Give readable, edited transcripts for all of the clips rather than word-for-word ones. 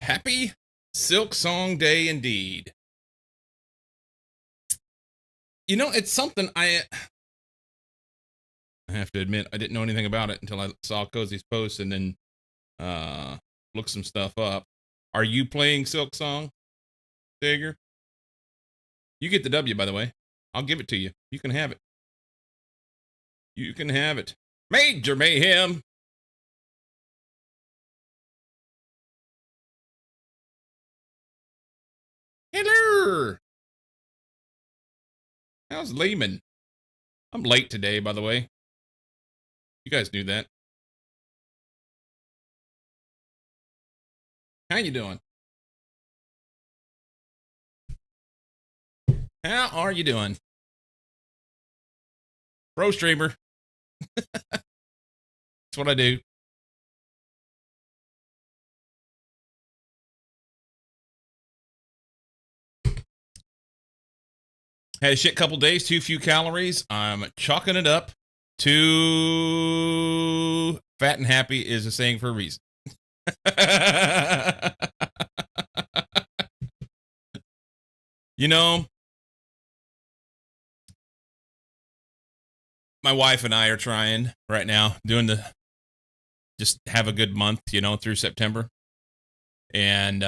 Happy Silk Song Day indeed. You know, it's something I have to admit I didn't know anything about it until I saw Cozy's post and then looked some stuff up. Are you playing Silk Song, Digger? You get the W, by the way. I'll give it to you. You can have it. You can have it. Major Mayhem. Hello. How's Lehman? I'm late today, by the way. You guys knew that. How you doing? How are you doing? Pro streamer. That's what I do. Had a shit couple days, too few calories. I'm chalking it up to fat and happy is a saying for a reason. You know, my wife and I are trying right now, just have a good month, through September. And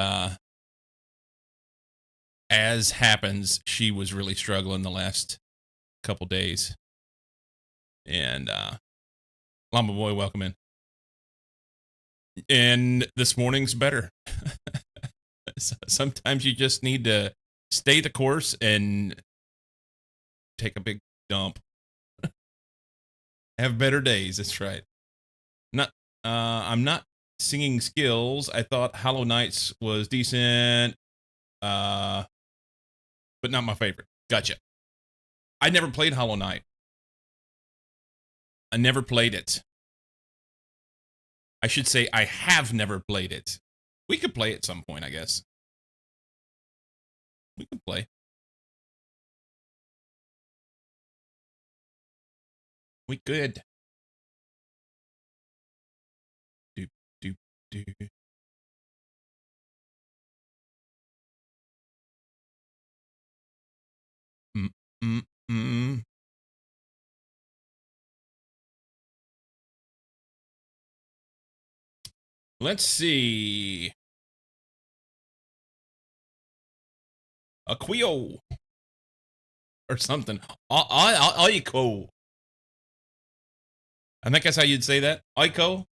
as happens, she was really struggling the last couple days. And Llama Boy, welcome in. And this morning's better. Sometimes you just need to stay the course and take a big dump. Have better days. That's right. I'm not singing skills. I thought Hollow Knights was decent, but not my favorite. Gotcha. I never played Hollow Knight. I never played it. I should say I have never played it. We could play at some point, I guess. We could play. We could. Do. Mm. Let's see. Aquilo. Or something. Aiko. I think that's how you'd say that. Aiko.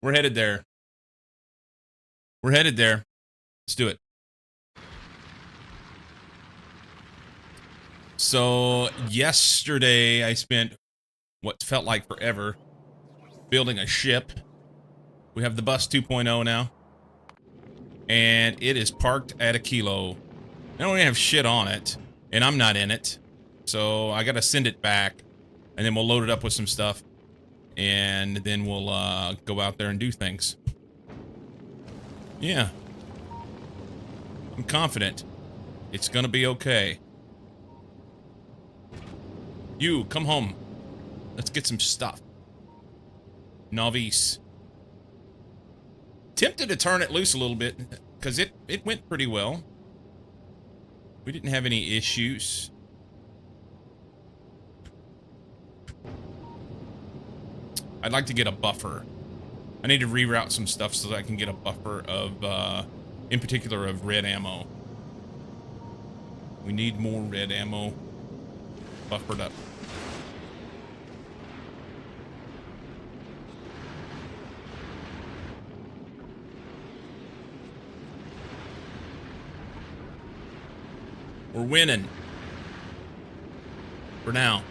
We're headed there. Let's do it. So, yesterday I spent what felt like forever building a ship. We have the bus 2.0 now. And it is parked at Aquilo. I don't even have shit on it. And I'm not in it. So I gotta send it back. And then we'll load it up with some stuff. And then we'll go out there and do things. Yeah. I'm confident. It's gonna be okay. You, come home. Let's get some stuff. Novice. Tempted to turn it loose a little bit, because it went pretty well. We didn't have any issues. I'd like to get a buffer. I need to reroute some stuff so that I can get a buffer of, in particular, of red ammo. We need more red ammo buffered up. We're winning. For now.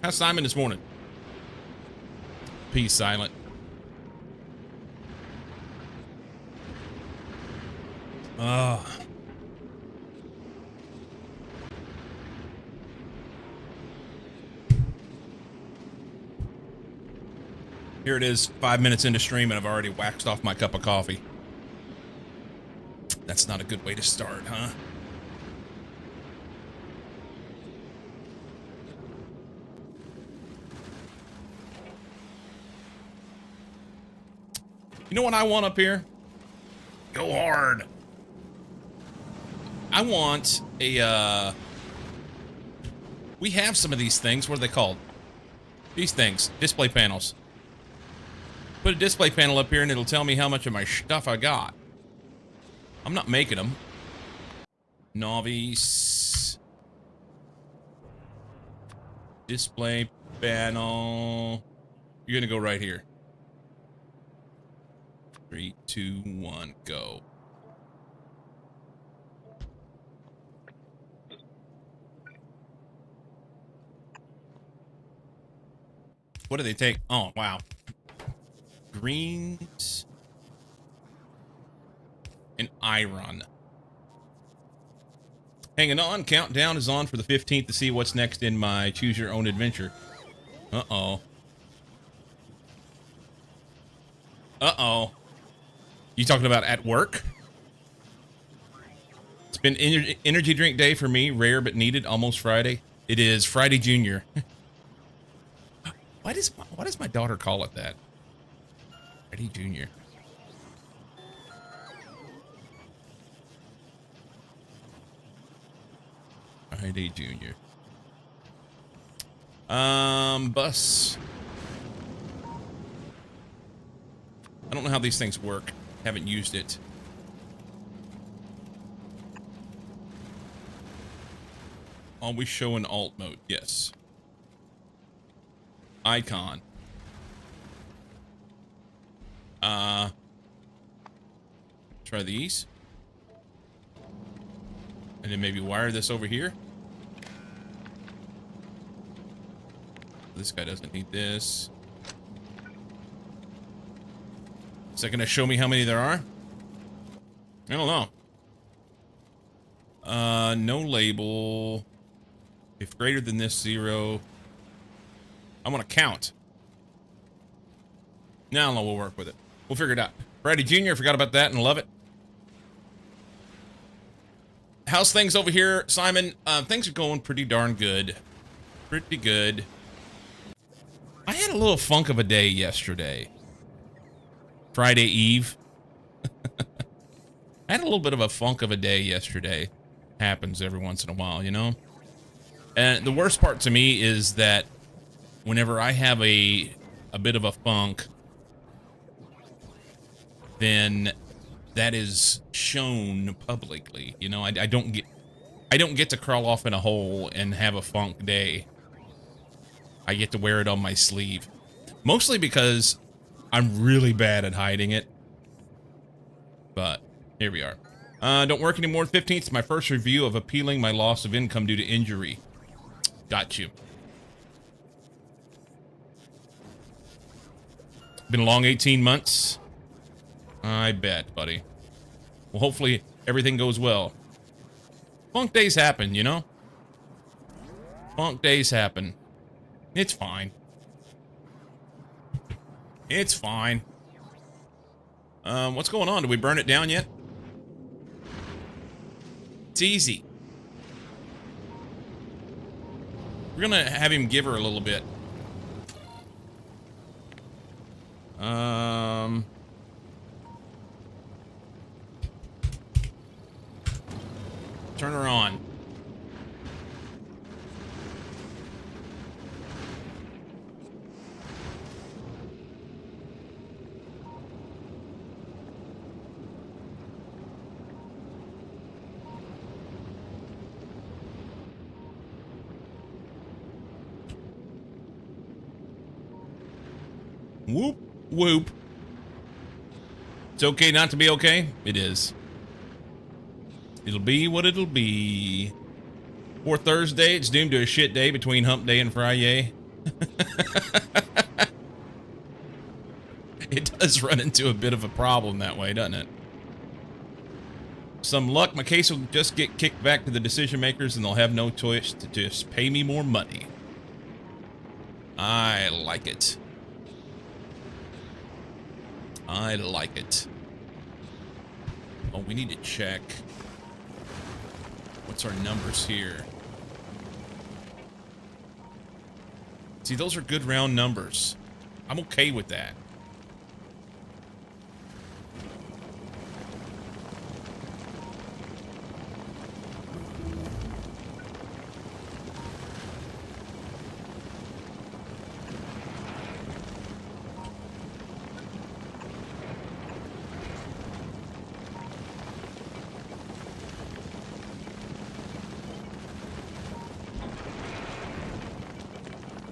How's Simon this morning? Peace, Silent. Here it is, 5 minutes into stream, and I've already waxed off my cup of coffee. That's not a good way to start, huh? You know what I want up here? Go hard. I want a, we have some of these things. What are they called? These things. Display panels. Put a display panel up here and it'll tell me how much of my stuff I got. I'm not making them. Novice. Display panel. You're gonna go right here. 3, 2, 1, go. What do they take? Oh, wow. Greens and iron. Hanging on. Countdown is on for the 15th to see what's next in my choose your own adventure. Uh-oh. Uh-oh. You talking about at work? It's been energy drink day for me. Rare but needed. Almost Friday. It is Friday Junior. Why does my daughter call it that? Friday Junior. Friday Junior. Bus. I don't know how these things work. Haven't used it. Always show in alt mode. Yes. Icon. Try these. And then maybe wire this over here. This guy doesn't need this. Is that gonna show me how many there are? I don't know. No label. If greater than this, 0. I want to count. No, we'll work with it. We'll figure it out. Friday Junior, forgot about that and love it. How's things over here, Simon? Things are going pretty darn good. Pretty good. I had a little funk of a day yesterday. Friday Eve. I had a little bit of a funk of a day yesterday. Happens every once in a while, you know? And the worst part to me is that whenever I have a bit of a funk, then that is shown publicly. You know, I don't get to crawl off in a hole and have a funk day. I get to wear it on my sleeve. Mostly because I'm really bad at hiding it. But here we are. Don't work anymore. 15th, my first review of appealing my loss of income due to injury. Got you. Been a long 18 months. I bet, buddy. Well, hopefully everything goes well. Funk days happen, you know? Funk days happen. It's fine. It's fine. What's going on? Did we burn it down yet? It's easy. We're gonna have him give her a little bit. Turn her on. Whoop, whoop. It's okay not to be okay? It is. It'll be what it'll be. For Thursday, it's doomed to a shit day between hump day and Friday. It does run into a bit of a problem that way, doesn't it? Some luck, my case will just get kicked back to the decision makers and they'll have no choice to just pay me more money. I like it. I like it. Oh, we need to check. What's our numbers here? See, those are good round numbers. I'm okay with that.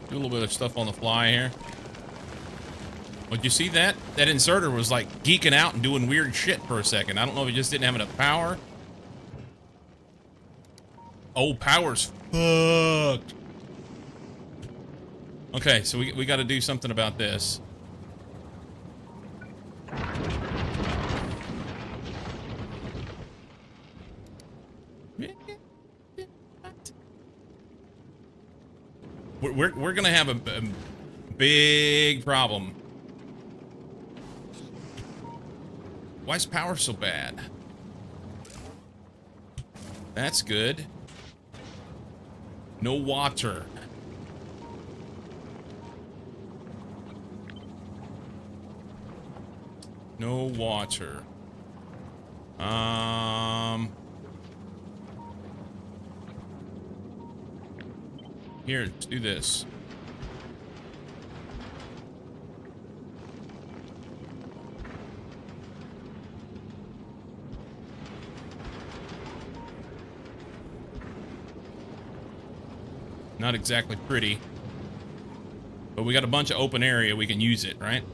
Do a little bit of stuff on the fly here. But you see that? That inserter was like geeking out and doing weird shit for a second. I don't know if it just didn't have enough power. Oh, power's fucked. Okay, so we got to do something about this. We're gonna have a big problem. Why is power so bad? That's good. No water. No water. Here, let's do this. Not exactly pretty. But we got a bunch of open area, we can use it, right?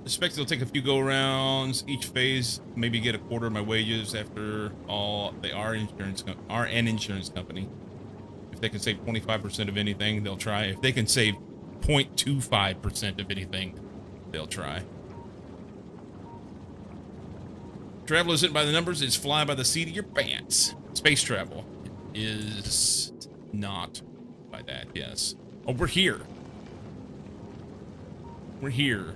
Expect it'll take a few go-rounds. Each phase, maybe get a quarter of my wages. After all, they are an insurance company. If they can save 25% of anything, they'll try. If they can save 0.25% of anything, they'll try. Travel isn't by the numbers, it's fly by the seat of your pants. Space travel is not by that, yes. Oh, we're here. We're here.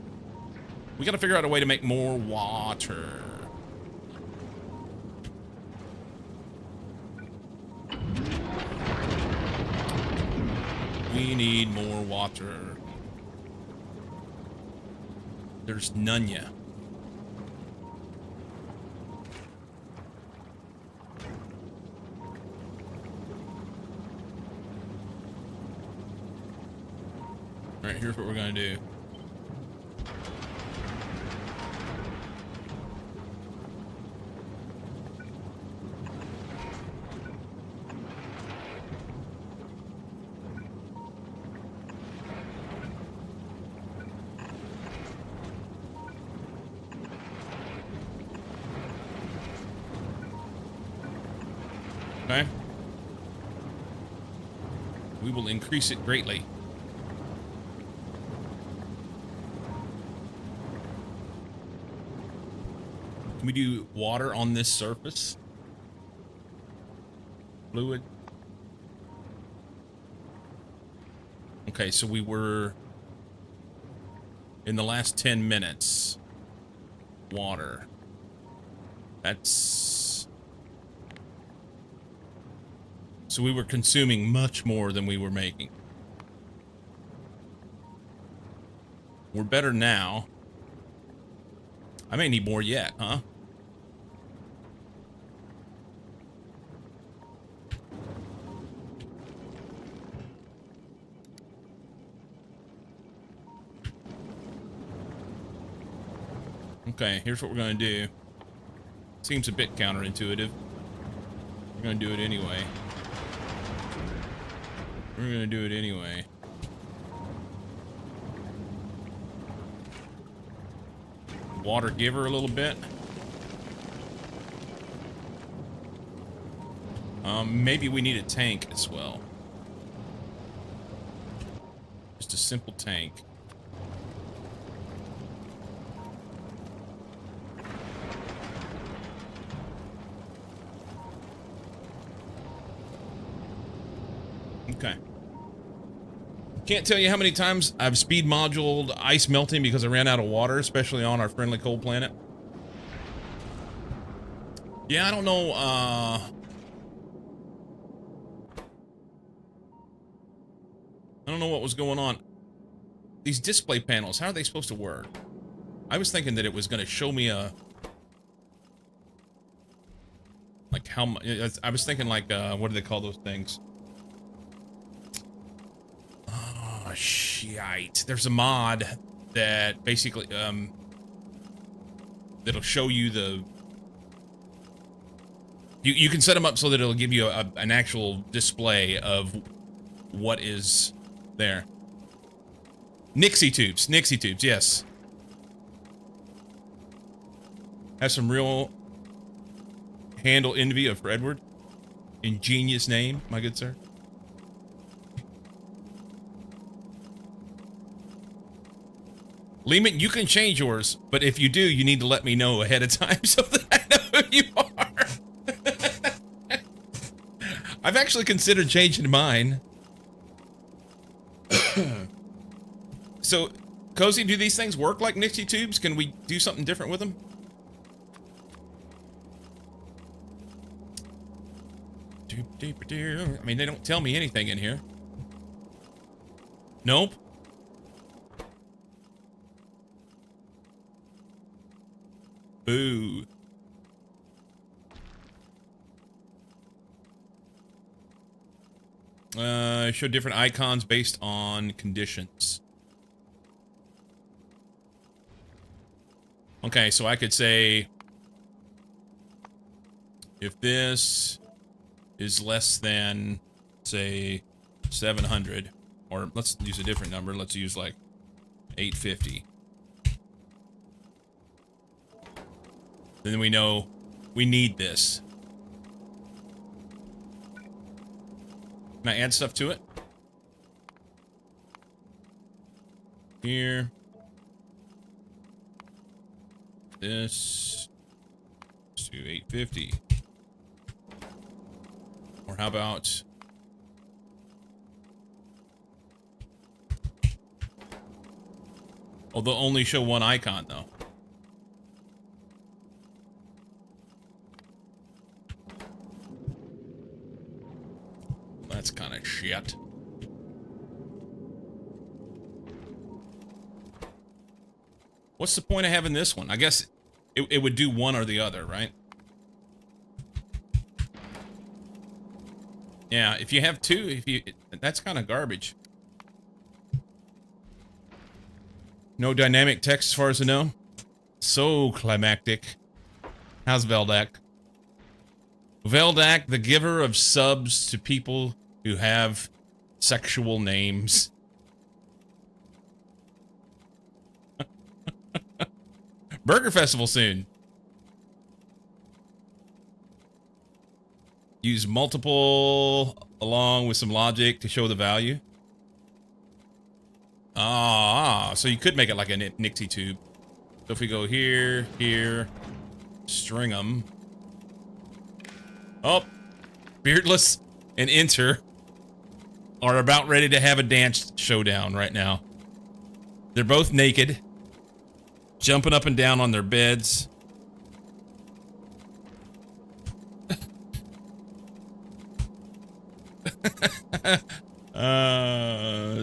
We gotta figure out a way to make more water. We need more water. There's none yet. Alright, here's what we're gonna do. Okay. We will increase it greatly. Can we do water on this surface? Fluid. Okay, so we were in the last 10 minutes. Water. That's... So we were consuming much more than we were making. We're better now. I may need more yet, huh? Okay, here's what we're gonna do. Seems a bit counterintuitive. We're gonna do it anyway. We're gonna do it anyway. Water giver a little bit. Maybe we need a tank as well. Just a simple tank. Okay. Can't tell you how many times I've speed moduled ice melting because I ran out of water, especially on our friendly cold planet. Yeah, I don't know, I don't know what was going on. These display panels, how are they supposed to work? I was thinking that it was going to show me a... Like how much... I was thinking like, what do they call those things? Oh, shite. There's a mod that basically, that'll show you the... You can set them up so that it'll give you an actual display of what is there. Nixie tubes, yes. Have some real handle envy of Edward. Ingenious name, my good sir. Lehman, you can change yours, but if you do, you need to let me know ahead of time so that I know who you are. I've actually considered changing mine. So, Cozy, do these things work like Nixie tubes? Can we do something different with them? I mean, they don't tell me anything in here. Nope. Boo. Show different icons based on conditions. Okay, so I could say if this is less than, say, 700, or let's use a different number. Let's use like 850. Then we know we need this. Can I add stuff to it? Here. This. Let's do 850. Or how about... Oh, they'll only show one icon, though. That's kind of shit. What's the point of having this one? I guess it would do one or the other, right? Yeah, if you have two, that's kind of garbage. No dynamic text as far as I know. So climactic. How's Veldak? Veldak, the giver of subs to people who have sexual names. Burger Festival soon. Use multiple along with some logic to show the value. Ah, so you could make it like a Nixie tube. So if we go here, here, string them. Oh, Beardless and Enter are about ready to have a dance showdown right now. They're both naked, jumping up and down on their beds.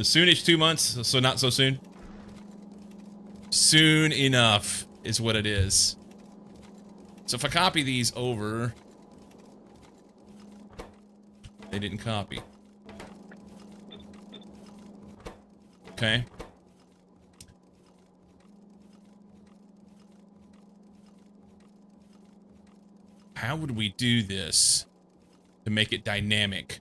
Soonish 2 months, so not so soon. Soon enough is what it is. So if I copy these over, they didn't copy. Okay. How would we do this to make it dynamic?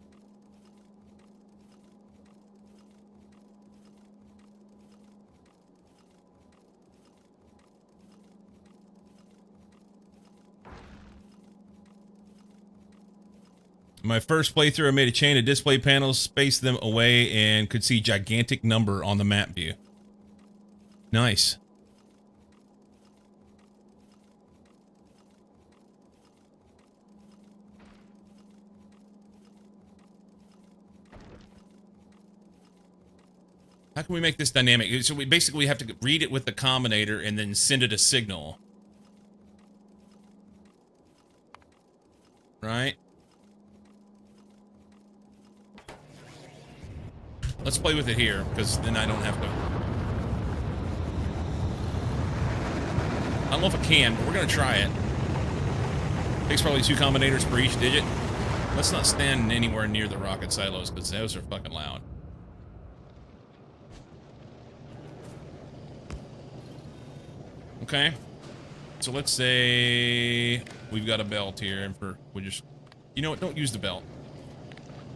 My first playthrough, I made a chain of display panels, spaced them away, and could see gigantic number on the map view. Nice. How can we make this dynamic? So we basically have to read it with the combinator and then send it a signal. Right? Let's play with it here, because then I don't have to... I don't know if I can, but we're going to try it. Takes probably 2 combinators per each digit. Let's not stand anywhere near the rocket silos, because those are fucking loud. Okay. So let's say we've got a belt here, and we just... You know what? Don't use the belt.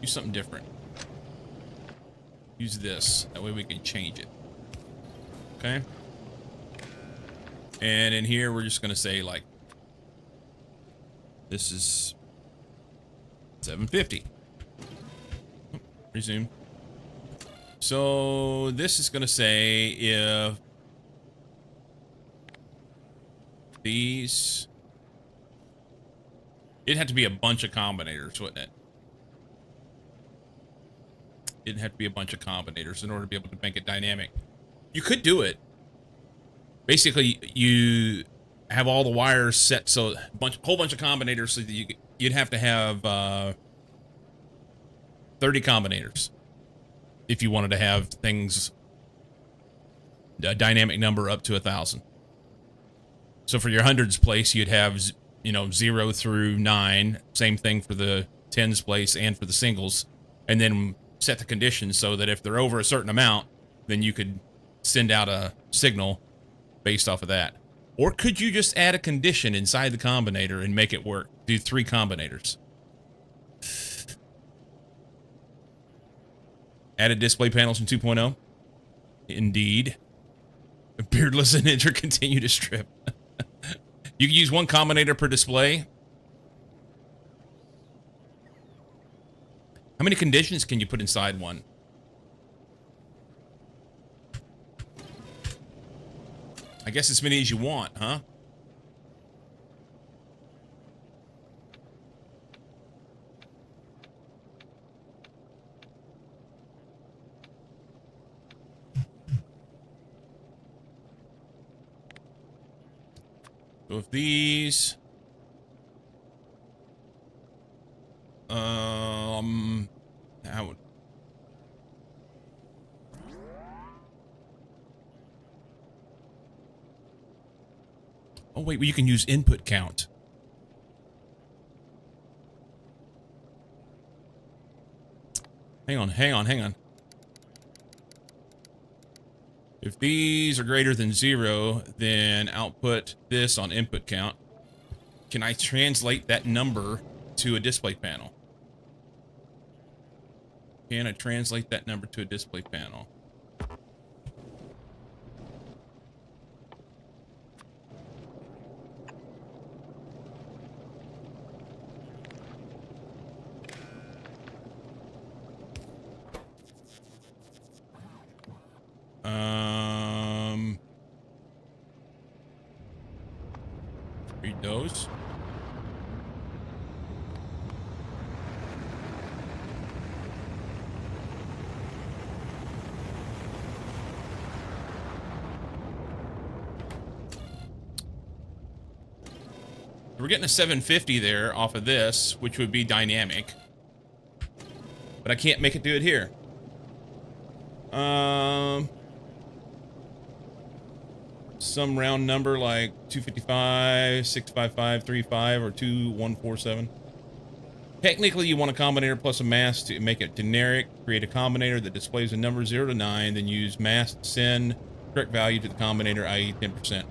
Use something different. Use this. That way we can change it. Okay? And in here, we're just going to say, like, this is 750. Resume. So this is going to say if these... It'd have to be a bunch of combinators, wouldn't it? It'd have to be a bunch of combinators in order to be able to make it dynamic. You could do it. Basically, you have all the wires set so whole bunch of combinators, so that you'd have to have 30 combinators if you wanted to have things a dynamic number up to 1,000. So for your hundreds place, you'd have 0 through 9. Same thing for the tens place and for the singles, and then set the conditions so that if they're over a certain amount, then you could send out a signal based off of that. Or could you just add a condition inside the combinator and make it work? Do 3 combinators. Added display panels in 2.0. Indeed. Beardless and Ninja continue to strip. You can use 1 combinator per display. How many conditions can you put inside one? I guess as many as you want, huh? So if these... How would... Oh, wait, well, you can use input count. Hang on. If these are greater than 0, then output this on input count. Can I translate that number to a display panel? Can I translate that number to a display panel? Read those. We're getting a 750 there off of this, which would be dynamic. But I can't make it do it here. Some round number like 255, 655, 35, or 2147. Technically, you want a combinator plus a mask to make it generic. Create a combinator that displays a number 0 to 9, then use mask to send correct value to the combinator, i.e. 10%.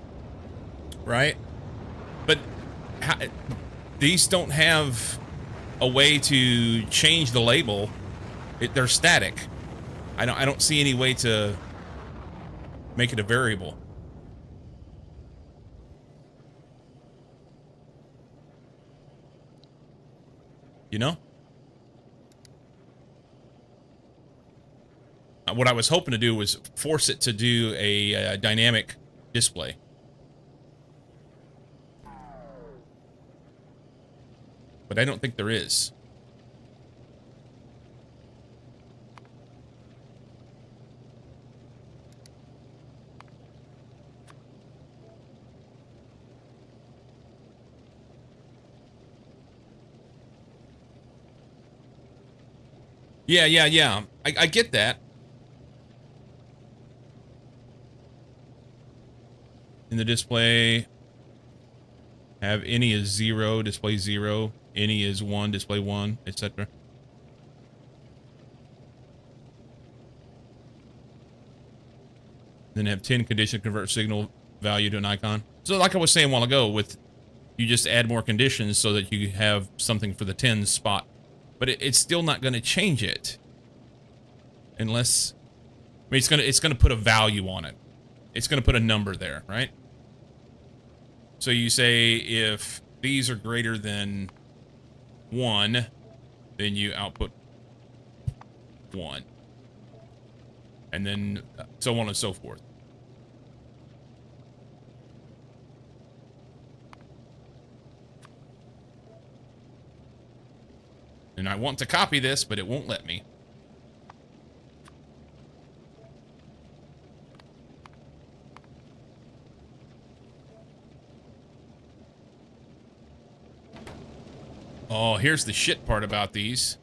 Right? But these don't have a way to change the label. They're static. I don't see any way to make it a variable. You know? What I was hoping to do was force it to do a dynamic display. But I don't think there is. Yeah. I get that. In the display, have any is 0, display 0. Any is 1, display 1, etc. Then have 10 condition convert signal value to an icon. So like I was saying a while ago, with you just add more conditions so that you have something for the 10 spot. But it's still not going to change it. Unless, I mean, it's gonna put a value on it. It's gonna put a number there, right? So you say if these are greater than 1, then you output 1. And then so on and so forth. And I want to copy this, but it won't let me. Oh, here's the shit part about these.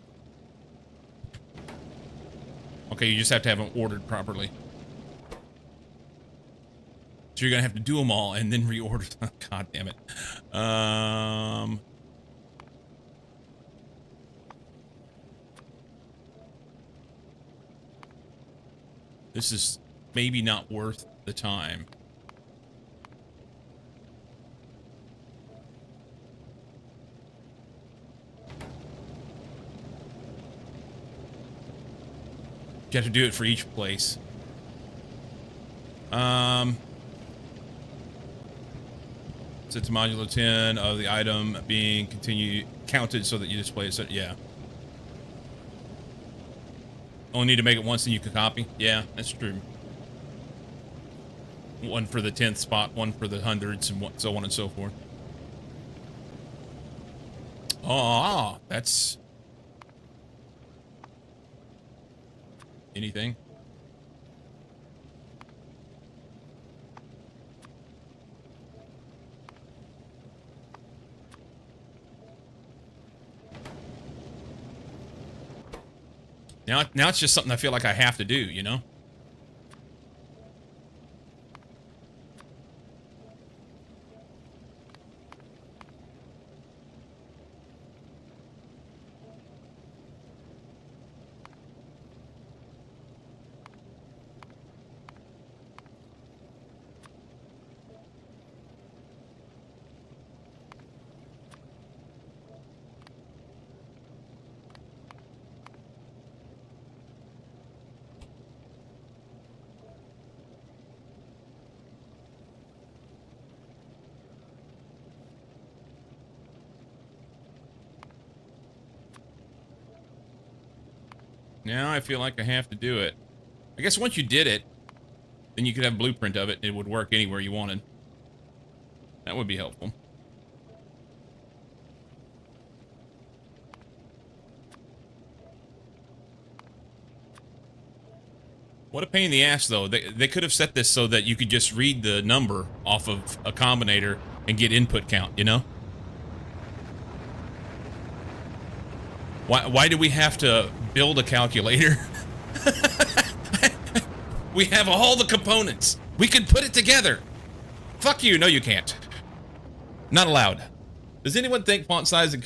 Okay, you just have to have them ordered properly. So you're gonna have to do them all and then reorder. God damn it. This is maybe not worth the time. You have to do it for each place. Set to modulo 10 of the item being counted so that you display it. So, yeah. Only need to make it once and you can copy. Yeah, that's true. One for the 10th spot, one for the hundreds, and so on and so forth. Oh, that's... anything? Now it's just something I feel like I have to do, you know? Now I feel like I have to do it. I guess once you did it, then you could have a blueprint of it. It would work anywhere you wanted. That would be helpful. What a pain in the ass, though. They could have set this so that you could just read the number off of a combinator and get input count, you know? Why do we have to build a calculator? We have all the components. We can put it together. Fuck you. No, you can't. Not allowed. Does anyone think font size and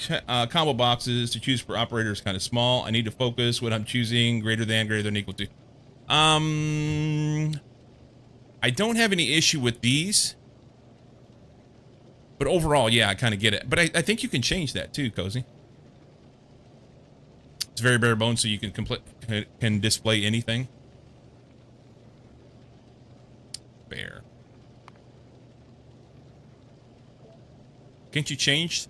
combo boxes to choose for operator is kind of small? I need to focus what I'm choosing greater than, equal to. I don't have any issue with these. But overall, yeah, I kind of get it. But I think you can change that too, Cozy. It's very bare bones, so you can display anything. Bare. Can't you change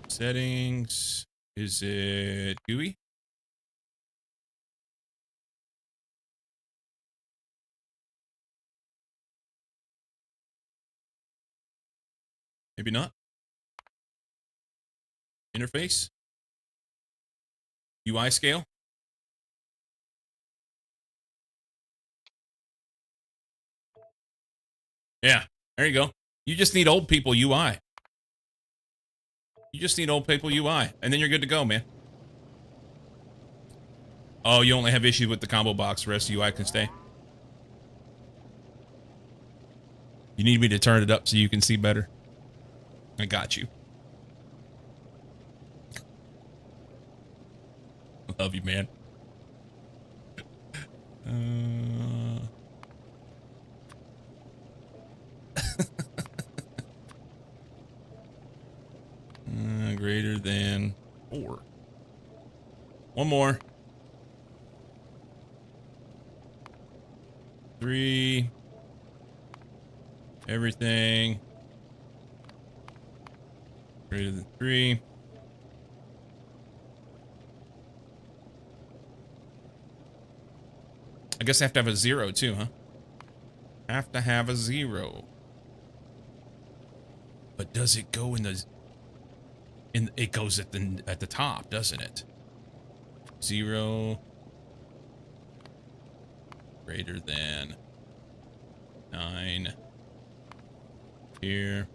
settings? Is it GUI? Maybe not. Interface? UI scale? Yeah, there you go. You just need old people UI. You just need old people UI, and then you're good to go, man. Oh, you only have issues with the combo box. The rest of UI can stay. You need me to turn it up so you can see better? I got you. Love you, man. Greater than 4. One more. 3. Everything. Greater than 3. I guess I have to have a 0 too, huh? Have to have a 0. But does it go in the... it goes at the top, doesn't it? 0 greater than 9 here.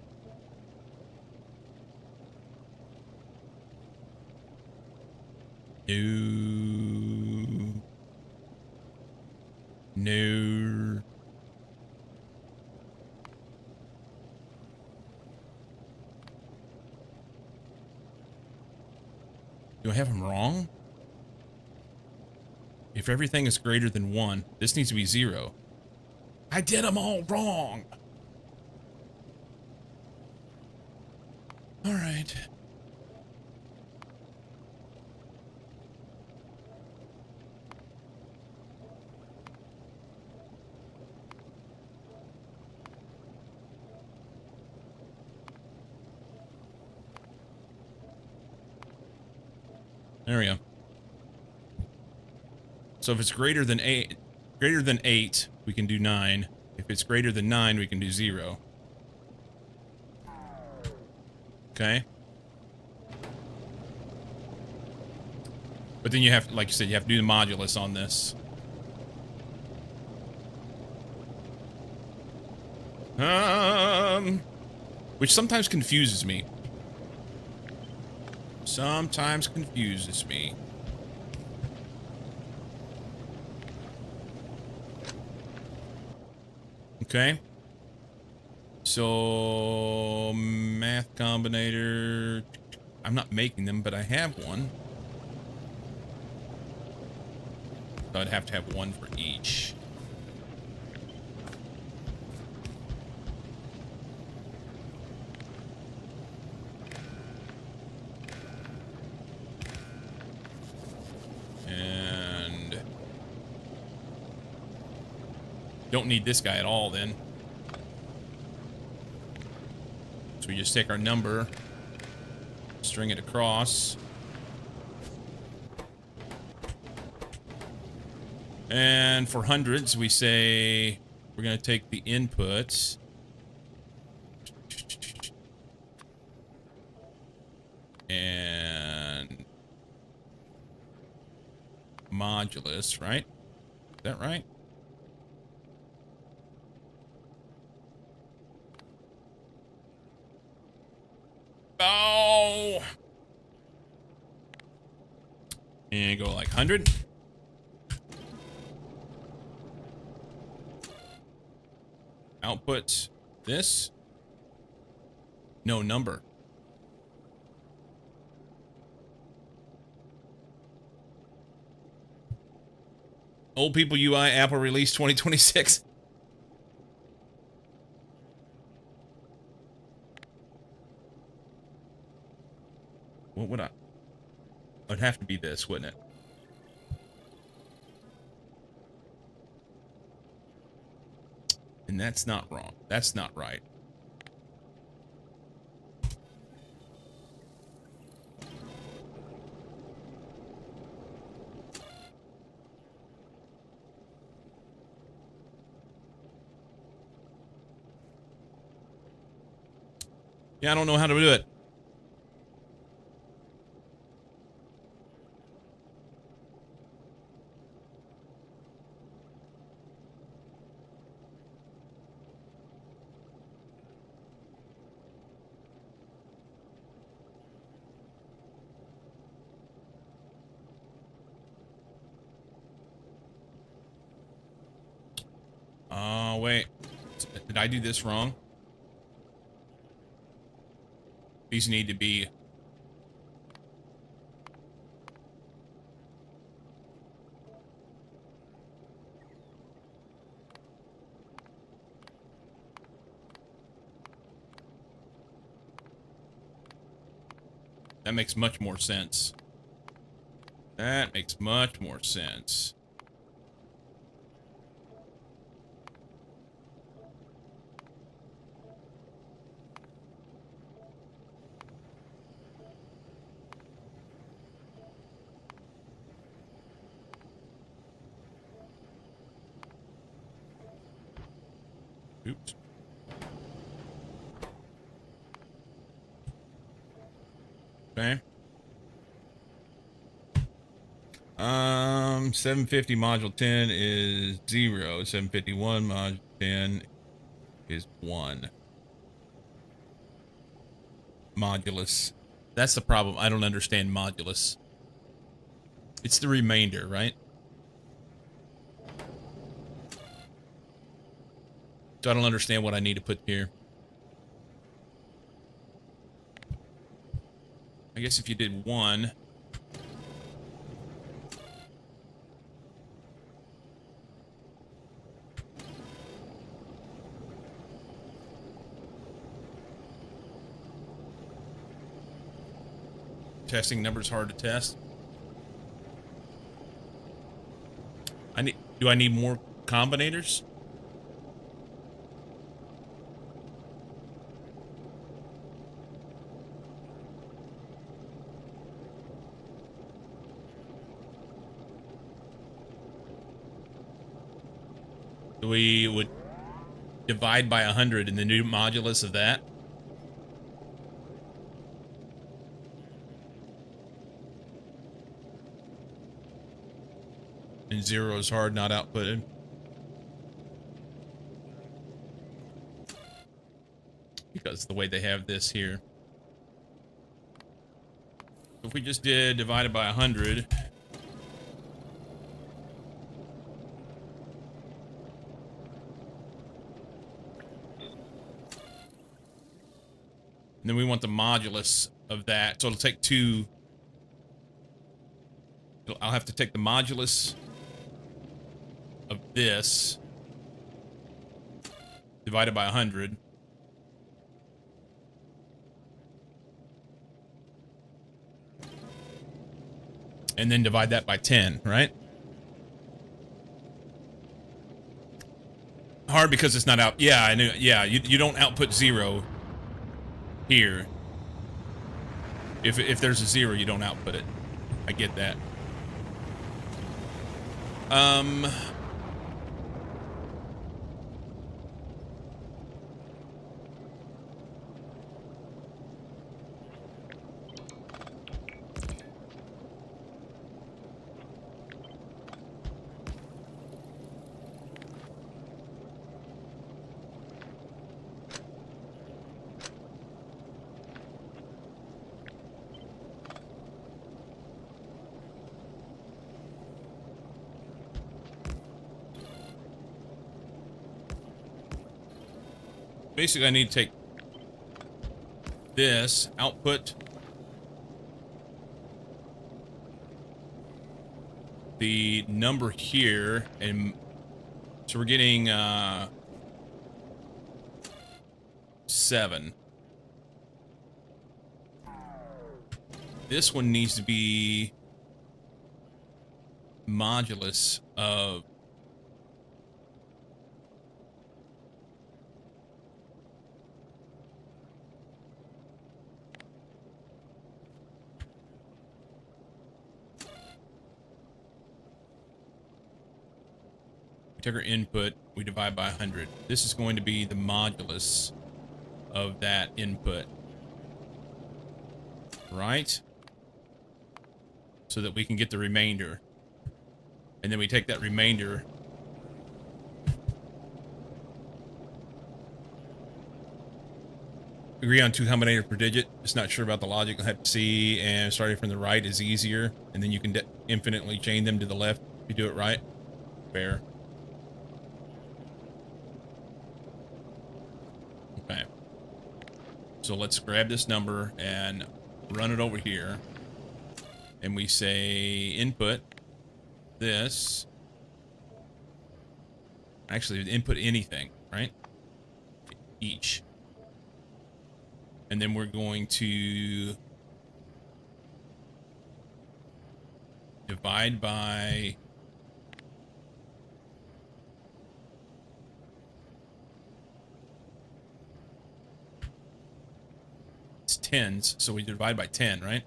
No. No. Do I have them wrong? If everything is greater than 1, this needs to be 0. I did them all wrong. All right. There we go. So if it's greater than 8, we can do 9. If it's greater than 9, we can do 0. Okay. But then you have, like you said, you have to do the modulus on this. Which sometimes confuses me. Sometimes confuses me. Okay. So, math combinator. I'm not making them, but I have one. So I'd have to have one for each. And don't need this guy at all then. So we just take our number, string it across. And for hundreds, we say we're going to take the inputs. And modulus, right? Is that right? Oh! And go like 100. Output this. No number. Old People UI Apple Release 2026. What would I? It'd have to be this, wouldn't it? And that's not wrong. That's not right. Yeah, I don't know how to do it. wait. Did I do this wrong? These need to be... That makes much more sense. That makes much more sense. Oops. Okay. 750 module 10 is 0. 751 module 10 is 1. Modulus. That's the problem. I don't understand modulus. It's the remainder, right? So I don't understand what I need to put here. I guess if you did 1... Testing numbers hard to test. Do I need more combinators? We would divide by 100 in the new modulus of that. And 0 is hard, not outputted. Because the way they have this here. If we just did divided by 100. And then we want the modulus of that. So it'll take 2. I'll have to take the modulus of this divided by 100. And then divide that by 10, right? Hard because it's not out. Yeah, I knew. Yeah, you don't output 0 here. If there's a 0, you don't output it. I get that. Basically, I need to take this output, the number here, and so we're getting 7. This one needs to be modulus of take our input, we divide by 100. This is going to be the modulus of that input, right? So that we can get the remainder. And then we take that remainder. Agree on 2 combinator per digit. Just not sure about the logic. I'll have to see. And starting from the right is easier. And then you can infinitely chain them to the left if you do it right. Fair. Okay. So let's grab this number and run it over here. And we say input this. Actually, input anything, right? Each. And then we're going to divide by it's tens, so we divide by 10, right?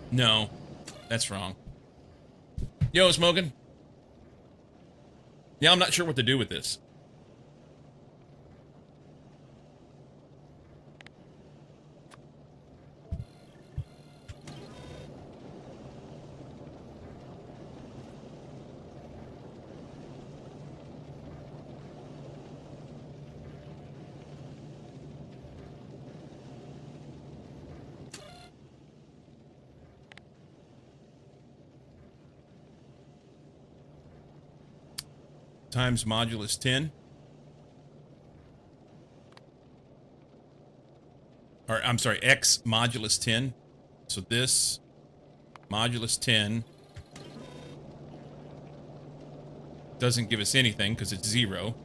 No, that's wrong. Yo, smoking. Yeah, I'm not sure what to do with this. Times modulus 10. Or, I'm sorry, x modulus 10. So this modulus 10 doesn't give us anything because it's 0.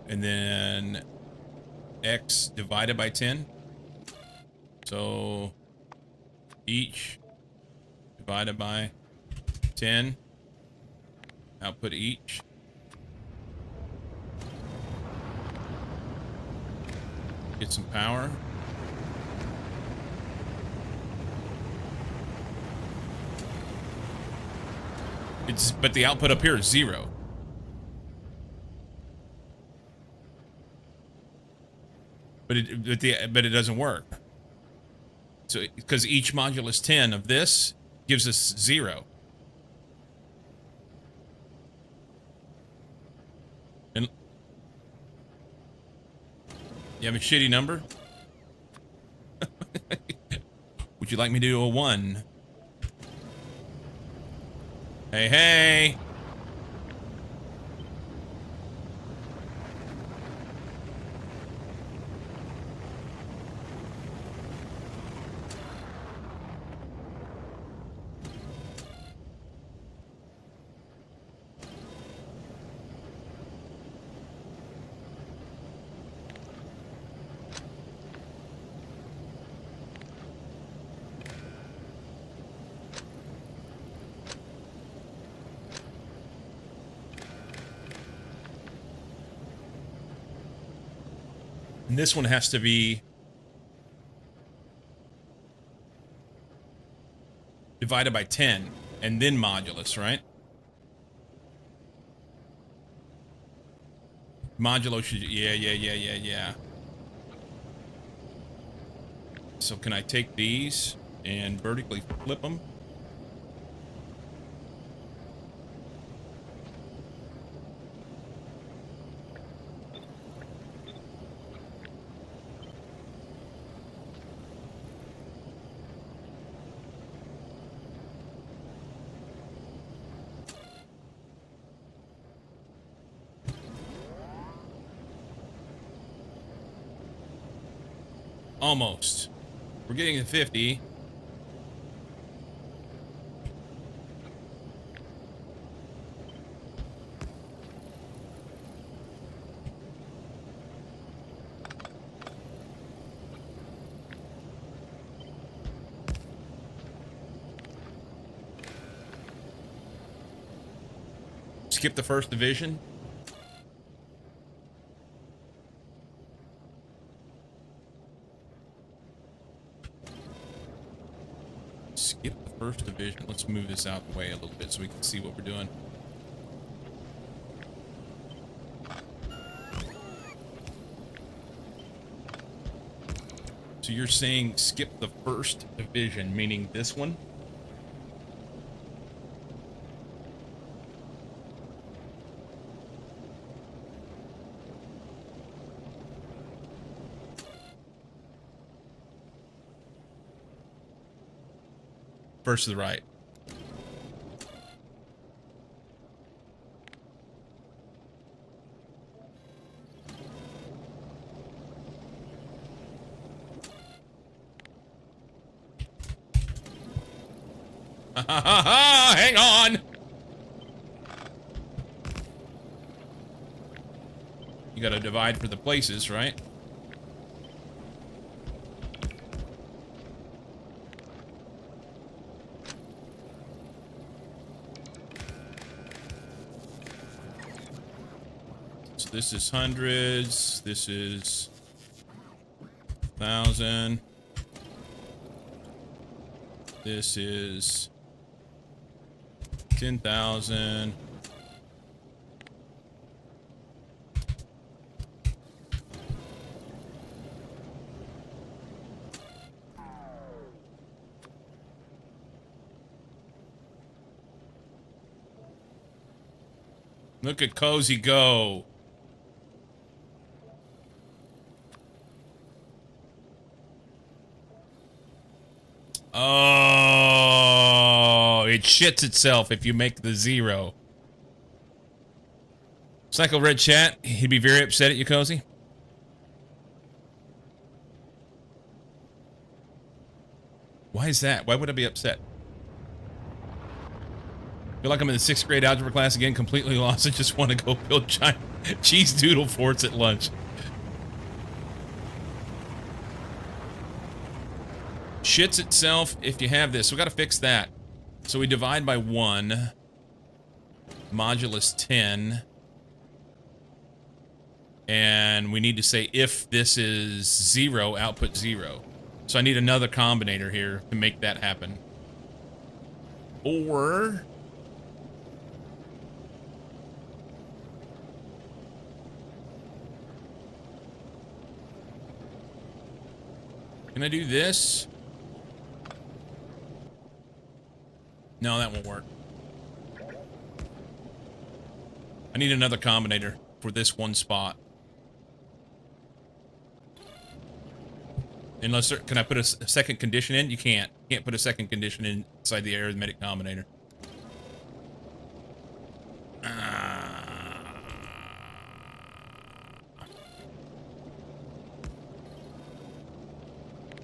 And then x divided by 10. So each divided by 10. Output each. Get some power. But the output up here is 0. But it doesn't work. So because each modulus 10 of this gives us 0. And you have a shitty number? Would you like me to do a 1? Hey, hey! And this one has to be divided by 10 and then modulus, right? Modulo should, yeah. So can I take these and vertically flip them? Almost. We're getting to 50. Skip the first division. Skip the first division. Let's move this out the way a little bit so we can see what we're doing. So you're saying skip the first division, meaning this one? First to the right. Hang on! You gotta divide for the places, right? So this is hundreds, this is 1,000. This is 10,000. Look at Cozy go. Oh, it shits itself if you make the 0. Psycho Red Chat, he'd be very upset at you, Cozy. Why is that? Why would I be upset? Feel like I'm in the 6th grade algebra class again, completely lost. I just want to go build giant cheese doodle forts at lunch. Shits itself if you have this. So we got to fix that. So we divide by 1. Modulus 10. And we need to say if this is 0, output 0. So I need another combinator here to make that happen. Or... can I do this? No, that won't work. I need another combinator for this one spot. Unless there, can I put a second condition in? You can't. You can't put a second condition inside the arithmetic combinator.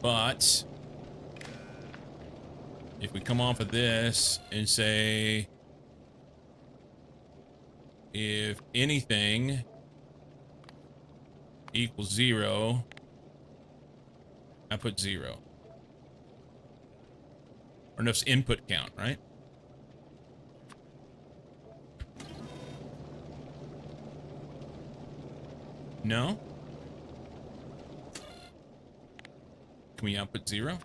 But if we come off of this and say if anything equals 0, I put 0. Or no, it's input count, right? No? Can we output 0?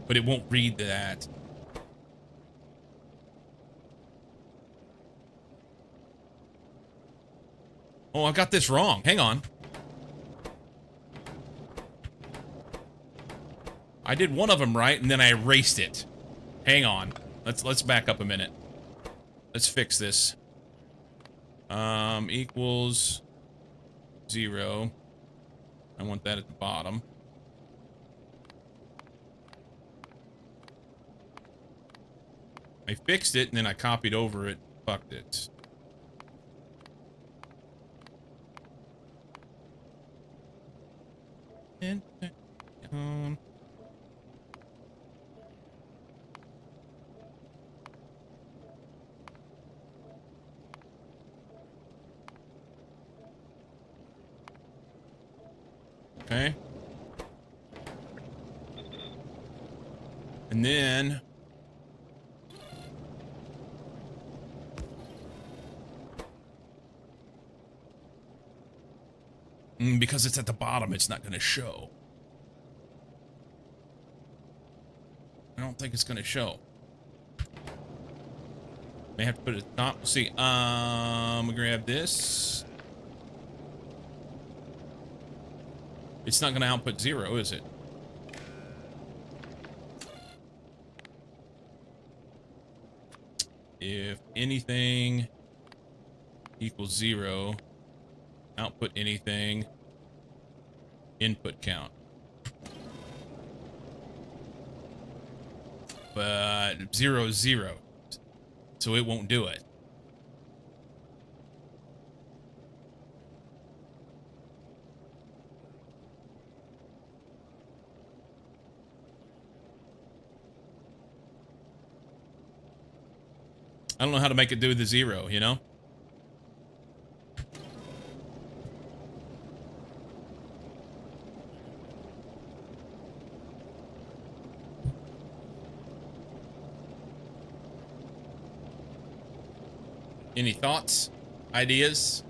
But it won't read that. Oh, I got this wrong. Hang on. I did one of them right, and then I erased it. Hang on. Let's back up a minute. Let's fix this. Equals 0. I want that at the bottom. I fixed it, and then I copied over it. Fucked it. Okay. And then because it's at the bottom, it's not going to show. I don't think it's going to show. May have to put it at the top. See, we grab this. It's not going to output 0, is it? If anything equals 0, output anything. input count. But 0 is 0. So it won't do it. I don't know how to make it do the 0, you know? Any thoughts? Ideas?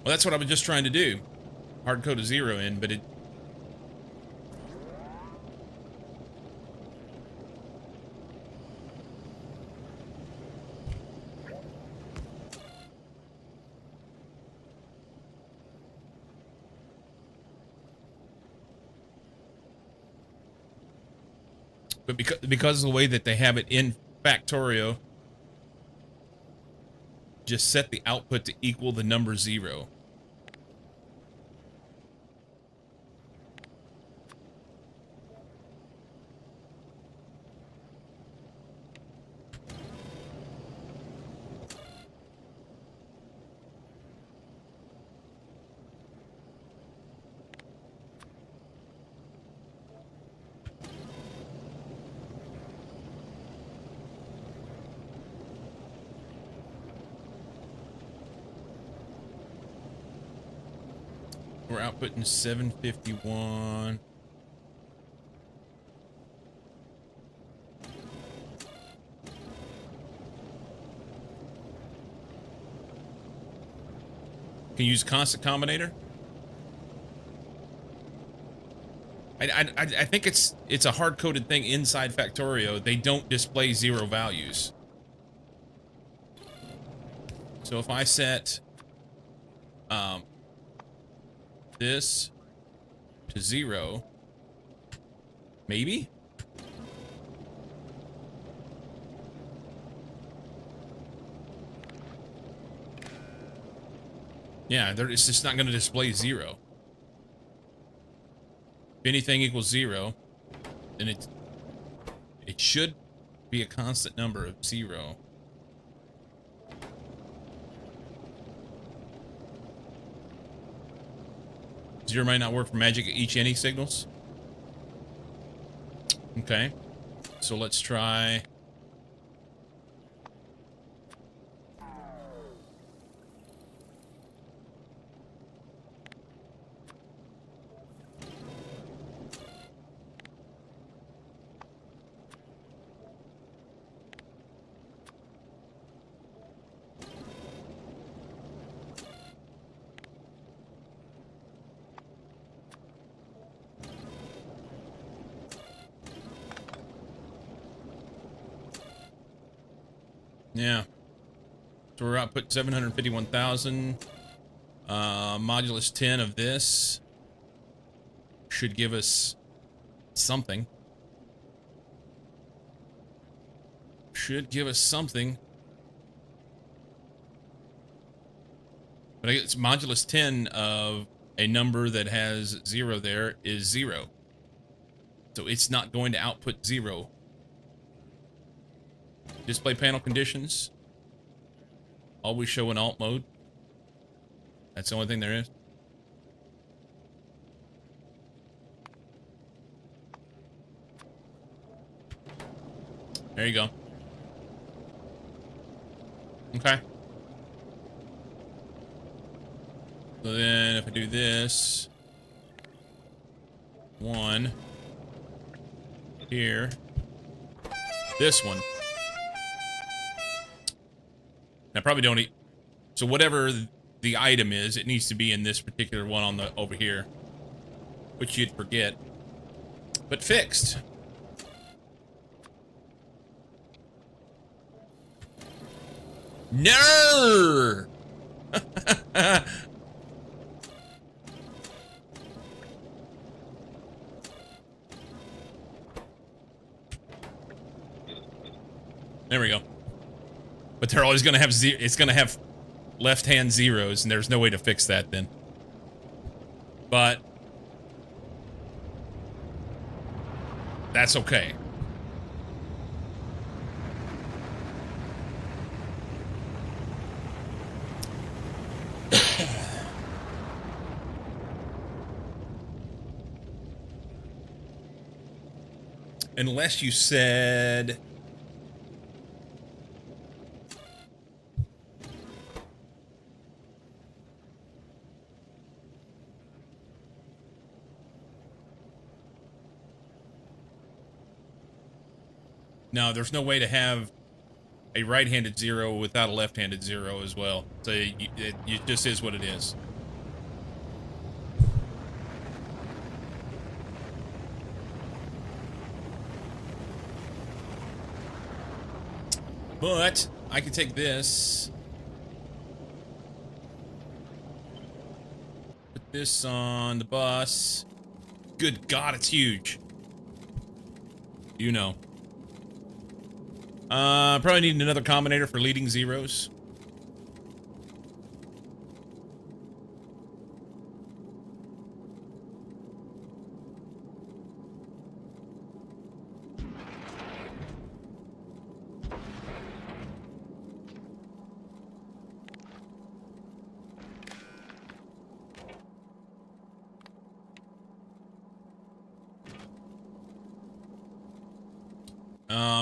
Well, that's what I was just trying to do. Hard code a 0 in, but it... But because of the way that they have it in Factorio, just set the output to equal the number 0. We're outputting 751. Can you use constant combinator? I think it's a hard-coded thing inside Factorio. They don't display 0 values. So if I set this to 0, maybe? Yeah, it's just not going to display 0. If anything equals 0, then it should be a constant number of 0. Zero might not work for magic each any signals. Okay, so let's try. Yeah. So we're output 751,000. Modulus 10 of this should give us something. Should give us something. But I guess modulus 10 of a number that has 0 there is 0. So it's not going to output 0. Display panel conditions. Always show in alt mode. That's the only thing there is. There you go. Okay. So then if I do this, 1 here, this one. I probably don't eat. So whatever the item is, it needs to be in this particular one on the over here, which you'd forget, but fixed. No. There we go. But they're always going to have it's going to have left-hand zeros, and there's no way to fix that then. But that's okay. Unless you said... No, there's no way to have a right-handed zero without a left-handed zero as well. So it just is what it is. But I can take this. Put this on the bus. Good God, it's huge. You know. Probably need another combinator for leading zeros.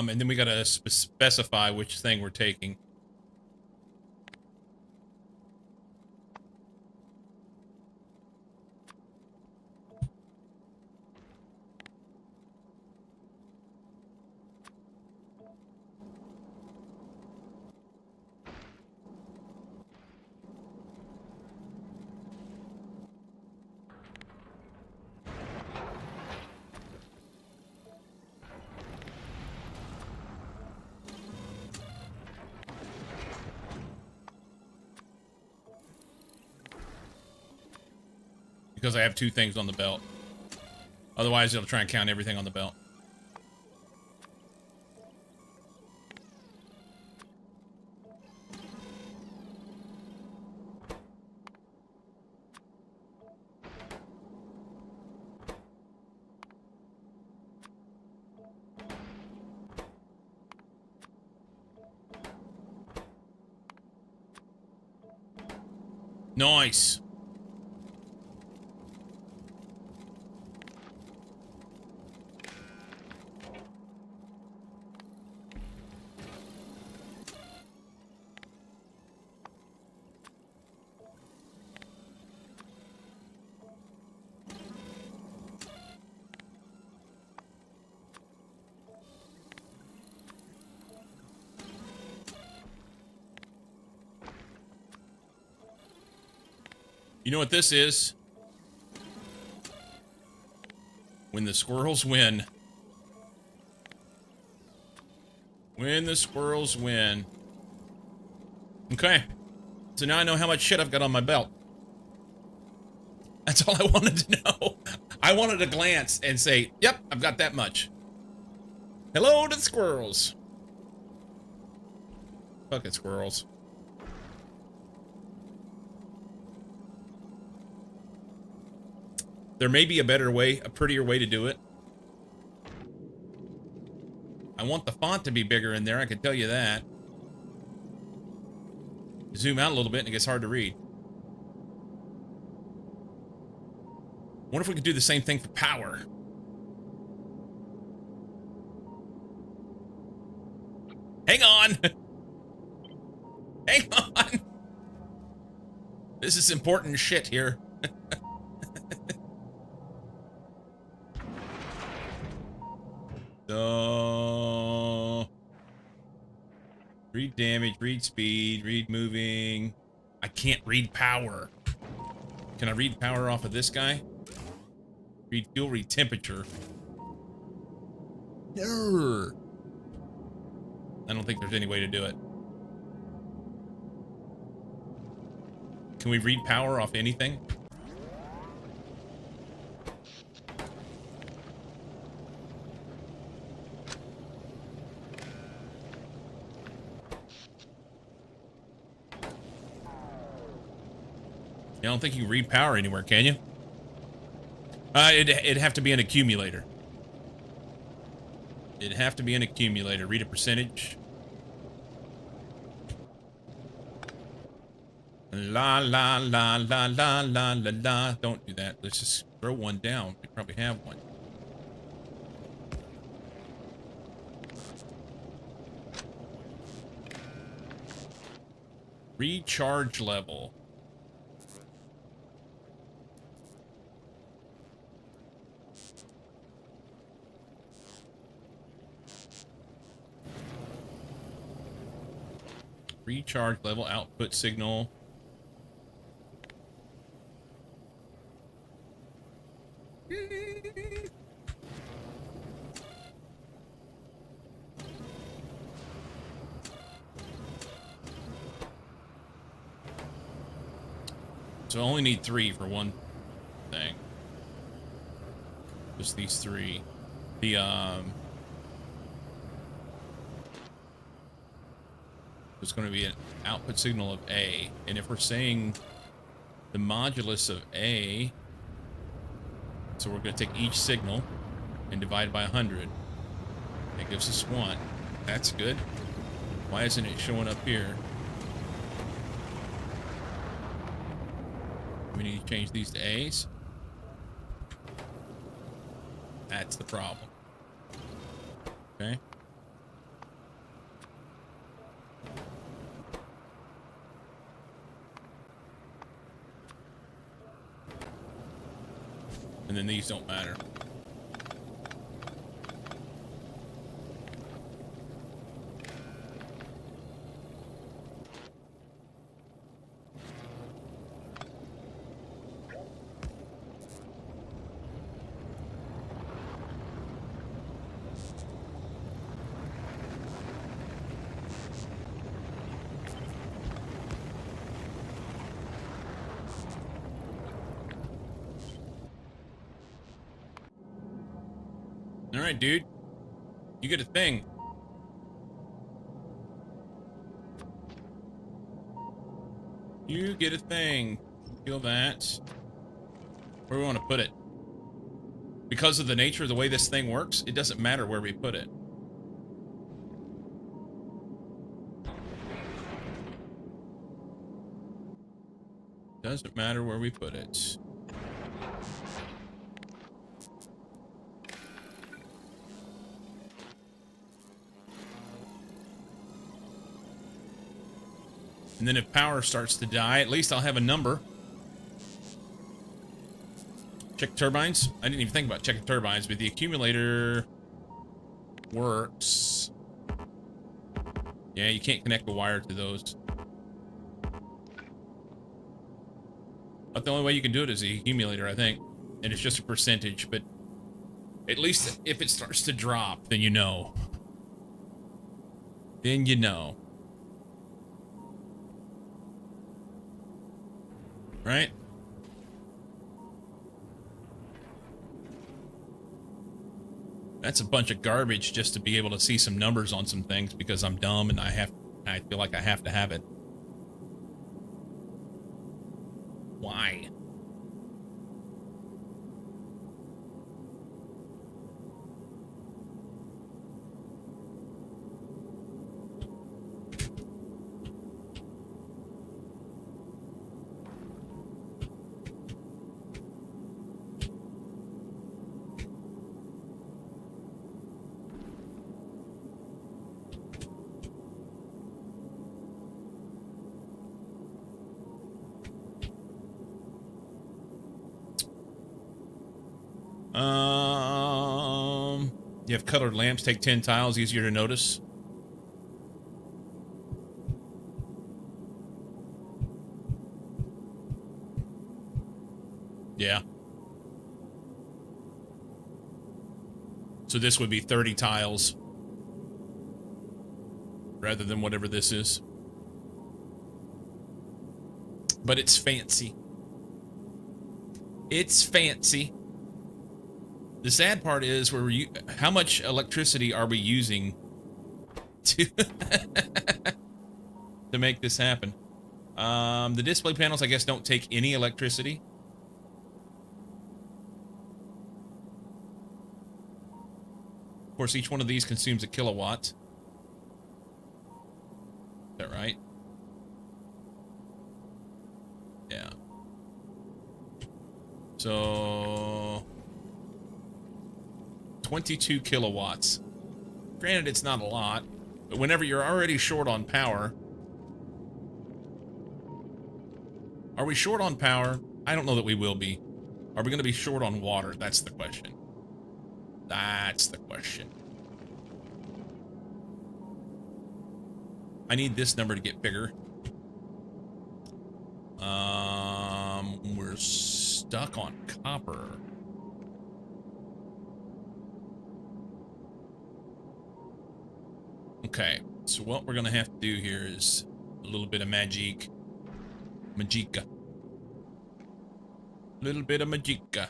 And then we gotta specify which thing we're taking. Because I have two things on the belt. Otherwise, it'll try and count everything on the belt. Nice. You know what this is? When the squirrels win. When the squirrels win. Okay. So now I know how much shit I've got on my belt. That's all I wanted to know. I wanted to glance and say, yep, I've got that much. Hello to the squirrels. Fuck it, squirrels. There may be a better way, a prettier way to do it. I want the font to be bigger in there, I can tell you that. Zoom out a little bit and it gets hard to read. Wonder if we could do the same thing for power. Hang on! Hang on! This is important shit here. So... read damage, read speed, read moving. I can't read power. Can I read power off of this guy? Read fuel, read temperature. No. I don't think there's any way to do it. Can we read power off anything? I don't think you can read power anywhere, can you? It'd have to be an accumulator. It'd have to be an accumulator. Read a percentage. La la la la la la la la. Don't do that. Let's just throw one down. We probably have one. Recharge level. Recharge level, output signal. So I only need 3 for one thing. Just these 3. There's going to be an output signal of A, and if we're saying the modulus of A, so we're going to take each signal and divide by 100. That gives us 1. That's good. Why isn't it showing up here? We need to change these to A's. That's the problem. Okay. And then these don't matter. All right, dude. You get a thing. You get a thing. Feel that. Where do we want to put it? Because of the nature of the way this thing works, it doesn't matter where we put it. Doesn't matter where we put it. And then if power starts to die, at least I'll have a number. Check turbines. I didn't even think about checking turbines, but the accumulator works. Yeah, you can't connect the wire to those. But the only way you can do it is the accumulator, I think. And it's just a percentage, but at least if it starts to drop, then you know. Then you know. Right? That's a bunch of garbage just to be able to see some numbers on some things because I'm dumb and I feel like I have to have it. Why? You have colored lamps, take 10 tiles, easier to notice. Yeah. So this would be 30 tiles rather than whatever this is. But it's fancy. It's fancy. The sad part is how much electricity are we using to to make this happen? The display panels, I guess, don't take any electricity. Of course, each one of these consumes a kilowatt. Is that right? Yeah. So 22 kilowatts. Granted, it's not a lot, but whenever you're already short on power... Are we short on power? I don't know that we will be. Are we going to be short on water? That's the question. That's the question. I need this number to get bigger. We're stuck on copper. Okay, so what we're gonna have to do here is a little bit of magic. Magica. A little bit of magica.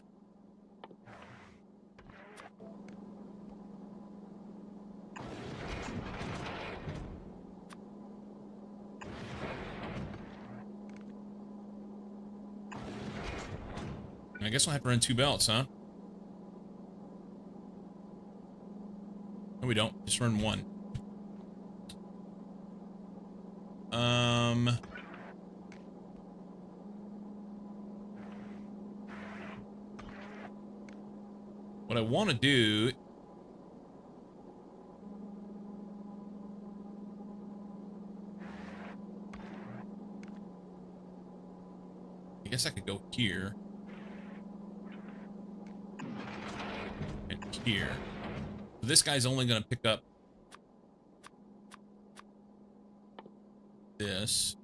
I guess I'll have to run 2 belts, huh? No, we don't. Just run 1. What I want to do... I guess I could go here. And here. This guy's only going to pick up this.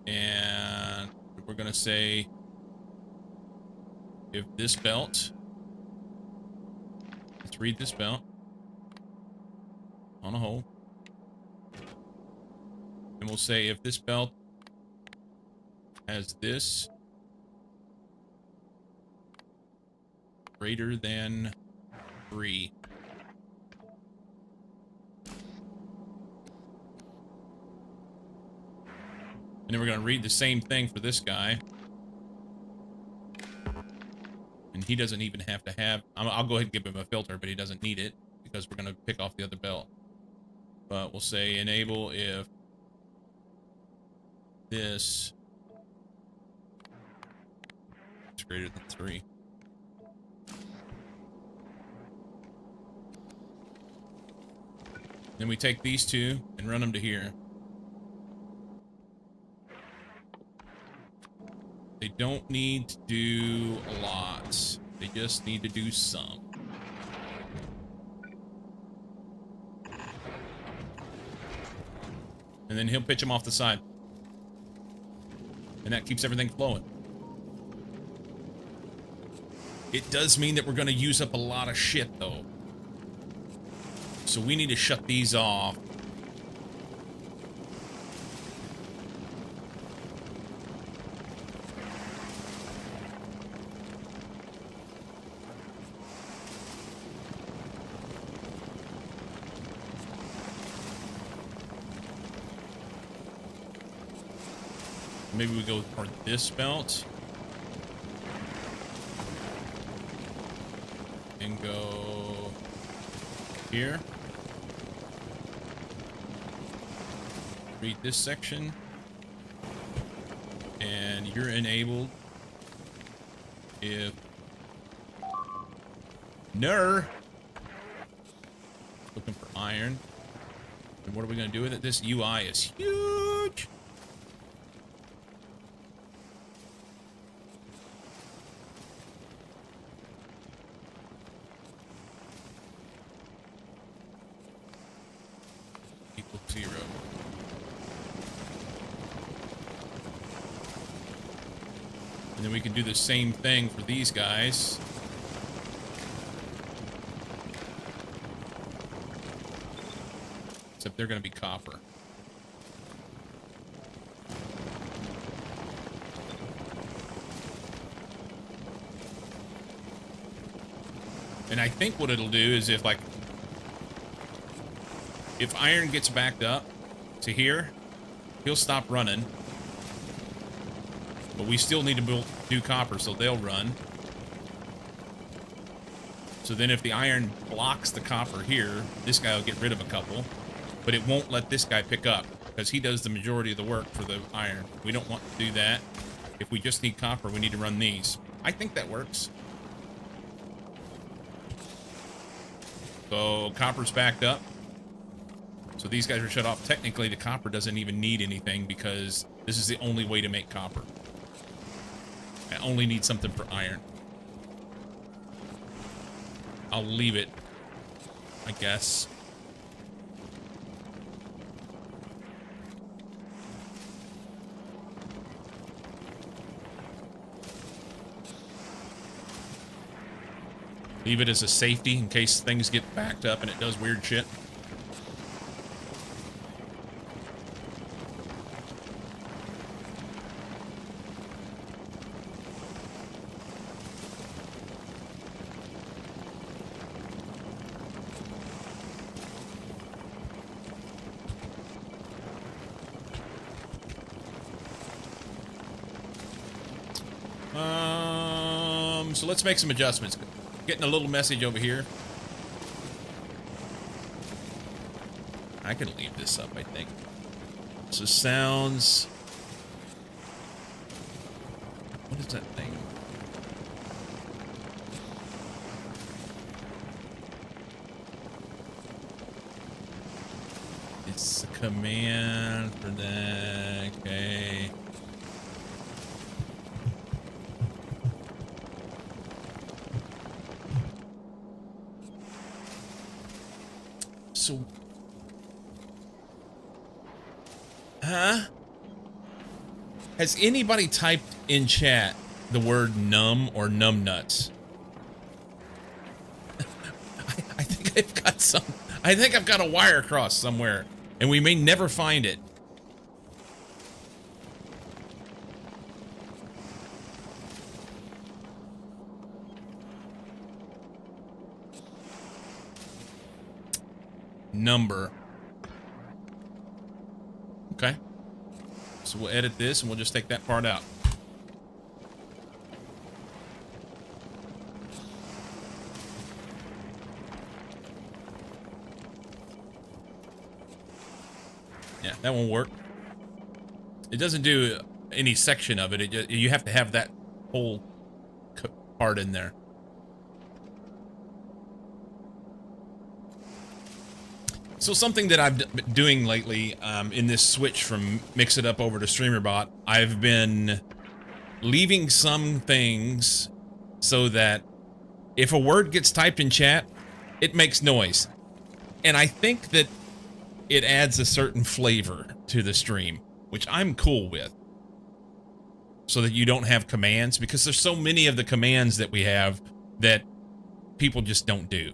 And we're going to say if this belt, let's read this belt on a hold. And we'll say if this belt has this greater than 3. And then we're going to read the same thing for this guy. And he doesn't even have to have... I'll go ahead and give him a filter, but he doesn't need it because we're going to pick off the other belt. But we'll say enable if this is greater than 3. Then we take these 2 and run them to here. They don't need to do a lot. They just need to do some. And then he'll pitch them off the side. And that keeps everything flowing. It does mean that we're going to use up a lot of shit, though. So we need to shut these off. Maybe we go for this belt. And go here. Read this section. And you're enabled if looking for iron. And what are we going to do with it? This UI is huge. Equal 0. And then we can do the same thing for these guys. Except they're going to be copper. And I think what it'll do is if iron gets backed up, to here, he'll stop running. But we still need to do copper, so they'll run. So then if the iron blocks the copper here, this guy will get rid of a couple. But it won't let this guy pick up, because he does the majority of the work for the iron. We don't want to do that. If we just need copper, we need to run these. I think that works. So copper's backed up. So these guys are shut off. Technically, the copper doesn't even need anything because this is the only way to make copper. I only need something for iron. I'll leave it, I guess. Leave it as a safety in case things get backed up and it does weird shit. So let's make some adjustments. Getting a little message over here. I can leave this up, I think. So sounds. What is that thing? It's a command for that. Okay. So, has anybody typed in chat the word numb or numb nuts? I think I've got some. I think I've got a wire cross somewhere, and we may never find it. Number. Okay. So we'll edit this and we'll just take that part out. Yeah, that won't work. It doesn't do any section of it. You have to have that whole part in there. So something that I've been doing lately in this switch from Mix It Up over to StreamerBot, I've been leaving some things so that if a word gets typed in chat, it makes noise. And I think that it adds a certain flavor to the stream, which I'm cool with. So that you don't have commands, because there's so many of the commands that we have that people just don't do.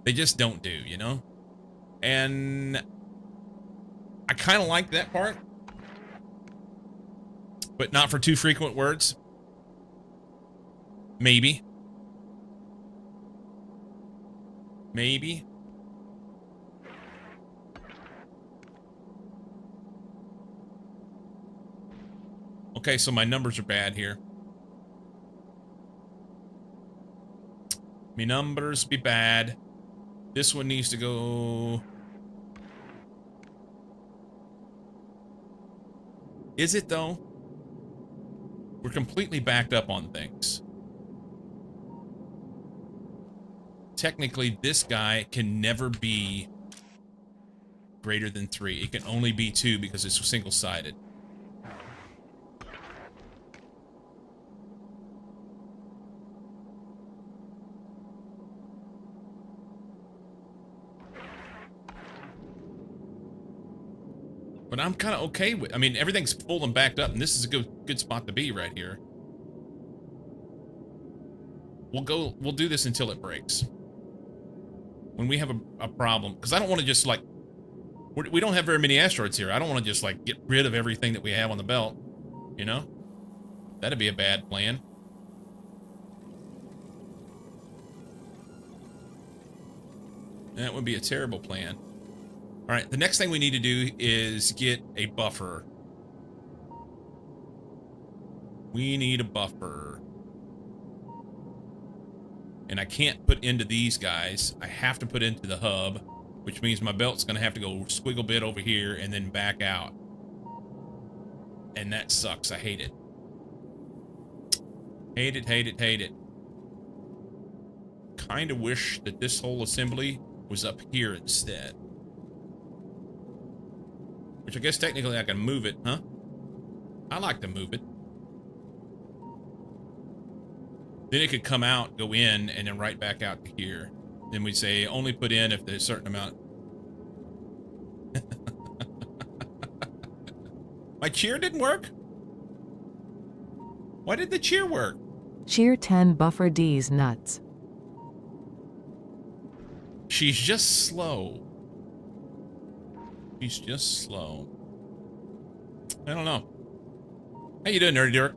They just don't do, you know? And I kind of like that part, but not for too frequent words. Maybe. Maybe. Okay, so my numbers are bad here. My numbers be bad. This one needs to go. Is it though? We're completely backed up on things. Technically, this guy can never be greater than 3. It can only be 2 because it's single-sided. But I'm kind of okay with, I mean, everything's full and backed up, and this is a good spot to be right here. We'll do this until it breaks. When we have a problem, because I don't want to just like, we don't have very many asteroids here. I don't want to just like get rid of everything that we have on the belt, you know? That'd be a bad plan. That would be a terrible plan. All right, the next thing we need to do is get a buffer. We need a buffer. And I can't put into these guys. I have to put into the hub, which means my belt's going to have to go squiggle bit over here and then back out. And that sucks. I hate it. Hate it, hate it, hate it. Kind of wish that this whole assembly was up here instead. Which I guess technically I can move it, huh? I like to move it. Then it could come out, go in, and then right back out to here. Then we say only put in if there's a certain amount. My cheer didn't work? Why did the cheer work? Cheer 10 buffer D's nuts. She's just slow. She's just slow. I don't know. How you doing, Nerdy Dirk?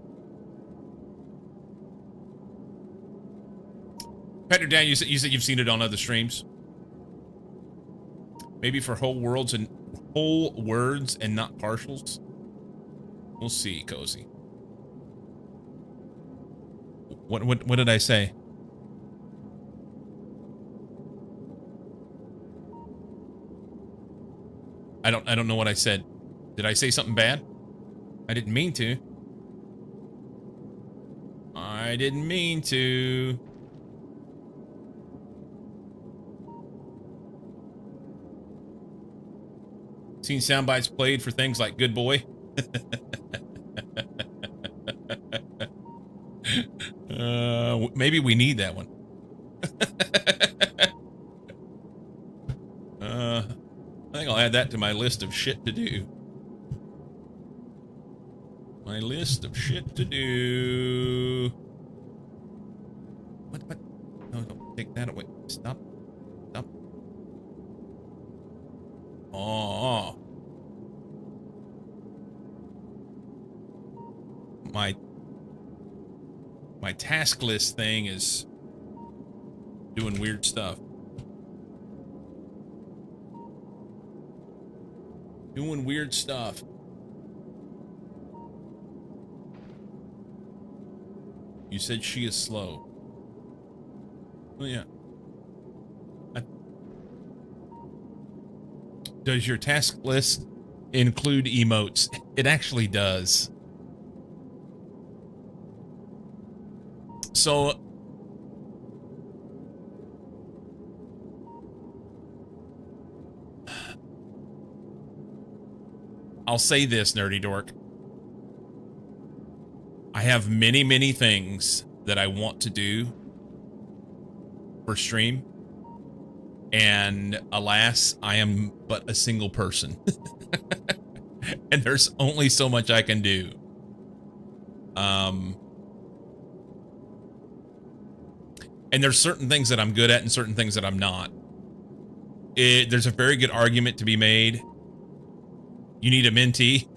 Patrick Dan, you said you've seen it on other streams. Maybe for whole words and not partials. We'll see, Cozy. What did I say? I don't know what I said. Did I say something bad? I didn't mean to. I didn't mean to. Seen sound bites played for things like Good Boy. Maybe we need that one. I think I'll add that to my list of shit to do. My list of shit to do. What? No, don't take that away. Stop. Stop. Oh. My task list thing is doing weird stuff. Doing weird stuff. You said she is slow. Oh, yeah. Does your task list include emotes? It actually does. So I'll say this, Nerdy Dork. I have many, many things that I want to do for stream. And alas, I am but a single person. And there's only so much I can do. And there's certain things that I'm good at and certain things that I'm not. There's a very good argument to be made. You need a mentee.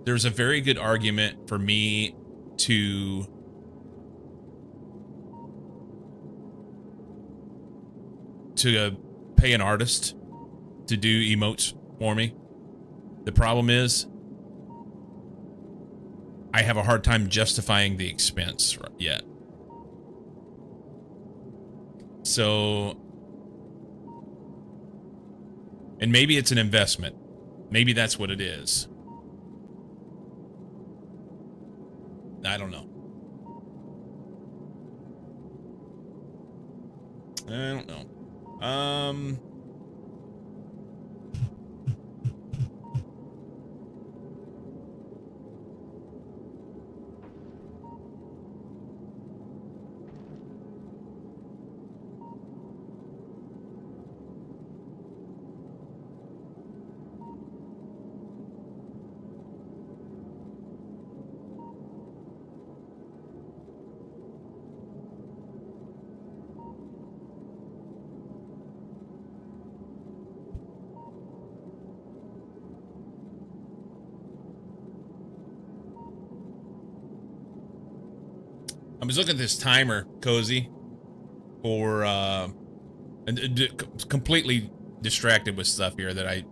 There's a very good argument for me to pay an artist to do emotes for me. The problem is I have a hard time justifying the expense yet. So, and maybe it's an investment. Maybe that's what it is. I don't know. I don't know. I was looking at this timer, Cozy. for completely distracted with stuff here that I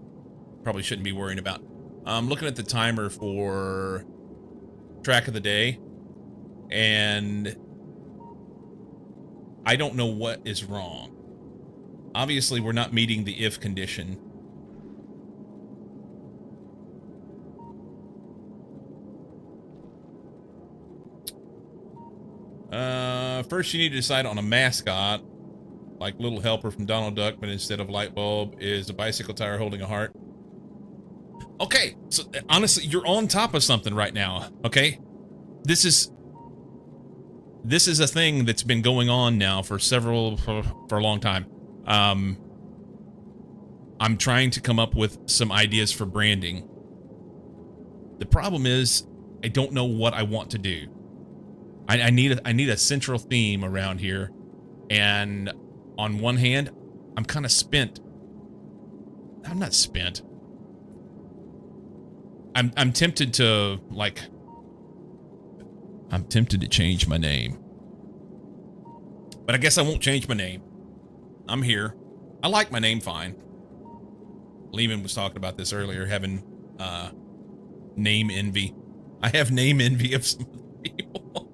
probably shouldn't be worrying about. I'm looking at the timer for track of the day, and I don't know what is wrong. Obviously, we're not meeting the if condition. First you need to decide on a mascot, like Little Helper from Donald Duck, but instead of light bulb is a bicycle tire holding a heart. Okay, so honestly, you're on top of something right now, okay? This is a thing that's been going on now for a long time. I'm trying to come up with some ideas for branding. The problem is I don't know what I want to do. I need a central theme around here, and on one hand, I'm kind of spent. I'm not spent. I'm tempted to I'm tempted to change my name, but I guess I won't change my name. I'm here. I like my name fine. Lehman was talking about this earlier, having name envy. I have name envy of some people.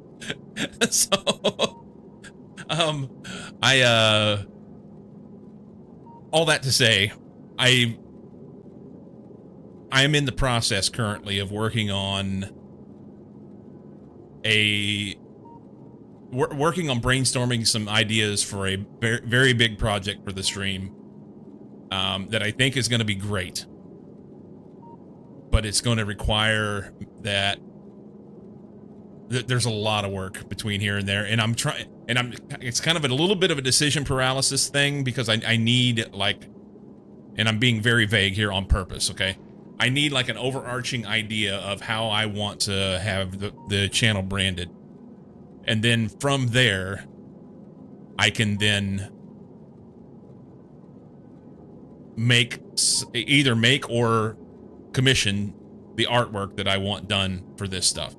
So, all that to say, I am in the process currently of working on brainstorming some ideas for a very, very big project for the stream, that I think is going to be great, but it's going to require that there's a lot of work between here and there, and it's kind of a little bit of a decision paralysis thing, because I need, and I'm being very vague here on purpose, okay? I need an overarching idea of how I want to have the channel branded. And then from there, I can then either make or commission the artwork that I want done for this stuff.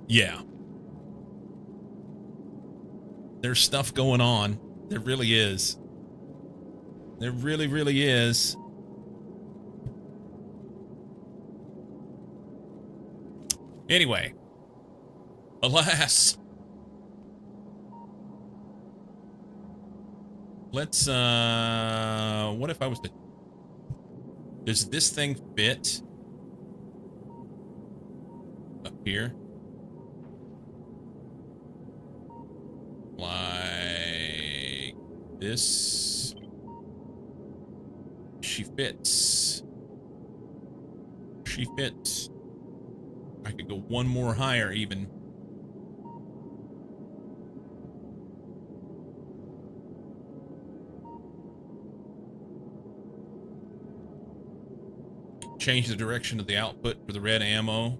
Yeah. There's stuff going on. There really is. There really, really is. Anyway. Alas. Let's, what if I was to... Does this thing fit up here? Like this? She fits. She fits. I could go one more higher even. Change the direction of the output for the red ammo.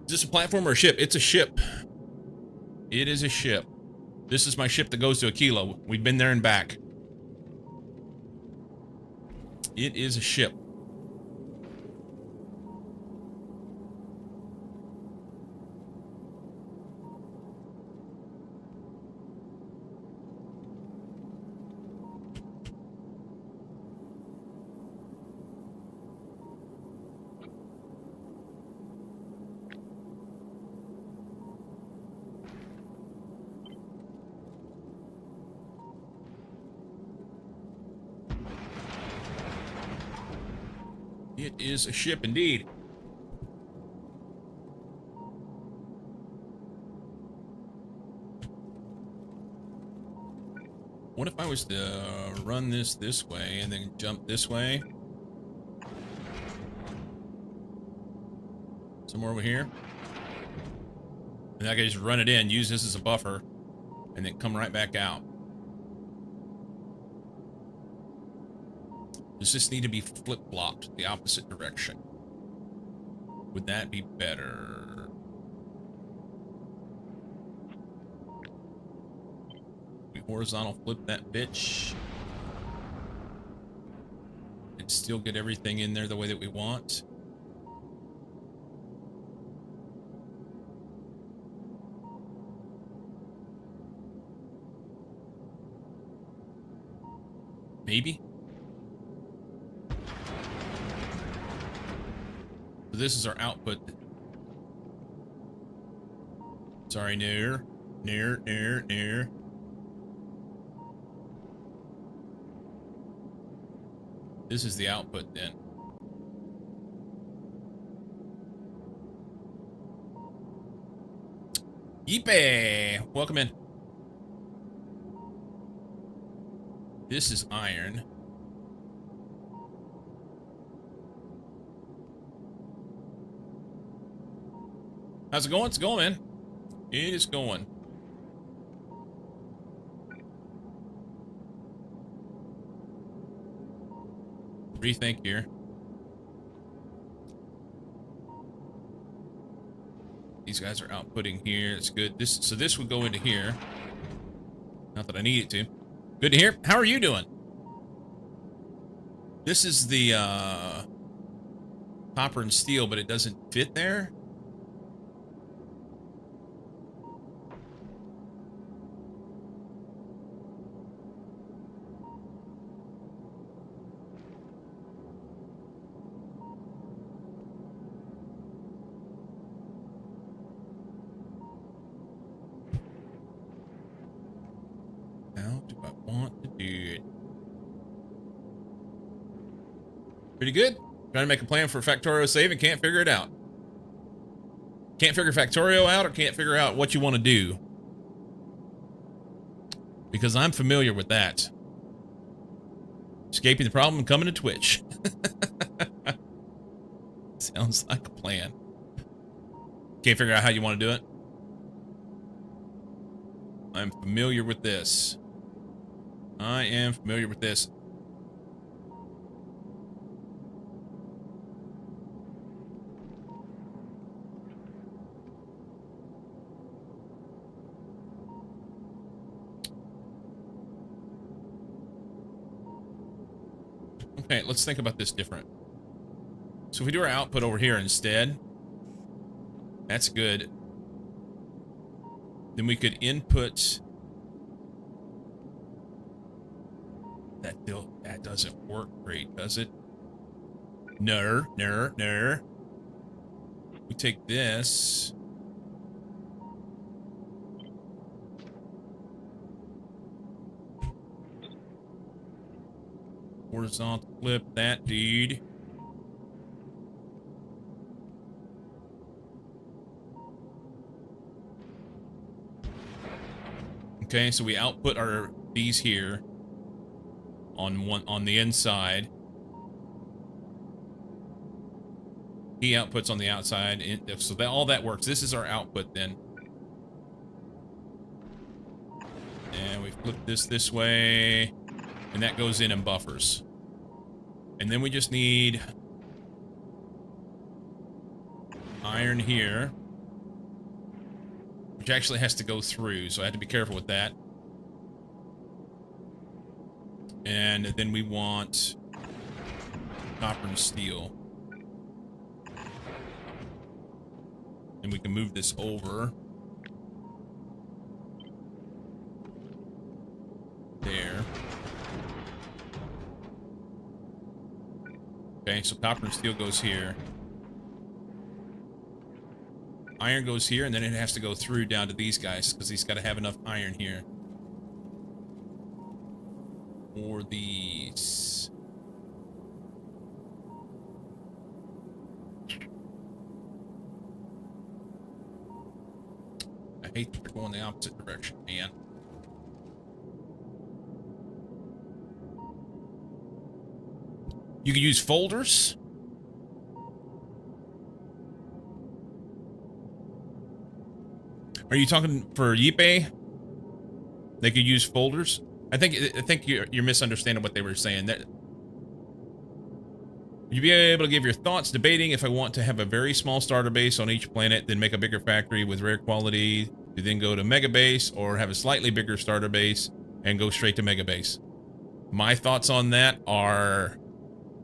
Is this a platform or a ship? It's a ship. It is a ship. This is my ship that goes to Aquilo. We've been there and back. It is a ship. It is a ship indeed. What if I was to run this way and then jump this way? Somewhere over here? And I can just run it in, use this as a buffer, and then come right back out. Does this need to be flip-flopped the opposite direction? Would that be better? We horizontal flip that bitch. and still get everything in there the way that we want. Maybe. So this is our output. Sorry, near. This is the output then. Yeepay! Welcome in. This is iron. How's it going? It's going, man. It is going. Rethink here. These guys are outputting here. It's good. So this would go into here. Not that I need it to. Good to hear. How are you doing? This is the copper and steel, but it doesn't fit there. Pretty good. Trying to make a plan for Factorio save and can't figure it out. Can't figure Factorio out or can't figure out what you want to do. Because I'm familiar with that. Escaping the problem and coming to Twitch. Sounds like a plan. Can't figure out how you want to do it. I'm familiar with this. I am familiar with this. Okay, let's think about this different. So if we do our output over here instead, that's good. Then we could input. That doesn't work great, does it? No. We take this. Horizontal flip that dude. Okay, so we output these here on the inside. He outputs on the outside, so that all that works. This is our output then. And we flip this way. And that goes in and buffers. And then we just need iron here, which actually has to go through, so I had to be careful with that. And then we want copper and steel. And we can move this over. There. Okay, so copper and steel goes here. Iron goes here, and then it has to go through down to these guys, because he's got to have enough iron here. For these. I hate that they're going the opposite direction, man. You can use folders. Are you talking for Yipe? They could use folders. I think you're misunderstanding what they were saying. That you'd be able to give your thoughts, debating if I want to have a very small starter base on each planet, then make a bigger factory with rare quality, to then go to mega base, or have a slightly bigger starter base and go straight to mega base. My thoughts on that are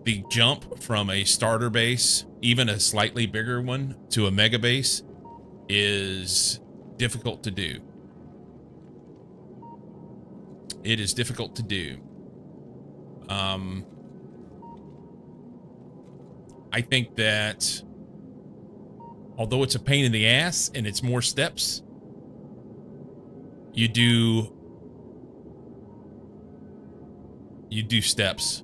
the jump from a starter base, even a slightly bigger one, to a mega base is difficult to do. It is difficult to do. I think that although it's a pain in the ass and it's more steps, you do steps.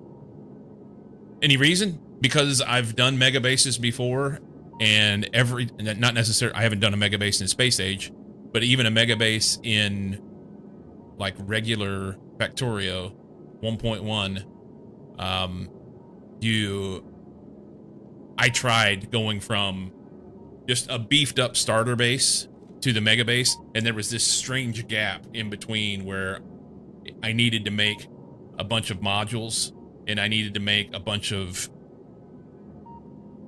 Any reason? Because I've done mega bases before, and not necessarily, I haven't done a mega base in Space Age, but even a mega base in like regular Factorio 1.1, I tried going from just a beefed up starter base to the mega base, and there was this strange gap in between where I needed to make a bunch of modules and I needed to make a bunch of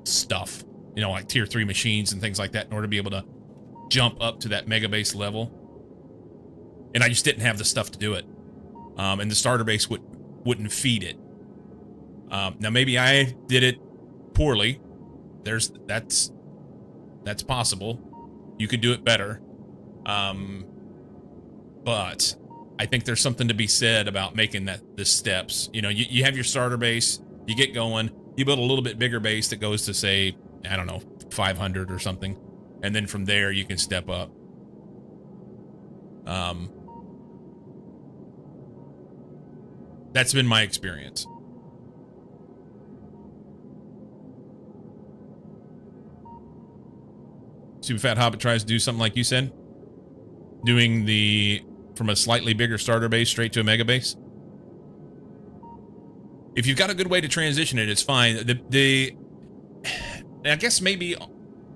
stuff, you know, like tier 3 machines and things like that in order to be able to jump up to that mega base level. And I just didn't have the stuff to do it. And the starter base wouldn't feed it. Now maybe I did it poorly. That's possible. You could do it better. But I think there's something to be said about making the steps. You know, you have your starter base, you get going, you build a little bit bigger base that goes to, say, I don't know, 500 or something. And then from there you can step up. That's been my experience. Super Fat Hobbit tries to do something like you said, doing from a slightly bigger starter base straight to a mega base. If you've got a good way to transition it, it's fine. I guess maybe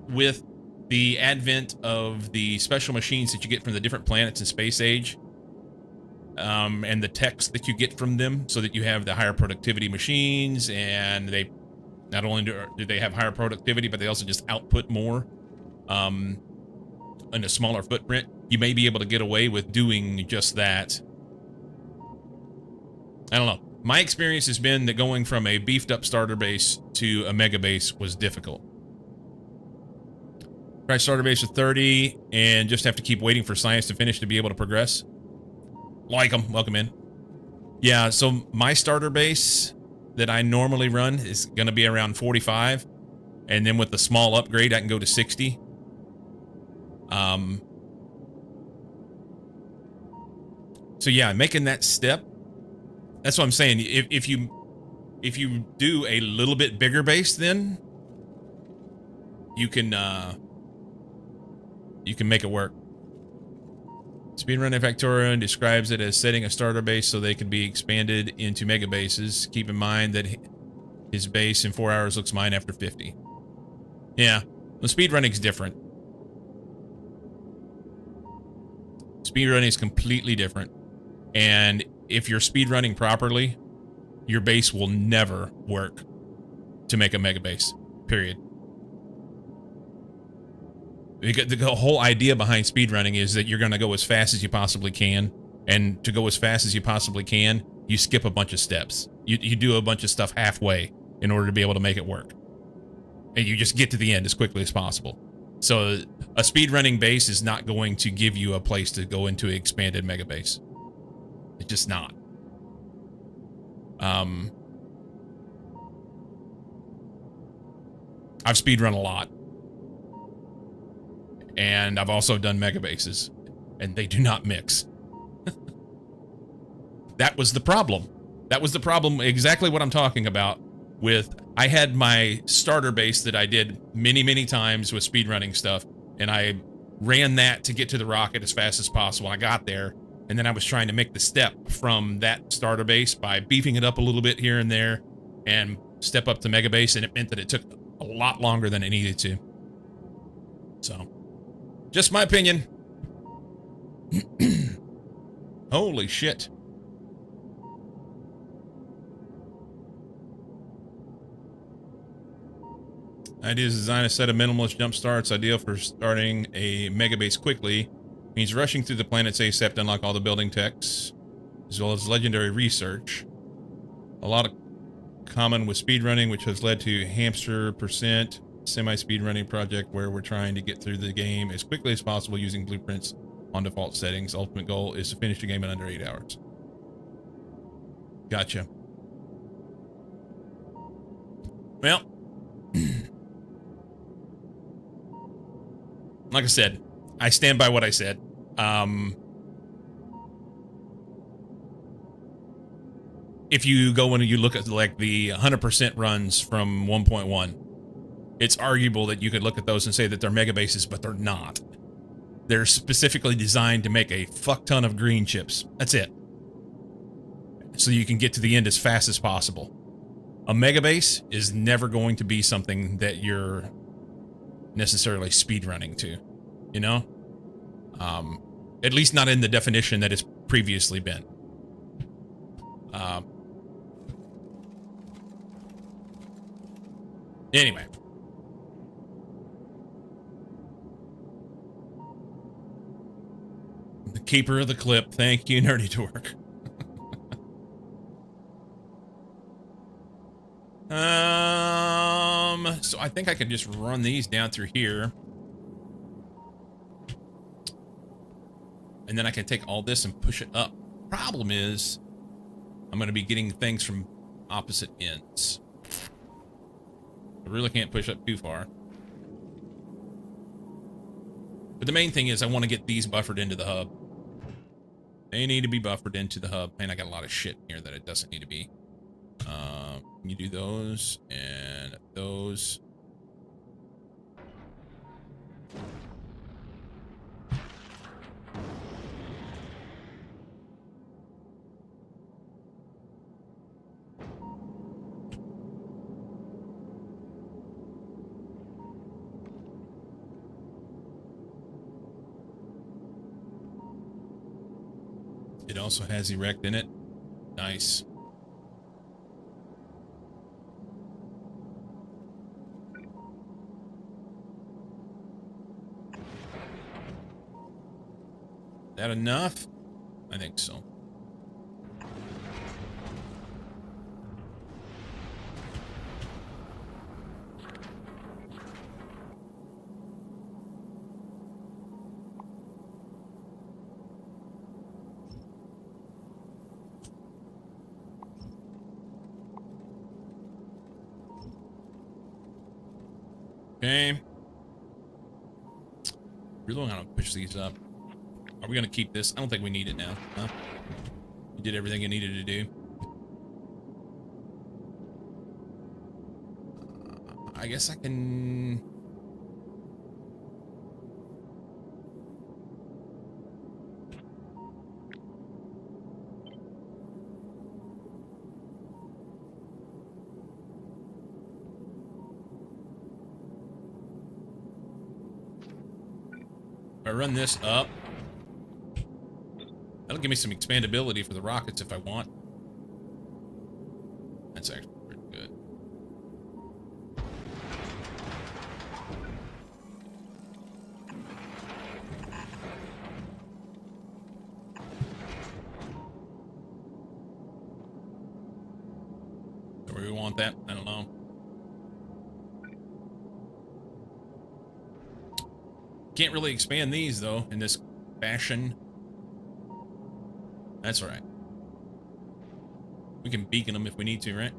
with the advent of the special machines that you get from the different planets in Space Age, and the text that you get from them, so that you have the higher productivity machines, and they not only do they have higher productivity, but they also just output more in a smaller footprint. You may be able to get away with doing just that. I don't know. My experience has been that going from a beefed up starter base to a mega base was difficult. Try starter base with 30 and just have to keep waiting for science to finish to be able to progress. Like them. Welcome in. Yeah, so my starter base that I normally run is going to be around 45. And then with the small upgrade, I can go to 60. So yeah, making that step, that's what I'm saying. If you do a little bit bigger base, then you can make it work. Speedrun Factorio describes it as setting a starter base so they can be expanded into mega bases. Keep in mind that his base in 4 hours looks mine after 50. Yeah, the speedrunning's different. Speedrunning is completely different. And if you're speedrunning properly, your base will never work to make a mega base, period. The whole idea behind speedrunning is that you're going to go as fast as you possibly can. And to go as fast as you possibly can, you skip a bunch of steps. You do a bunch of stuff halfway in order to be able to make it work. And you just get to the end as quickly as possible. So a speedrunning base is not going to give you a place to go into an expanded mega base. It's just not. I've speedrun a lot. And I've also done mega bases. And they do not mix. That was the problem. That was the problem, exactly what I'm talking about with... I had my starter base that I did many, many times with speedrunning stuff, and I ran that to get to the rocket as fast as possible. I got there, and then I was trying to make the step from that starter base by beefing it up a little bit here and there and step up to mega base, and it meant that it took a lot longer than it needed to. So, just my opinion. Holy shit. Idea is design a set of minimalist jump starts, ideal for starting a mega base quickly. Means rushing through the planets ASAP to unlock all the building techs, as well as legendary research. A lot of common with speedrunning, which has led to hamster percent semi-speedrunning project where we're trying to get through the game as quickly as possible using blueprints on default settings. Ultimate goal is to finish the game in under 8 hours. Gotcha. Well, like I said, I stand by what I said. If you go and you look at like the 100% runs from 1.1, it's arguable that you could look at those and say that they're mega bases, but they're not. They're specifically designed to make a fuck ton of green chips. That's it. So you can get to the end as fast as possible. A mega base is never going to be something that you're necessarily speed running to, you know? At least not in the definition that it's previously been. Anyway. The keeper of the clip. Thank you, Nerdy Dork. So I think I could just run these down through here. And then I can take all this and push it up. Problem is, I'm going to be getting things from opposite ends. I really can't push up too far. But the main thing is I want to get these buffered into the hub. They need to be buffered into the hub. Man, I got a lot of shit here that it doesn't need to be. You do those and those. It also has erect in it. Nice. That enough? I think so. Okay. Really want to push these up. Are we going to keep this? I don't think we need it now. Huh? You did everything you needed to do. I guess I can... If I run this up, that'll give me some expandability for the rockets if I want. That's actually pretty good. Do we want that? I don't know. Can't really expand these though in this fashion. That's all right. We can beacon them if we need to, right?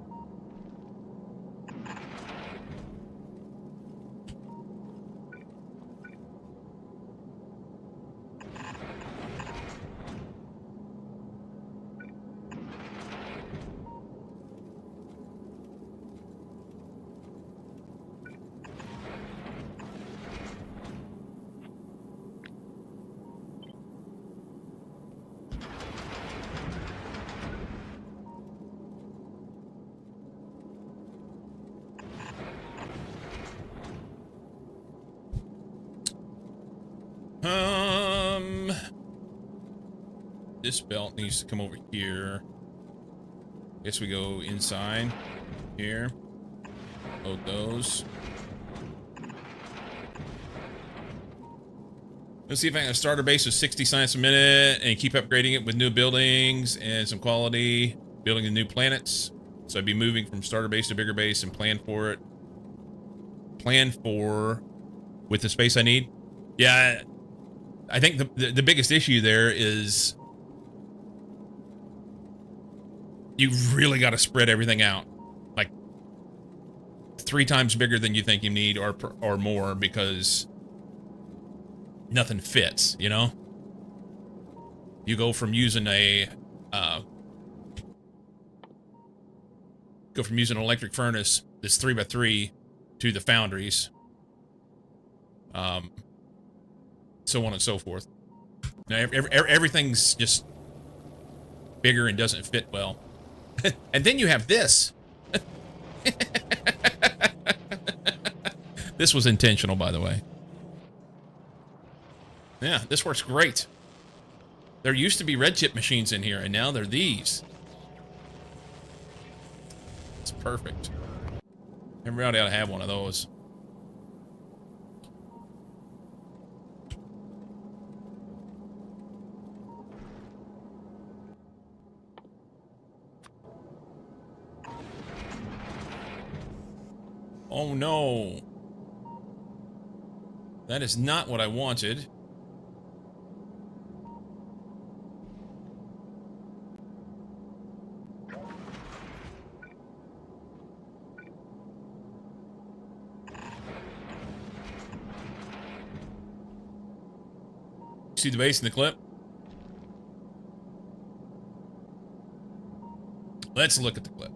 This belt needs to come over here. Guess we go inside here. Load those. Let's see if I can start our base with 60 science a minute and keep upgrading it with new buildings and some quality. Building the new planets. So I'd be moving from starter base to bigger base and plan for it. Plan for with the space I need. Yeah, I think the biggest issue there is you really got to spread everything out, like 3 times bigger than you think you need, or more, because nothing fits. You know, you go from using an electric furnace that's 3x3 to the foundries, so on and so forth. Now, everything's just bigger and doesn't fit well. And then you have this. This was intentional, by the way. Yeah, this works great. There used to be red chip machines in here, and now they're these. It's perfect. Everybody ought to have one of those. Oh no. That is not what I wanted. See the base in the clip? Let's look at the clip.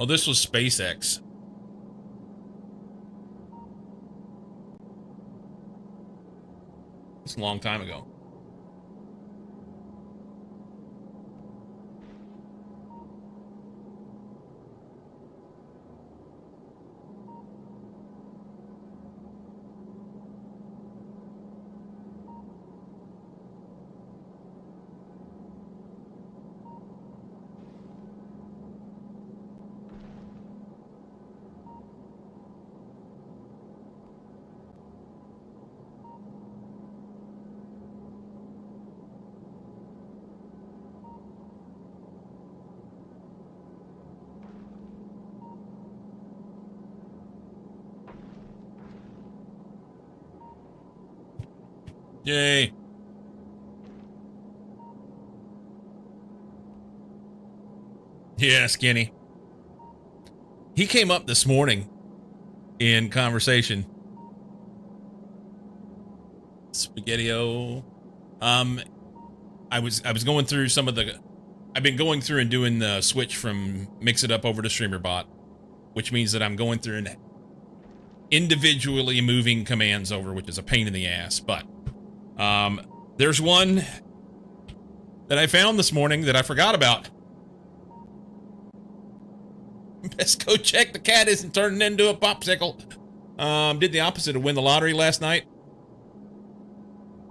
Oh, this was SpaceX. It's a long time ago. Yay. Yeah, Skinny. He came up this morning in conversation. Spaghetti-O. I was going through some of the... I've been going through and doing the switch from Mix It Up over to StreamerBot, which means that I'm going through and individually moving commands over, which is a pain in the ass, but there's one that I found this morning that I forgot about. Best go check the cat isn't turning into a popsicle. Did the opposite of win the lottery last night.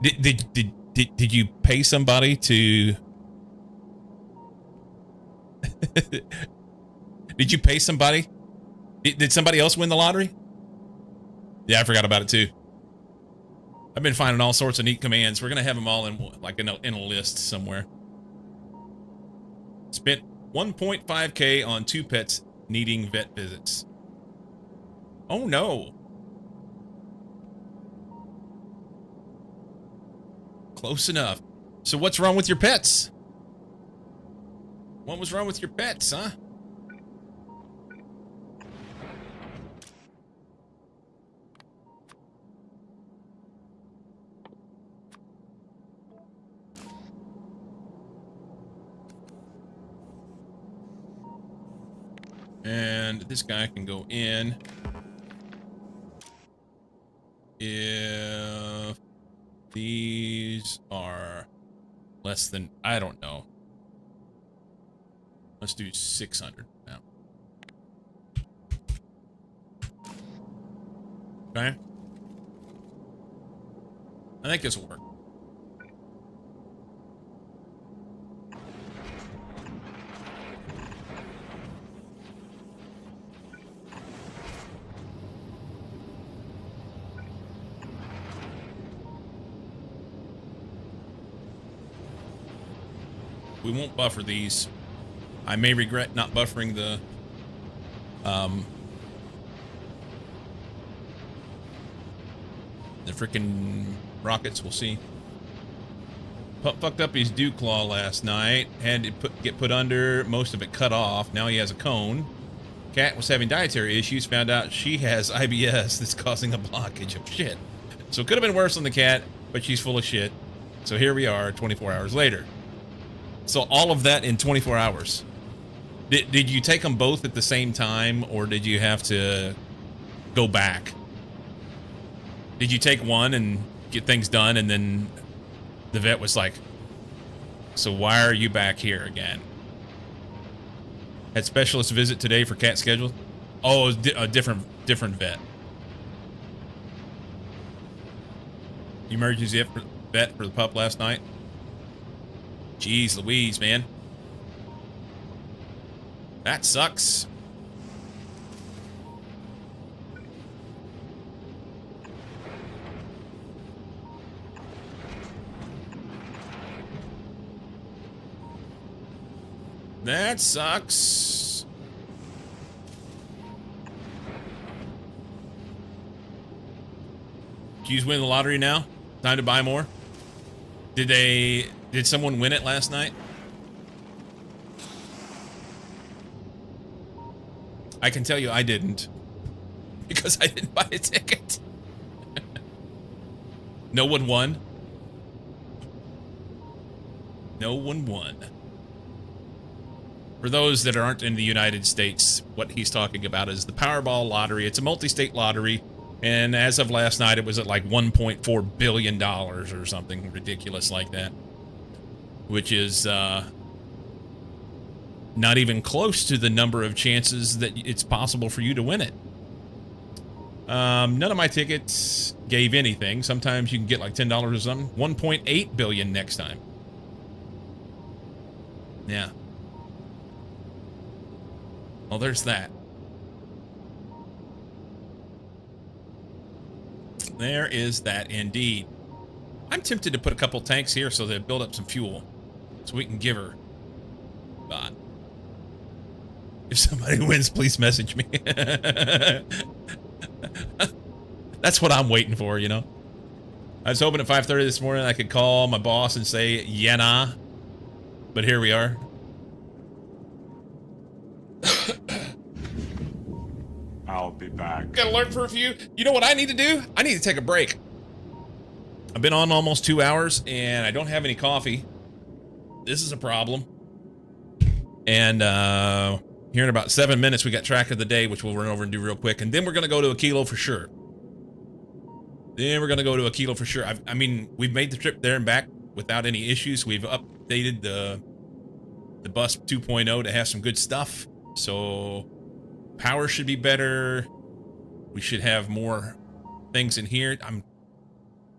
Did you pay somebody to... Did you pay somebody? Did somebody else win the lottery? Yeah, I forgot about it too. I've been finding all sorts of neat commands. We're gonna have them all in like in a list somewhere. Spent 1.5K on 2 pets needing vet visits. Oh no. Close enough. So what's wrong with your pets? What was wrong with your pets, huh? And this guy can go in if these are less than, I don't know. Let's do 600 now. Okay. I think this will work. We won't buffer these. I may regret not buffering the freaking rockets. We'll see. Pup fucked up his dew claw last night. Had to get put under. Most of it cut off. Now he has a cone. Cat was having dietary issues. Found out she has IBS that's causing a blockage of shit. So it could have been worse on the cat, but she's full of shit. So here we are 24 hours later. So all of that in 24 hours. Did you take them both at the same time, or did you have to go back? Did you take one and get things done, and then the vet was like, so why are you back here again? Had specialist visit today for cat scheduled? Oh, it was a different vet. Emergency vet for the pup last night. Jeez Louise, man. That sucks. That sucks. Did you win the lottery now? Time to buy more? Did someone win it last night? I can tell you I didn't. Because I didn't buy a ticket. No one won. No one won. For those that aren't in the United States, what he's talking about is the Powerball lottery. It's a multi-state lottery, and as of last night, it was at like $1.4 billion or something ridiculous like that, which is not even close to the number of chances that it's possible for you to win it. None of my tickets gave anything. Sometimes you can get like $10 or something. 1.8 billion next time. Yeah. Well, there's that. There is that indeed. I'm tempted to put a couple tanks here so they build up some fuel, so we can give her. But if somebody wins, please message me. That's what I'm waiting for, you know. I was hoping at 5:30 this morning I could call my boss and say, yeah, nah. But here we are. I'll be back. Got alert for a few. You know what I need to do? I need to take a break. I've been on almost 2 hours and I don't have any coffee. This is a problem. And here in about 7 minutes, we got track of the day, which we'll run over and do real quick. And then we're going to go to Aquilo for sure. I mean, we've made the trip there and back without any issues. We've updated the bus 2.0 to have some good stuff. So power should be better. We should have more things in here.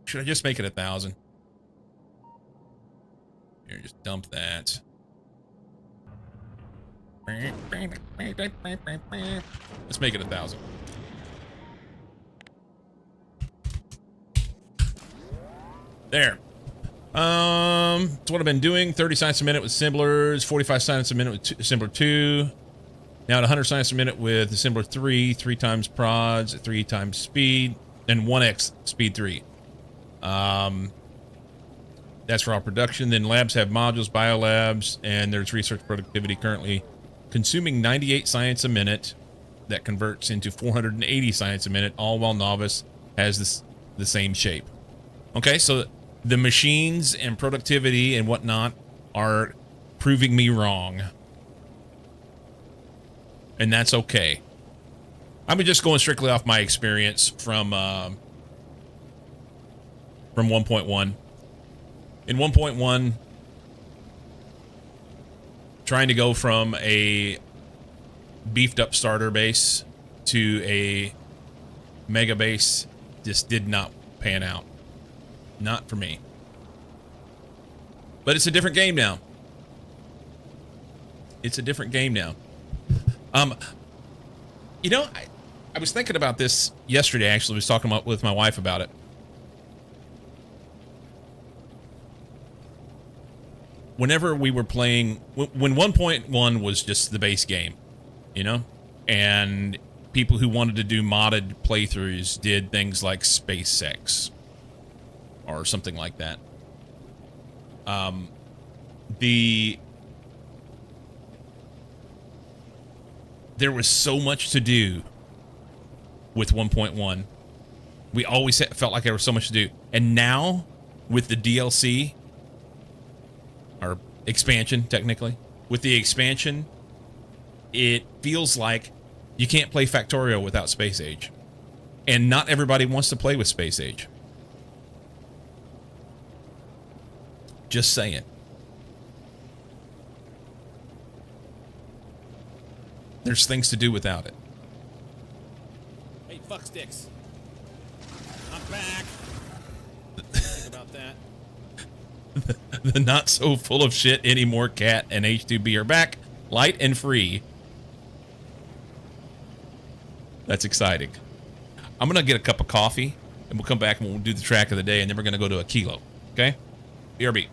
Should I just make it 1,000? Here, just dump that. Let's make it 1,000. There. That's what I've been doing. 30 science a minute with assemblers, 45 science a minute with assembler 2. Now at 100 science a minute with assembler 3, 3 times prods, 3 times speed, and 1x speed 3. That's for our production. Then labs have modules, biolabs, and there's research productivity currently consuming 98 science a minute. That converts into 480 science a minute, all while novice has the same shape. Okay, so the machines and productivity and whatnot are proving me wrong. And that's okay. I'm just going strictly off my experience from 1.1. In 1.1, trying to go from a beefed up starter base to a mega base just did not pan out. Not for me. But it's a different game now. It's a different game now. You know, I was thinking about this yesterday, actually. I was talking with my wife about it. whenever we were playing, when 1.1 was just the base game, you know, and people who wanted to do modded playthroughs did things like SpaceX or something like that. There was so much to do with 1.1. We always felt like there was so much to do. And now, with the DLC, or expansion, technically, with the expansion, it feels like you can't play Factorio without Space Age. And not everybody wants to play with Space Age. Just saying. There's things to do without it. Hey, fuck sticks. I'm back. Think about that. The not so full of shit anymore cat and H2B are back, light and free. That's exciting. I'm gonna get a cup of coffee and we'll come back and we'll do the track of the day, and then we're gonna go to Aquilo. Okay? BRB.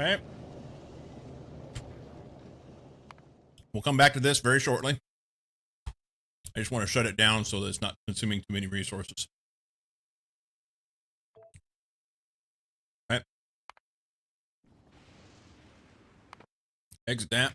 Okay. We'll come back to this very shortly. I just want to shut it down so that it's not consuming too many resources. Okay. Exit that.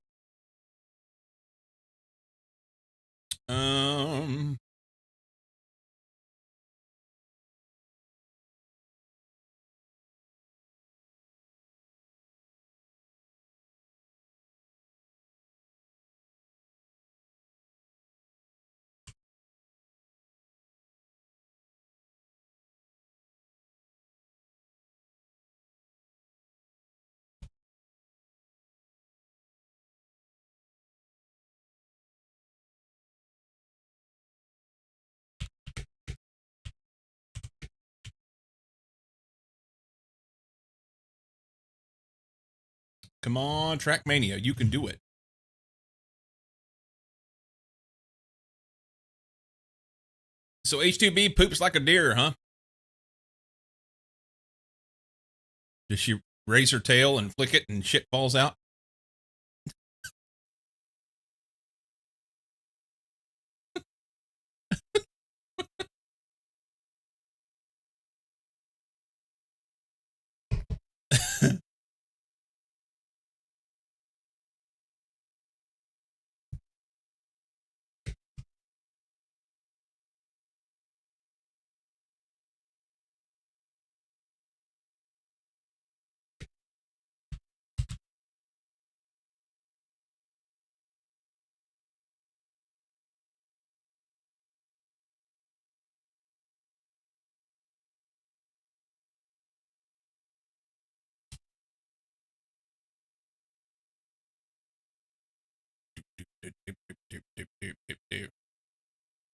Come on, Trackmania, you can do it. So H2B poops like a deer, huh? Does she raise her tail and flick it and shit falls out?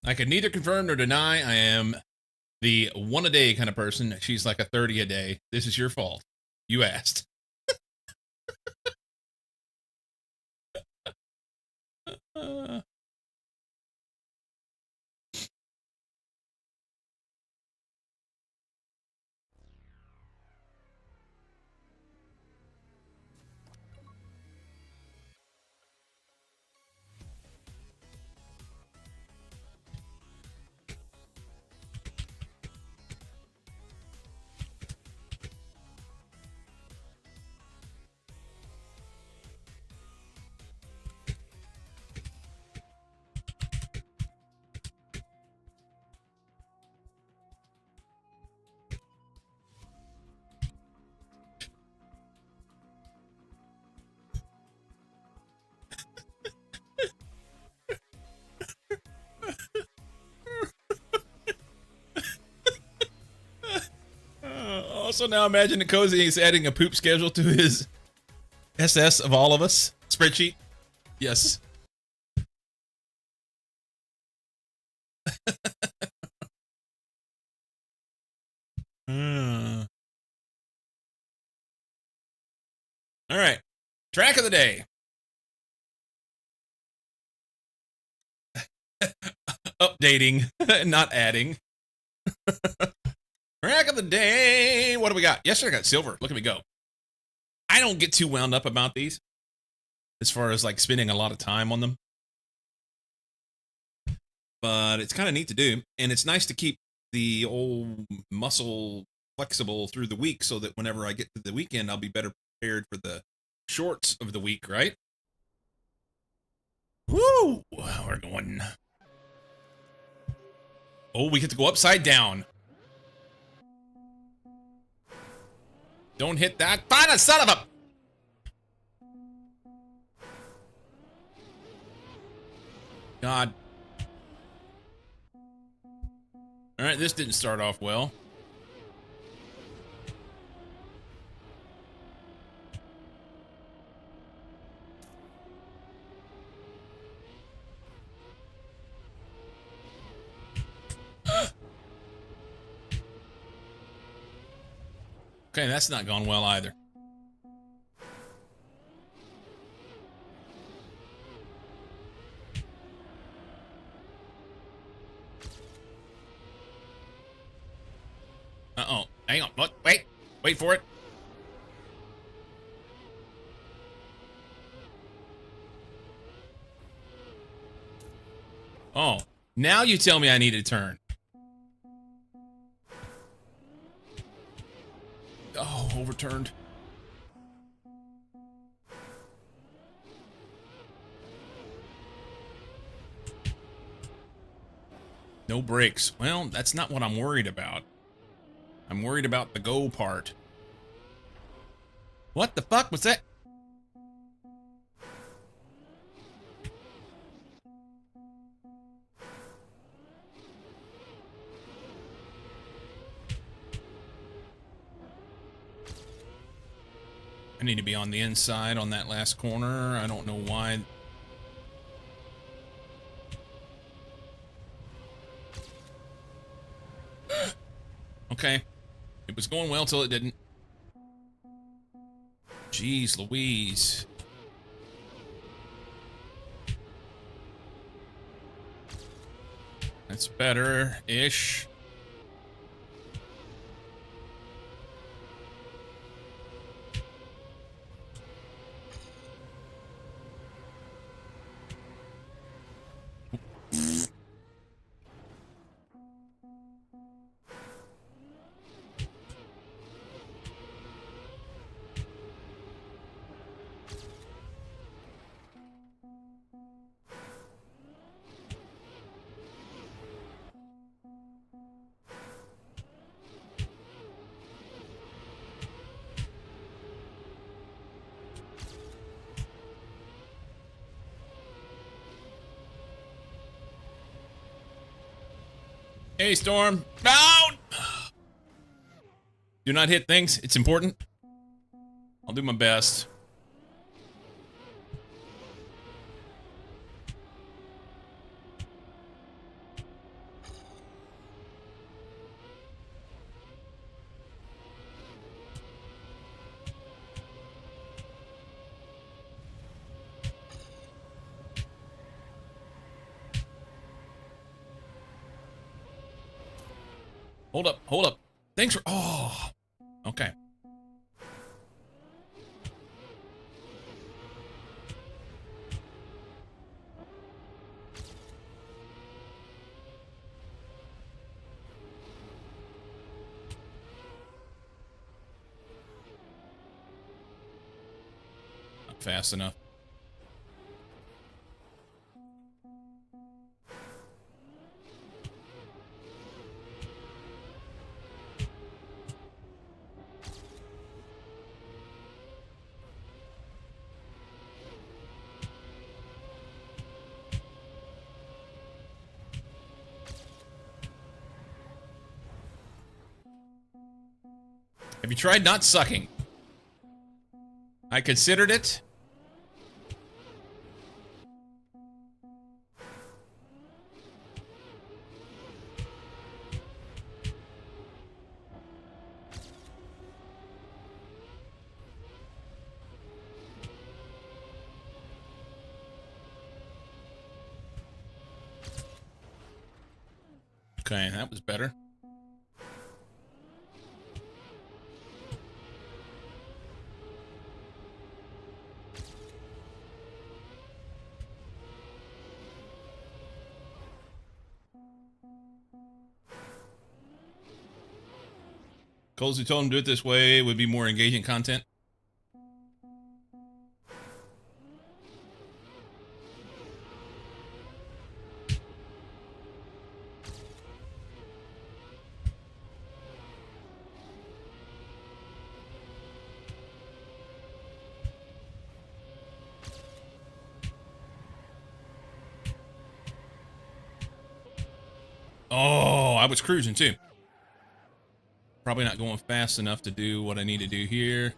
I can neither confirm nor deny I am the one a day kind of person. She's like a 30 a day. This is your fault. You asked. Also, now imagine the Cozy is adding a poop schedule to his SS of all of us spreadsheet. Yes. All right. Track of the day. Updating, not adding. Track of the day. What do we got? Yesterday I got silver. Look at me go. I don't get too wound up about these as far as like spending a lot of time on them. But it's kind of neat to do. And it's nice to keep the old muscle flexible through the week so that whenever I get to the weekend, I'll be better prepared for the shorts of the week, right? Woo! We're going. Oh, we get to go upside down. Don't hit that. Find a son of a... God. All right, this didn't start off well. Okay, that's not gone well either. Uh-oh. Hang on. Look, wait. Wait for it. Oh, now you tell me I need to turn. Oh, overturned. No brakes. Well, that's not what I'm worried about. I'm worried about the go part. What the fuck was that? I need to be on the inside on that last corner. I don't know why. Okay. It was going well till it didn't. Jeez Louise. That's better-ish. Hey, Storm. Down! Do not hit things. It's important. I'll do my best. Hold up, hold up. Thanks for... Oh, okay. Not fast enough. Have you tried not sucking? I considered it. Okay, that was better. Coles, who told him to do it this way would be more engaging content. Oh, I was cruising too. Probably not going fast enough to do what I need to do here.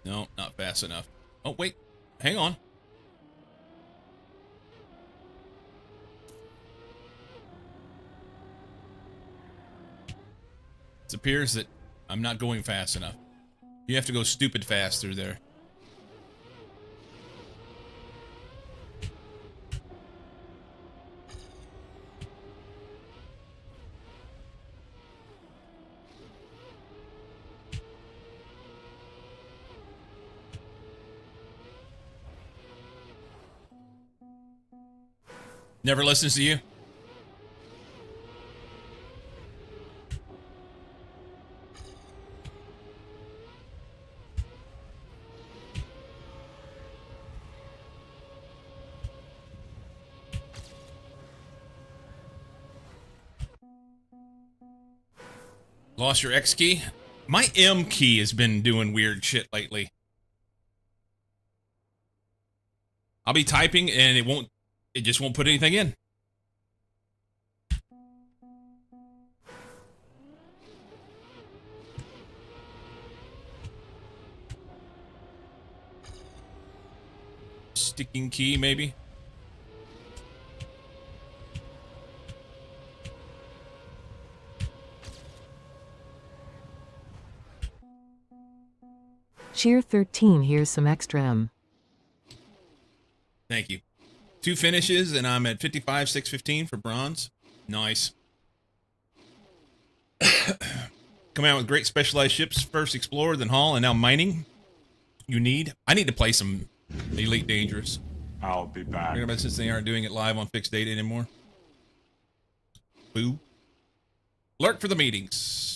No, not fast enough. Oh, wait. Hang on. It appears that I'm not going fast enough. You have to go stupid fast through there. Never listens to you? Lost your X key? My M key has been doing weird shit lately. I'll be typing and it just won't put anything in. Sticking key, maybe? Cheer 13, here's some extra M. Thank you. 2 finishes, and I'm at 55, 615 for bronze. Nice. Coming out with great specialized ships. First Explorer, then Hull, and now Mining. I need to play some Elite Dangerous. I'll be back. Since they aren't doing it live on fixed data anymore. Boo. Lurk for the meetings.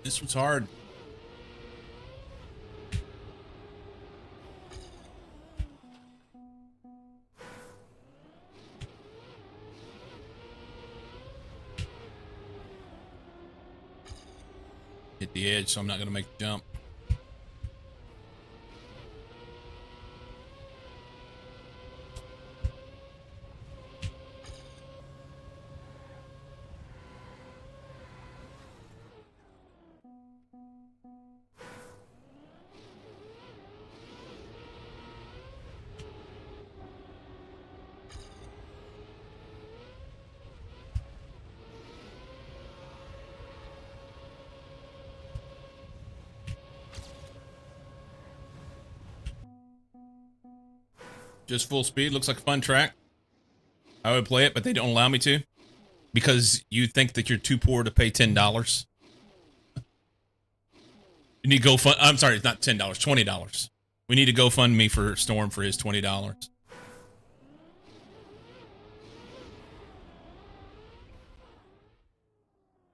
This one's hard. Hit the edge, so I'm not going to make the jump. Just full speed. Looks like a fun track. I would play it, but they don't allow me to. Because you think that you're too poor to pay $10. You need to go fund. I'm sorry, it's not $10, $20. We need to GoFundMe for Storm for his $20.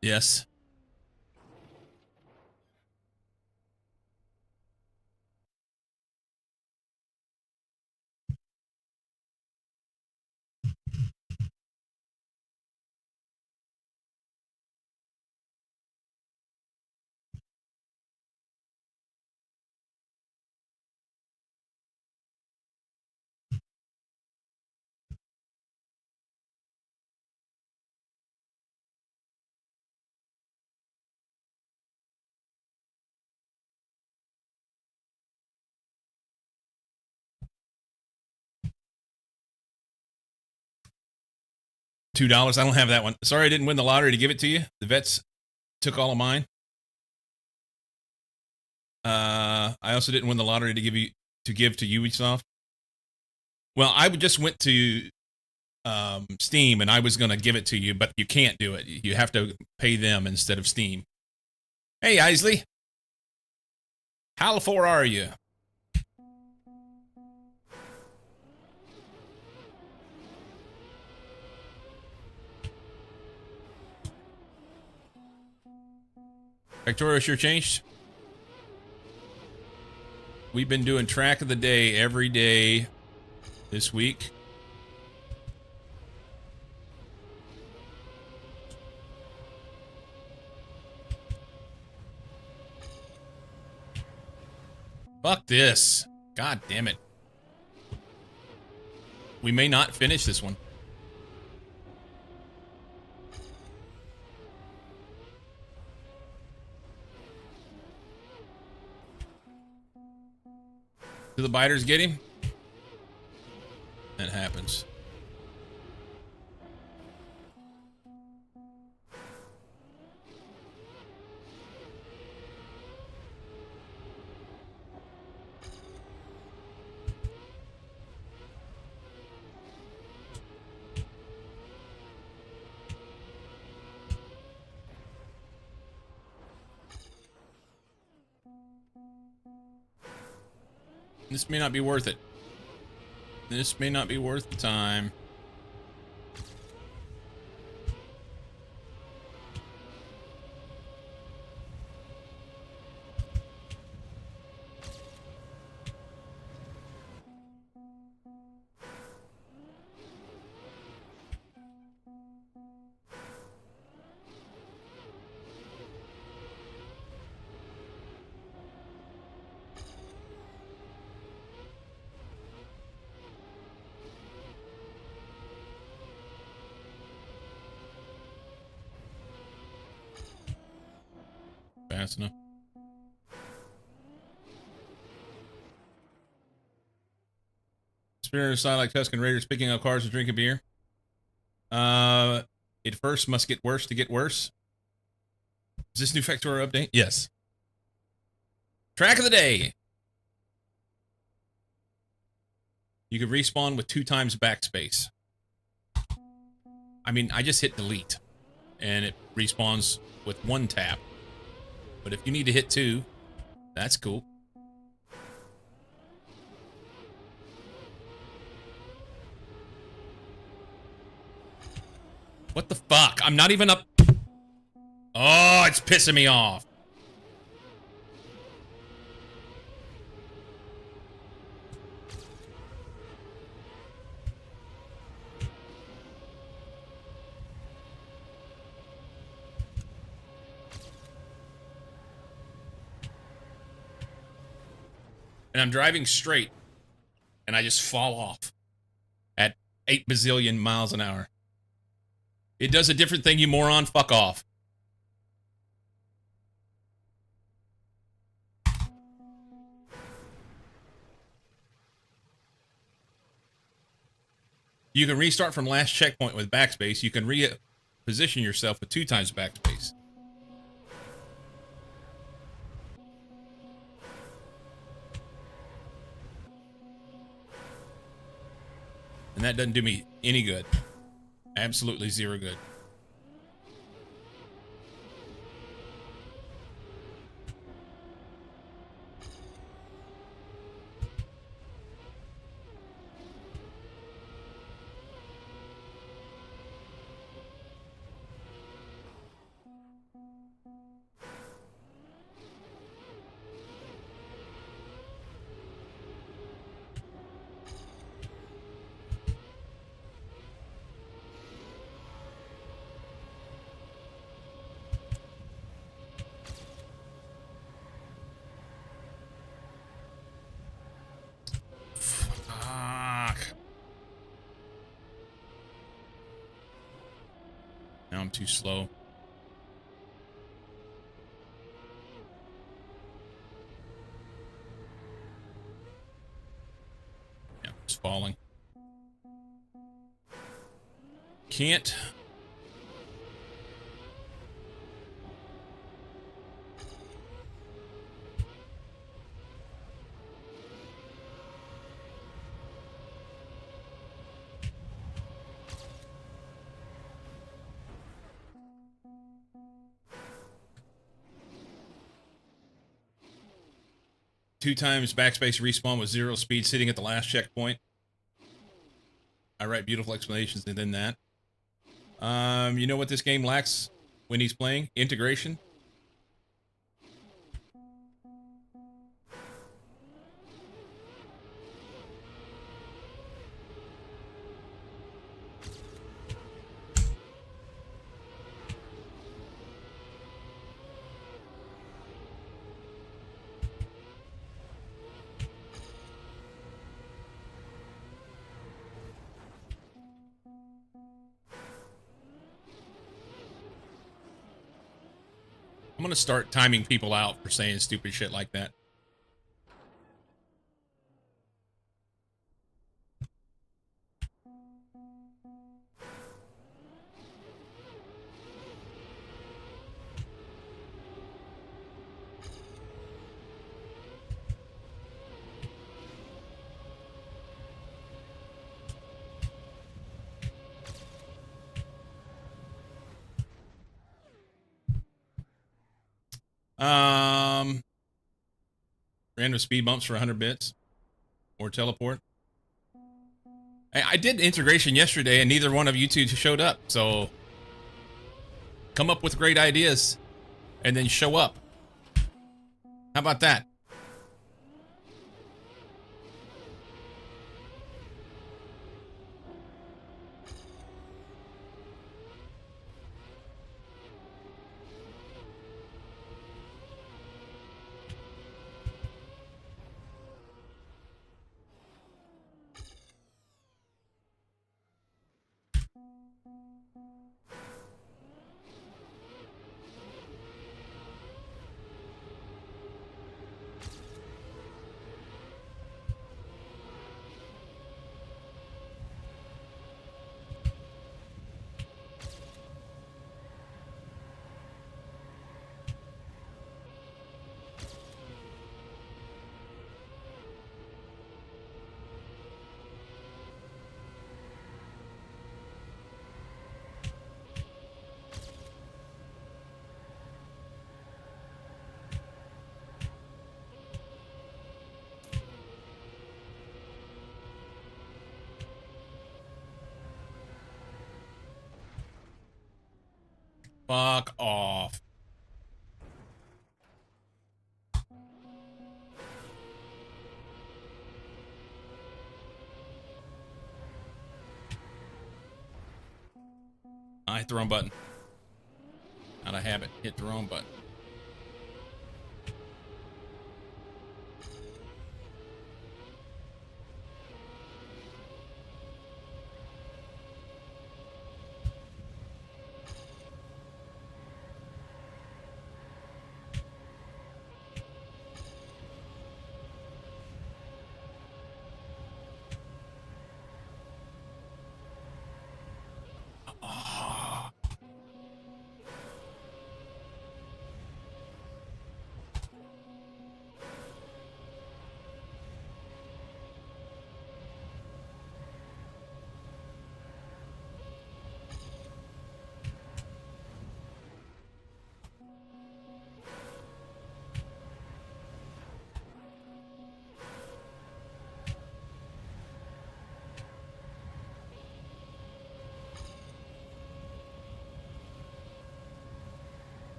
Yes. $2. I don't have that one. Sorry, I didn't win the lottery to give it to you. The vets took all of mine. I also didn't win the lottery to give to Ubisoft. Well, I just went to Steam and I was going to give it to you, but you can't do it. You have to pay them instead of Steam. Hey, Isley. How far are you? Victoria sure changed. We've been doing track of the day every day this week. Fuck this. God damn it. We may not finish this one. Do the biters get him? That happens. This may not be worth it. This may not be worth the time. Fast enough. Spirit side like Tuscan Raiders picking up cars and drinking beer. It first must get worse to get worse. Is this new Factora update? Yes. Track of the day. You can respawn with 2 times backspace. I mean, I just hit delete and it respawns with 1 tap. But if you need to hit 2, that's cool. What the fuck? I'm not even up. Oh, it's pissing me off. And I'm driving straight, and I just fall off at 8 bazillion miles an hour. It does a different thing, you moron. Fuck off. You can restart from last checkpoint with backspace. You can reposition yourself with 2 times backspace. And that doesn't do me any good. Absolutely 0 good. Now I'm too slow. Yeah, it's falling. Can't. Two times backspace respawn with 0 speed sitting at the last checkpoint. I write beautiful explanations within that. You know what this game lacks when he's playing? Integration. I'm gonna start timing people out for saying stupid shit like that. Random speed bumps for 100 bits. Or teleport. I did integration yesterday, and neither one of you two showed up. So come up with great ideas, and then show up. How about that? Fuck off. I hit the wrong button. Out of habit, hit the wrong button.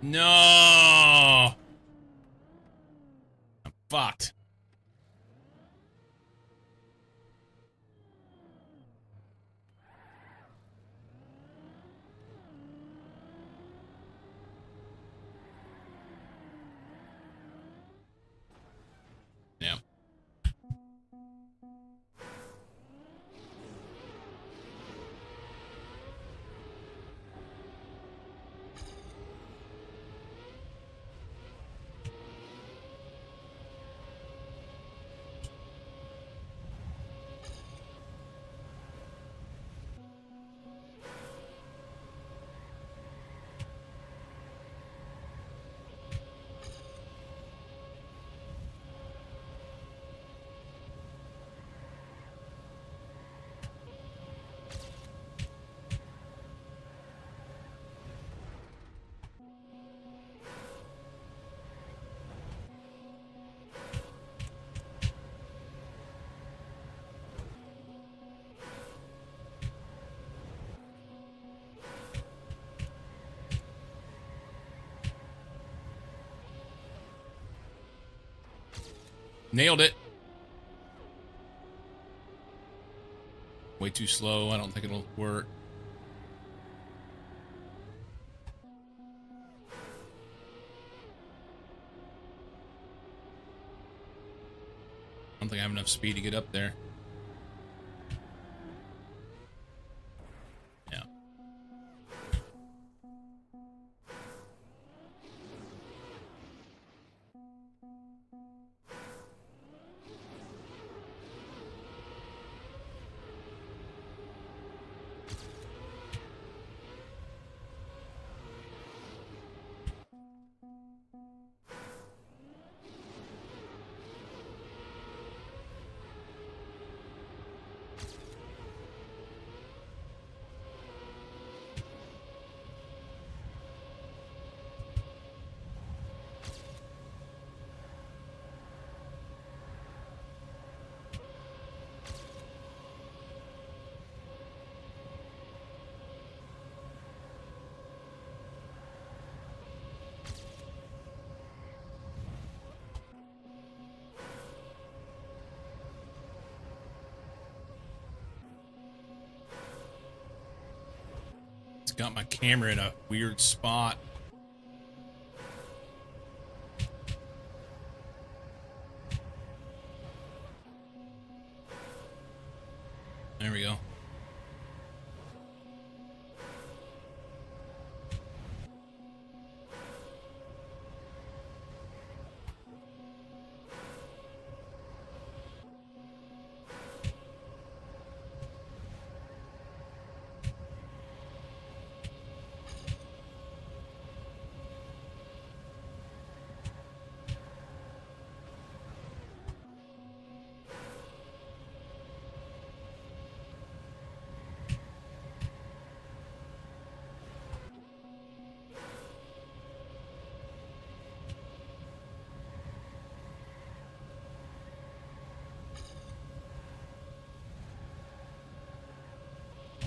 No! I'm fucked. Yeah. Nailed it. Way too slow. I don't think it'll work. I don't think I have enough speed to get up there. Yeah. It's got my camera in a weird spot. There we go.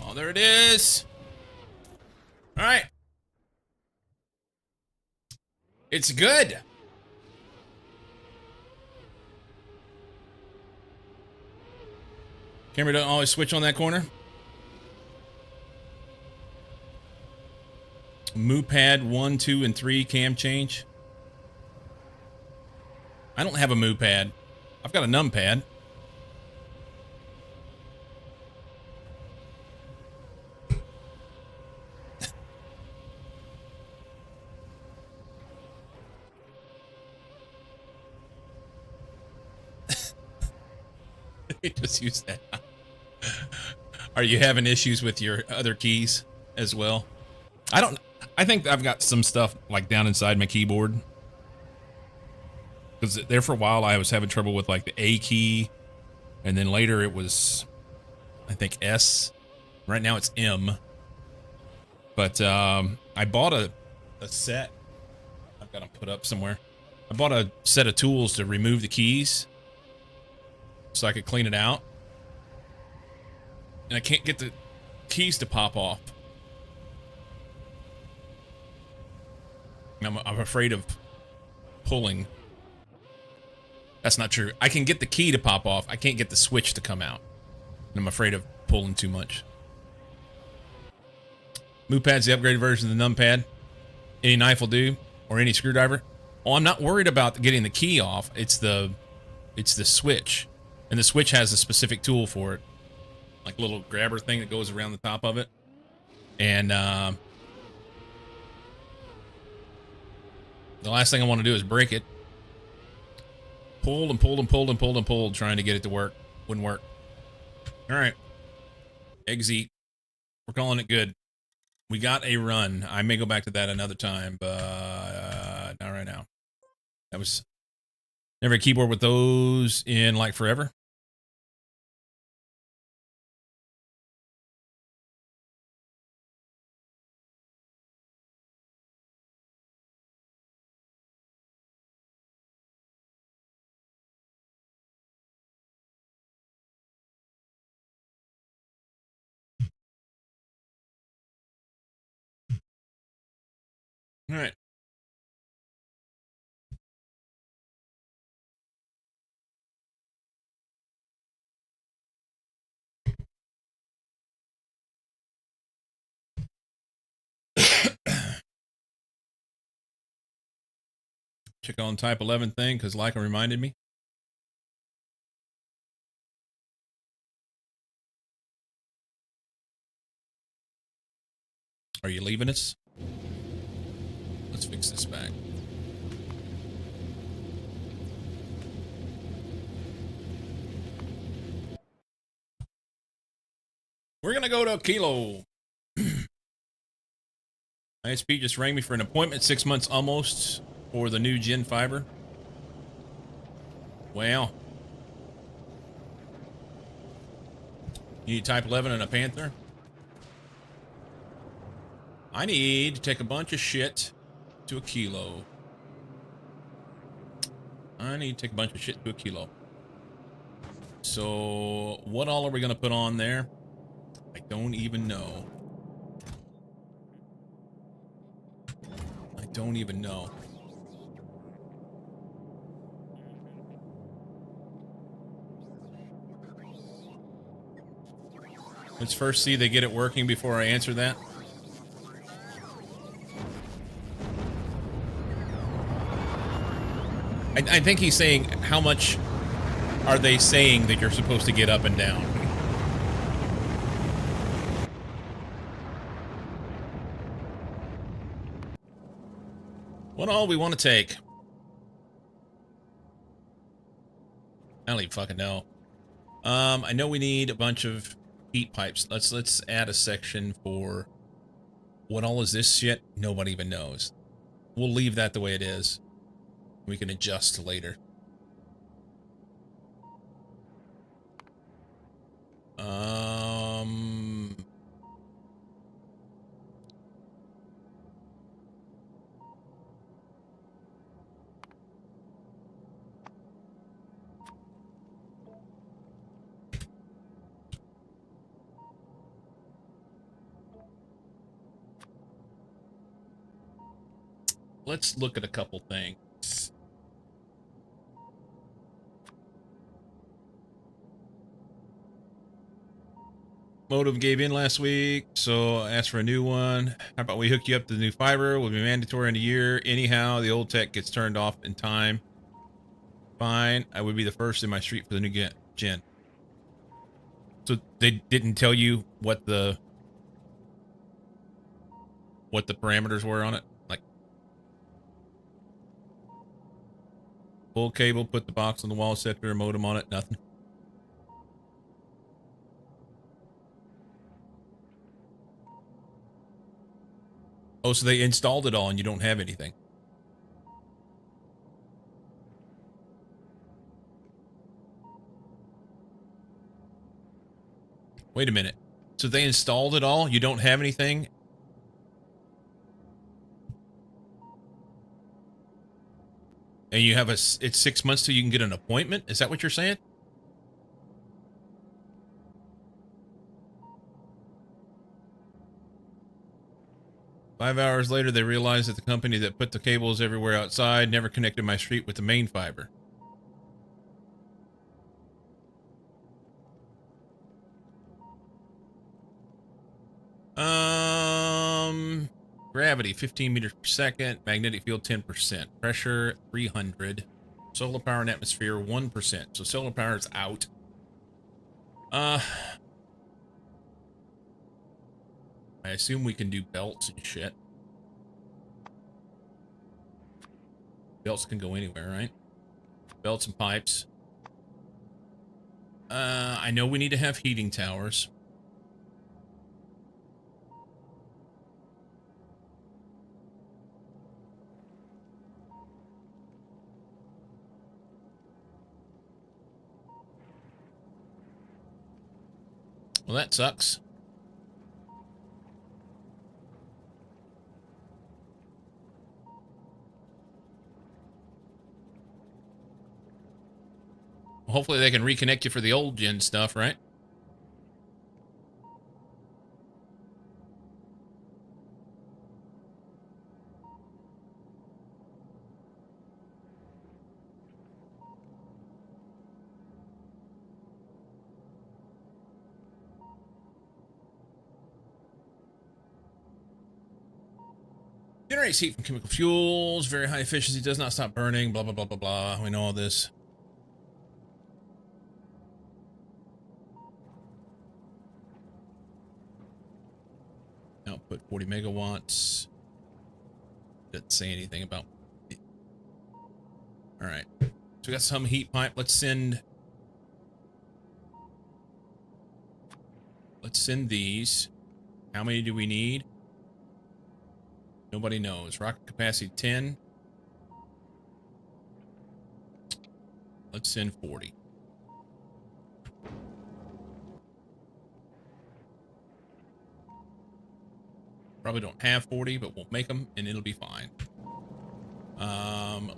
Oh, there it is. All right. It's good. Camera doesn't always switch on that corner. Move pad 1, 2, and 3 cam change. I don't have a move pad. I've got a num pad. Just use that. Are you having issues with your other keys as well? I think I've got some stuff like down inside my keyboard. Because there for a while I was having trouble with like the A key. And then later it was, I think, S. Right now it's M. But I bought a set. I've got them put up somewhere. I bought a set of tools to remove the keys, so I could clean it out. And I can't get the keys to pop off. I'm afraid of pulling. That's not true. I can get the key to pop off. I can't get the switch to come out. And I'm afraid of pulling too much. Move pad's the upgraded version of the numpad. Any knife will do, or any screwdriver. Oh, I'm not worried about getting the key off. It's the switch. And the switch has a specific tool for it. Like a little grabber thing that goes around the top of it. And the last thing I want to do is break it. Pulled and pulled and pulled and pulled and pulled, trying to get it to work. Wouldn't work. All right. Exit. We're calling it good. We got a run. I may go back to that another time, but not right now. That was never a keyboard with those in like forever. All right. Check on type 11 thing because Leica reminded me. Are you leaving us? Let's fix this back. We're going to go to Aquilo. ISP just rang me for an appointment, 6 months almost, for the new Gen Fiber. Wow. You need type 11 and a Panther? I need to take a bunch of shit to Aquilo. I need to take a bunch of shit to Aquilo. So, what all are we going to put on there? I don't even know. I don't even know. Let's first see they get it working before I answer that. I think he's saying how much are they saying that you're supposed to get up and down? What all we want to take? I don't even fucking know. I know we need a bunch of heat pipes. Let's add a section for what all is this shit? Nobody even knows. We'll leave that the way it is. We can adjust later. Let's look at a couple things. Modem gave in last week, so I asked for a new one. How about we hook you up to the new fiber? Will be mandatory in a year. Anyhow, the old tech gets turned off in time. Fine. I would be the first in my street for the new gen. So they didn't tell you what the parameters were on it? Like full cable, put the box on the wall, set their modem on it, nothing. Oh, so they installed it all and you don't have anything. Wait a minute. So they installed it all, you don't have anything? And you have it's 6 months till you can get an appointment? Is that what you're saying? Five hours later, they realized that the company that put the cables everywhere outside never connected my street with the main fiber. Gravity 15 meters per second, magnetic field 10%, pressure 300, solar power and atmosphere 1%. So solar power is out. I assume we can do belts and shit. Belts can go anywhere, right? Belts and pipes. I know we need to have heating towers. Well, that sucks. Hopefully they can reconnect you for the old gen stuff, right? Generates heat from chemical fuels, very high efficiency, does not stop burning, blah, blah, blah, blah, blah. We know all this. Output 40 megawatts. Doesn't say anything about it. All right. So we got some heat pipe. Let's send these. How many do we need? Nobody knows. Rocket capacity 10. Let's send 40. Probably don't have 40, but we'll make them and it'll be fine.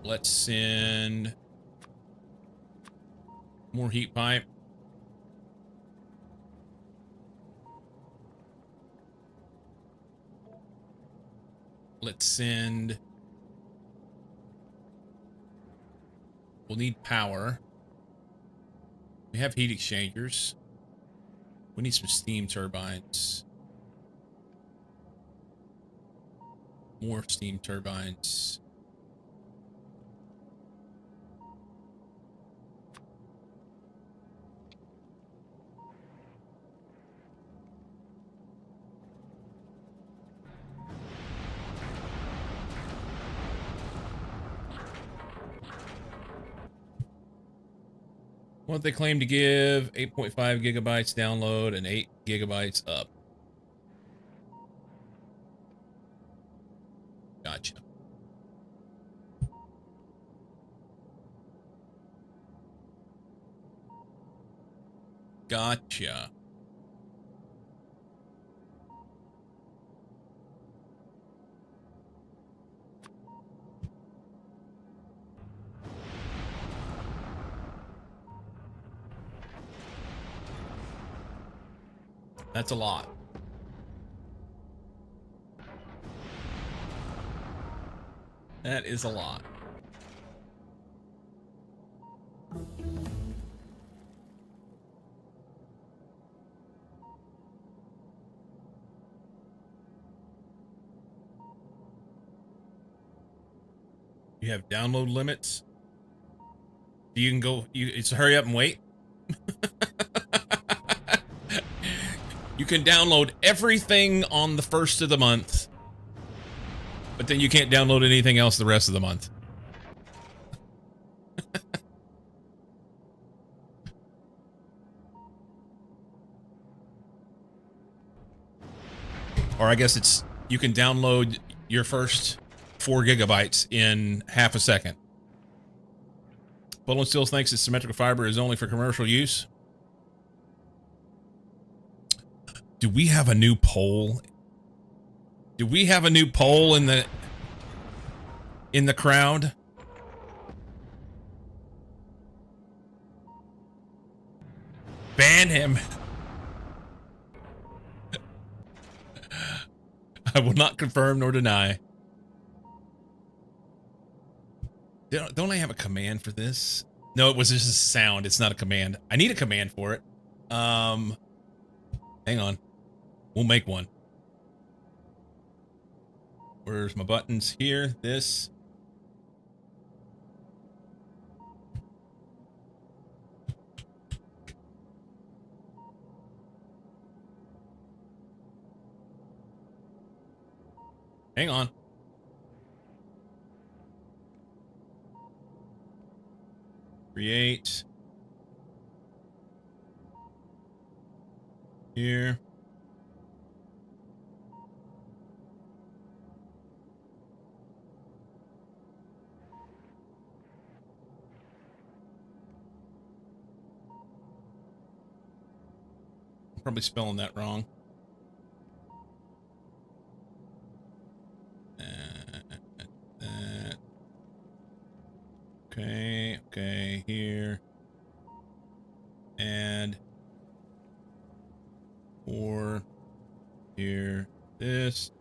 Let's send more heat pipe. Let's send... We'll need power. We have heat exchangers. We need some steam turbines. More steam turbines. What they claim to give, 8.5 gigabytes download and 8 gigabytes up. Gotcha. Gotcha. That's a lot. That is a lot. You have download limits. You can go, it's hurry up and wait. You can download everything on the first of the month, but then you can't download anything else the rest of the month. Or I guess it's, you can download your first 4 gigabytes in half a second. Poland still thinks that symmetrical fiber is only for commercial use. Do we have a new poll? Do we have a new poll in the crowd? Ban him. I will not confirm nor deny. Don't I have a command for this? No, it was just a sound. It's not a command. I need a command for it. Hang on. We'll make one. Where's my buttons? Here, this. Hang on. Create. Here. I'm probably spelling that wrong. Okay, here. Add. Or here, this.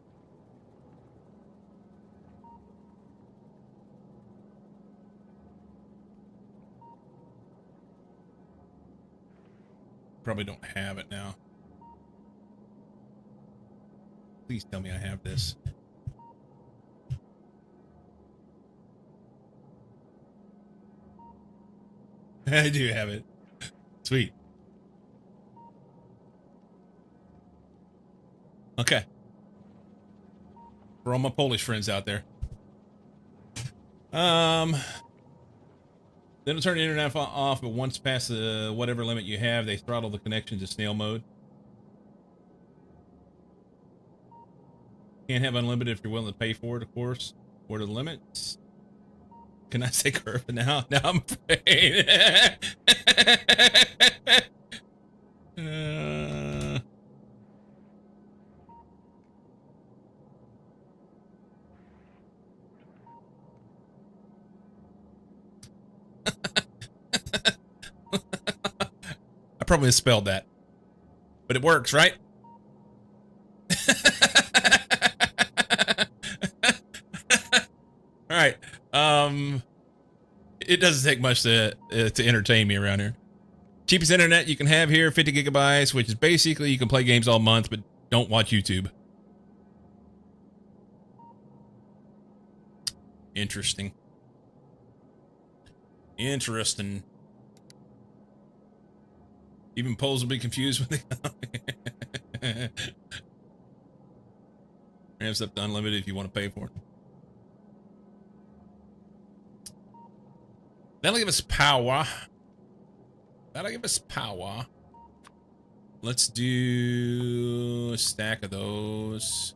Probably don't have it now. Please tell me I have this. I do have it. Sweet. Okay. For all my Polish friends out there. Then it'll turn the internet off, but once past the whatever limit you have, they throttle the connection to snail mode. Can't have unlimited if you're willing to pay for it, of course. What are the limits? Can I say curve now? Now I'm afraid. I probably misspelled that. But it works, right? All right. It doesn't take much to entertain me around here. Cheapest internet you can have here, 50 gigabytes, which is basically you can play games all month, but don't watch YouTube. Interesting. Interesting. Even Poles will be confused when they ramps up to unlimited if you want to pay for it. That'll give us power. That'll give us power. Let's do a stack of those.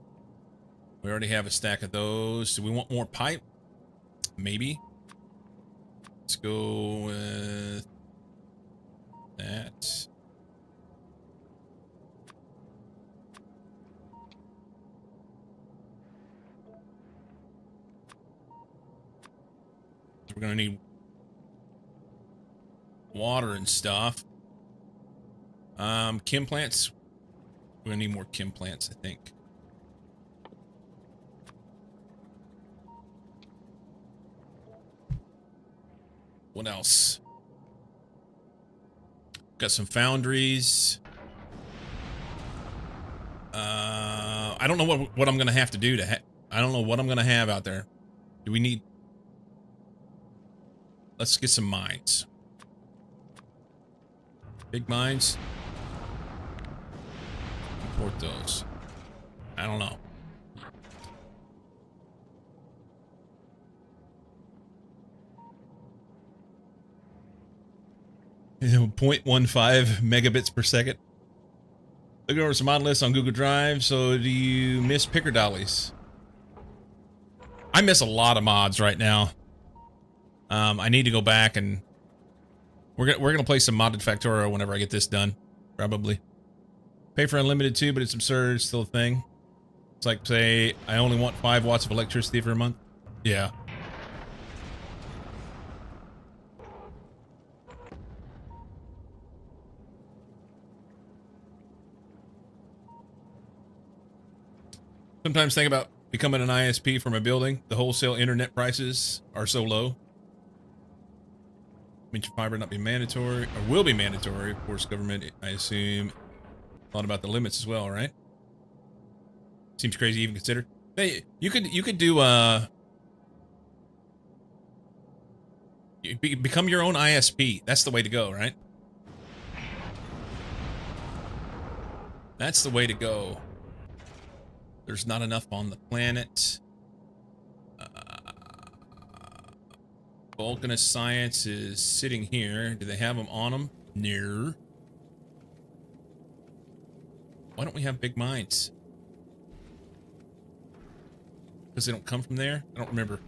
We already have a stack of those. Do we want more pipe? Maybe. Let's go with that. We're gonna need water and stuff. Chem plants. We're gonna need more chem plants, I think. What else? Got some foundries. I don't know what I'm gonna have to do to. I don't know what I'm gonna have out there. Do we need? Let's get some mines. Big mines. Import those. I don't know. You know, 0.15 megabits per second. Looking over some mod lists on Google Drive. So do you miss picker dollies? I miss a lot of mods right now. I need to go back and we're gonna play some modded Factorio whenever I get this done, probably. Pay for unlimited too, but it's absurd. It's still a thing. It's like, say, I only want 5 watts of electricity for a month. Yeah. Sometimes think about becoming an ISP from a building. The wholesale internet prices are so low. Mention fiber not be mandatory, or will be mandatory. Of course, government, I assume, thought about the limits as well, right? Seems crazy to even consider. Hey, you could do become your own ISP. That's the way to go, right? That's the way to go. There's not enough on the planet. Vulcanist Science is sitting here. Do they have them on them? No. Why don't we have big mines? Because they don't come from there? I don't remember.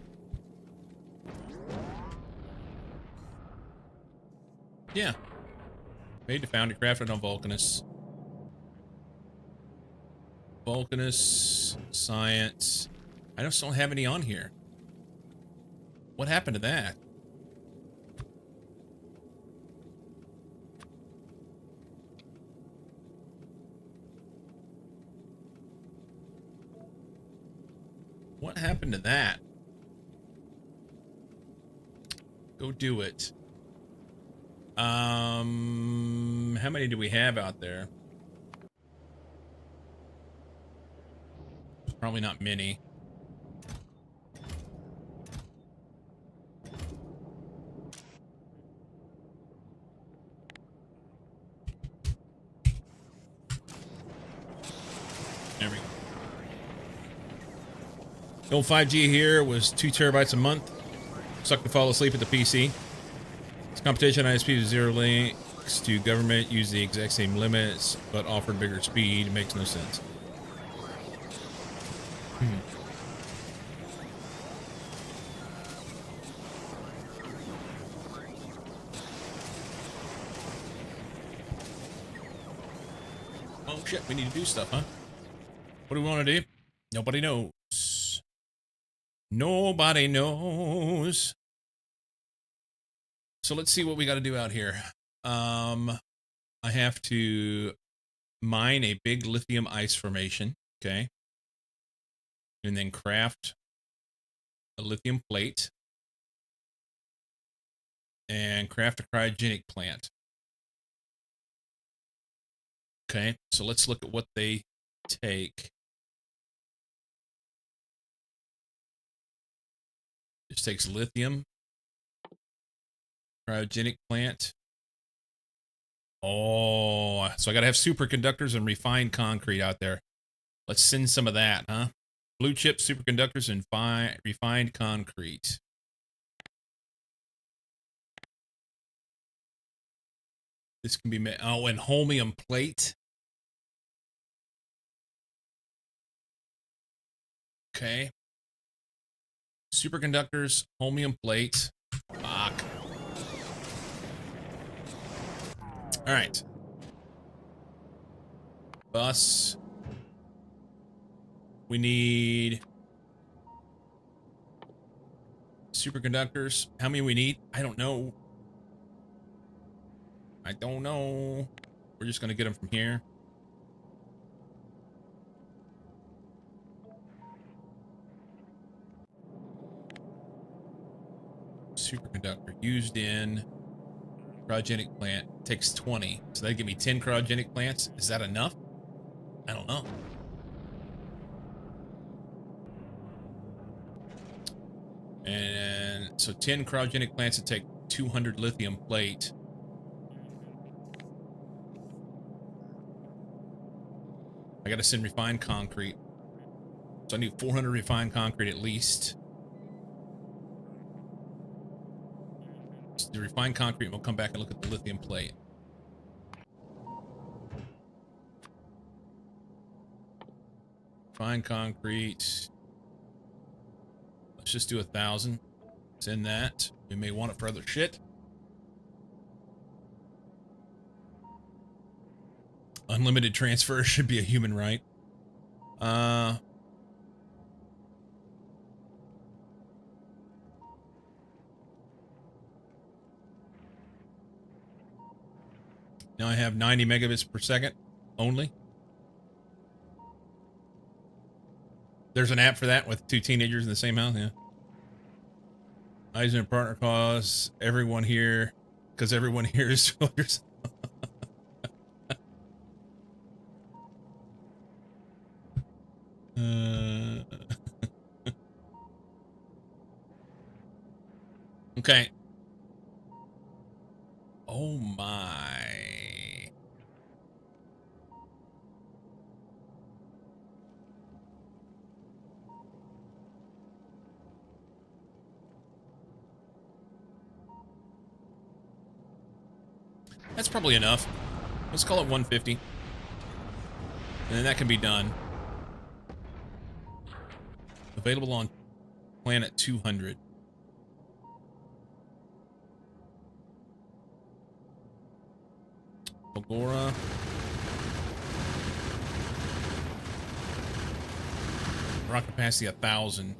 Yeah. Made to foundry crafted on Vulcanist. Vulcanist Science. I just don't have any on here. What happened to that? What happened to that? Go do it. How many do we have out there? Probably not many. There we go. The old 5G here was 2 terabytes a month. Sucked to fall asleep at the PC. It's competition ISP to 0 links to government, use the exact same limits, but offered bigger speed. It makes no sense. Oh shit, we need to do stuff, huh? What do we want to do? Nobody knows. Nobody knows. So let's see what we got to do out here. I have to mine a big lithium ice formation, okay? And then craft a lithium plate and craft a cryogenic plant. Okay, so let's look at what they take. This takes lithium, cryogenic plant. Oh, so I gotta have superconductors and refined concrete out there. Let's send some of that, huh? Blue chip superconductors and refined concrete. This can be made. Oh, and holmium plate. Okay. Superconductors, holmium plate. Fuck. All right. Bus. We need superconductors. How many we need? I don't know. I don't know. We're just going to get them from here. Superconductor used in cryogenic plant takes 20. So they give me 10 cryogenic plants. Is that enough? I don't know. And so 10 cryogenic plants would take 200 lithium plate. I got to send refined concrete. So I need 400 refined concrete at least. So the refined concrete, we'll come back and look at the lithium plate. Refined concrete. Let's just do 1,000. Send that. We may want it for other shit. Unlimited transfer should be a human right. Now I have 90 megabits per second only. There's an app for that with two teenagers in the same house, yeah. Eisner partner cause everyone here, because everyone here is soldiers. Okay. Oh my. That's probably enough. Let's call it 150. And then that can be done. Available on planet 200. Agora. Rocket capacity 1,000.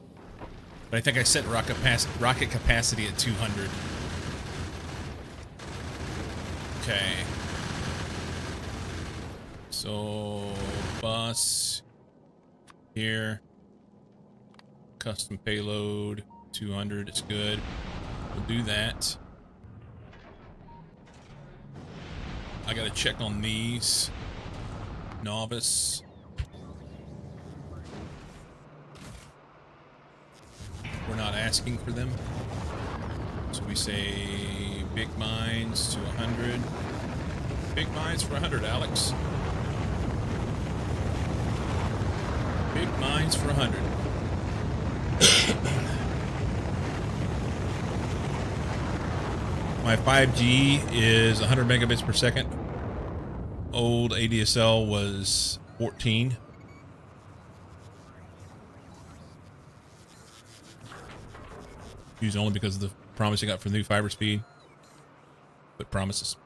But I think I set rocket capacity at 200. Okay. So, bus here. Custom payload 200 is good. We'll do that. I gotta check on these. Novice. We're not asking for them. So we say big mines to 100. Big mines for 100, Alex. Big mines for 100. My 5G is 100 megabits per second. Old ADSL was 14. Used only because of the promise I got for the new fiber speed. But promises.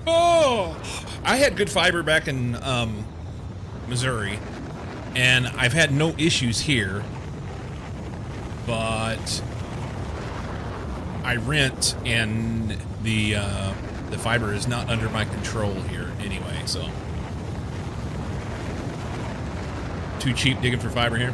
Oh! I had good fiber back in Missouri. And I've had no issues here. But I rent, and the fiber is not under my control here anyway, so. Too cheap digging for fiber here.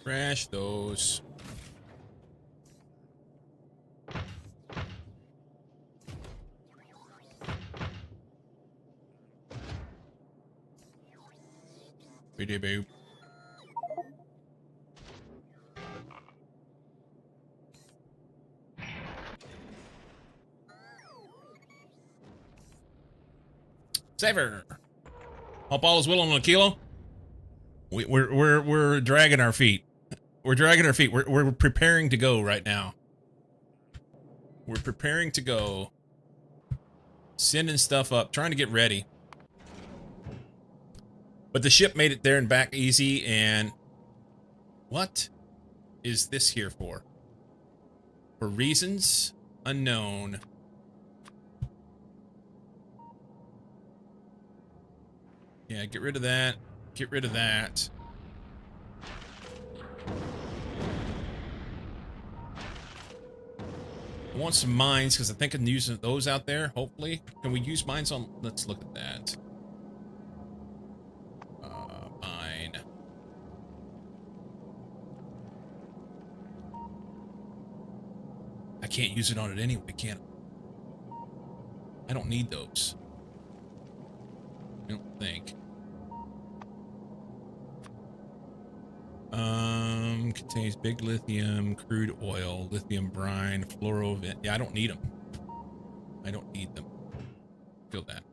Crash those. Biddy boop. Saver. Hope all is well on Aquilo. We're dragging our feet. We're dragging our feet. We're preparing to go right now. We're preparing to go. Sending stuff up, trying to get ready. But the ship made it there and back easy, and what is this here for? For reasons unknown. Yeah, get rid of that. Get rid of that. I want some mines, because I think I can use those out there, hopefully. Can we use mines on... Let's look at that. Mine. I can't use it on it anyway, can I? I don't need those. I don't think. Contains big lithium, crude oil, lithium brine, fluoro. Yeah, I don't need them. I don't need them. Feel that.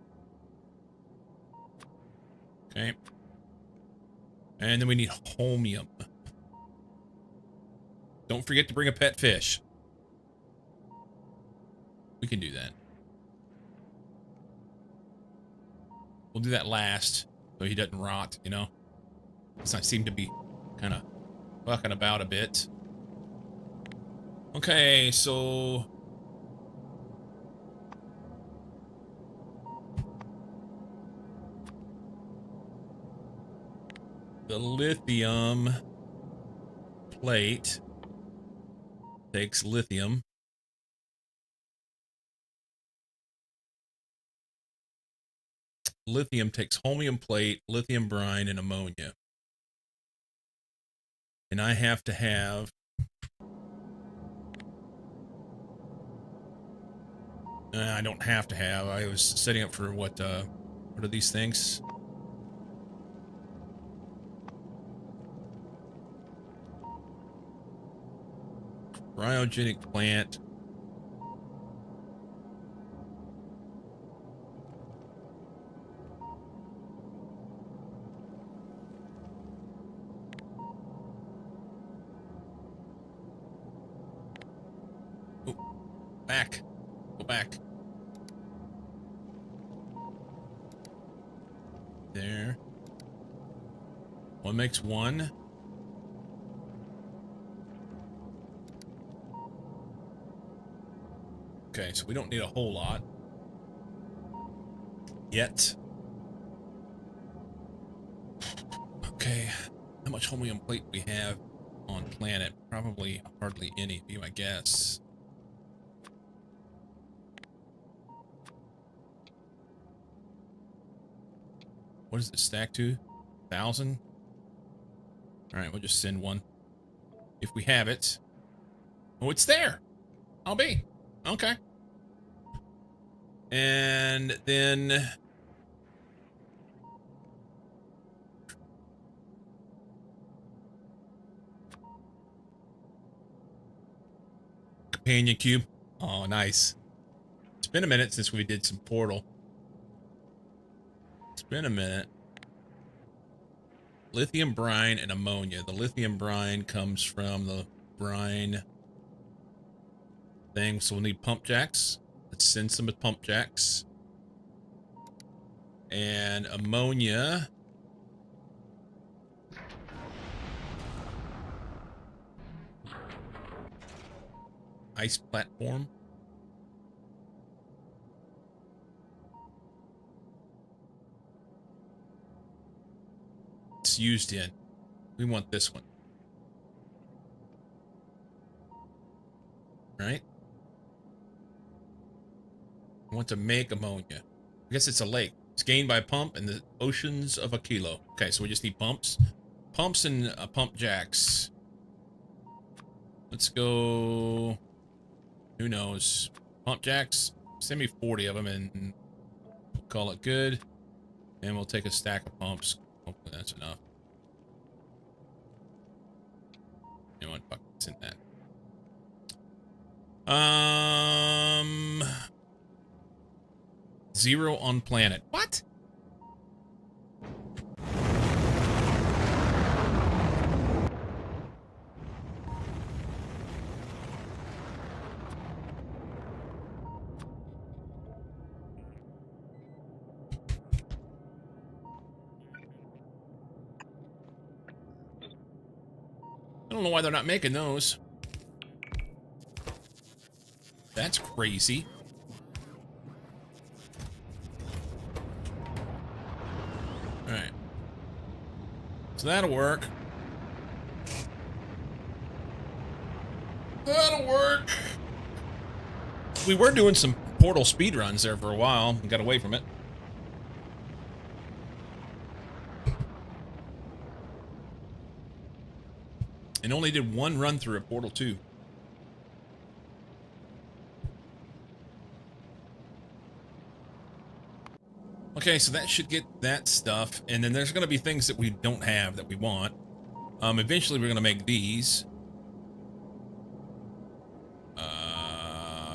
Okay. And then we need holmium. Don't forget to bring a pet fish. We can do that. We'll do that last, so he doesn't rot, you know? Because I seem to be kind of fucking about a bit. Okay, so... the lithium plate takes lithium. Lithium takes holmium plate, lithium brine, and ammonia. And I have to have... I don't have to have. I was setting up for what are these things? Cryogenic plant. Oh, back. Go back. There. One makes one. Okay, so we don't need a whole lot. Yet. Okay. How much holmium plate do we have on planet? Probably hardly any, be my guess. What does it stack to? 1,000? Alright, we'll just send one. If we have it. Oh, it's there! I'll be. Okay. And then... companion cube. Oh, nice. It's been a minute since we did some portal. It's been a minute. Lithium brine and ammonia. The lithium brine comes from the brine thing, so we'll need pump jacks. Let's send some pump jacks. And ammonia. Ice platform. It's used in. We want this one. Right? I want to make ammonia. I guess it's a lake. It's gained by a pump in the oceans of Aquilo. Okay, so we just need pumps. Pumps and pump jacks. Let's go... who knows? Pump jacks. Send me 40 of them and we'll call it good. And we'll take a stack of pumps. Hopefully that's enough. You know what? Fuck, it's in that. 0 on planet. What? I don't know why they're not making those. That's crazy. Alright. So that'll work. That'll work. We were doing some Portal speed runs there for a while and got away from it. And only did one run through at Portal 2. Okay, so that should get that stuff. And then there's going to be things that we don't have that we want. Eventually we're going to make these.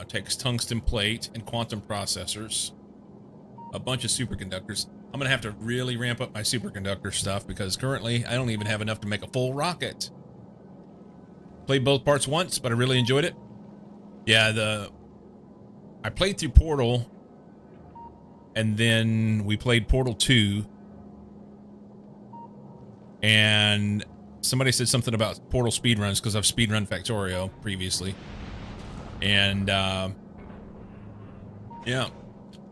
Takes tungsten plate and quantum processors. A bunch of superconductors. I'm going to have to really ramp up my superconductor stuff because currently I don't even have enough to make a full rocket. Played both parts once, but I really enjoyed it. Yeah, I played through Portal, and then we played Portal 2, and somebody said something about Portal speedruns because I've speedrun Factorio previously. And, yeah. I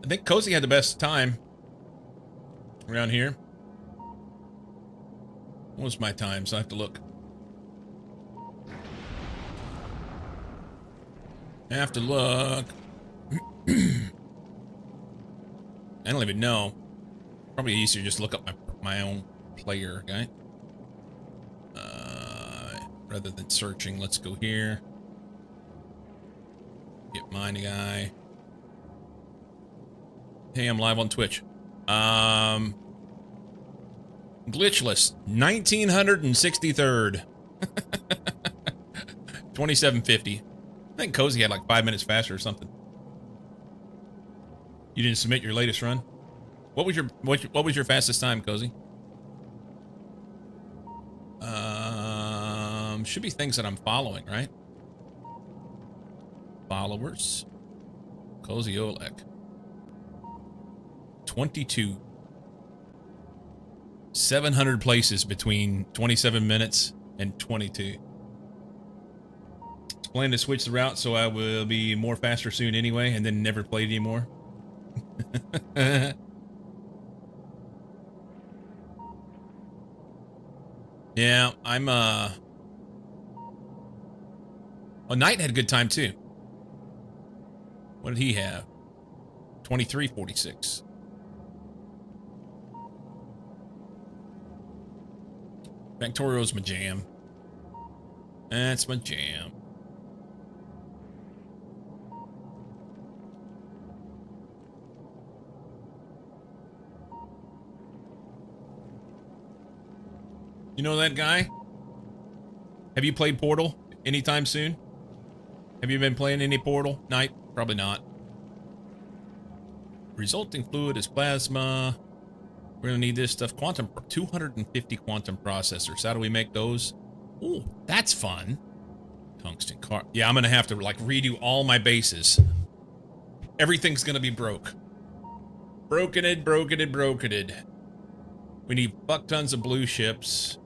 think Cozy had the best time around here. What was my time? So I have to look. I have to look. I don't even know. Probably easier just look up my own player, okay? Rather than searching, let's go here. Get mine guy. Hey, I'm live on Twitch. Glitchless, 1963rd. 2750. I think Cozy had like 5 minutes faster or something. You didn't submit your latest run? What was your fastest time, Cozy? Should be things that I'm following, right? Followers. Cozy Olek. 22. 700 places between 27 minutes and 22. Plan to switch the route so I will be more faster soon anyway, and then never play it anymore. Yeah, I'm well, Knight had a good time too. What did he have? 23:46. Factorio's my jam. That's my jam. You know that guy? Have you played Portal anytime soon? Have you been playing any Portal? Night? Probably not. Resulting fluid is plasma. We're gonna need this stuff. 250 quantum processors. How do we make those? Ooh, that's fun. Tungsten car. Yeah, I'm gonna have to like redo all my bases. Everything's gonna be broke. Brokened. We need fuck tons of blue ships.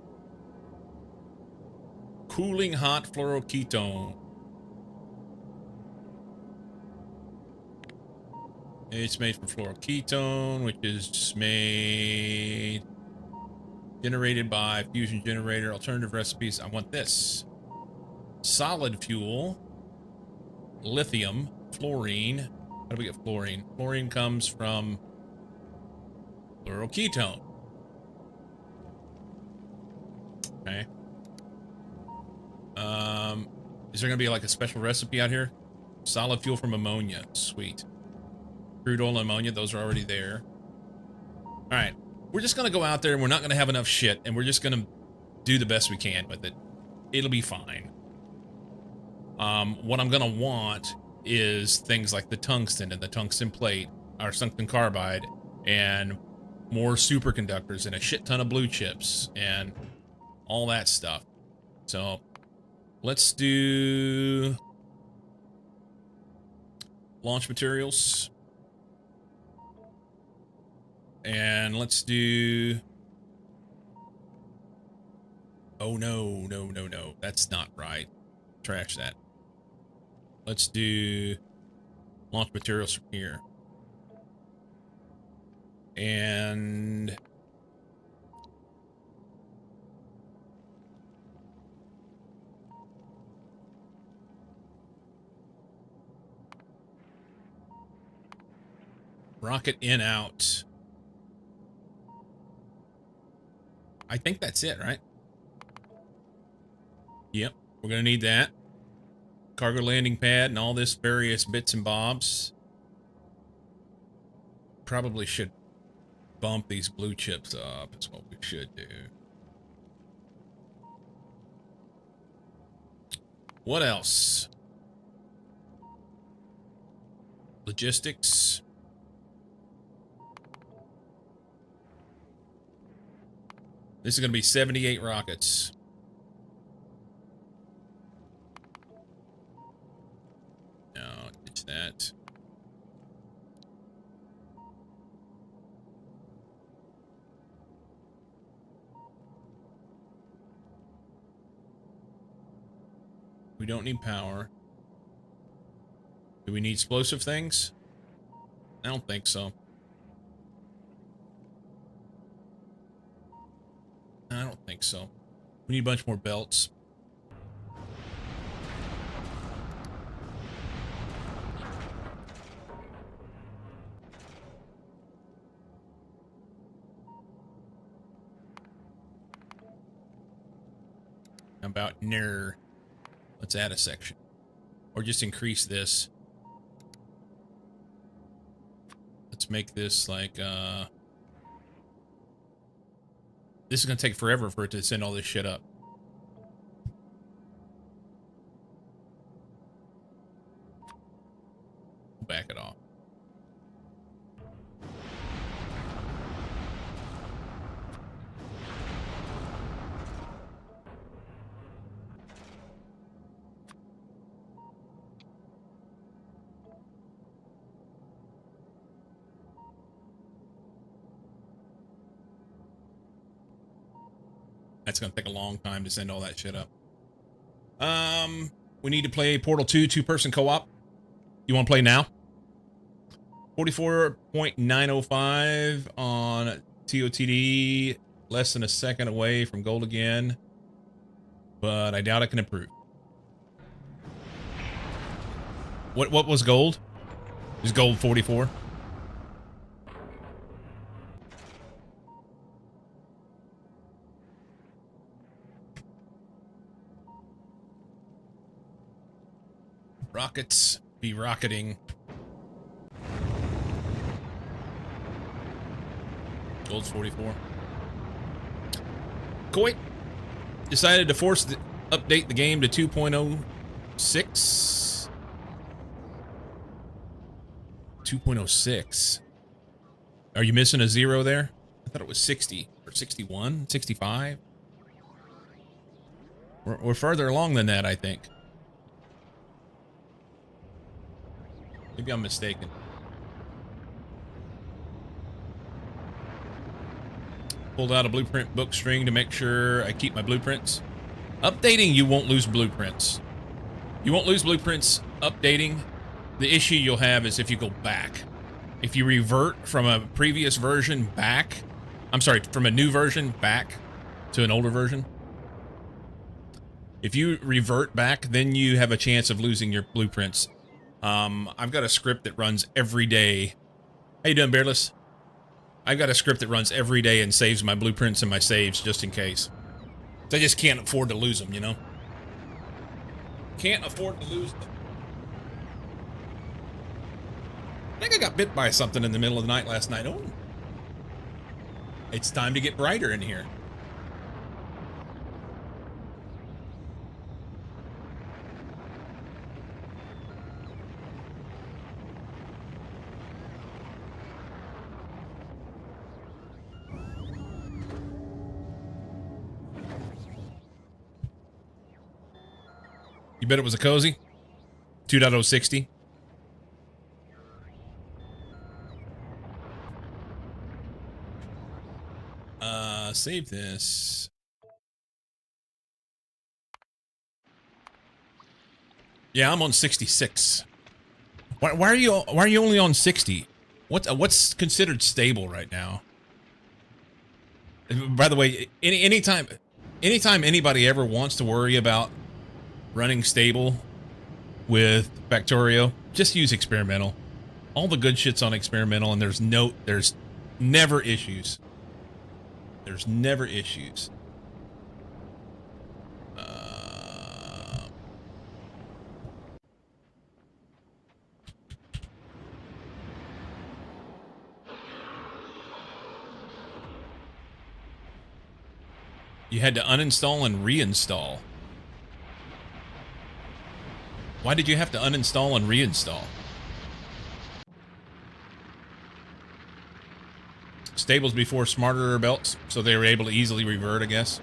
Cooling hot fluoroketone. It's made from fluoroketone, which is made... generated by fusion generator. Alternative recipes. I want this. Solid fuel. Lithium. Fluorine. How do we get fluorine? Fluorine comes from fluoroketone. Okay. Is there gonna be like a special recipe out here? Solid fuel from ammonia. Sweet. Crude oil and ammonia, those are already there. Alright. We're just gonna go out there and we're not gonna have enough shit, and we're just gonna do the best we can with it. It'll be fine. What I'm gonna want is things like the tungsten and the tungsten plate, or tungsten carbide, and more superconductors and a shit ton of blue chips and all that stuff. So let's do launch materials. And let's do... Oh, no. That's not right. Trash that. Let's do launch materials from here. And... rocket in, out. I think that's it, right? Yep, we're gonna need that. Cargo landing pad and all this various bits and bobs. Probably should bump these blue chips up. That's what we should do. What else? Logistics. This is going to be 78 rockets. No, ditch that. We don't need power. Do we need explosive things? I don't think so. I don't think so. We need a bunch more belts. How about near? Let's add a section. Or just increase this. Let's make this like, this is going to take forever for it to send all this shit up. Back it off. That's going to take a long time to send all that shit up. We need to play Portal 2 two-person co-op. You want to play now? 44.905 on TOTD. Less than a second away from gold again. But I doubt I can improve. What was gold? Is gold 44? Rockets be rocketing. Gold's 44. Coit decided to update the game to 2.06. 2.06. Are you missing a zero there? I thought it was 60 or 61, 65. We're further along than that, I think. Maybe I'm mistaken. Pulled out a blueprint book string to make sure I keep my blueprints. Updating, you won't lose blueprints. You won't lose blueprints updating. The issue you'll have is if you go back. If you revert from a previous version back, I'm sorry, from a new version back to an older version. If you revert back, then you have a chance of losing your blueprints. I've got a script that runs every day. How you doing, Bearless? I've got a script that runs every day and saves my blueprints and my saves just in case. I just can't afford to lose them, you know? Can't afford to lose them. I think I got bit by something in the middle of the night last night. Oh. It's time to get brighter in here. You bet it was a cozy? 2.060? Save this. Yeah, I'm on 66. Why are you only on 60? What's considered stable right now? And by the way, anytime anybody ever wants to worry about running stable with Factorio, just use experimental. All the good shit's on experimental, and there's never issues. There's never issues. You had to uninstall and reinstall. Why did you have to uninstall and reinstall? Stables before smarter belts, so they were able to easily revert, I guess.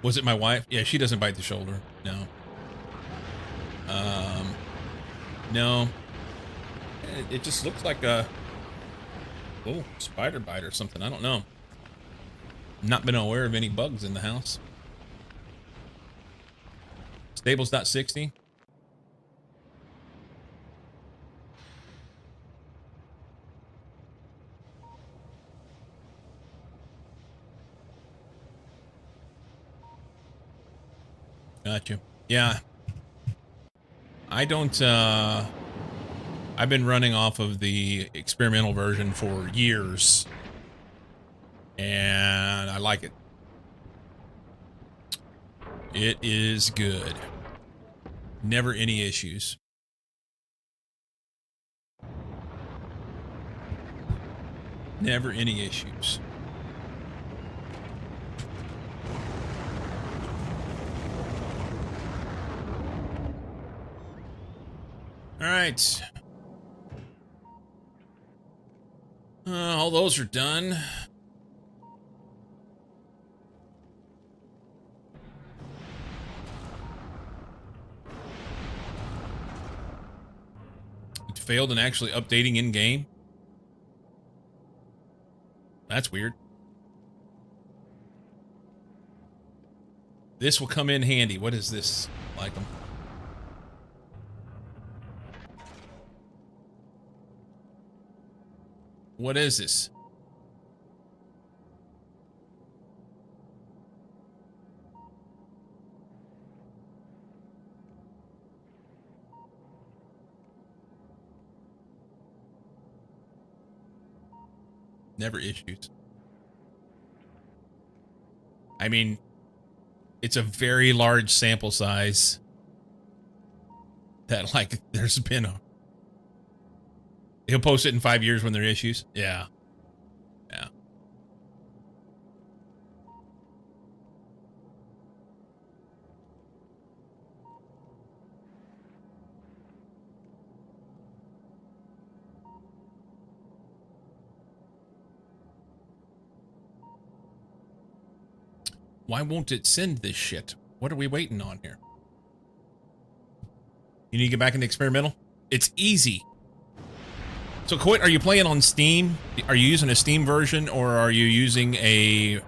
Was it my wife? Yeah, she doesn't bite the shoulder. No. No. It just looks like a little spider bite or something. I don't know. Not been aware of any bugs in the house. Stables.60. Gotcha. Yeah. I don't, I've been running off of the experimental version for years. And I like it. It is good. Never any issues. Never any issues. All right. All those are done. It failed in actually updating in-game. That's weird. This will come in handy. What is this? Like them. What is this? Never issues. I mean, it's a very large sample size that, like, there's been a... He'll post it in 5 years when there are issues. Yeah. Yeah. Why won't it send this shit? What are we waiting on here? You need to get back into experimental? It's easy. So, Coit, are you playing on Steam? Are you using a Steam version, or are you using a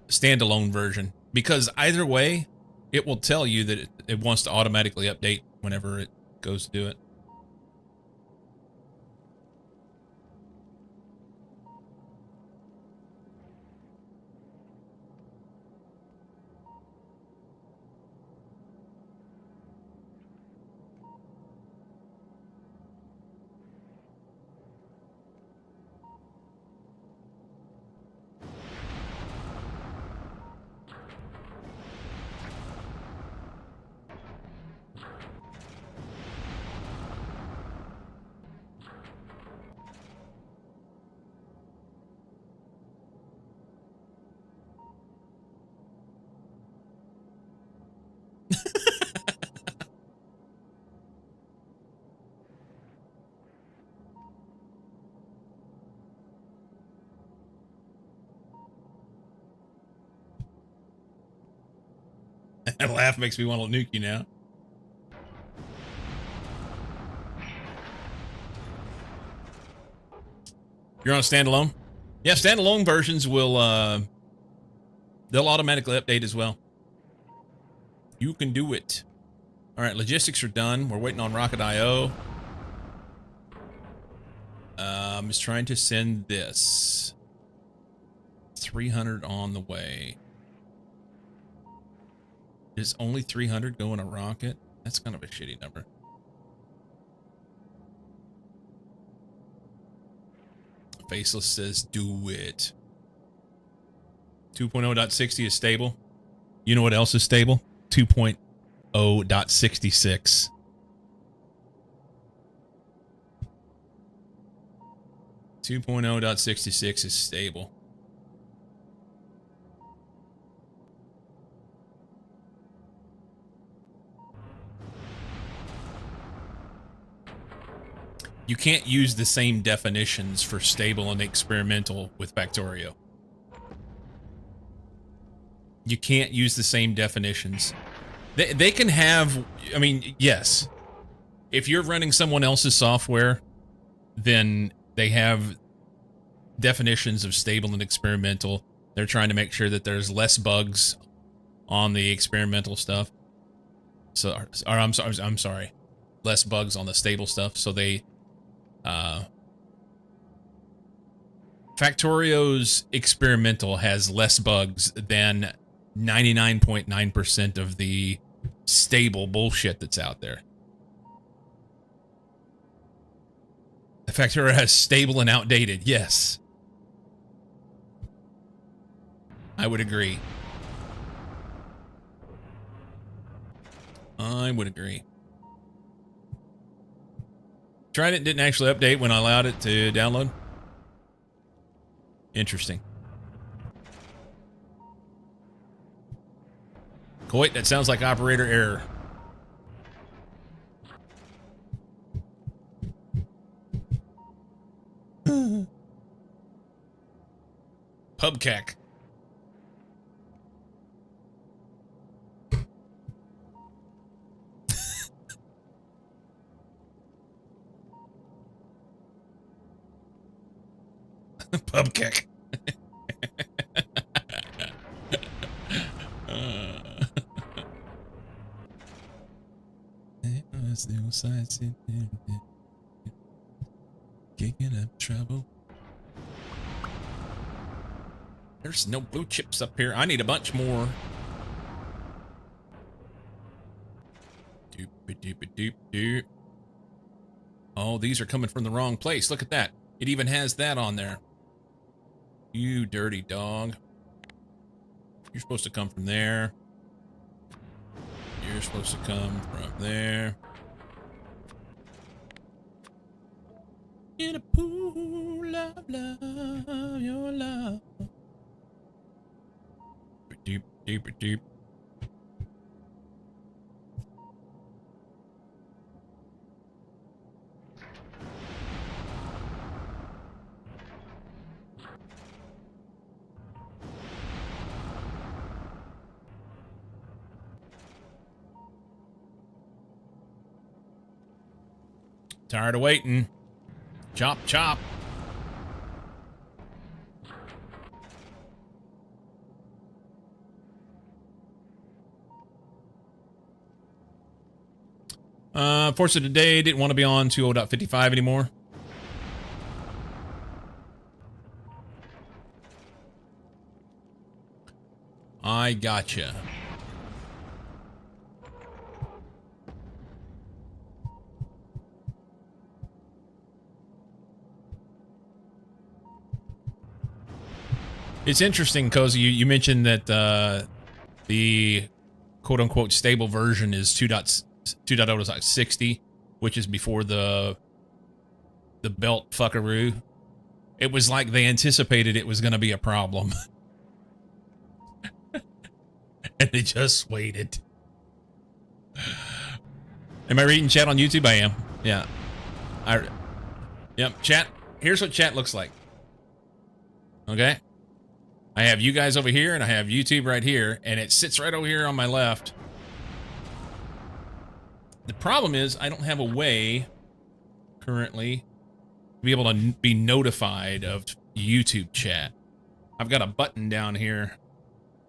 standalone version? Because either way, it will tell you that it wants to automatically update whenever it goes to do it. That laugh makes me want to nuke you now. You're on standalone? Yeah, standalone versions will, they'll automatically update as well. You can do it. All right, logistics are done. We're waiting on Rocket.io. I'm just trying to send this. 300 on the way. Is only 300 going a rocket? That's kind of a shitty number. Faceless says, do it. 2.0.60 is stable. You know what else is stable? 2.0.66. .66 is stable. You can't use the same definitions for stable and experimental with Factorio. You can't use the same definitions. They can have, I mean, yes. If you're running someone else's software, then they have definitions of stable and experimental. They're trying to make sure that there's less bugs on the experimental stuff. So, or I'm sorry, less bugs on the stable stuff. So they, Factorio's experimental has less bugs than 99.9% of the stable bullshit that's out there. Factorio has stable and outdated, yes. I would agree. I would agree. Tried it, didn't actually update when I allowed it to download. Interesting. Coit, that sounds like operator error. Pubcac. Pubcac. Kicking up trouble. There's no blue chips up here. I need a bunch more. Doop doop doop doop. Oh, these are coming from the wrong place. Look at that. It even has that on there. You dirty dog. You're supposed to come from there. You're supposed to come from there. In a pool of love, your love. Deep, deep, deep. Tired of waiting. Chop, chop. Forza today didn't want to be on 2.0.55 anymore. I gotcha. It's interesting because you mentioned that the quote-unquote stable version is 2.0.60, which is before the belt fuckaroo. It was like they anticipated it was going to be a problem. And they just waited. Am I reading chat on YouTube? I am. Yeah. Yep, chat. Here's what chat looks like. Okay? I have you guys over here, and I have YouTube right here, and it sits right over here on my left. The problem is I don't have a way currently to be able to be notified of YouTube chat. I've got a button down here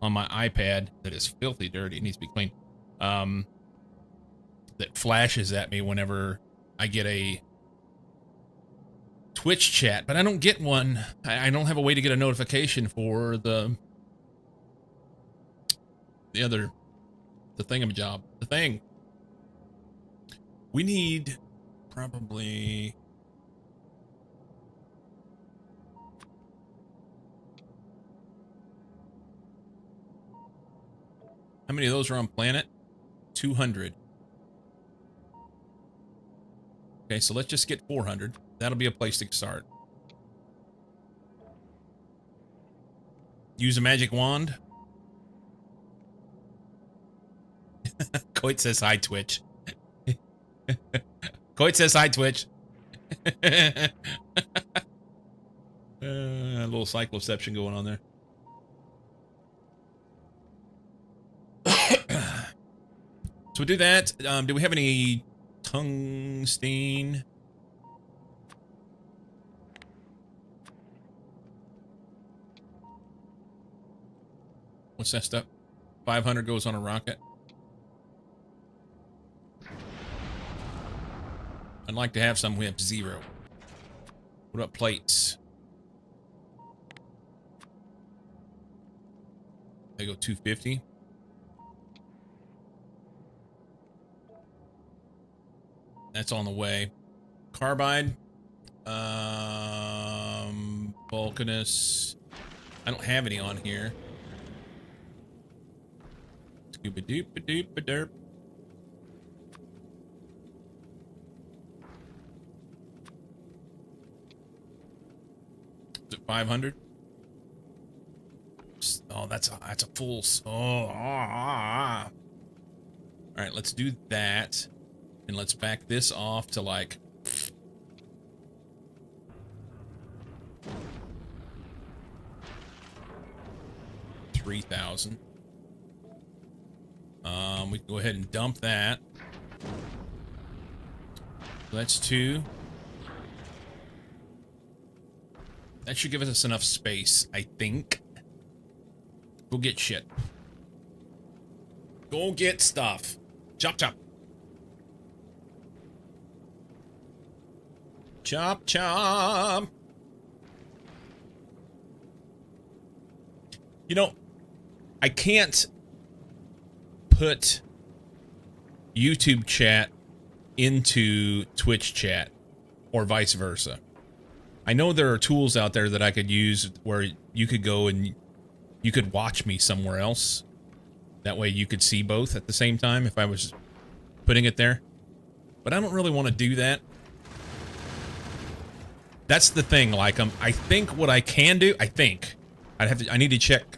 on my iPad that is filthy dirty. It needs to be cleaned. That flashes at me whenever I get a Twitch chat, but I don't get one. I don't have a way to get a notification for the thingamajig, the thing. We need probably... How many of those are on planet? 200. Okay, so let's just get 400. That'll be a place to start. Use a magic wand. Coit says hi, Twitch. Coit says hi, Twitch. A little cycloception going on there. So we do that. Do we have any tungsten? What's that stuff? 500 goes on a rocket. I'd like to have some. We have 0. What about plates? They go 250. That's on the way. Carbide. Vulcanus. I don't have any on here. Scooba doop a doop a derp. Is it 500? Oh, that's a full. All right, let's do that, and let's back this off to like 3,000. We can go ahead and dump that. So that's 2. That should give us enough space, I think. Go get shit. Go get stuff. Chop, chop. Chop, chop. You know, I can't put YouTube chat into Twitch chat or vice versa. I know there are tools out there that I could use where you could go and you could watch me somewhere else. That way you could see both at the same time if I was putting it there. But I don't really want to do that. That's the thing. Like, I think what I can do, I need to check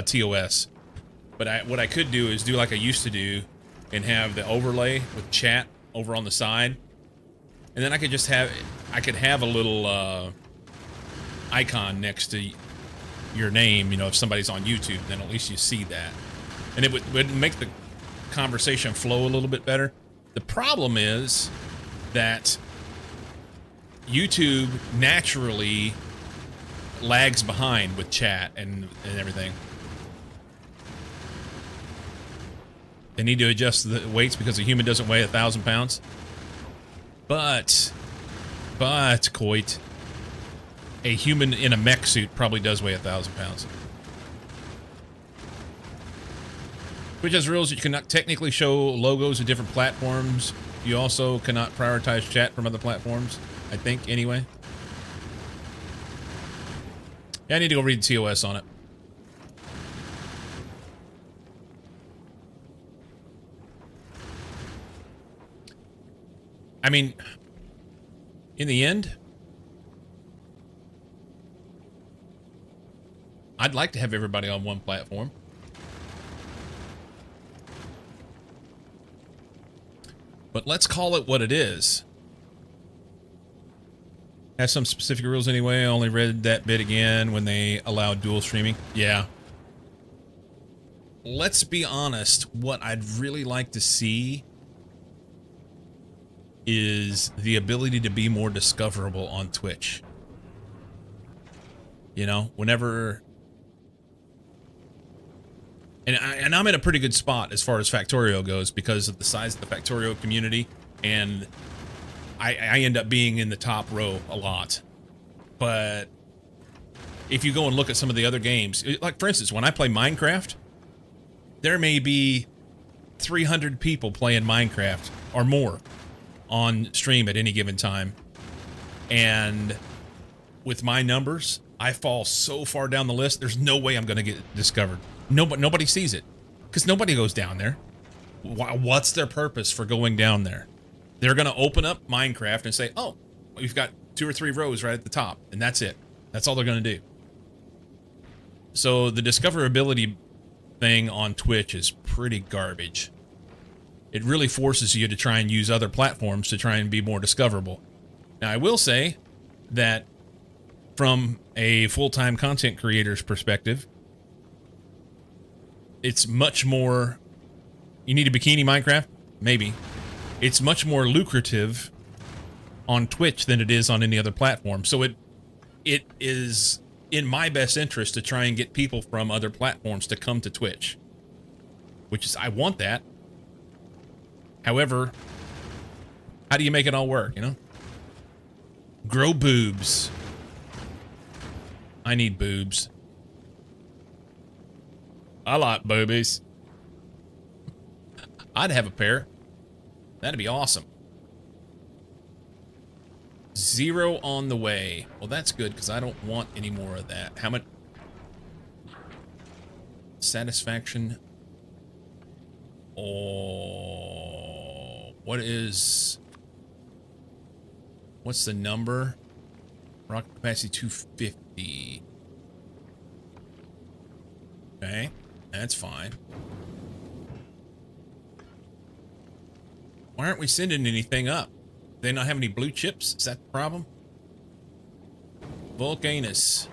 TOS. But what I could do is do like I used to do and have the overlay with chat over on the side. And then I could just have, a little icon next to your name, you know, if somebody's on YouTube, then at least you see that. And it would make the conversation flow a little bit better. The problem is that YouTube naturally lags behind with chat and everything. They need to adjust the weights because a human doesn't weigh 1,000 pounds. But, Coit, a human in a mech suit probably does weigh 1,000 pounds. Which has rules that you cannot technically show logos of different platforms. You also cannot prioritize chat from other platforms, I think, anyway. Yeah, I need to go read TOS on it. I mean, in the end, I'd like to have everybody on one platform. But let's call it what it is. Has some specific rules anyway. I only read that bit again when they allowed dual streaming. Yeah. Let's be honest. What I'd really like to see is the ability to be more discoverable on Twitch. You know, whenever... And I'm in a pretty good spot as far as Factorio goes because of the size of the Factorio community, and I end up being in the top row a lot. But if you go and look at some of the other games, like for instance, when I play Minecraft, there may be 300 people playing Minecraft or more on stream at any given time. And with my numbers, I fall so far down the list, there's no way I'm going to get discovered. Nobody sees it because nobody goes down there. What's their purpose for going down there? They're going to open up Minecraft and say, oh, we've got 2 or 3 rows right at the top, and that's it. That's all they're going to do. So the discoverability thing on Twitch is pretty garbage. It really forces you to try and use other platforms to try and be more discoverable. Now, I will say that from a full-time content creator's perspective, it's much more... You need a bikini Minecraft? Maybe. It's much more lucrative on Twitch than it is on any other platform. So it is in my best interest to try and get people from other platforms to come to Twitch. Which is, I want that. However, how do you make it all work, you know? Grow boobs. I need boobs. I like boobies. I'd have a pair. That'd be awesome. 0 on the way. Well, that's good because I don't want any more of that. How much? Satisfaction. Oh, what's the number? Rocket capacity 250. Okay, that's fine. Why aren't we sending anything up? Do they not have any blue chips? Is that the problem? Volcanus.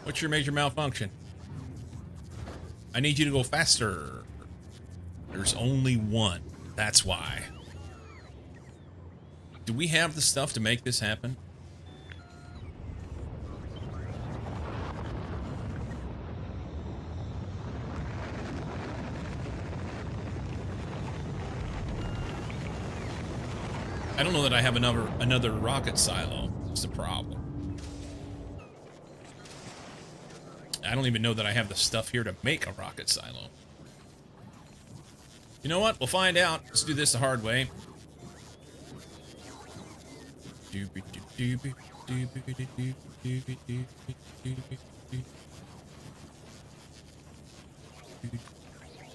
What's your major malfunction? I need you to go faster. There's only one. That's why. Do we have the stuff to make this happen? I don't know that I have another rocket silo. That's the problem. I don't even know that I have the stuff here to make a rocket silo. You know what? We'll find out. Let's do this the hard way.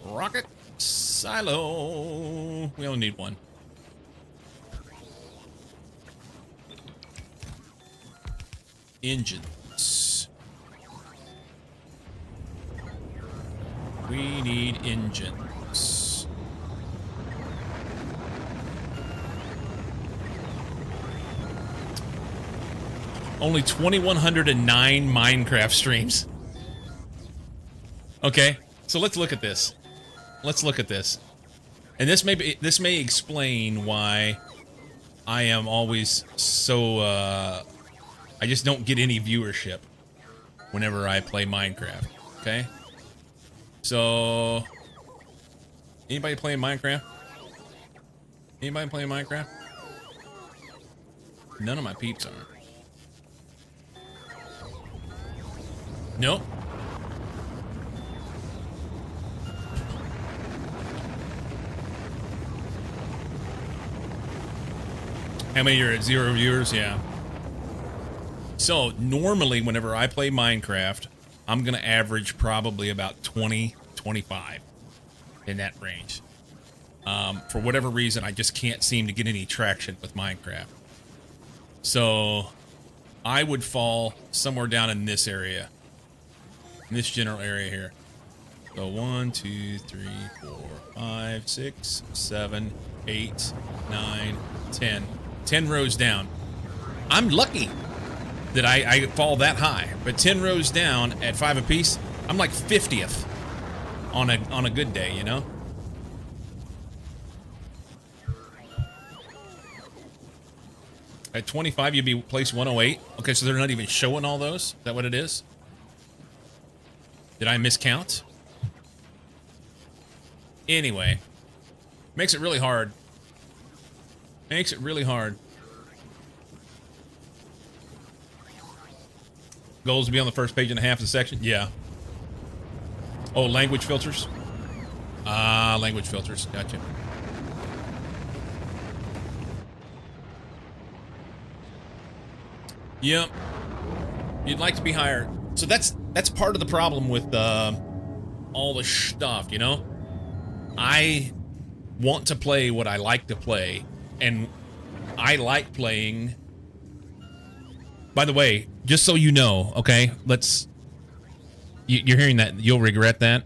Rocket silo. We only need one. Engines. We need engines. Only 2,109 Minecraft streams. Okay, so let's look at this. Let's look at this. And this may explain why I am always so I just don't get any viewership whenever I play Minecraft, okay? So, anybody playing Minecraft? Anybody playing Minecraft? None of my peeps are. Nope. How many are at 0 viewers? Yeah. So, normally, whenever I play Minecraft, I'm going to average probably about 20, 25 in that range. For whatever reason, I just can't seem to get any traction with Minecraft. So, I would fall somewhere down in this area. In this general area here. So, 1, 2, 3, 4, 5, 6, 7, 8, 9, 10. 10 rows down. I'm lucky that I fall that high, but 10 rows down at 5 apiece, I'm like 50th on a good day, you know? At 25, you'd be place 108. Okay, so they're not even showing all those? Is that what it is? Did I miscount? Anyway. Makes it really hard. Makes it really hard. Goals to be on the first page and a half of the section? Yeah. Oh, language filters? Ah, language filters. Gotcha. Yep. You'd like to be higher. So that's part of the problem with all the stuff, you know? I want to play what I like to play, and I like playing... By the way, just so you know, okay? You're hearing that. You'll regret that.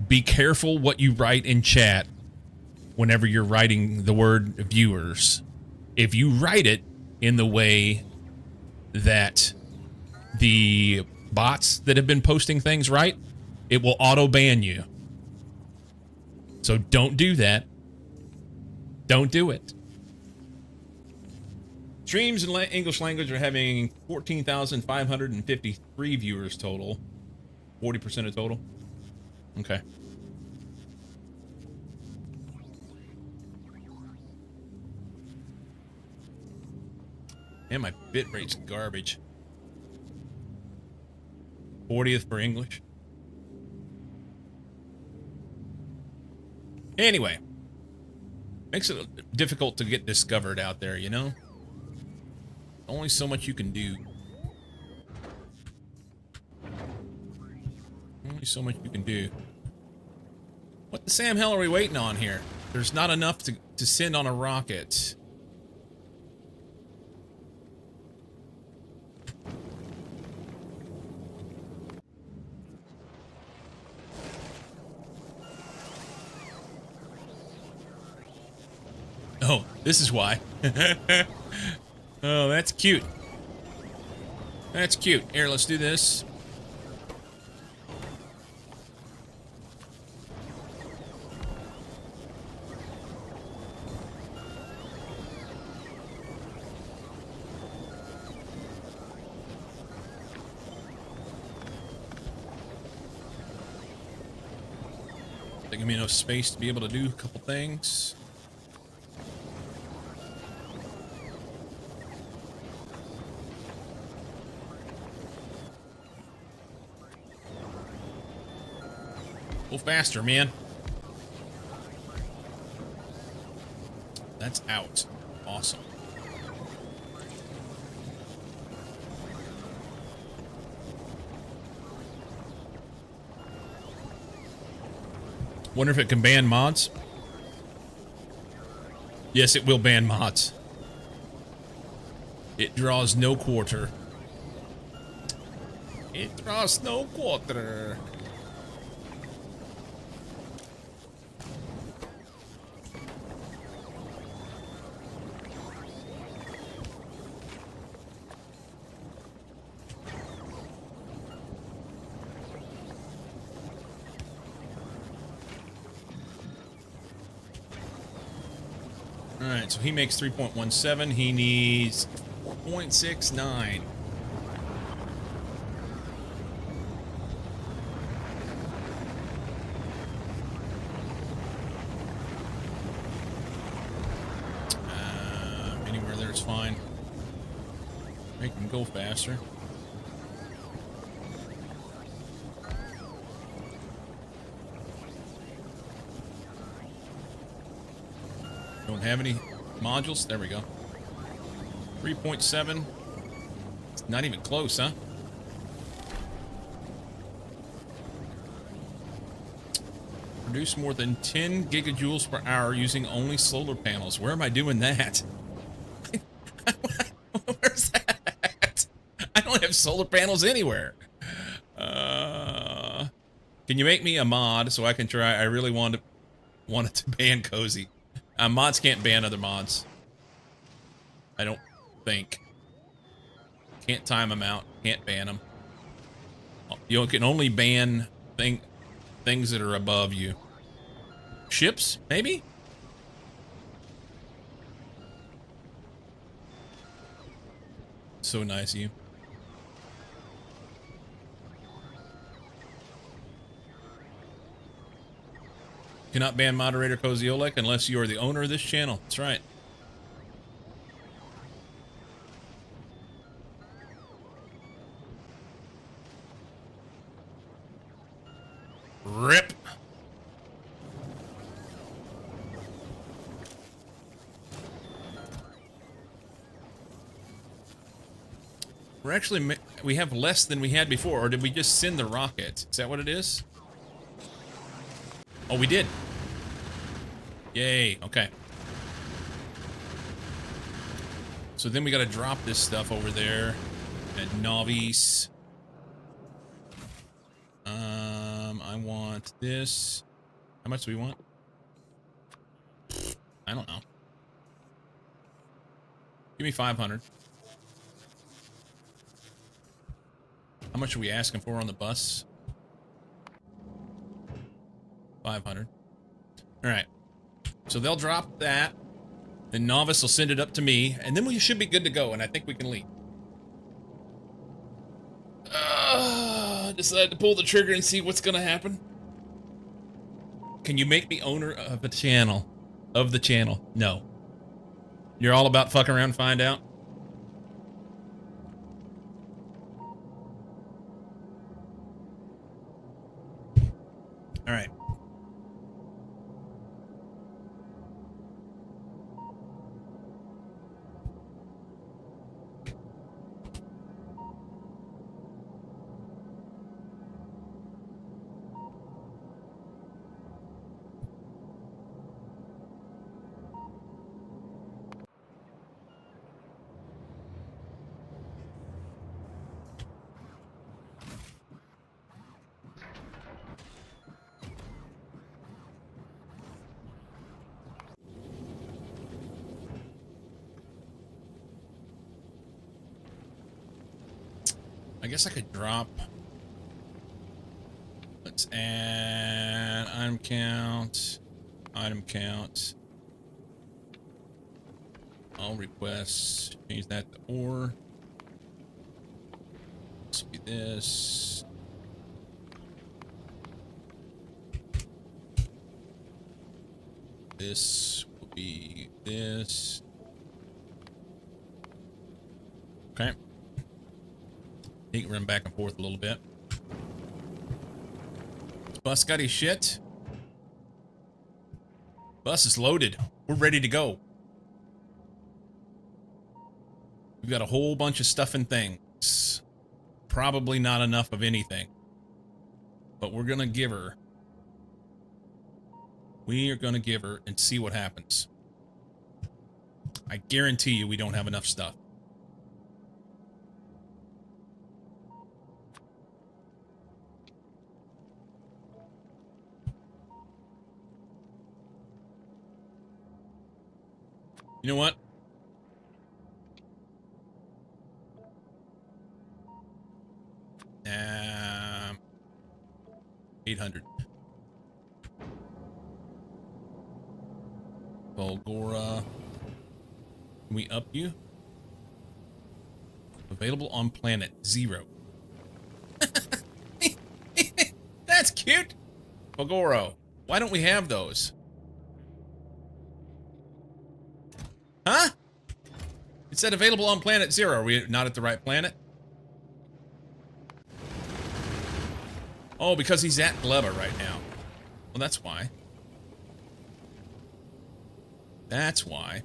Be careful what you write in chat whenever you're writing the word viewers. If you write it in the way that the bots that have been posting things write, it will auto ban you. So don't do that. Don't do it. Streams in English language are having 14,553 viewers total. 40% of total. Okay. And my bit rate's garbage. 40th for English. Anyway. Makes it difficult to get discovered out there, you know? Only so much you can do. Only so much you can do. What the Sam hell are we waiting on here? There's not enough to send on a rocket. Oh, this is why. Oh, that's cute. That's cute. Here, let's do this. They give me enough space to be able to do a couple things. Go faster, man. That's out. Awesome. Wonder if it can ban mods? Yes, it will ban mods. It draws no quarter. It draws no quarter. Alright, so he makes 3.17. He needs 0.69. Anywhere there's fine. Make him go faster. Don't have any modules? There we go. 3.7. It's not even close, huh? Produce more than 10 gigajoules per hour using only solar panels. Where am I doing that? Where's that? I don't have solar panels anywhere. Can you make me a mod so I can try? I really wanted to ban Cozy. Mods can't ban other mods. I don't think. Can't time them out. Can't ban them. You can only ban things that are above you. Ships, maybe? So nice of you. Cannot ban moderator Koziolek unless you are the owner of this channel. That's right. Rip. We're actually, we have less than we had before, or did we just send the rocket? Is that what it is? Oh, we did. Yay, okay. So then we gotta drop this stuff over there at Novice. I want this. How much do we want? I don't know. Give me 500. How much are we asking for on the bus? 500. All right. So they'll drop that. Then Novice will send it up to me, and then we should be good to go, and I think we can leave. Decided to pull the trigger and see what's gonna happen. Can you make me owner of the channel? Of the channel? No. You're all about fuck around and find out? All right. I guess I could drop. Let's add item count. Item count. All requests. Change that to or. This will be this. This will be this. Okay. He can run back and forth a little bit. Bus got his shit. Bus is loaded. We're ready to go. We've got a whole bunch of stuff and things. Probably not enough of anything. But we're gonna give her. We are gonna give her and see what happens. I guarantee you we don't have enough stuff. You know what? Um, 800. Volgora. Can we up you? Available on planet 0. That's cute. Volgoro. Why don't we have those? Huh? It said available on planet 0. Are we not at the right planet? Oh, because he's at Gleba right now. Well, that's why. That's why.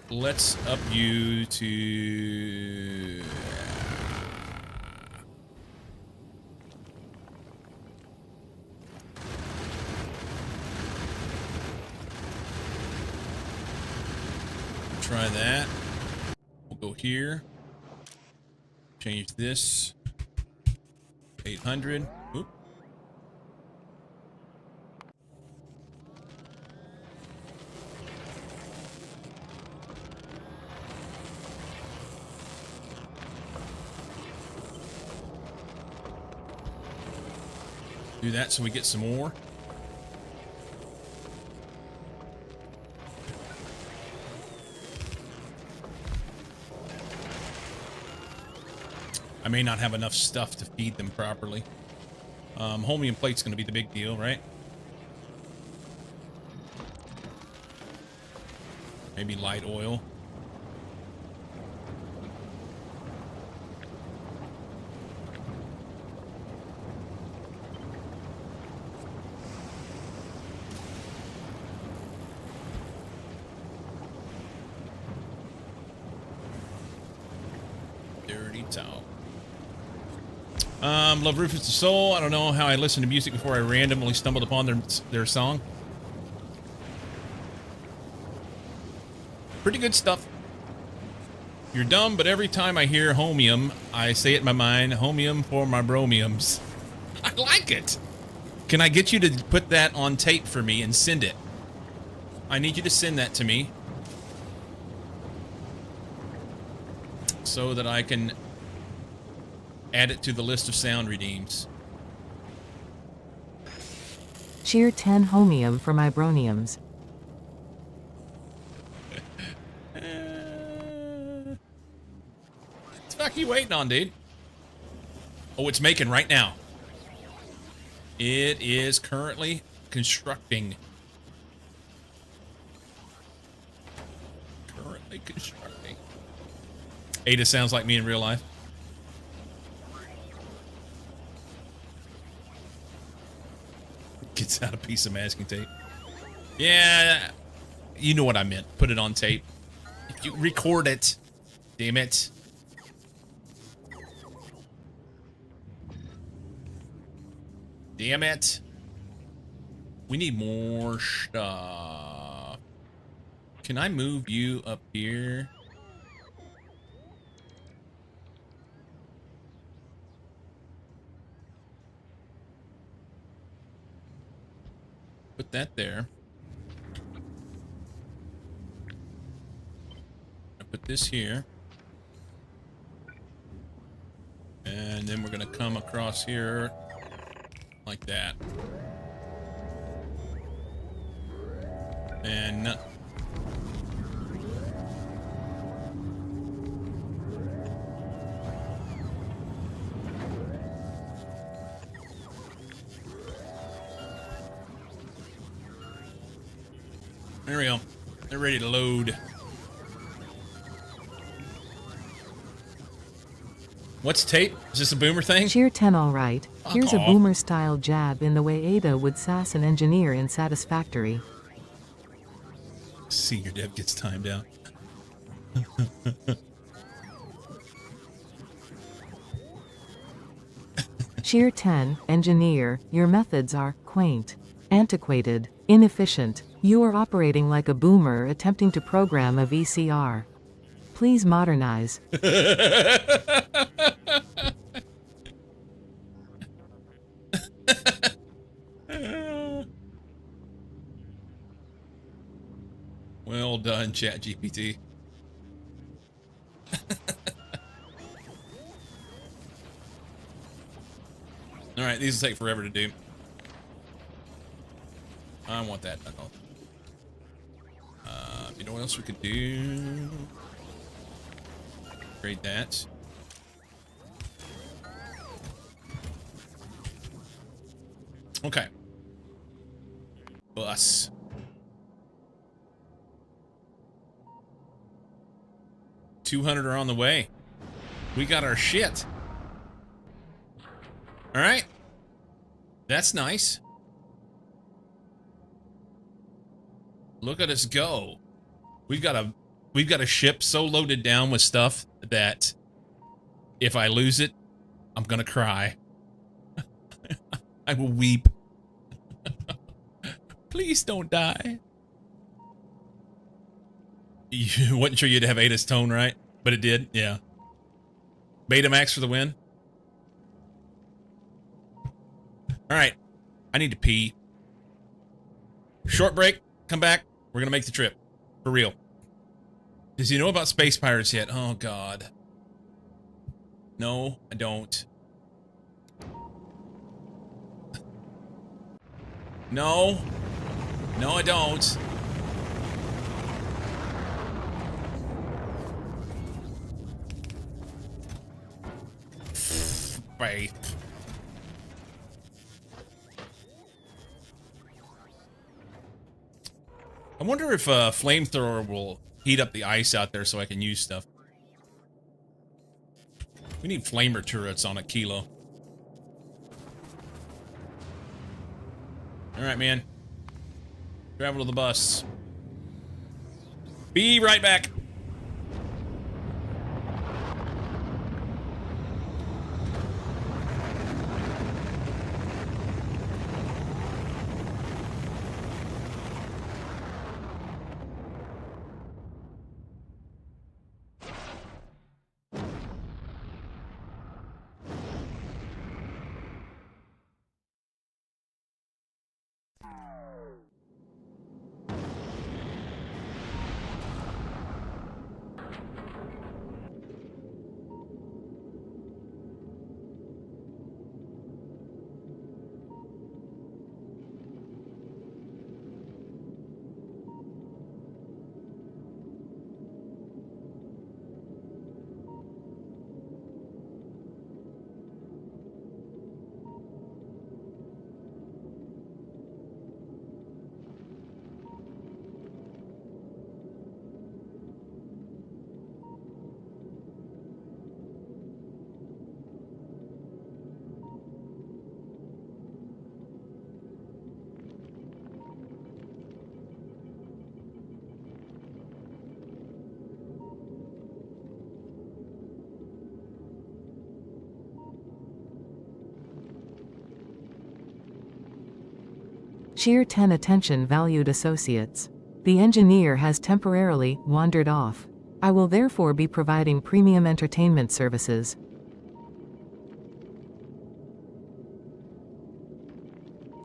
Let's up you to... Try that. We'll go here. Change this. 800. Oop. Do that so we get some more. I may not have enough stuff to feed them properly. Holmium plate's going to be the big deal, right? Maybe light oil. Dirty towel. Love Rufus the Soul. I don't know how I listened to music before I randomly stumbled upon their song. Pretty good stuff. You're dumb, but every time I hear homium, I say it in my mind, homium for my bromiums. I like it. Can I get you to put that on tape for me and send it? I need you to send that to me so that I can add it to the list of sound redeems. Cheer 10 homium for my broniums. What the fuck are you waiting on, dude? Oh, it's making right now. It is currently constructing. Currently constructing. Ada sounds like me in real life. Gets out a piece of masking tape. Yeah, you know what I meant. Put it on tape. If you record it, damn it. Damn it. We need more stuff. Can I move you up here? Put that there. I put this here. And then we're gonna come across here like that. And there we go. They're ready to load. What's tape? Is this a boomer thing? Cheer 10 alright. Here's a Aw. boomer style jab in the way Ada would sass an engineer in Satisfactory. Senior dev gets timed out. Cheer 10, engineer, your methods are quaint, antiquated, inefficient. You are operating like a boomer attempting to program a VCR. Please modernize. Well done, ChatGPT. All right, these will take forever to do. I want that. You know what else we could do? Upgrade that. Okay. Bus. $200 are on the way. We got our shit. All right. That's nice. Look at us go. We've got a ship so loaded down with stuff that if I lose it, I'm gonna cry. I will weep. Please don't die. You wasn't sure you'd have Ada's tone right, but it did. Yeah. Betamax for the win. All right. I need to pee. Short break. Come back. We're going to make the trip. For real. Does he know about space pirates yet? Oh, God. No, I don't. No. No, I don't. faith. I wonder if a flamethrower will heat up the ice out there so I can use stuff. We need flamer turrets on Aquilo. Alright, man. Travel to the bus. Be right back. Tier 10 attention valued associates. The engineer has temporarily wandered off. I will therefore be providing premium entertainment services.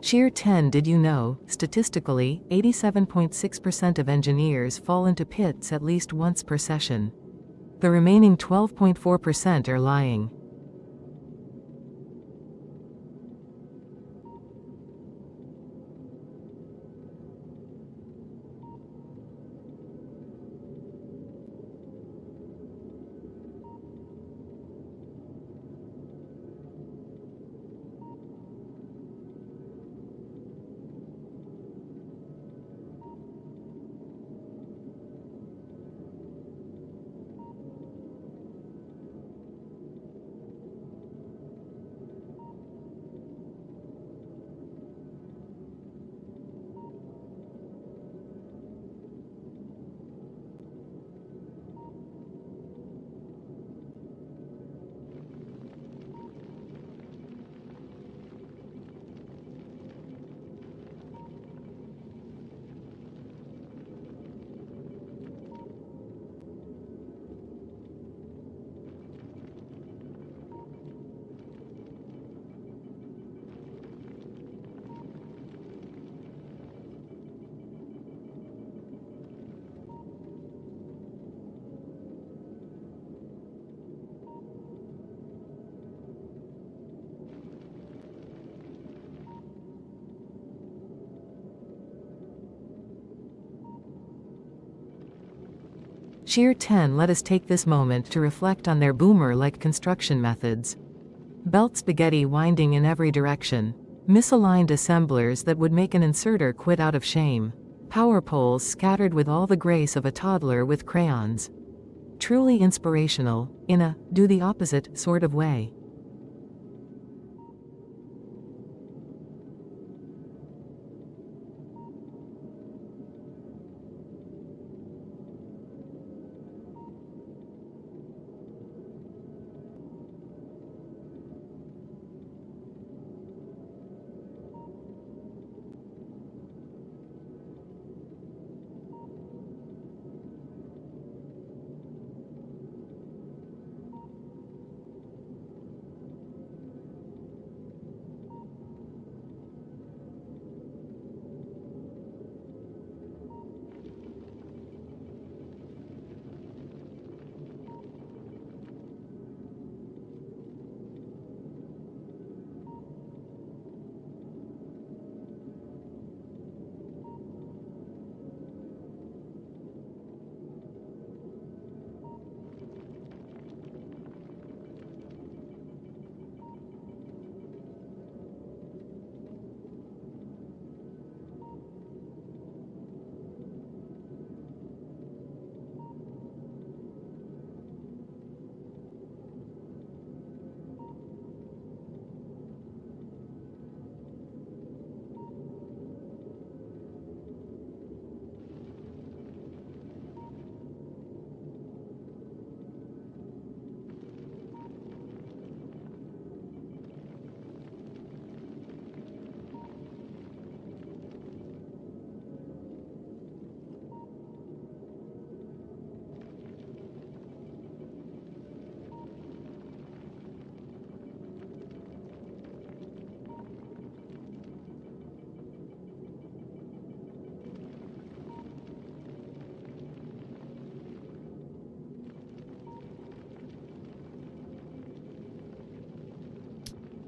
Tier 10. Did you know, statistically, 87.6% of engineers fall into pits at least once per session. The remaining 12.4% are lying. Tier 10. Let us take this moment to reflect on their boomer-like construction methods. Belt spaghetti winding in every direction. Misaligned assemblers that would make an inserter quit out of shame. Power poles scattered with all the grace of a toddler with crayons. Truly inspirational, in a do the opposite sort of way.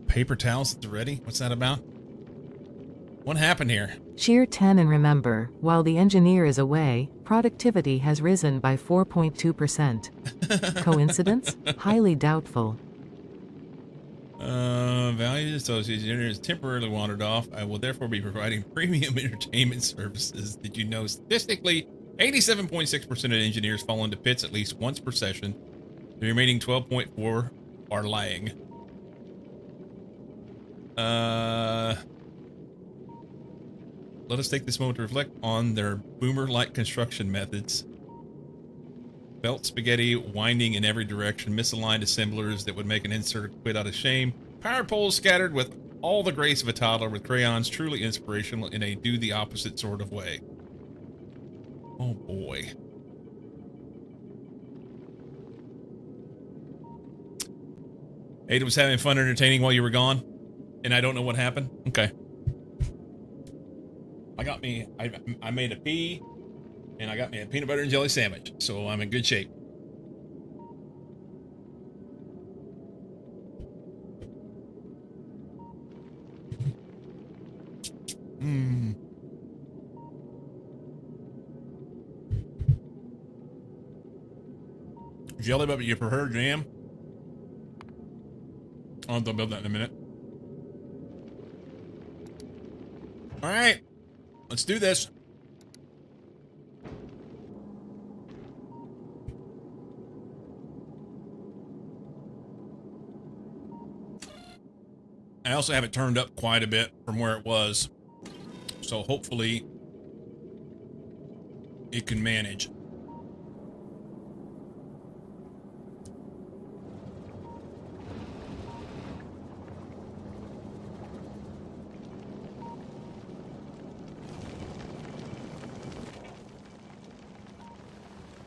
Paper towels at the ready? What's that about? What happened here? Shear 10 and remember, while the engineer is away, productivity has risen by 4.2%. Coincidence? Highly doubtful. Valued associates engineers temporarily wandered off. I will therefore be providing premium entertainment services. Did you know statistically 87.6% of engineers fall into pits at least once per session? The remaining 12.4 are lying. Let us take this moment to reflect on their boomer-like construction methods. Belt spaghetti winding in every direction, misaligned assemblers that would make an inserter quit out of shame, power poles scattered with all the grace of a toddler with crayons, truly inspirational in a do the opposite sort of way. Oh boy. Ada was having fun entertaining while you were gone, and I don't know what happened. Okay. I made a pea, and I got me a peanut butter and jelly sandwich, so I'm in good shape. Jelly, but you prefer jam? I'll build that in a minute. All right, let's do this. I also have it turned up quite a bit from where it was, so hopefully it can manage.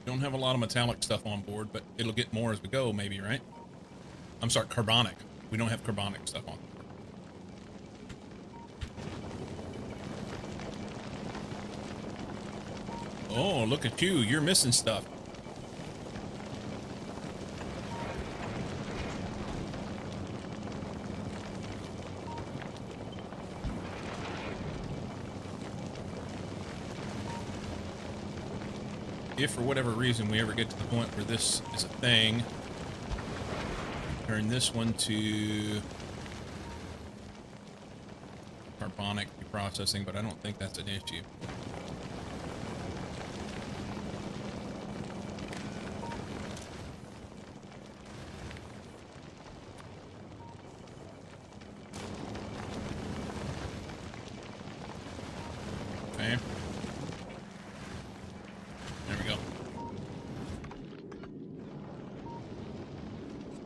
Don't have a lot of metallic stuff on board, but it'll get more as we go, maybe, right? I'm sorry, carbonic. We don't have carbonic stuff on. Oh, look at you. You're missing stuff. If for whatever reason we ever get to the point where this is a thing, turn this one to carbonic processing, but I don't think that's an issue. Okay. There we go.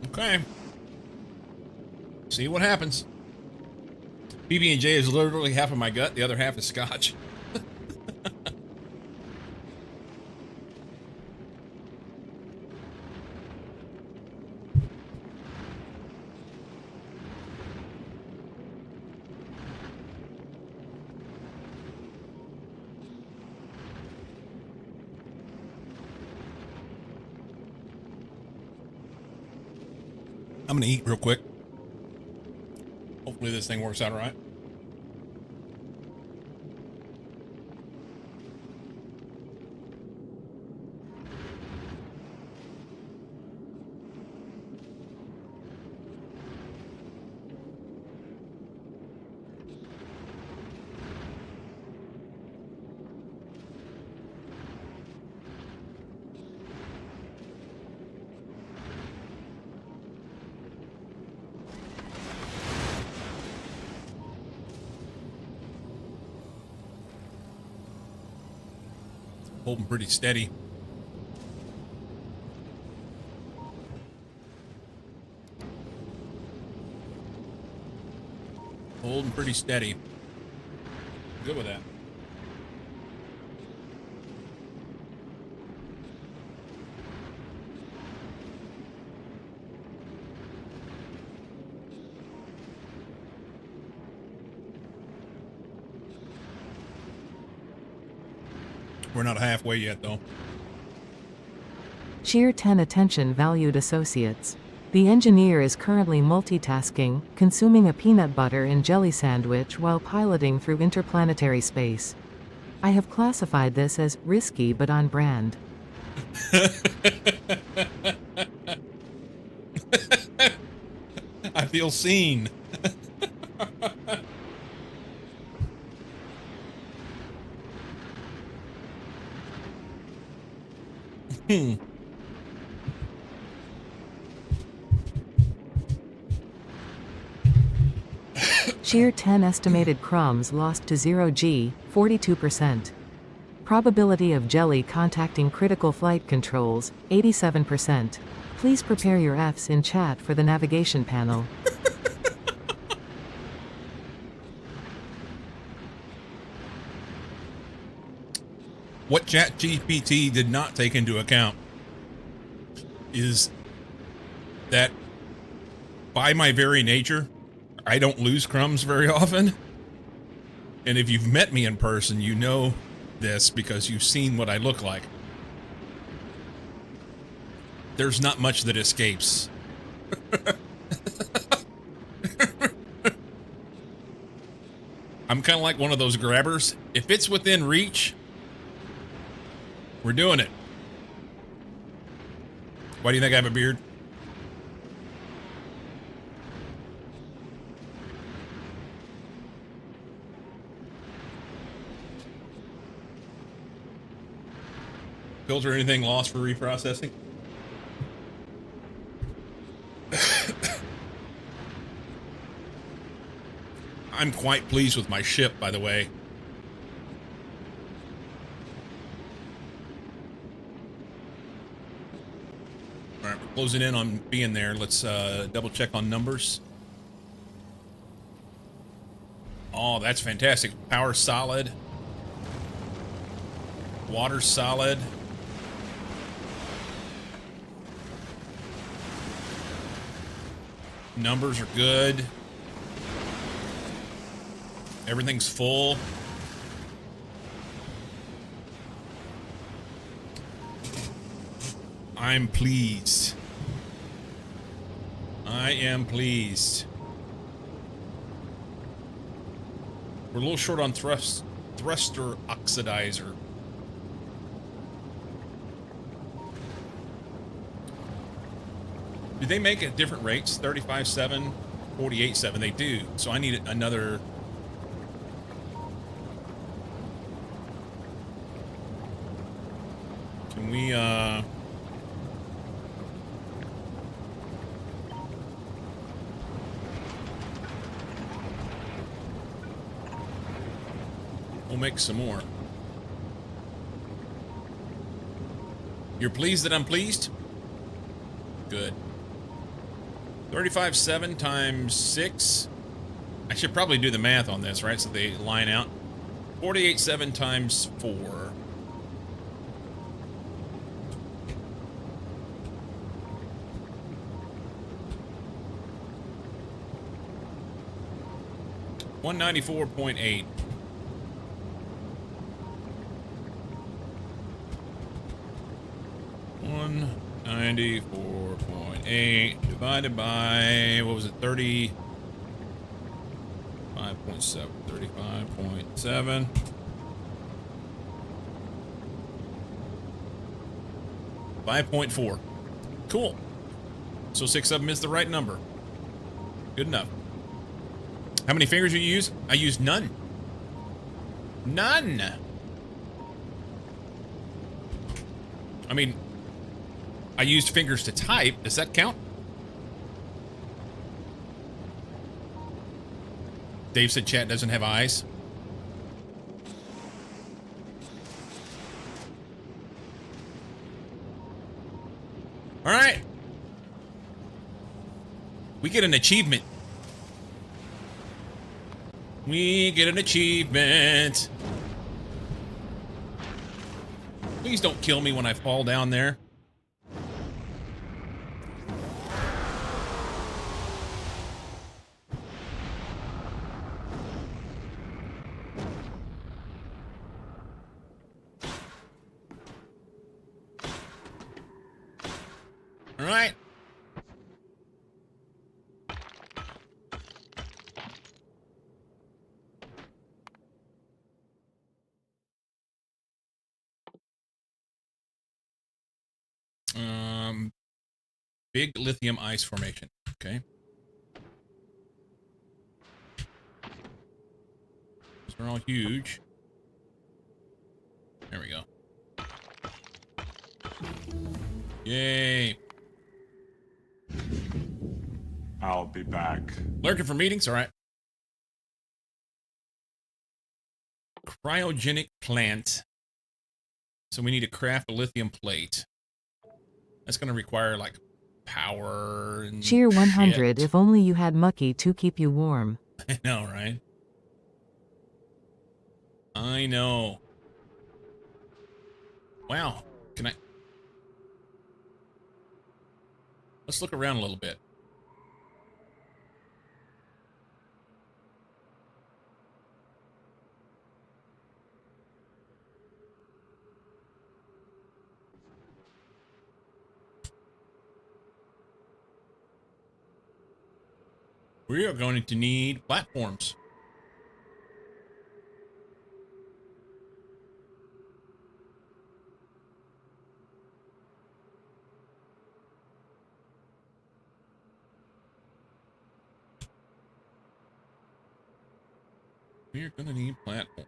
Okay. See what happens. PB&J is literally half of my gut, the other half is scotch. I'm gonna eat real quick. Hopefully this thing works out all right. Holding pretty steady. Holding pretty steady. Good with that. We're not halfway yet, though. Shear 10 attention valued associates. The engineer is currently multitasking, consuming a peanut butter and jelly sandwich while piloting through interplanetary space. I have classified this as risky but on brand. I feel seen. Shear 10 estimated crumbs lost to 0G, 42%. Probability of jelly contacting critical flight controls, 87%. Please prepare your Fs in chat for the navigation panel. What ChatGPT did not take into account is that by my very nature, I don't lose crumbs very often. And if you've met me in person, you know this because you've seen what I look like. There's not much that escapes. I'm kind of like one of those grabbers. If it's within reach, we're doing it. Why do you think I have a beard? Filter anything lost for reprocessing? I'm quite pleased with my ship, by the way. All right, we're closing in on being there. Let's double check on numbers. Oh, that's fantastic. Power solid. Water solid. Numbers are good. Everything's full. I'm pleased. I am pleased. We're a little short on thruster oxidizer. Do they make at different rates? 35.7, 48.7. They do. So I need another. Can we, we'll make some more. You're pleased that I'm pleased? Good. 35.7 times 6. I should probably do the math on this, right? So they line out. 48.7 times 4. $194.8. $194.8 divided by, what was it, 30? 5.7, 35.7. $5.4. Cool. So 6 of them is the right number. Good enough. How many fingers do you use? I use none. None. I mean, I used fingers to type. Does that count? Dave said chat doesn't have eyes. All right. We get an achievement. We get an achievement. Please don't kill me when I fall down there. All right. Big lithium ice formation. Okay. These are all huge. There we go. Yay. I'll be back. Lurking for meetings? All right. Cryogenic plant. So we need to craft a lithium plate. That's going to require, like, power and Cheer 100 shit. if only you had Mucky to keep you warm. I know, right? I know. Wow. Can I... Let's look around a little bit. We are going to need platforms. We are going to need platforms.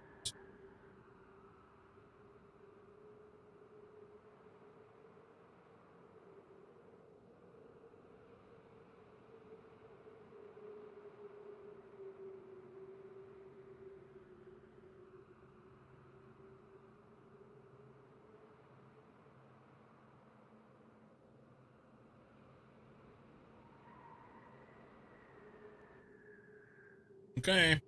Okay.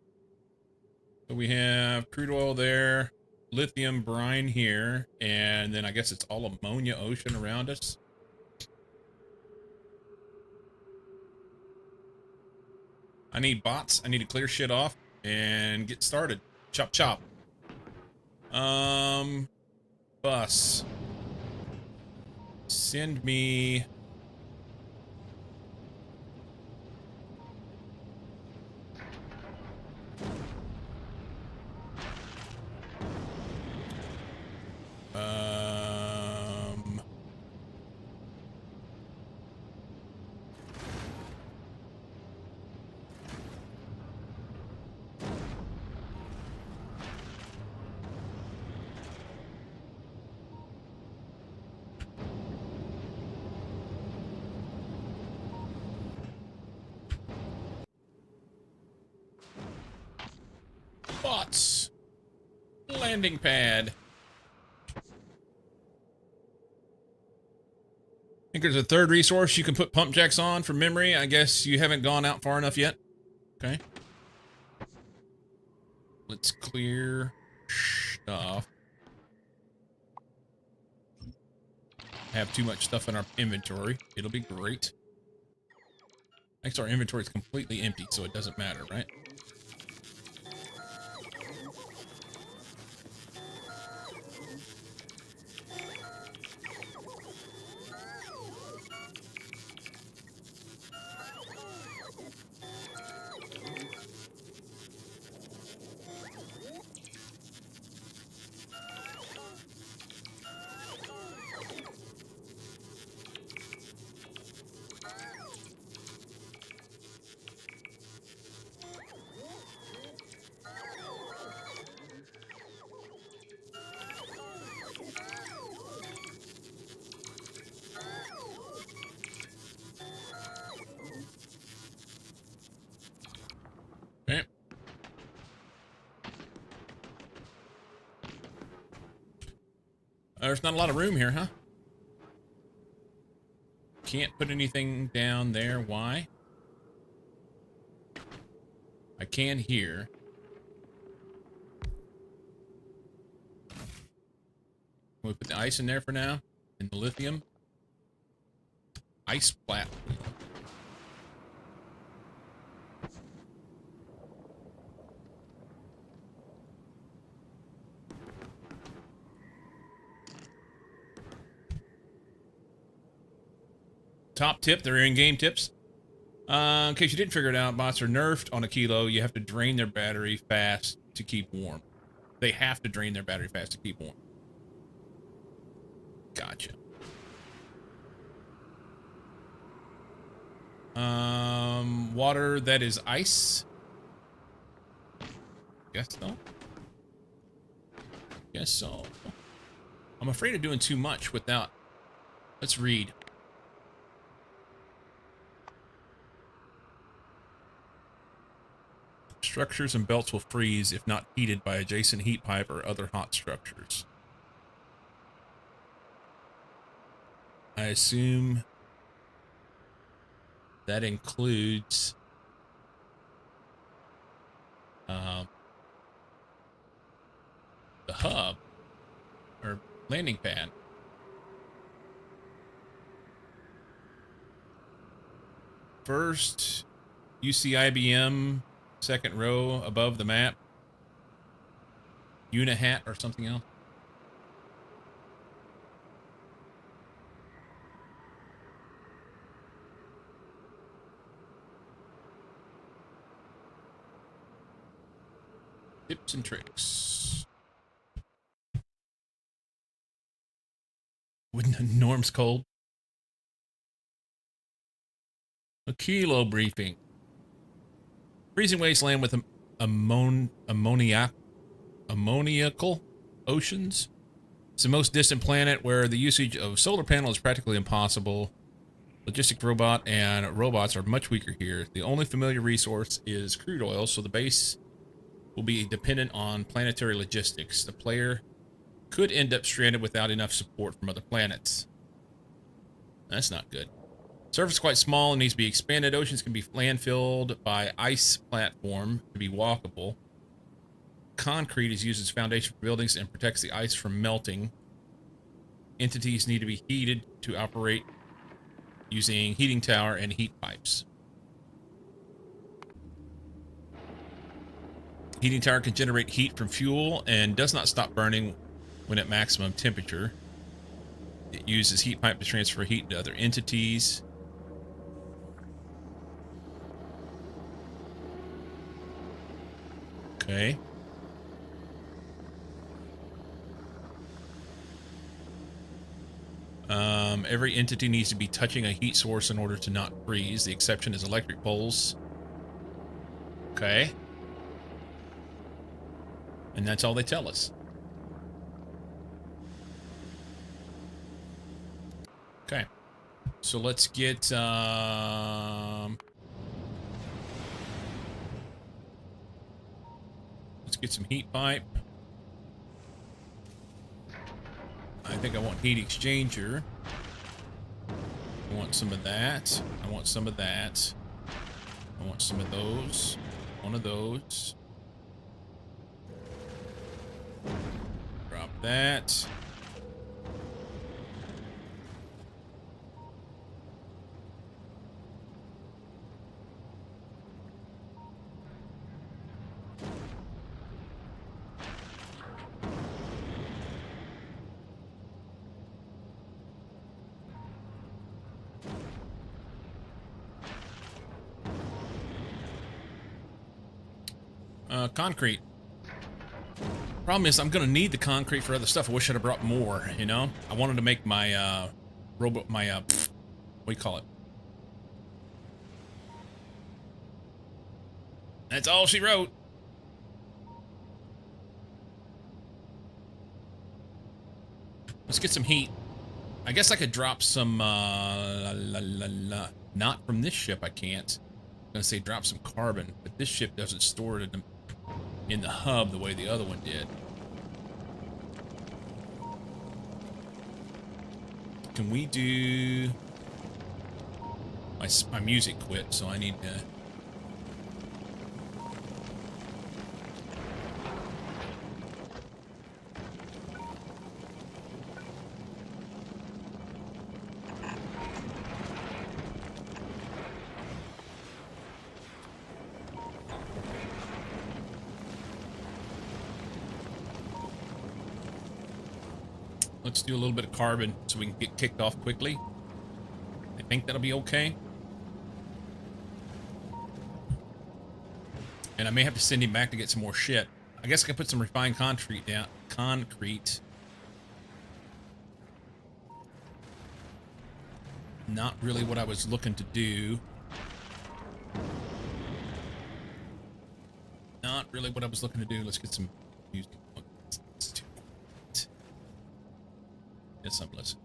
So we have crude oil there, lithium brine here, and then I guess it's all ammonia ocean around us. I need bots. I need to clear shit off and get started. Chop chop. Bus. Send me... bots. Landing pad. I think there's a third resource you can put pump jacks on for memory. I guess you haven't gone out far enough yet. Okay. Let's clear stuff. Have too much stuff in our inventory. It'll be great. Actually, our inventory is completely empty, so it doesn't matter, right? Okay. There's not a lot of room here, huh? Can't put anything down there. Why? I can here. Can we put the ice in there for now? And the lithium? Ice platform. Top tip, they're in-game tips. In case you didn't figure it out, bots are nerfed on Aquilo. You have to drain their battery fast to keep warm. They have to drain their battery fast to keep warm. Gotcha. Water that is ice. Guess so. Guess so. I'm afraid of doing too much without. Let's read. Structures and belts will freeze if not heated by adjacent heat pipe or other hot structures. I assume that includes the hub or landing pad. First, you see IBM, second row above the map. Unihat or something else. Tips and tricks. Wouldn't Norm's cold? Aquilo briefing. Freezing wasteland with ammoniacal oceans. It's the most distant planet where the usage of solar panels is practically impossible. Logistic robot and robots are much weaker here. The only familiar resource is crude oil, so the base will be dependent on planetary logistics. The player could end up stranded without enough support from other planets. That's not good. Surface is quite small and needs to be expanded. Oceans can be landfilled by ice platform to be walkable. Concrete is used as foundation for buildings and protects the ice from melting. Entities need to be heated to operate using heating tower and heat pipes. Heating tower can generate heat from fuel and does not stop burning when at maximum temperature. It uses heat pipe to transfer heat to other entities. Okay. Every entity needs to be touching a heat source in order to not freeze. The exception is electric poles. Okay. And that's all they tell us. Okay. So let's get some heat pipe. I think I want heat exchanger. I want some of that. I want some of that. I want some of those. One of those. Drop that. Concrete. Problem is, I'm gonna need the concrete for other stuff. I wish I'd have brought more, you know? I wanted to make my, what do you call it? That's all she wrote. Let's get some heat. I guess I could drop some, not from this ship, I can't. I'm gonna say drop some carbon, but this ship doesn't store it in the hub the way the other one did. Can we do... My music quit, so I need to... Let's do a little bit of carbon so we can get kicked off quickly. I think that'll be okay. And I may have to send him back to get some more shit. I guess I can put some refined concrete down. Concrete. Not really what I was looking to do. Not really what I was looking to do. Let's get some music. Yes, I'm listening.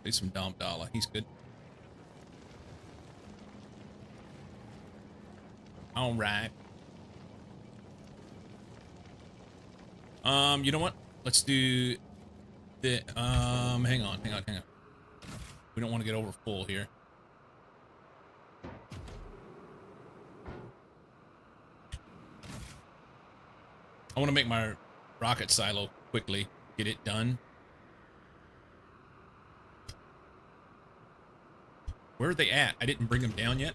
Play some Dom Dalla. He's good. All right. You know what? Let's do the hang on. We don't want to get over full here. I want to make my rocket silo quickly. Get it done. Where are they at? I didn't bring them down yet.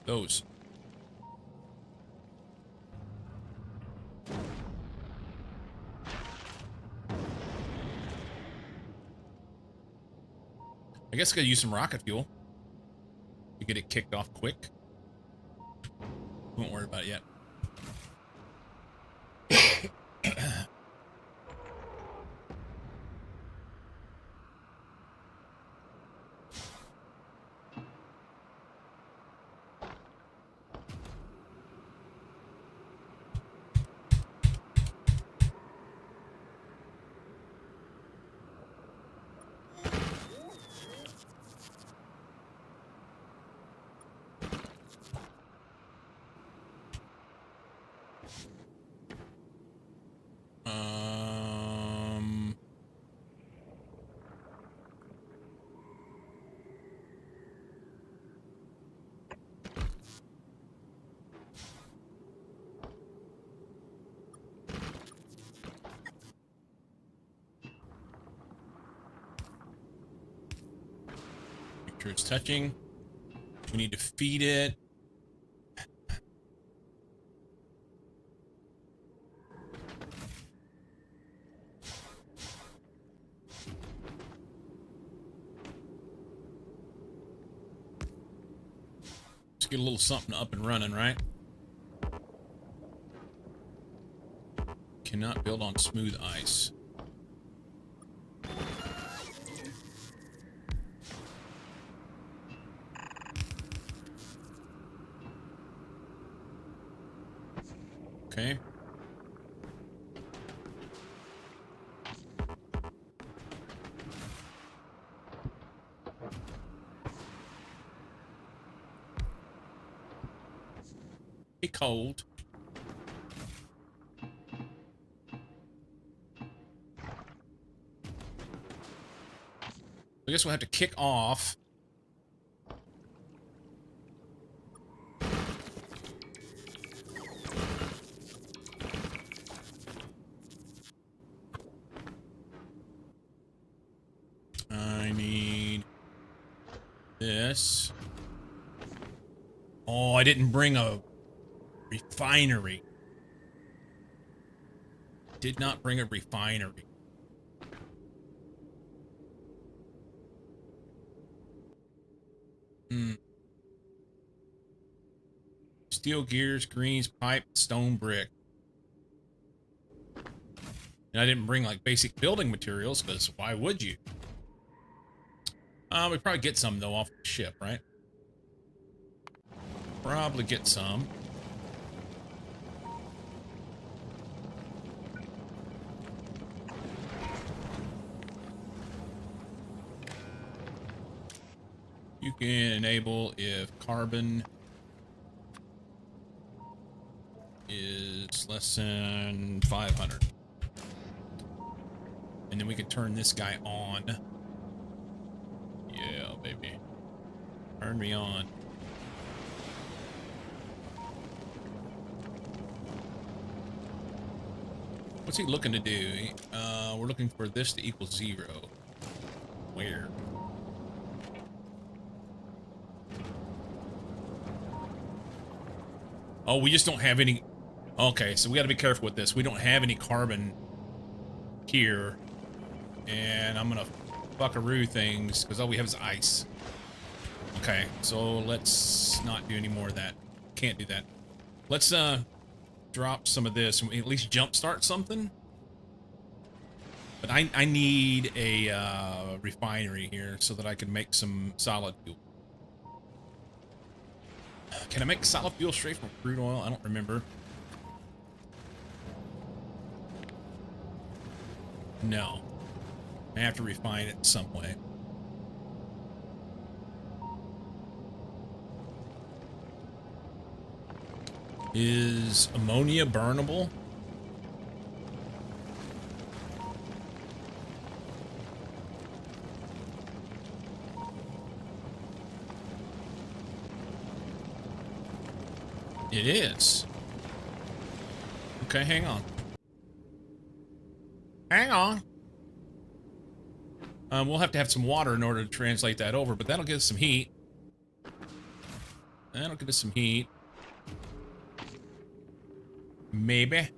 Those. I guess I gotta use some rocket fuel to get it kicked off quick. Won't worry about it yet. Make sure it's touching. We need to feed it. Let's get a little something up and running, right? Cannot build on smooth ice. Okay. Be cold. I guess we'll have to kick off. I need this. Oh, I didn't bring a refinery. Did not bring a refinery. Steel gears, greens, pipe, stone brick. And I didn't bring like basic building materials because why would you? We probably get some though off the ship, right? Probably get some. You can enable if carbon is less than 500. And then we can turn this guy on. Yeah, baby. Turn me on. What's he looking to do? We're looking for this to equal 0. Where? Oh, we just don't have any... Okay, so we got to be careful with this. We don't have any carbon here. And I'm going to fuckaroo things because all we have is ice. Okay, so let's not do any more of that. Can't do that. Let's drop some of this and at least jumpstart something. But I need a refinery here so that I can make some solid fuel. Can I make solid fuel straight from crude oil? I don't remember. No. I have to refine it some way. Is ammonia burnable? It is. Okay, hang on. Hang on. We'll have to have some water in order to translate that over, but that'll give us some heat. That'll give us some heat. Maybe.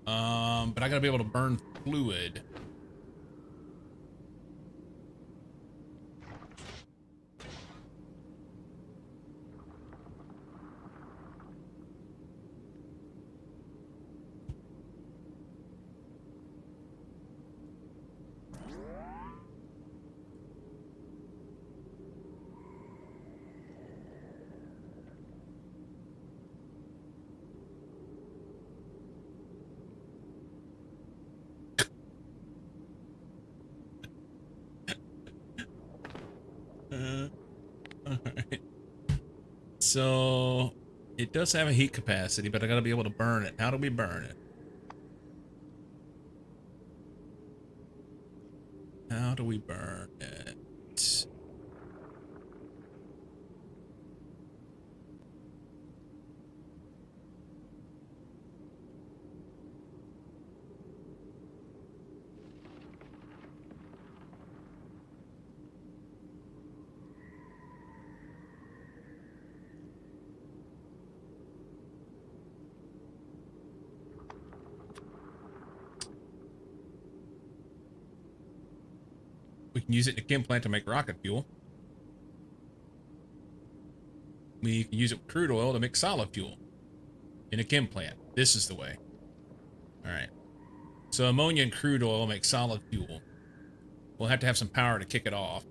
But I gotta be able to burn fluid. Alright. So it does have a heat capacity, but I gotta be able to burn it. How do we burn it? How do we burn it? We can use it in a chem plant to make rocket fuel. We can use it with crude oil to make solid fuel in a chem plant. This is the way. All right. So ammonia and crude oil make solid fuel. We'll have to have some power to kick it off.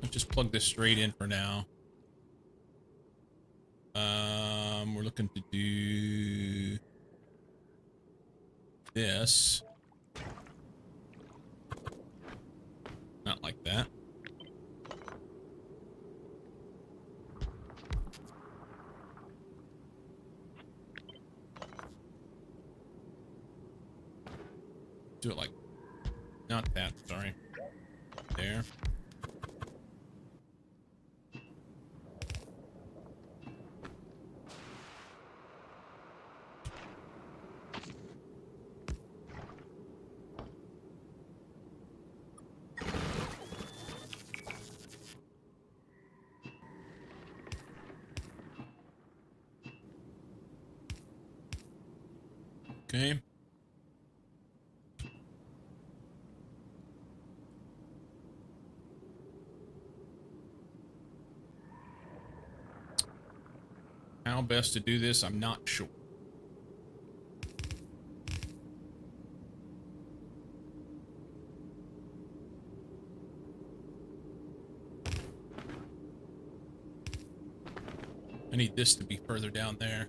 Let's just plug this straight in for now. We're looking to do this. Not like that. Do it like, not that, sorry. There. Okay. How best to do this, I'm not sure. I need this to be further down there.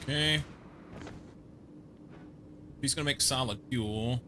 Okay. He's gonna make solid fuel.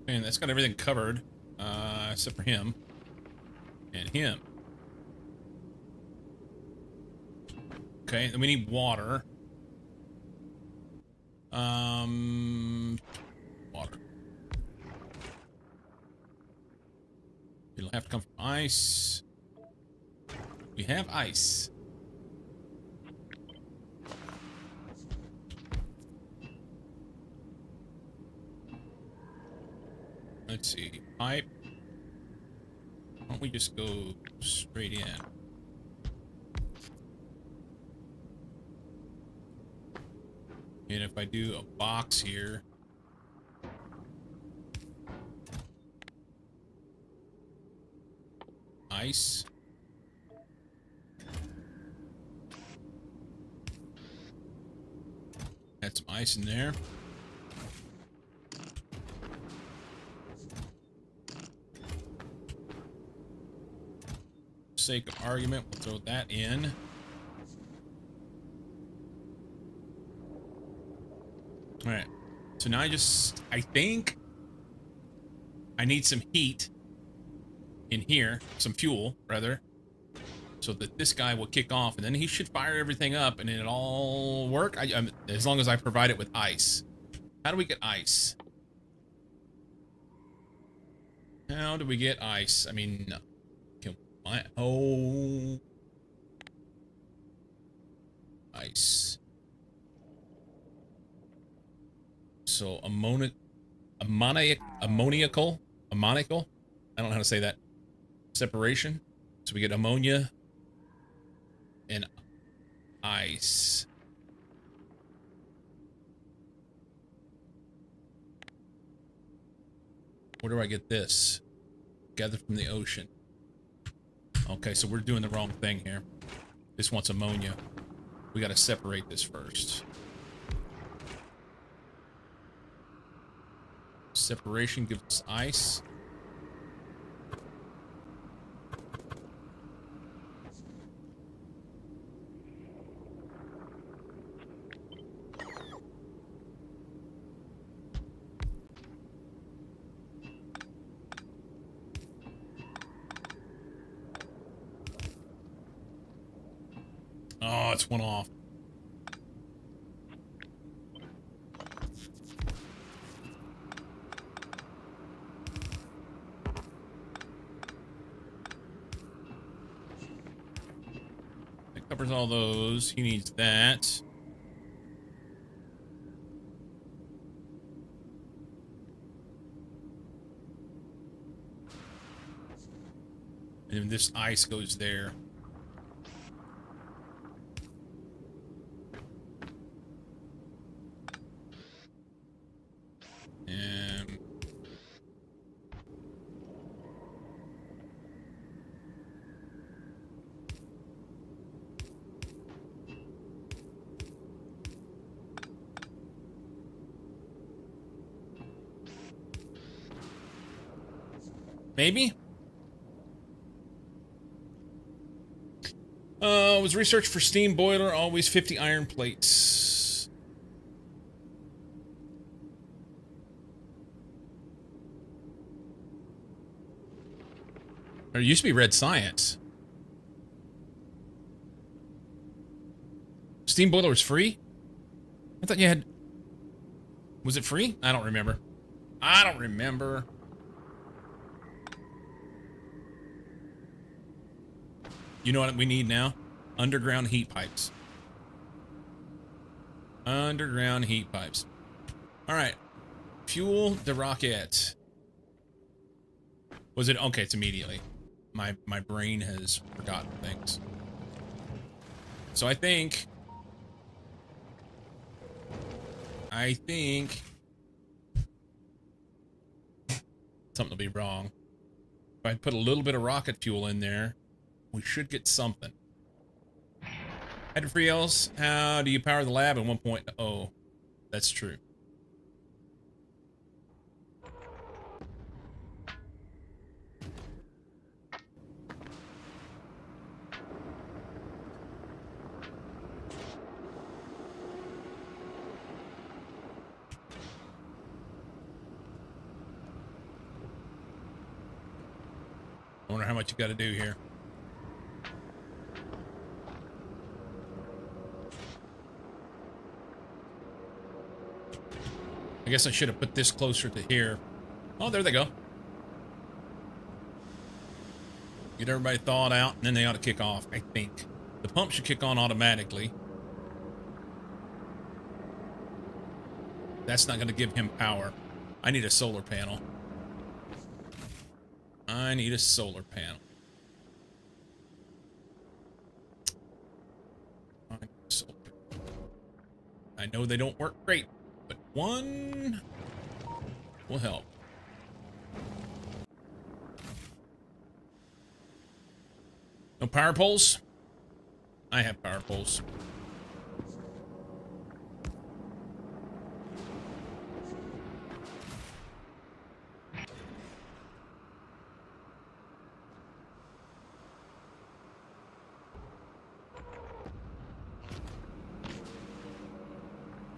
And that's got everything covered, except for him. And him. Okay, then we need water. Water. It'll have to come from ice. We have ice. Let's see. Pipe. Why don't we just go straight in? And if I do a box here. Ice. Add some ice in there. For sake of argument, we'll throw that in. All right. So now I think I need some heat in here, some fuel rather, so that this guy will kick off, and then he should fire everything up, and it'll all work. As long as I provide it with ice. How do we get ice? How do we get ice? I mean, oh, ice. So ammoniacal. I don't know how to say that. Separation. So we get ammonia and ice. Where do I get this? Gathered from the ocean. Okay, so we're doing the wrong thing here. This wants ammonia. We got to separate this first. Separation gives us ice. Oh, it's one off. That covers all those. He needs that. And this ice goes there. Maybe? Was research for steam boiler, always 50 iron plates. There used to be red science. Steam boiler was free? I thought you had... Was it free? I don't remember. I don't remember. You know what we need now? Underground heat pipes. Underground heat pipes. All right. Fuel the rocket. Was it? Okay, it's immediately. My brain has forgotten things. So I think something will be wrong. If I put a little bit of rocket fuel in there, we should get something. Hydrogen else, how do you power the lab at 1.0? That's true. I wonder how much you got to do here. I guess I should have put this closer to here. Oh, there they go. Get everybody thawed out, and then they ought to kick off, I think. The pump should kick on automatically. That's not going to give him power. I need a solar panel. I need a solar panel. I know they don't work great, but one will help. No power poles? I have power poles.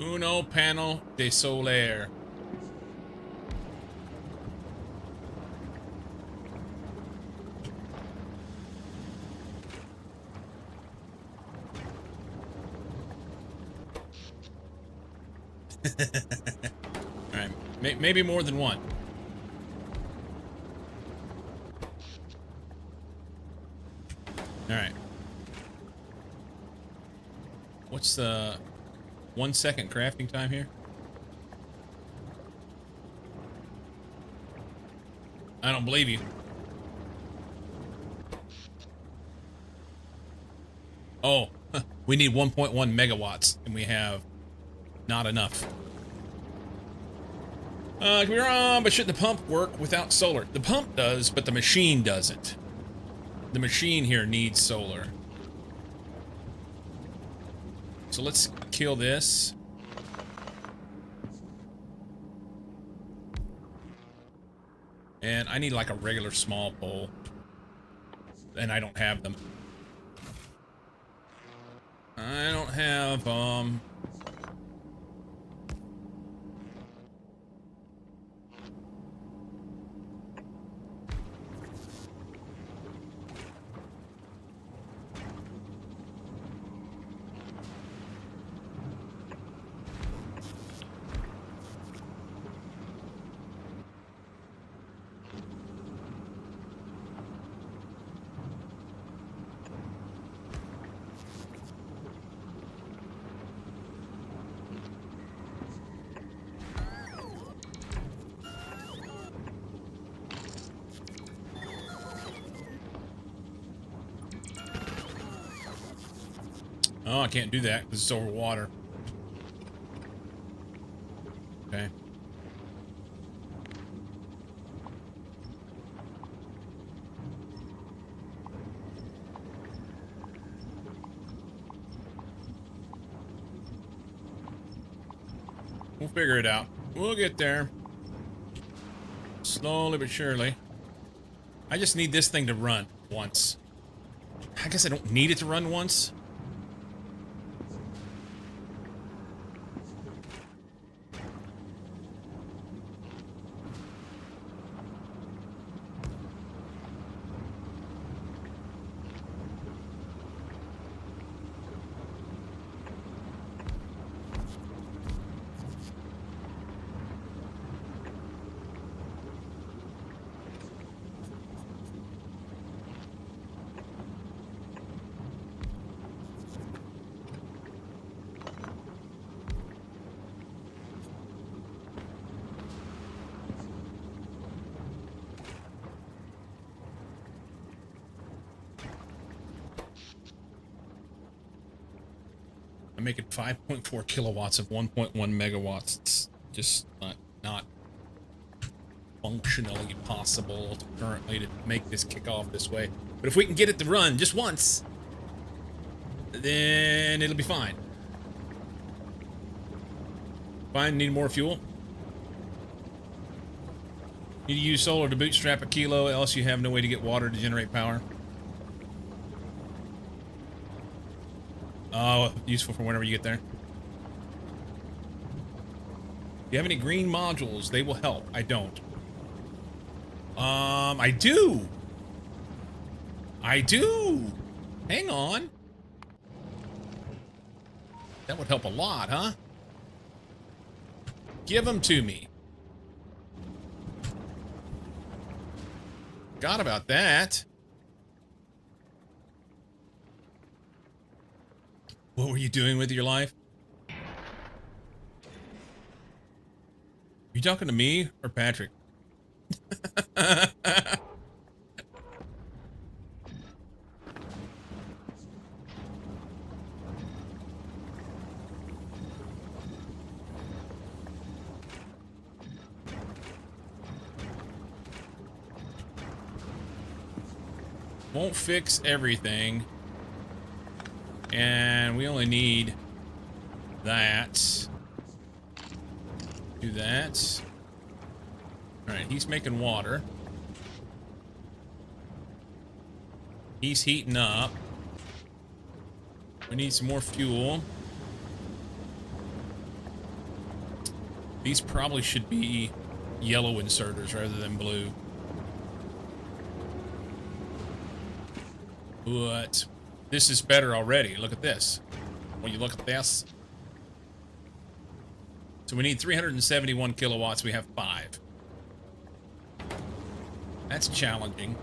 Uno panel de solar. All right, maybe more than one. All right. What's the 1 second crafting time here? I don't believe you. Oh, we need 1.1 megawatts, and we have not enough. Could be wrong, but shouldn't the pump work without solar? The pump does, but the machine doesn't. The machine here needs solar. So let's kill this. And I need like a regular small pole. And I don't have them. I don't have, oh, I can't do that because it's over water. Okay. We'll figure it out. We'll get there. Slowly but surely. I just need this thing to run once. I guess I don't need it to run once. I'm making 5.4 kilowatts of 1.1 megawatts. It's just not functionally possible currently to make this kick off this way. But if we can get it to run just once, then it'll be fine. Fine, need more fuel. Need to use solar to bootstrap Aquilo, else you have no way to get water to generate power. Oh, useful for whenever you get there. Do you have any green modules? They will help. I don't. I do. I do. Hang on. That would help a lot, huh? Give them to me. Forgot about that. What were you doing with your life? You talking to me or Patrick? Won't fix everything. And we only need that. Do that. Alright, he's making water. He's heating up. We need some more fuel. These probably should be yellow inserters rather than blue. But this is better already. Look at this. When you look at this. So we need 371 kilowatts. We have 5. That's challenging.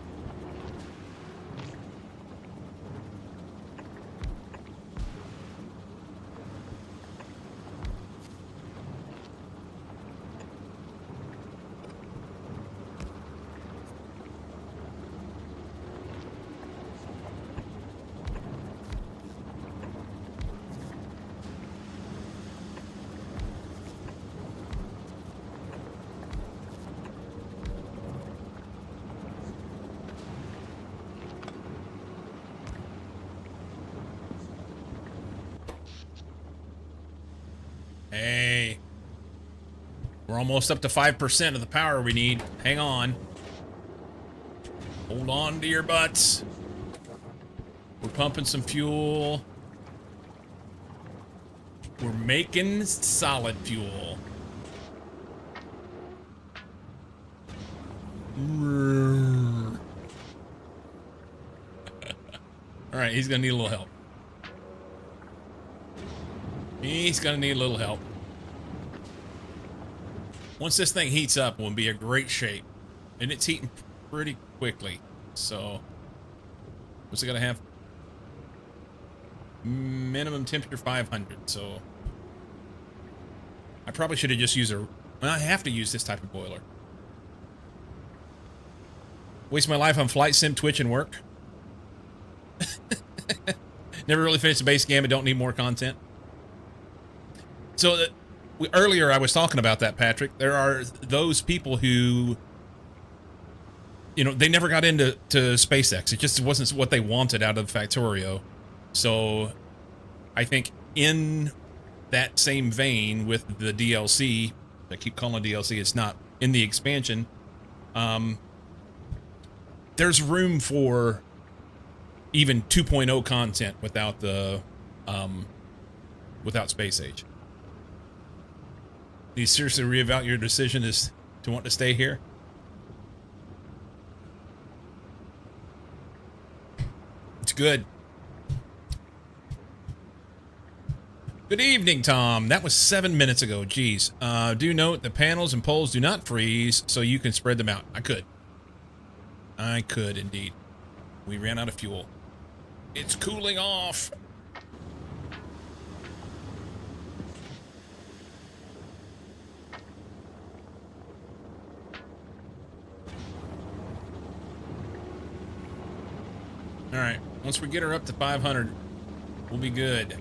Hey, we're almost up to 5% of the power we need. Hang on. Hold on to your butts. We're pumping some fuel. We're making solid fuel. All right, he's gonna need a little help. He's gonna need a little help. Once this thing heats up, we'll be in great shape. And it's heating pretty quickly. So, what's it gonna have? Minimum temperature 500. So, I probably should have just used a... Well, I have to use this type of boiler. Waste my life on flight sim, Twitch, and work. Never really finished the base game and don't need more content. So, earlier I was talking about that, Patrick. There are those people who, you know, they never got into SpaceX. It just wasn't what they wanted out of the Factorio. So, I think in that same vein with the DLC, I keep calling it DLC, it's not, in the expansion, there's room for even 2.0 content without the, without Space Age. Do you seriously reevaluate your decision as to want to stay here? It's good. Good evening, Tom. That was 7 minutes ago. Jeez. Do note the panels and poles do not freeze, so you can spread them out. I could. I could, indeed. We ran out of fuel. It's cooling off. All right, once we get her up to 500, we'll be good.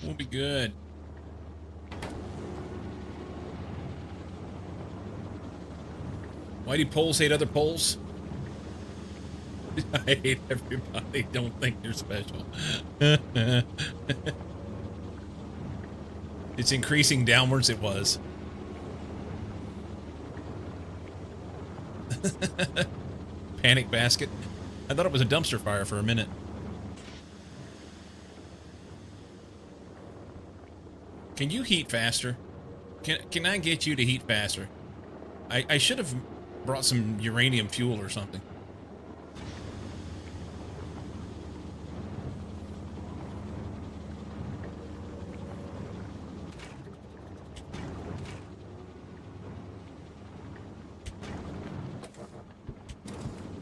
We'll be good. Why do poles hate other poles? I hate everybody. Don't think they're special. It's increasing downwards. It was. Panic basket. I thought it was a dumpster fire for a minute. Can you heat faster? Can I get you to heat faster? I should have brought some uranium fuel or something.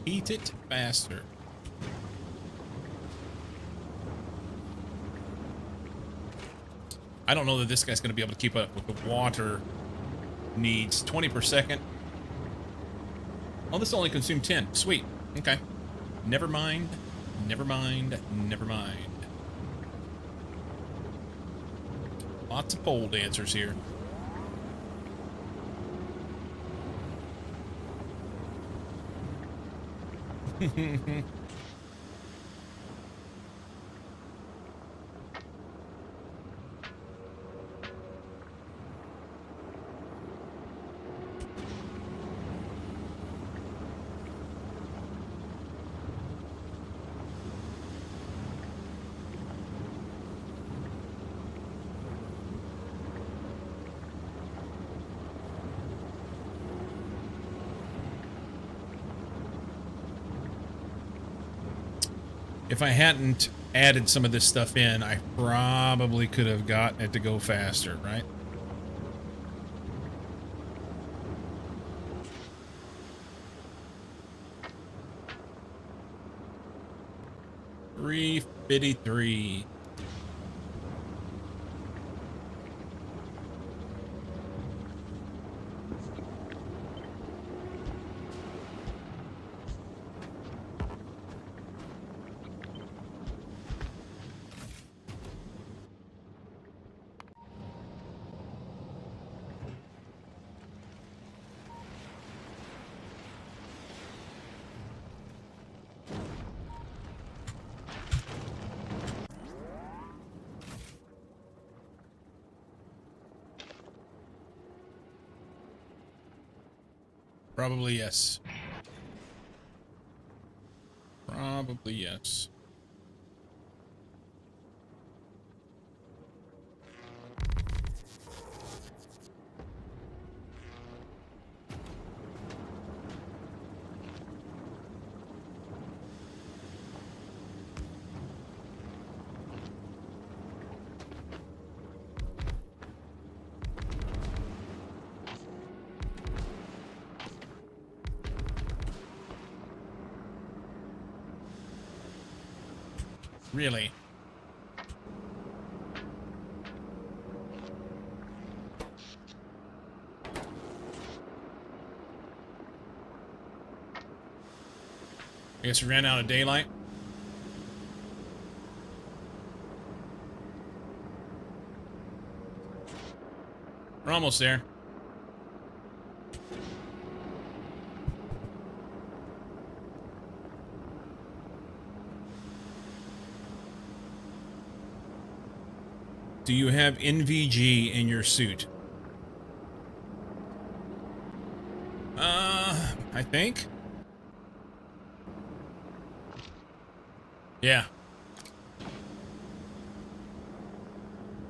Heat it faster. I don't know that this guy's going to be able to keep up with the water needs. 20 per second. Oh, this only consumed 10. Sweet. Okay. Never mind. Never mind. Never mind. Lots of pole dancers here. If I hadn't added some of this stuff in, I probably could have gotten it to go faster, right? $3.53. Probably yes. Probably yes. Really? I guess we ran out of daylight. We're almost there. Do you have NVG in your suit? I think. Yeah.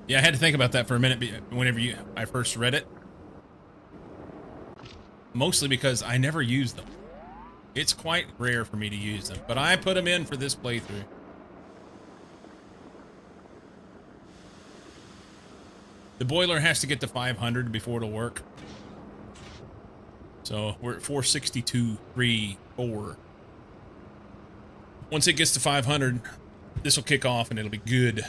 Yeah, I had to think about that for a minute whenever I first read it. Mostly because I never use them. It's quite rare for me to use them, but I put them in for this playthrough. The boiler has to get to 500 before it'll work. So we're at 462, 3, 4. Once it gets to 500, this will kick off and it'll be good.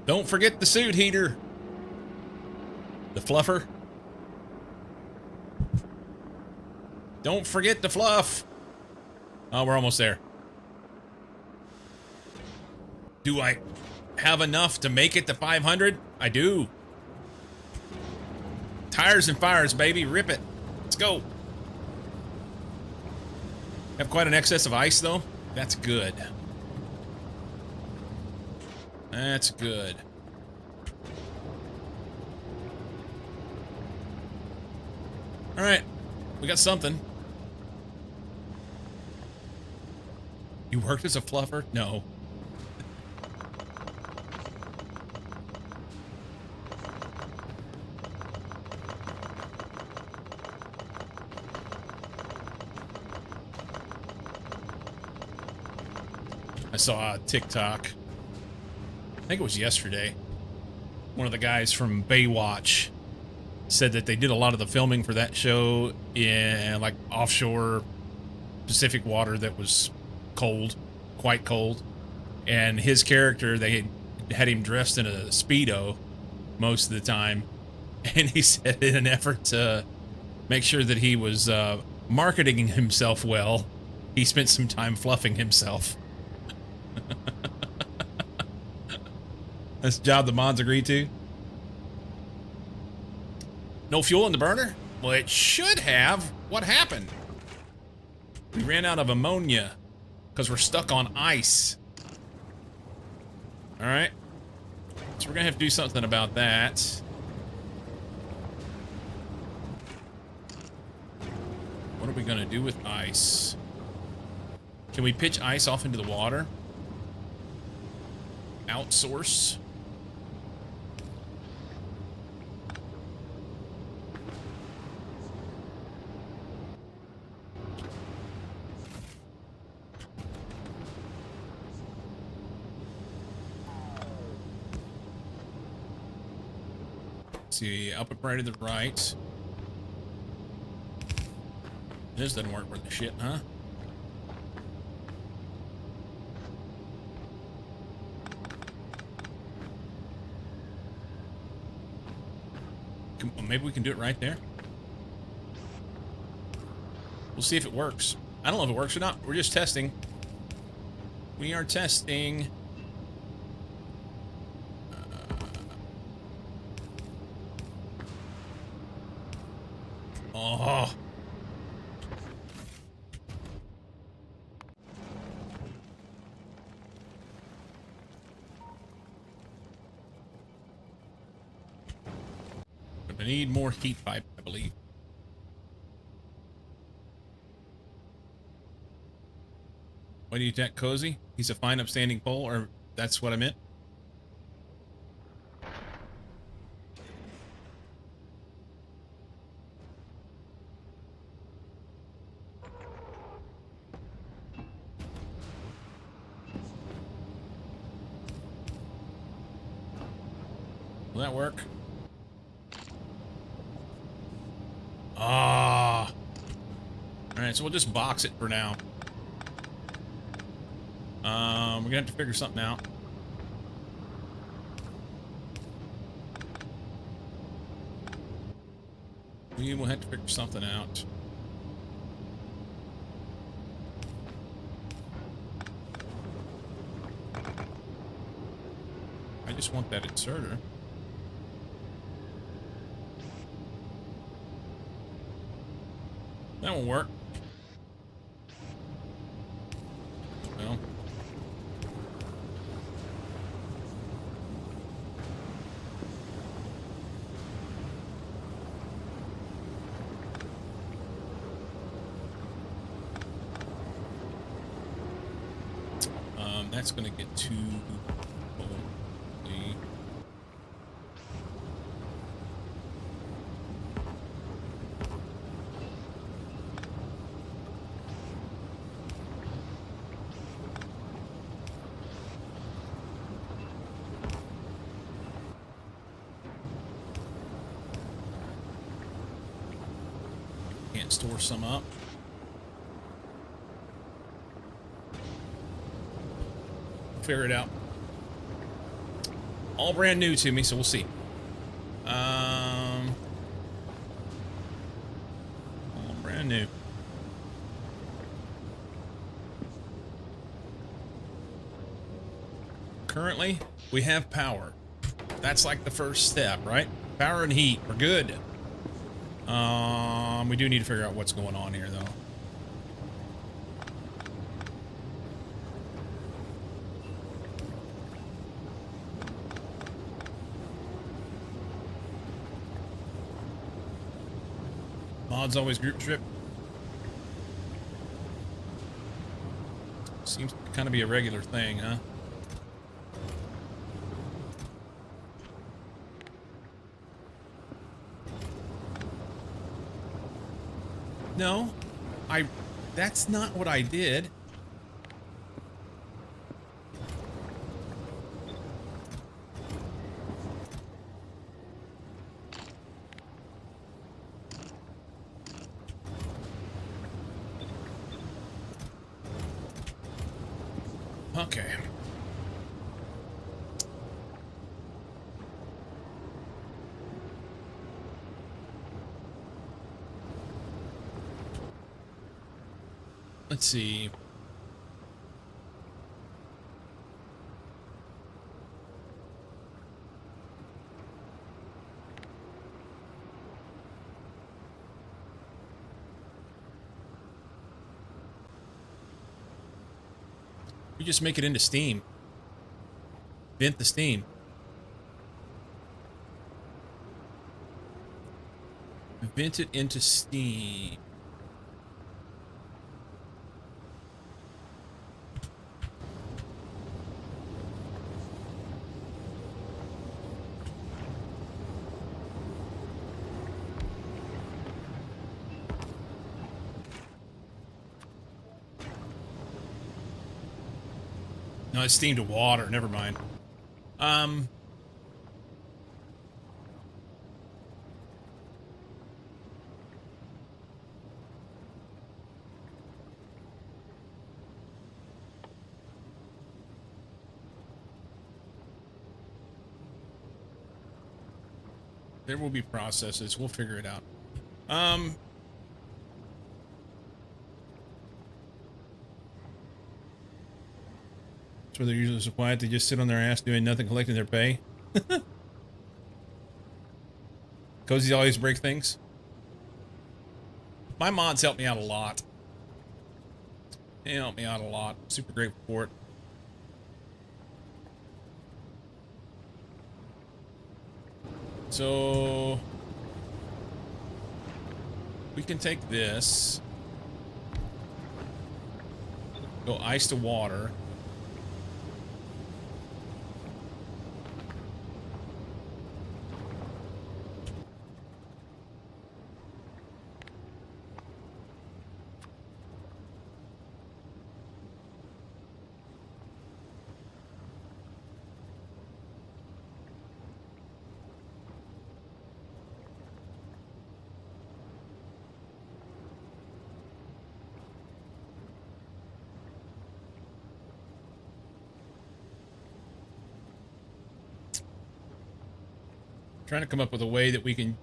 Don't forget the suit heater. The fluffer. Don't forget the fluff. Oh, we're almost there. Do I have enough to make it to 500? I do. Tires and fires, baby. Rip it. Let's go. Have quite an excess of ice, though. That's good. That's good. All right, we got something. You worked as a fluffer? No. I saw a TikTok, I think it was yesterday. One of the guys from Baywatch said that they did a lot of the filming for that show in like offshore Pacific water that was cold, quite cold. And his character, they had him dressed in a Speedo most of the time. And he said in an effort to make sure that he was marketing himself well, he spent some time fluffing himself. That's the job the mods agreed to. No fuel in the burner? Well, it should have. What happened? We ran out of ammonia because we're stuck on ice. All right. So we're going to have to do something about that. What are we going to do with ice? Can we pitch ice off into the water? Outsource? See, up and right to the right. This doesn't work worth the shit, huh? Maybe we can do it right there. We'll see if it works. I don't know if it works or not. We're just testing. We are testing. Oh. I need more heat pipe, I believe. Why do you attack Cozy? He's a fine, upstanding pole, or that's what I meant? Will that work? Ah. Alright, so we'll just box it for now. We're gonna have to figure something out. We will have to figure something out. I just want that inserter. That won't work. Well. That's gonna get too cold. Can't store some up. Figure it out. All brand new to me, so we'll see. All brand new. Currently, we have power. That's like the first step, right? Power and heat. We're good. We do need to figure out what's going on here, though. Mods always group trip. Seems to kind of be a regular thing, huh? No, that's not what I did. Okay. Let's see. We just make it into steam. Vent the steam. Vent it into steam. No, it's steam to water. Never mind. There will be processes. We'll figure it out. That's where they're usually so quiet. They just sit on their ass doing nothing, collecting their pay. Cozy's always break things. My mods help me out a lot. They help me out a lot. Super grateful for it. So we can take this, go ice to water. Trying to come up with a way that we can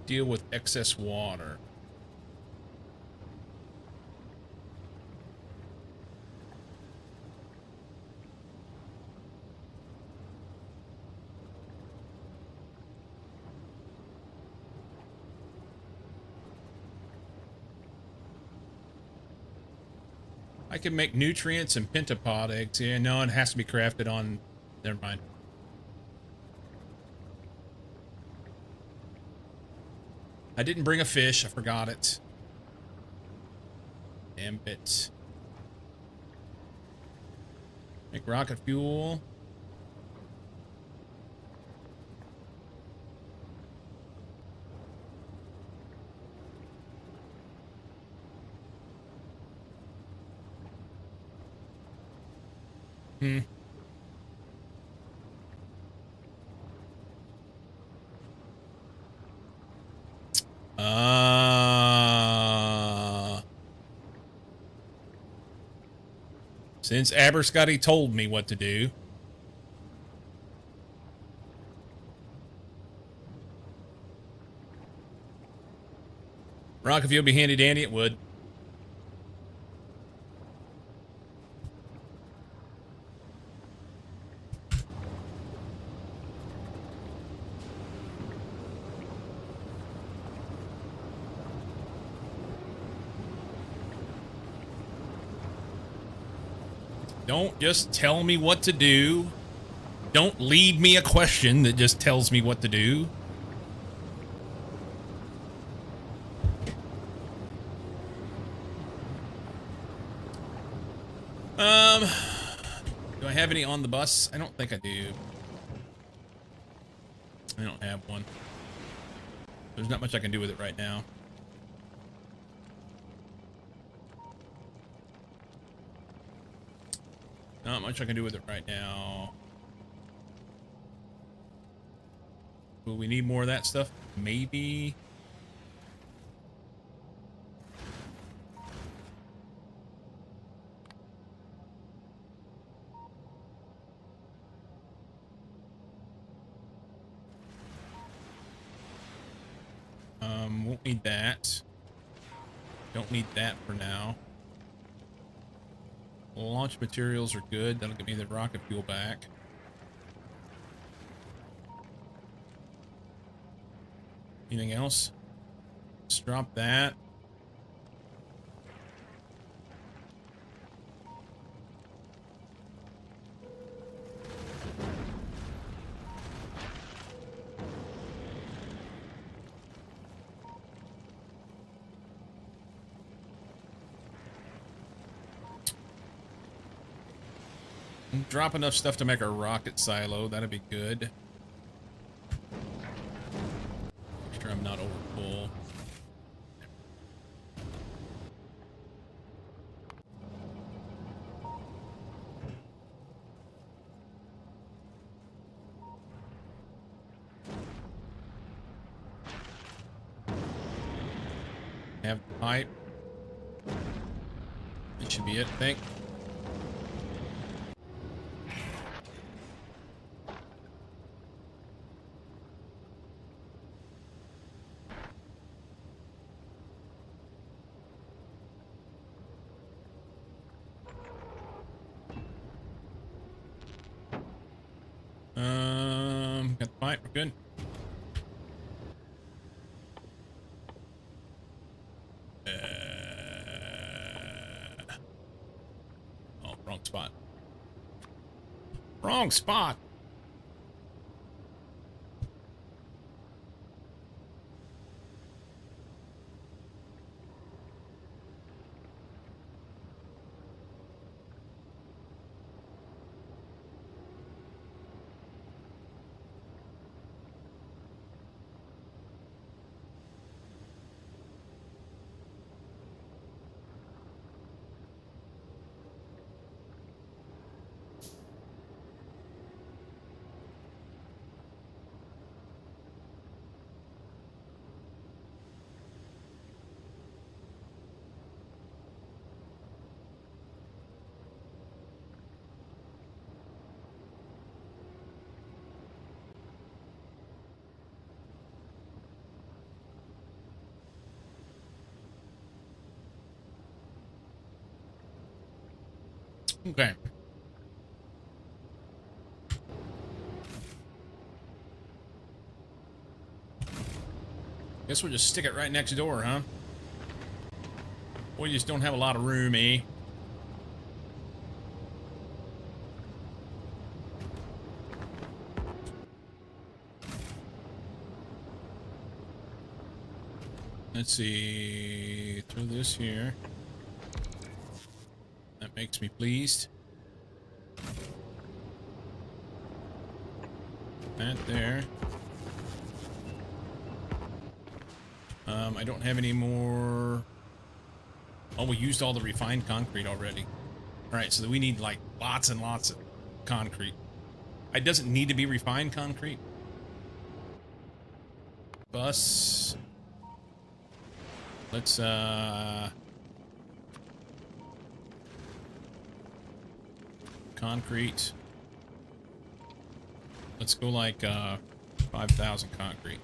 deal with excess water. I can make nutrients and pentapod eggs. Yeah, no, it has to be crafted on. Never mind. I didn't bring a fish. I forgot it. Damn it. Make rocket fuel. Since Aberscotty told me what to do. Rock, if you'll be handy dandy, it would. Don't just tell me what to do. Don't lead me a question that just tells me what to do. Do I have any on the bus? I don't think I do. I don't have one. There's not much I can do with it right now. Not much I can do with it right now. Will we need more of that stuff? Maybe. Won't need that. Don't need that for now. Launch materials are good. That'll give me the rocket fuel back. Anything else? Let's drop that. Drop enough stuff to make a rocket silo. That'd be good. Make sure I'm not over full. Have the pipe. That should be it, I think. Got the pipe, we're good. Oh, wrong spot. Wrong spot. Okay. Guess we'll just stick it right next door, huh? We just don't have a lot of room, eh? Let's see. Throw this here. That makes me pleased. That there. I don't have any more. Oh, we used all the refined concrete already. All right, so we need like lots and lots of concrete. It doesn't need to be refined concrete. Bus. Let's concrete. Let's go like 5,000 concrete.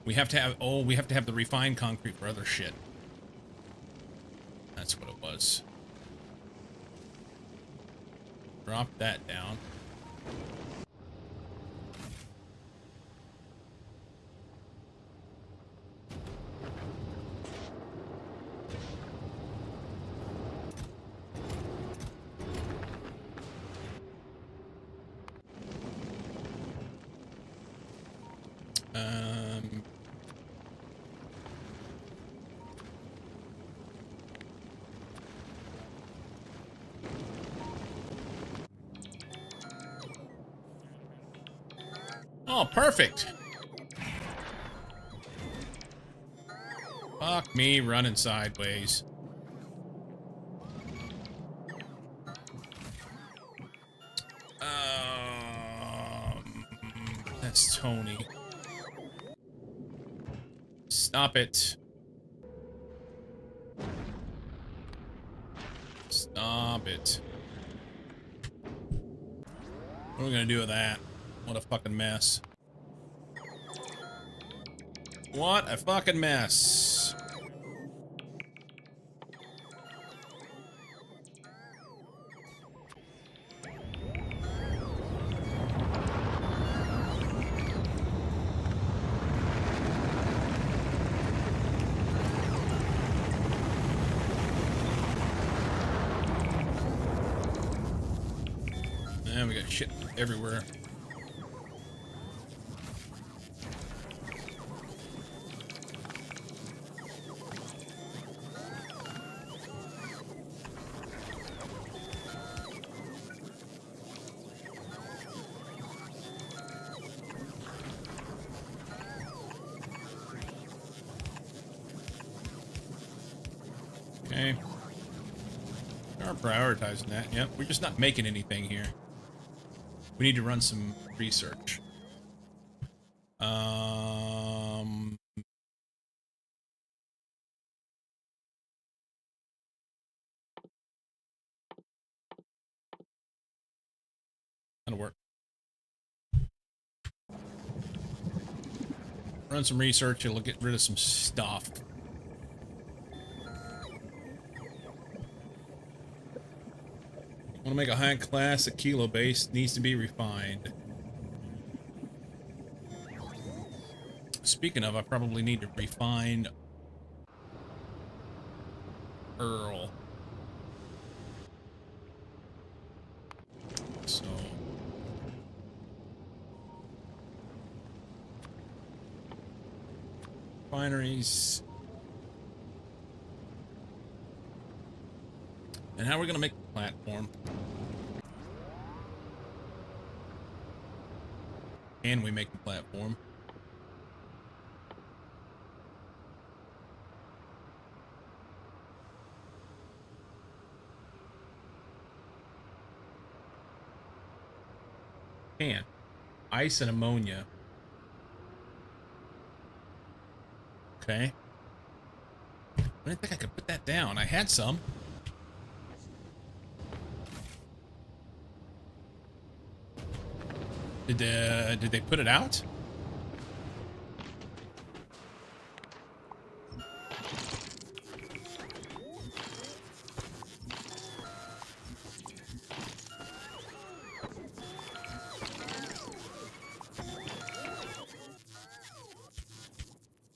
We have to have, oh, we have to have the refined concrete for other shit. That's what it was. Drop that down. Oh, perfect. Fuck me running sideways. That's Tony. Stop it. Stop it. What are we gonna do with that? What a fucking mess. What a fucking mess. And we got shit everywhere. Okay. We are prioritizing that. Yep, we're just not making anything here. We need to run some research. That'll work. Run some research, it'll get rid of some stuff. Want to make a high-class Aquilo base, needs to be refined. Speaking of, I probably need to refine Earl. So refineries. And how are we going to make the platform? Can we make the platform? Can. Ice and ammonia. Okay. I didn't think I could put that down. I had some. Did they put it out?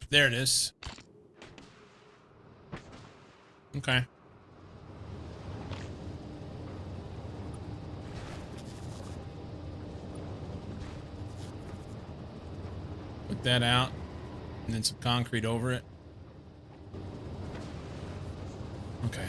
There it is. Okay. Put that out, and then some concrete over it. Okay.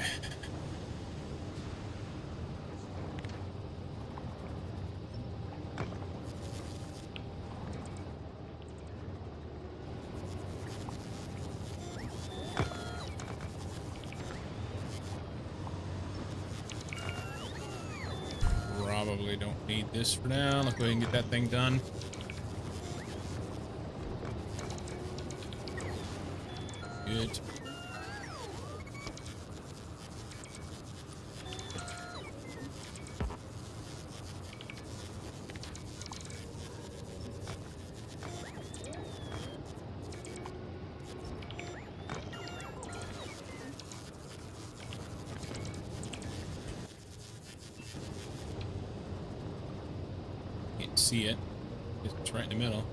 Probably don't need this for now. Let's go ahead and get that thing done. Good. Can't see it. It's right in the middle.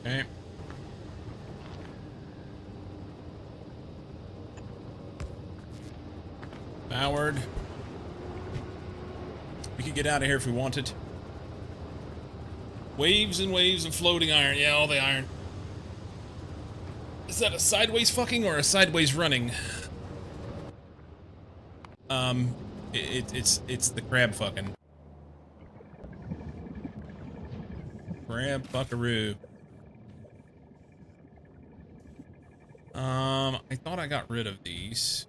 Okay. Powered. We could get out of here if we wanted. Waves and waves of floating iron. Yeah, all the iron. Is that a sideways fucking or a sideways running? It's the crab fucking. Crab fuckaroo. I thought I got rid of these.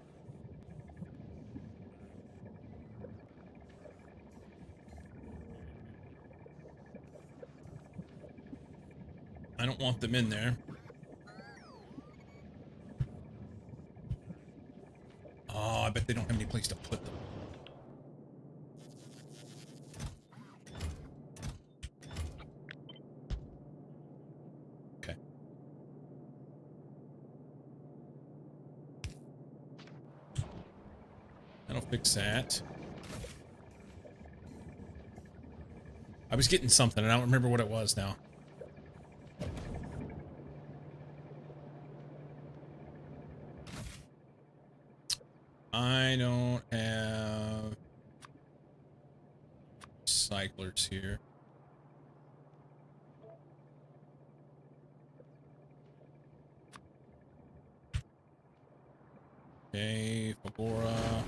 I don't want them in there. Oh, I bet they don't have any place to put them. Okay. That'll fix that. I was getting something, and I don't remember what it was now. I don't have cyclers here. Okay, Fabora.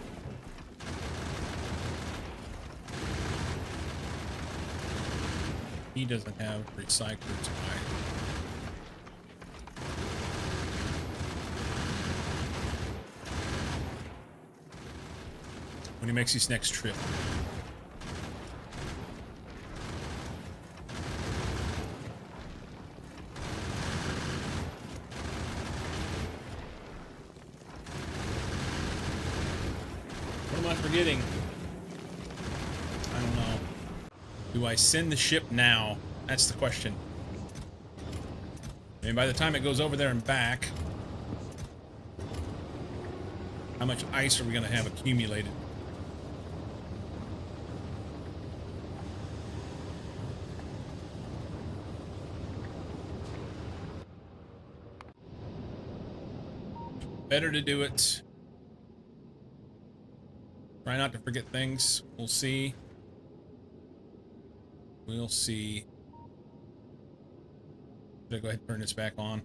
He doesn't have recyclers either. When he makes his next trip. What am I forgetting? I don't know. Do I send the ship now? That's the question. I mean, by the time it goes over there and back, how much ice are we going to have accumulated? Better to do it. Try not to forget things. We'll see. We'll see. Should I go ahead and turn this back on?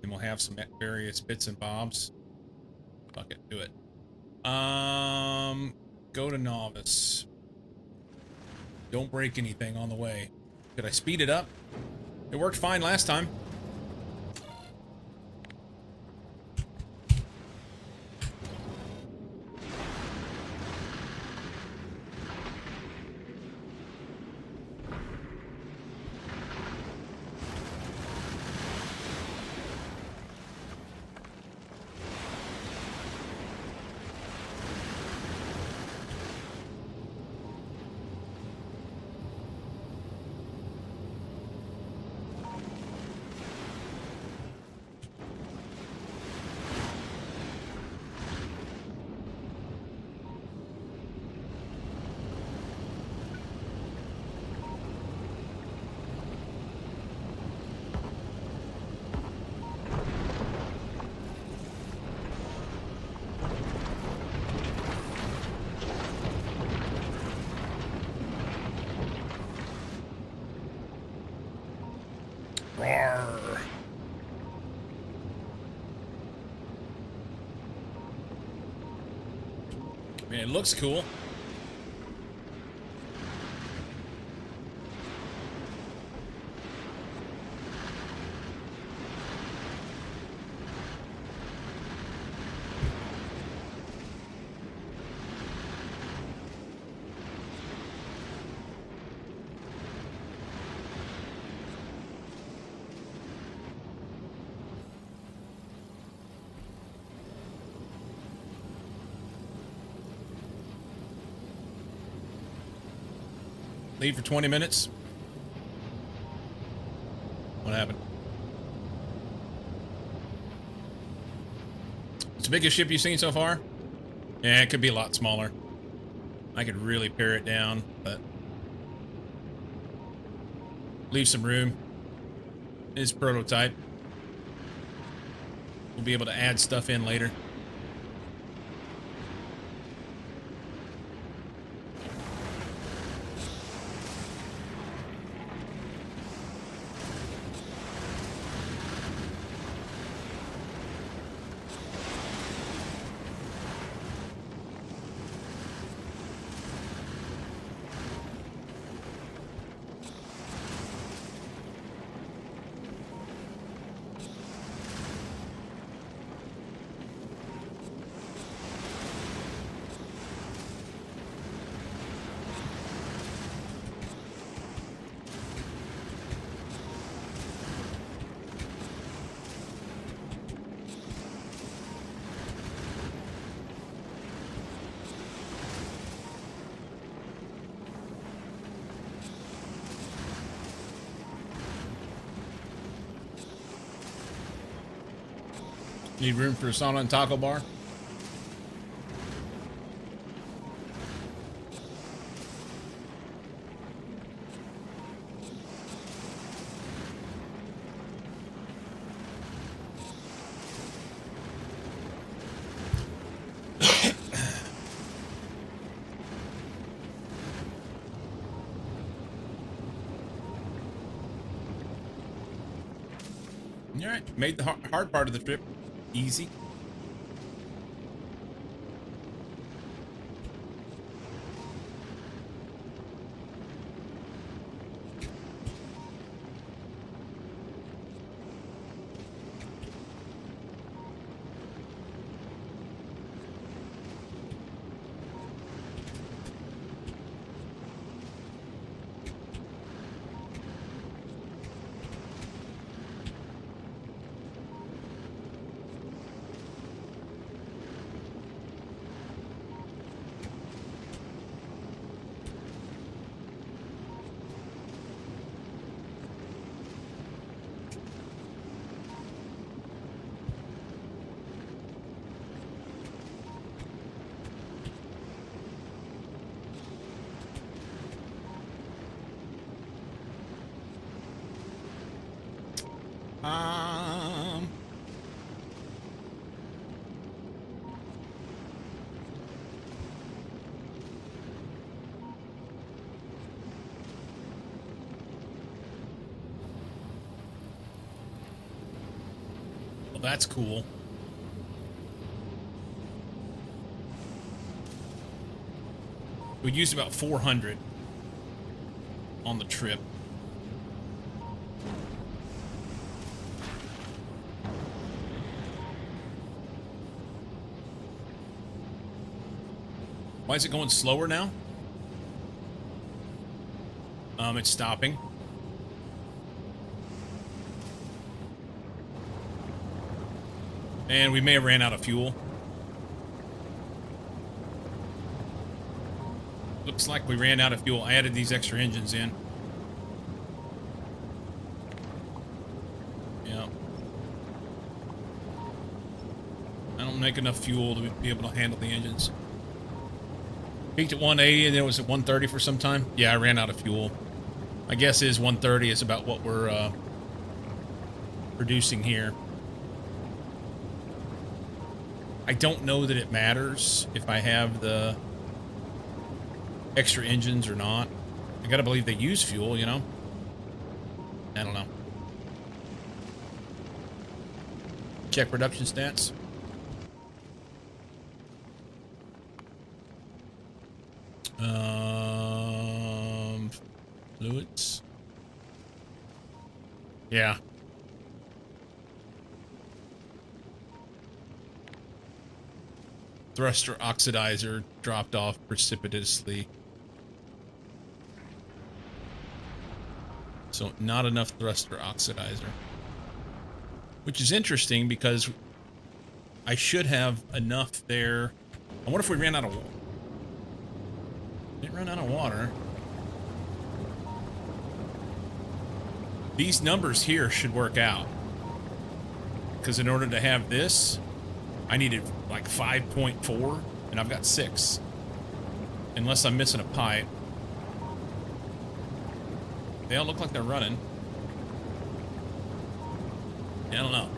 And we'll have some various bits and bobs. Fuck it, do it. Go to novice. Don't break anything on the way. Did I speed it up? It worked fine last time. Roar. Man, it looks cool. Leave for 20 minutes. What happened? It's the biggest ship you've seen so far? Yeah, it could be a lot smaller. I could really pare it down, but leave some room. It's prototype. We'll be able to add stuff in later. Need room for a sauna and taco bar? All right, made the hard part of the trip easy. Um, well, that's cool. We used about 400 on the trip. Why is it going slower now? It's stopping. And we may have ran out of fuel. Looks like we ran out of fuel. I added these extra engines in. Yeah. I don't make enough fuel to be able to handle the engines. Peaked at 180 and then it was at 130 for some time. Yeah, I ran out of fuel. My guess is 130 is about what we're producing here. I don't know that it matters if I have the extra engines or not. I gotta believe they use fuel, you know? I don't know. Check production stats. Fluids. Yeah. Thruster oxidizer dropped off precipitously. So not enough thruster oxidizer. Which is interesting because I should have enough there. I wonder if we ran out of water. Didn't run out of water. These numbers here should work out. Because in order to have this, I needed like 5.4, and I've got 6. Unless I'm missing a pipe. They all look like they're running. I don't know.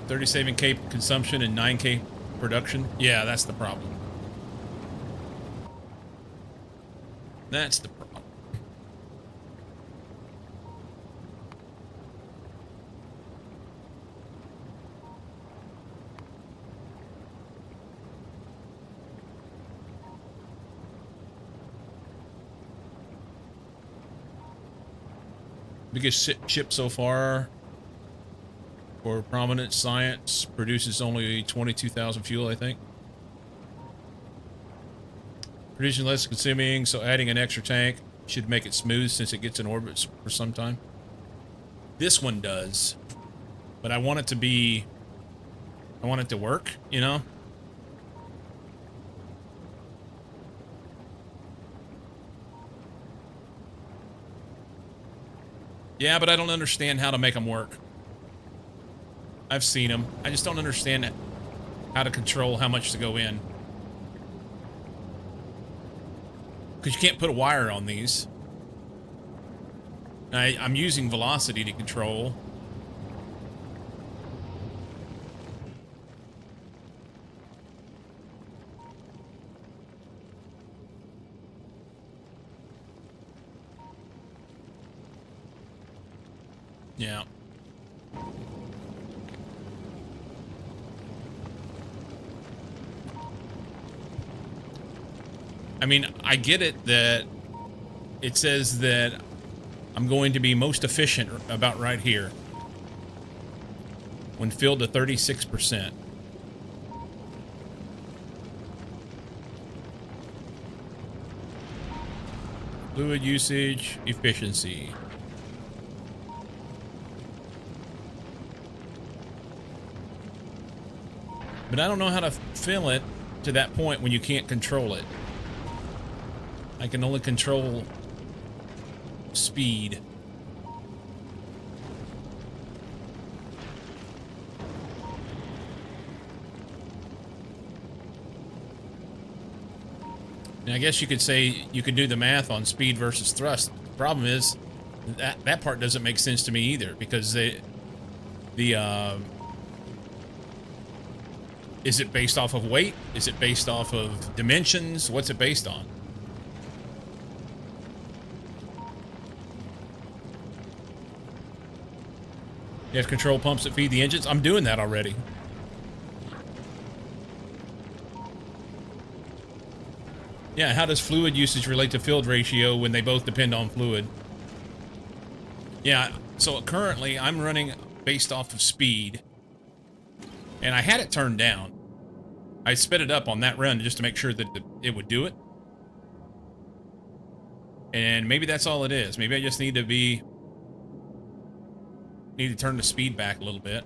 $37K consumption and 9K production. Yeah, that's the problem. That's the problem. Biggest ship so far for Prominent Science produces only 22,000 fuel, I think. Producing less consuming, so adding an extra tank should make it smooth since it gets in orbit for some time. This one does, but I want it to be, I want it to work, you know? Yeah, but I don't understand how to make them work. I've seen them. I just don't understand how to control how much to go in. Because you can't put a wire on these. I'm using velocity to control. Yeah. I mean, I get it that it says that I'm going to be most efficient about right here when filled to 36%. Fluid usage, efficiency. But I don't know how to fill it to that point when you can't control it. I can only control speed. And I guess you could say you could do the math on speed versus thrust. The problem is that part doesn't make sense to me either, because is it based off of weight? Is it based off of dimensions? What's it based on? You have control pumps that feed the engines? I'm doing that already. Yeah, how does fluid usage relate to field ratio when they both depend on fluid? Yeah, so currently I'm running based off of speed. And I had it turned down. I sped it up on that run just to make sure that it would do it. And maybe that's all it is. Maybe I just need to turn the speed back a little bit.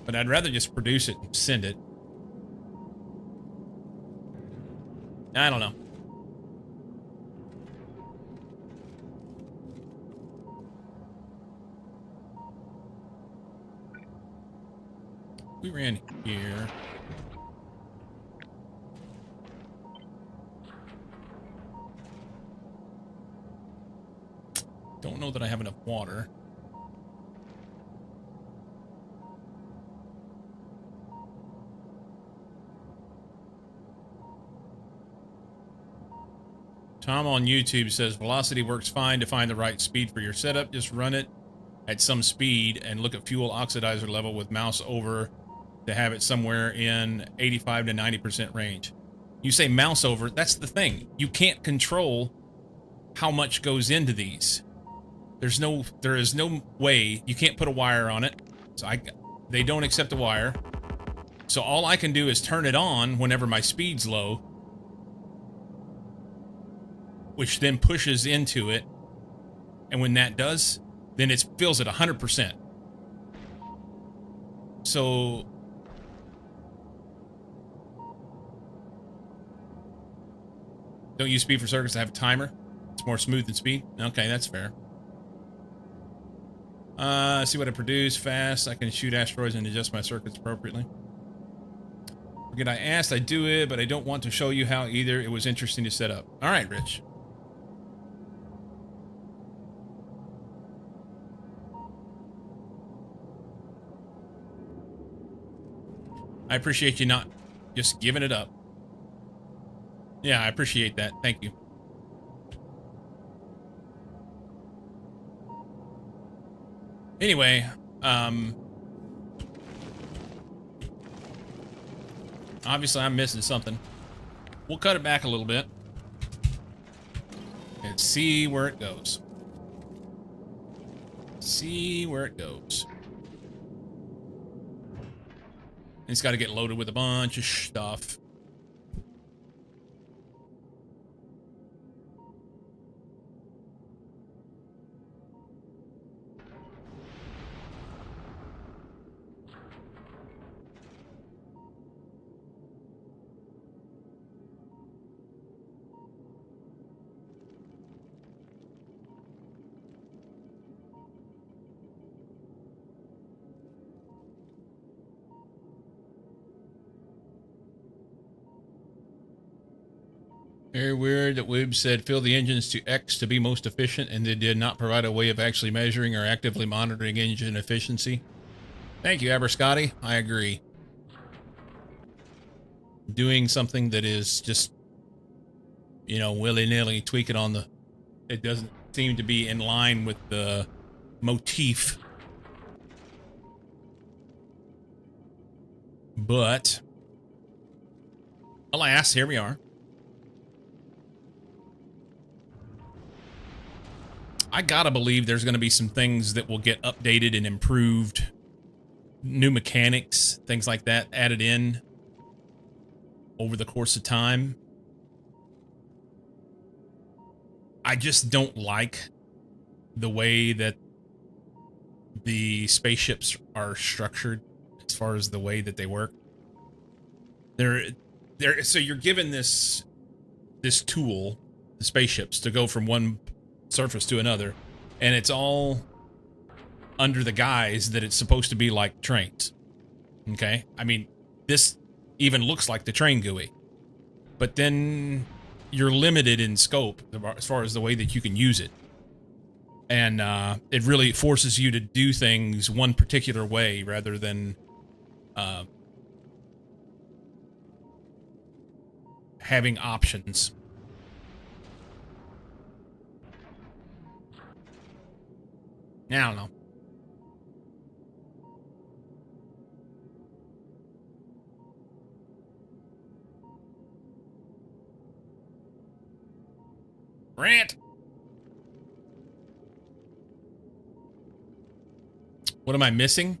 But I'd rather just produce it and send it. I don't know. We ran here. Don't know that I have enough water. Tom on YouTube says velocity works fine to find the right speed for your setup. Just run it at some speed and look at fuel oxidizer level with mouse over to have it somewhere in 85 to 90% range. You say mouse over, that's the thing. You can't control how much goes into these. There is no way. You can't put a wire on it. So they don't accept a wire. So all I can do is turn it on whenever my speed's low, which then pushes into it. And when that does, then it fills at 100%. So don't use speed for circuits that have a timer. It's more smooth than speed. Okay, that's fair. See what I produce fast. I can shoot asteroids and adjust my circuits appropriately. Forget I asked, I do it, but I don't want to show you how either. It was interesting to set up. All right, Rich. I appreciate you not just giving it up. Yeah, I appreciate that. Thank you. Anyway, obviously I'm missing something. We'll cut it back a little bit and see where it goes. See where it goes. It's got to get loaded with a bunch of stuff. Very weird that Weeb said fill the engines to X to be most efficient, and they did not provide a way of actually measuring or actively monitoring engine efficiency. Thank you, Aberscotty. I agree. Doing something that is just, you know, willy-nilly tweak it on the... It doesn't seem to be in line with the motif. But, alas, here we are. I gotta believe there's going to be some things that will get updated and improved. New mechanics, things like that added in over the course of time. I just don't like the way that the spaceships are structured as far as the way that they work. So you're given this tool, the spaceships, to go from one surface to another, and it's all under the guise that it's supposed to be like trains. Okay? I mean, this even looks like the train GUI. But then you're limited in scope as far as the way that you can use it. And it really forces you to do things one particular way rather than having options. I don't know. Rant. What am I missing?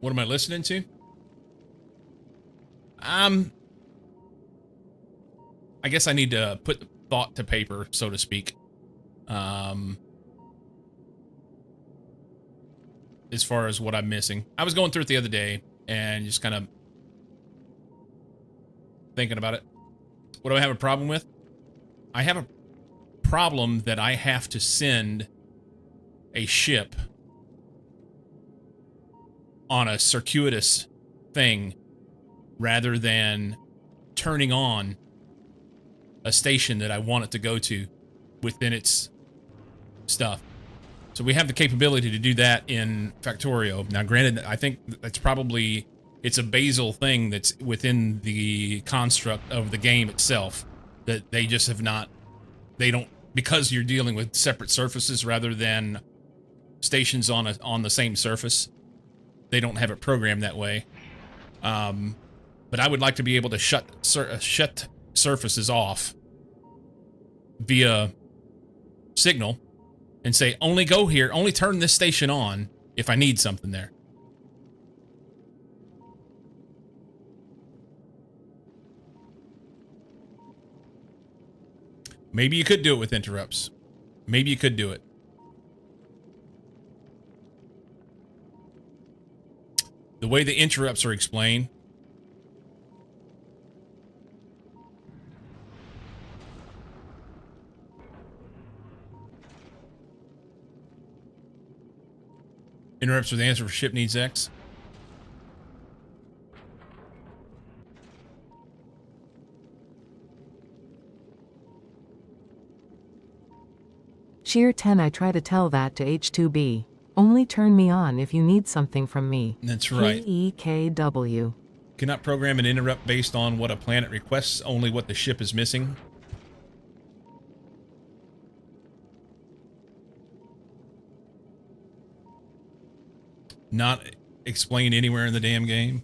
What am I listening to? I guess I need to put thought to paper, so to speak. As far as what I'm missing. I was going through it the other day and just kind of thinking about it. What do I have a problem with? I have a problem that I have to send a ship on a circuitous thing rather than turning on a station that I want it to go to within its stuff. So we have the capability to do that in Factorio. Now, granted, I think that's probably, it's a basal thing that's within the construct of the game itself that they just have not, they don't, because you're dealing with separate surfaces rather than stations on the same surface, they don't have it programmed that way. But I would like to be able to shut surfaces off via signal and say, only go here, only turn this station on if I need something there. Maybe you could do it with interrupts. Maybe you could do it. The way the interrupts are explained, interrupts with the answer for ship needs X. Sheer 10 I try to tell that to H2B. Only turn me on if you need something from me. That's right. KEKW. Cannot program an interrupt based on what a planet requests, only what the ship is missing. Not explained anywhere in the damn game.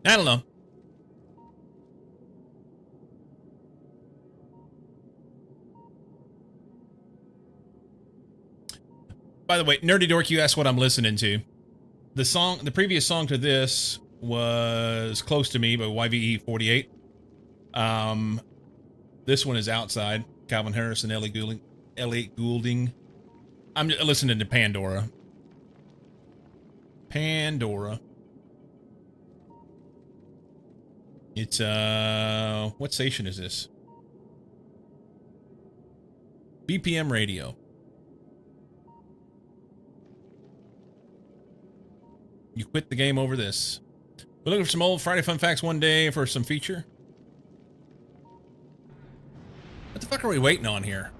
I don't know. By the way, Nerdy Dork, you asked what I'm listening to. The previous song to this was Close to Me by YVE48. This one is Outside, Calvin Harris and Ellie Goulding. I'm listening to Pandora. It's, what station is this? BPM radio. You quit the game over this. We're looking for some old Friday Fun Facts one day for some feature. What the fuck are we waiting on here?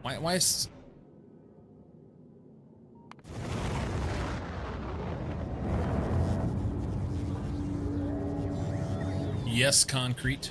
Why is... Yes, concrete.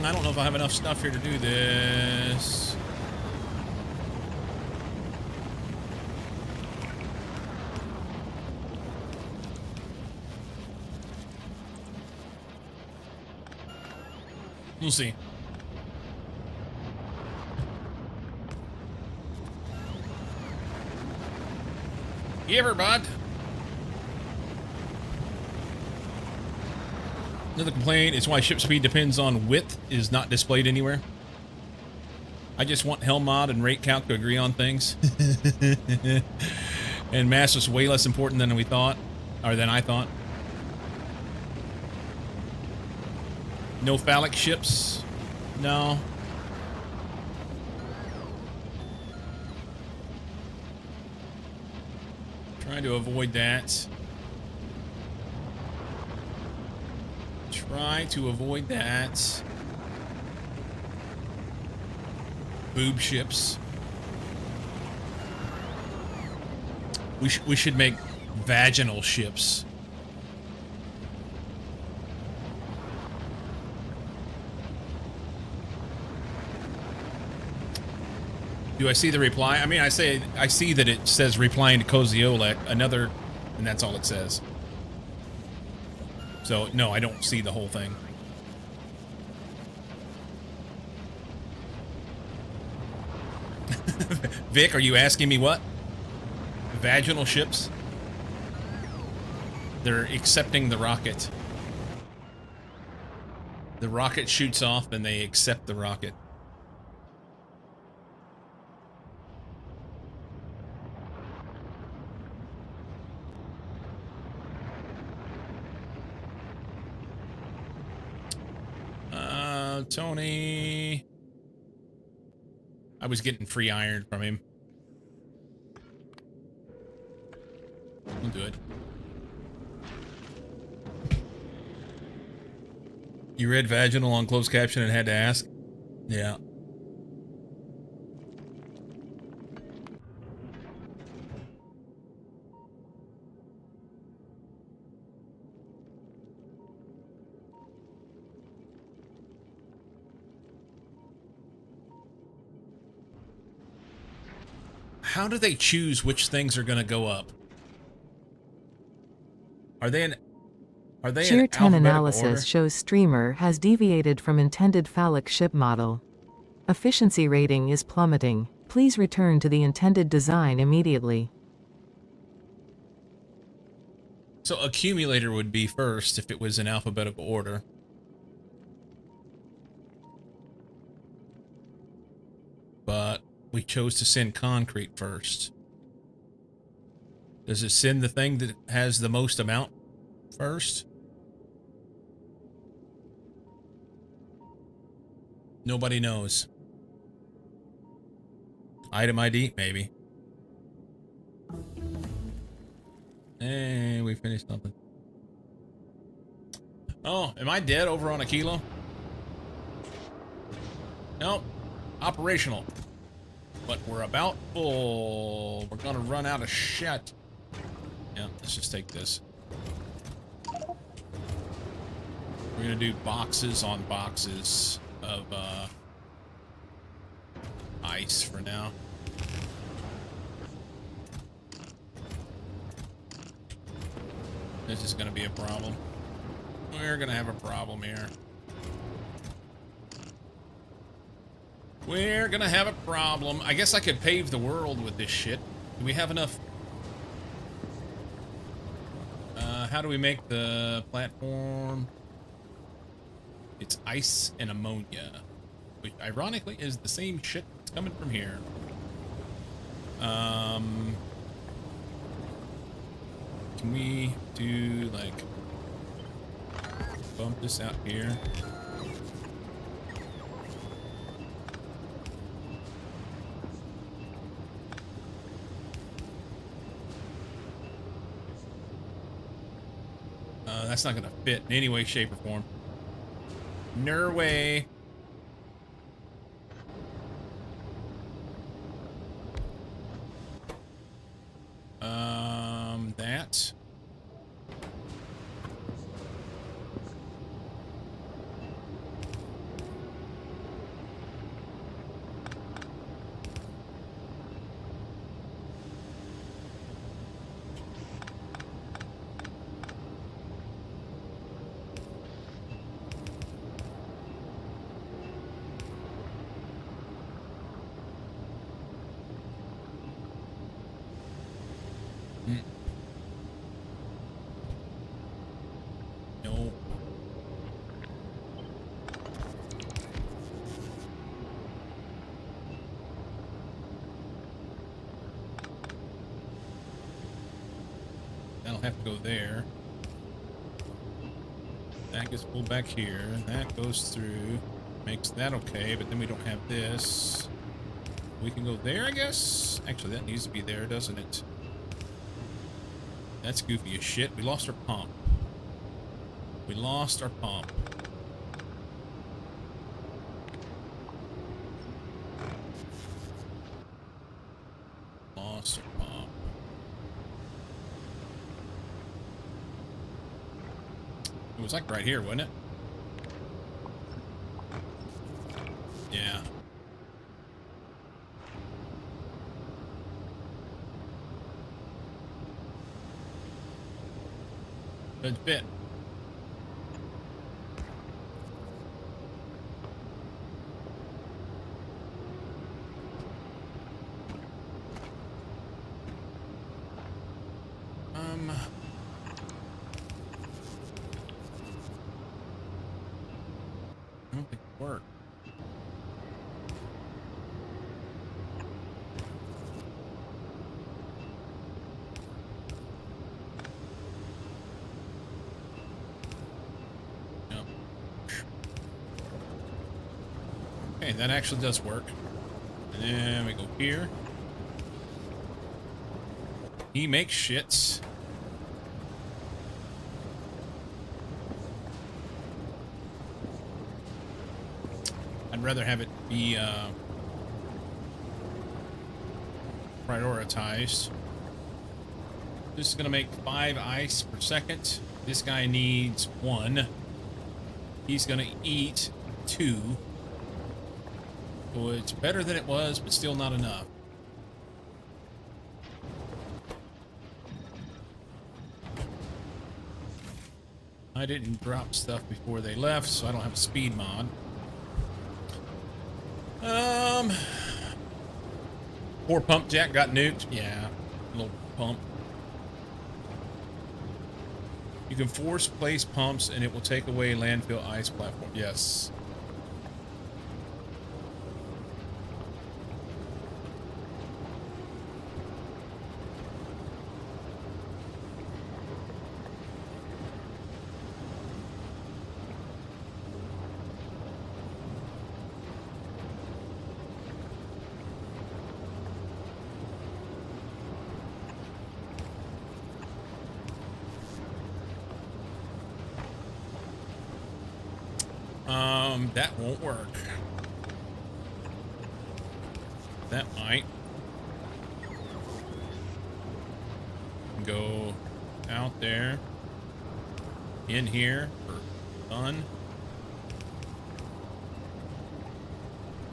I don't know if I have enough stuff here to do this. We'll see. You ever, bud? Another complaint is why ship speed depends on width is not displayed anywhere. I just want helm mod and rate count to agree on things. And mass was way less important than we thought, or than I thought. No phallic ships? No. Trying to avoid that. Try to avoid that. Boob ships. We should make vaginal ships. Do I see the reply? I mean, I see that it says replying to Koziolek, another, and that's all it says. So, no, I don't see the whole thing. Vic, are you asking me what? Vaginal ships? They're accepting the rocket. The rocket shoots off and they accept the rocket. Tony. I was getting free iron from him. We'll do it. You read vaginal on closed caption and had to ask? Yeah. How do they choose which things are going to go up? Are they in Tier 10 alphabetical analysis order? shows streamer has deviated from intended phallic ship model. Efficiency rating is plummeting. Please return to the intended design immediately. So accumulator would be first if it was in alphabetical order. But we chose to send concrete first. Does it send the thing that has the most amount first? Nobody knows. Item ID, maybe. Hey, we finished something. Oh, am I dead over on Aquilo? Nope. Operational. But we're about full. We're gonna run out of shit. Yeah, let's just take this. We're gonna do boxes on boxes of ice for now. This is going to be a problem. We're going to have a problem here. We're going to have a problem. I guess I could pave the world with this shit. Do we have enough? How do we make the platform? It's ice and ammonia, which ironically is the same shit that's coming from here. Can we do like bump this out here? That's not gonna fit in any way, shape, or form. No way. That. No. That'll have to go there. That gets pulled back here. That goes through. Makes that okay, but then we don't have this. We can go there, I guess? Actually, that needs to be there, doesn't it? That's goofy as shit. We lost our pump. We lost our pump. Lost our pump. It was like right here, wasn't it? Yeah. Good fit. I don't think it worked. Yep. Okay, that actually does work. And then we go here. He makes shits. I'd rather have it be prioritized. This is going to make 5 ice per second. This guy needs 1. He's going to eat 2. So it's better than it was, but still not enough. I didn't drop stuff before they left, so I don't have a speed mod. Poor pump jack got nuked. Yeah, little pump. You can force place pumps and it will take away landfill ice platform. Yes. That won't work. That might. Go out there. In here for fun.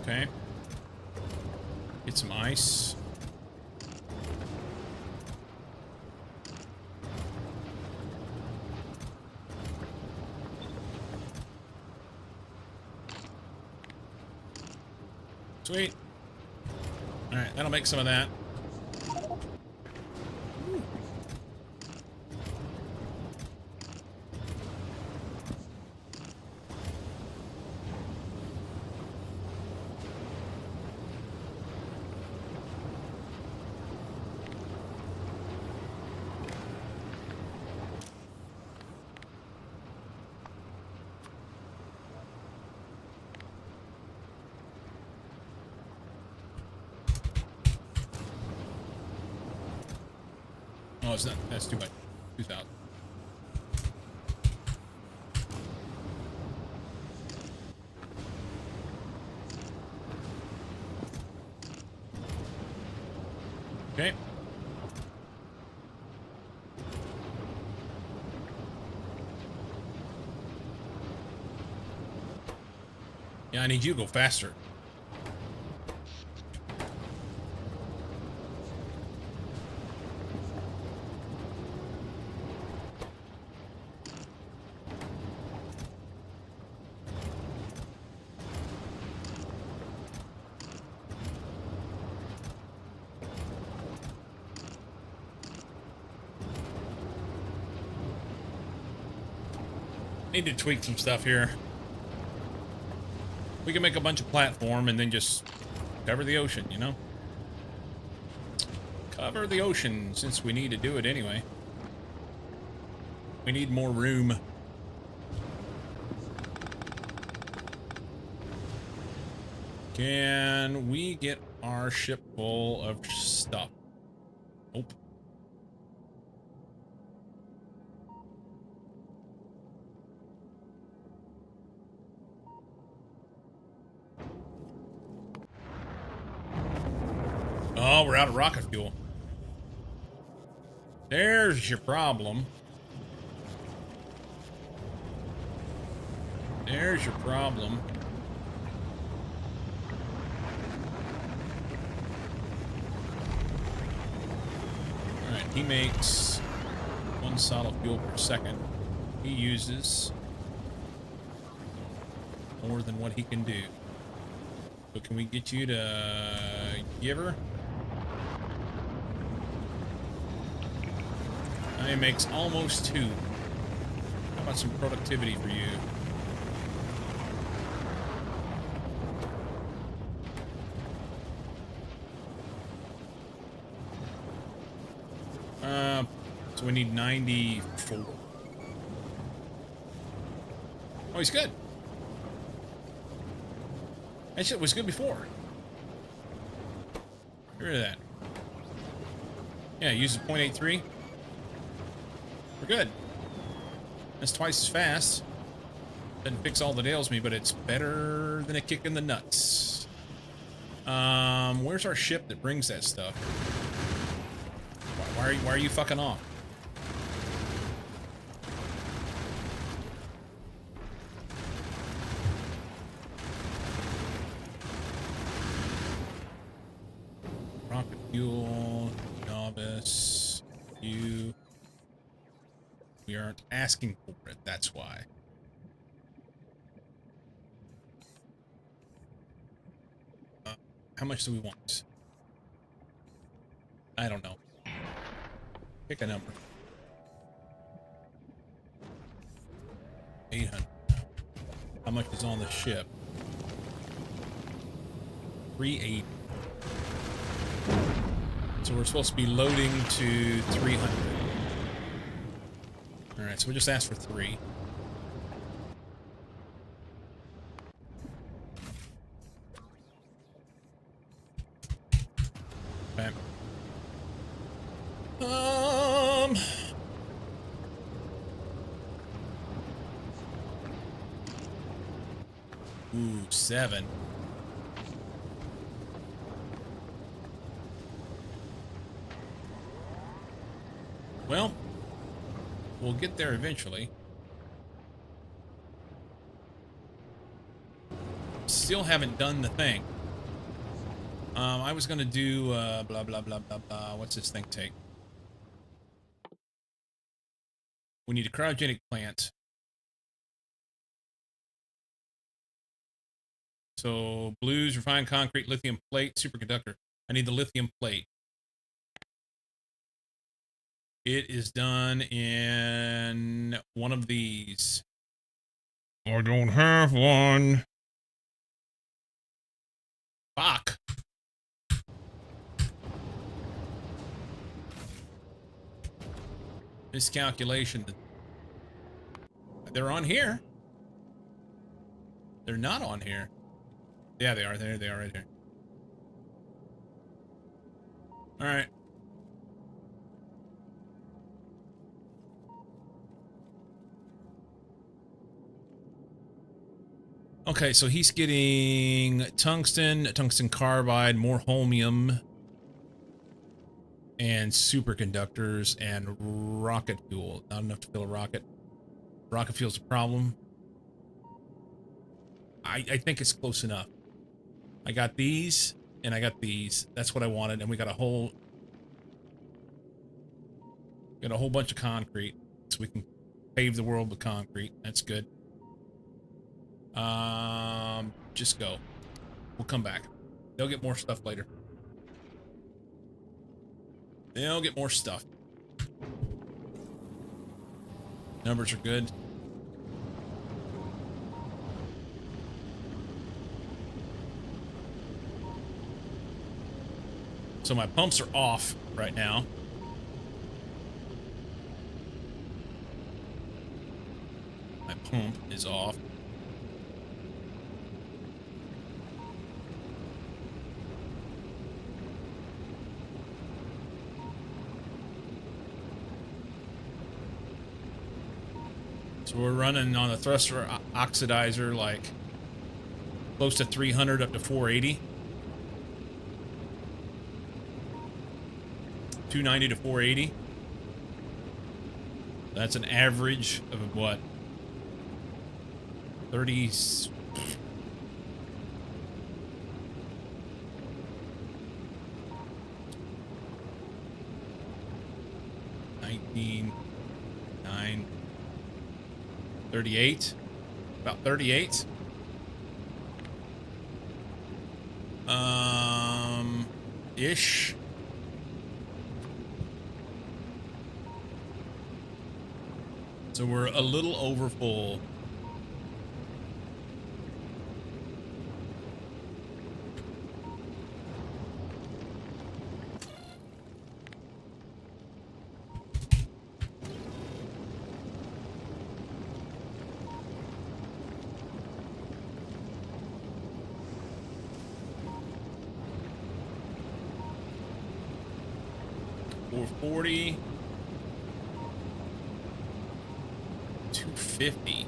Okay. Get some ice. Sweet. Alright, that'll make some of that. Oh, it's not. That's 2 by 2,000. Okay. Yeah, I need you to go faster. Need to tweak some stuff here. We can make a bunch of platform and then just cover the ocean, you know? Cover the ocean, since we need to do it anyway. We need more room. Can we get our ship full of stuff? Nope. Oh, we're out of rocket fuel. There's your problem. There's your problem. Alright, he makes 1 solid fuel per second. He uses more than what he can do. So can we get you to give her? He makes almost 2. How about some productivity for you? So we need 94. Oh, he's good. That shit was good before. Get rid of that. Yeah, use 0.83. We're good. That's twice as fast. Doesn't fix all that ails me, but it's better than a kick in the nuts. Where's our ship that brings that stuff? Why are you fucking off? Rocket fuel, novice, you. We aren't asking for it, that's why. How much do we want? I don't know. Pick a number. 800. How much is on the ship? 380. So we're supposed to be loading to 300. Alright, so we just asked for 3. Okay. Ooh, 7. Well, we'll get there eventually. Still haven't done the thing. I was gonna do blah blah blah blah blah. What's this thing take? We need a cryogenic plant. So blues, refined concrete, lithium plate, superconductor. I need the lithium plate. It is done in one of these. I don't have one. Fuck. Miscalculation. They're on here. They're not on here. Yeah, they are. There they are right here. All right. Okay, so he's getting tungsten, tungsten carbide, more holmium, and superconductors, and rocket fuel. Not enough to fill a rocket. Rocket fuel's a problem. I think it's close enough. I got these, and I got these. That's what I wanted, and we got a whole bunch of concrete, so we can pave the world with concrete. That's good. Just go. We'll come back. They'll get more stuff later. They'll get more stuff. Numbers are good. So my pumps are off right now. My pump is off. So we're running on the thruster oxidizer like close to 300 up to 480. 290 to 480. That's an average of what? 30. 19, 9, 38. About 38. Ish. So we're a little over full. $440. 250.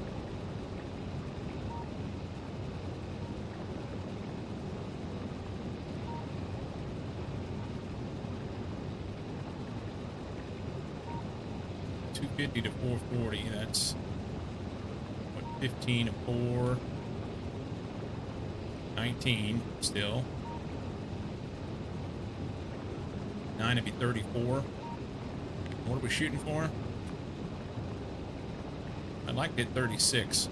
$250 to $440. That's what, 15 to 4. 19 still. 9 would be 34. What are we shooting for? I'd like to hit 36.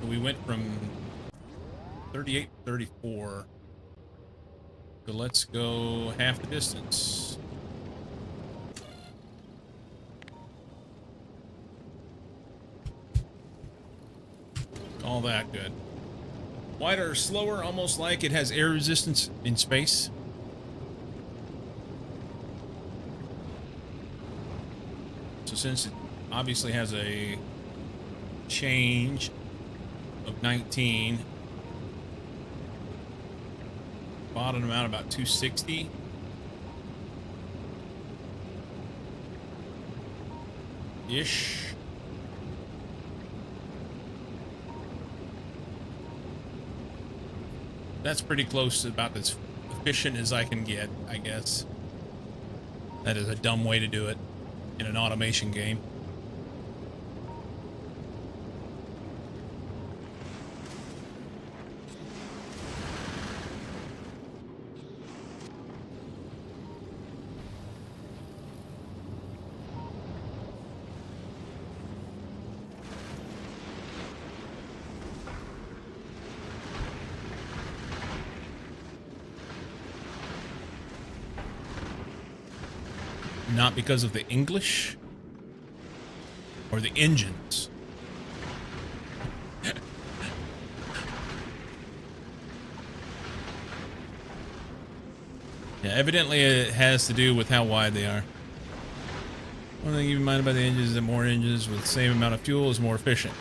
We went from 38 to 34. So let's go half the distance. All that good. Wider or slower, almost like it has air resistance in space. So since it obviously has a change of 19, bottomed out about 260. Ish. That's pretty close to about as efficient as I can get, I guess. That is a dumb way to do it in an automation game. not because of the English or the engines. Yeah, evidently it has to do with how wide they are. One thing to keep in mind about the engines is that more engines with the same amount of fuel is more efficient.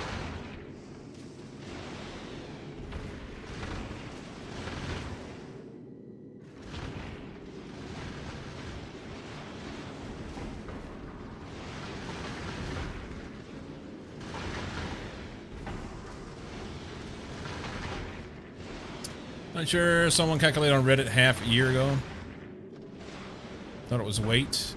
Not sure, someone calculated on Reddit half a year ago. Thought it was weight.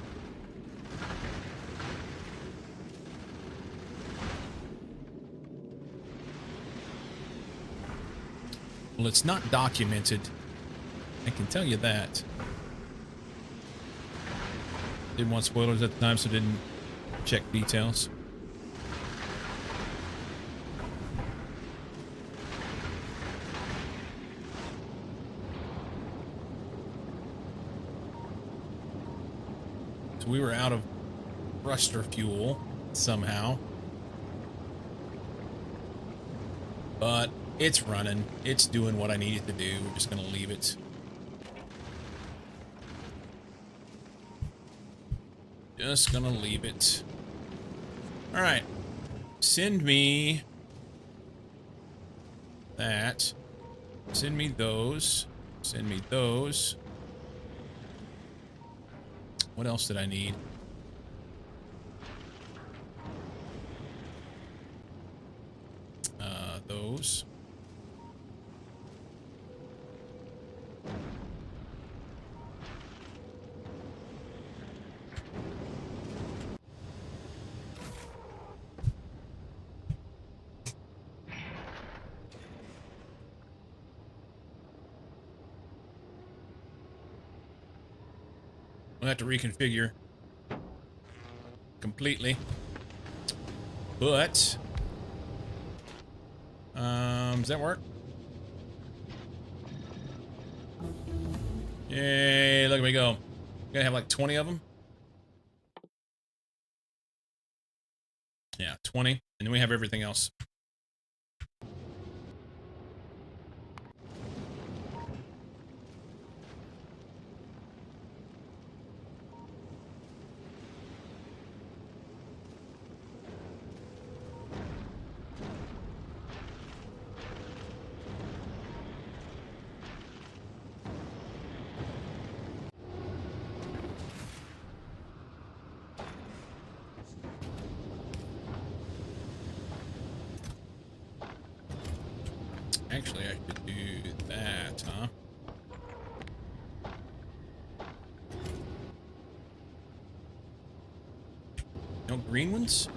Well, it's not documented. I can tell you that. Didn't want spoilers at the time, so didn't check details. So we were out of thruster fuel somehow. But it's running. It's doing what I need it to do. We're just going to leave it. Just going to leave it. All right. Send me that. Send me those. Send me those. What else did I need? Those. We'll have to reconfigure completely. But does that work? Yay, look at me go. Gonna have like 20 of them. Yeah, 20. And then we have everything else. Actually, I could do that, huh? No green ones?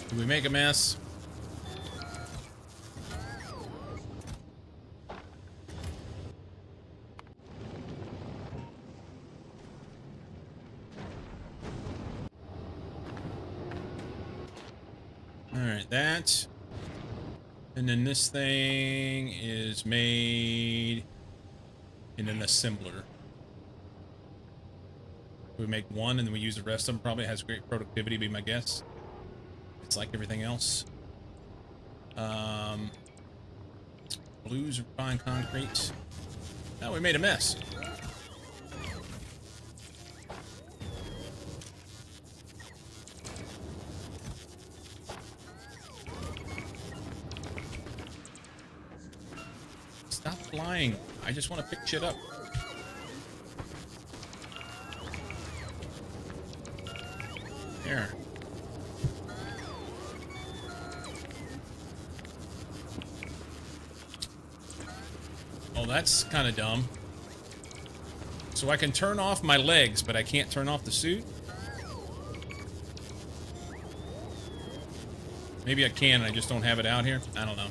Did we make a mess? Alright, that. And then this thing is made in an assembler. We make one and then we use the rest of them. Probably has great productivity, be my guess. It's like everything else. Blues, refined concrete. Now we made a mess. Stop flying. I just want to pick shit up. There. Oh, that's kind of dumb. So I can turn off my legs, but I can't turn off the suit? Maybe I can, I just don't have it out here. I don't know.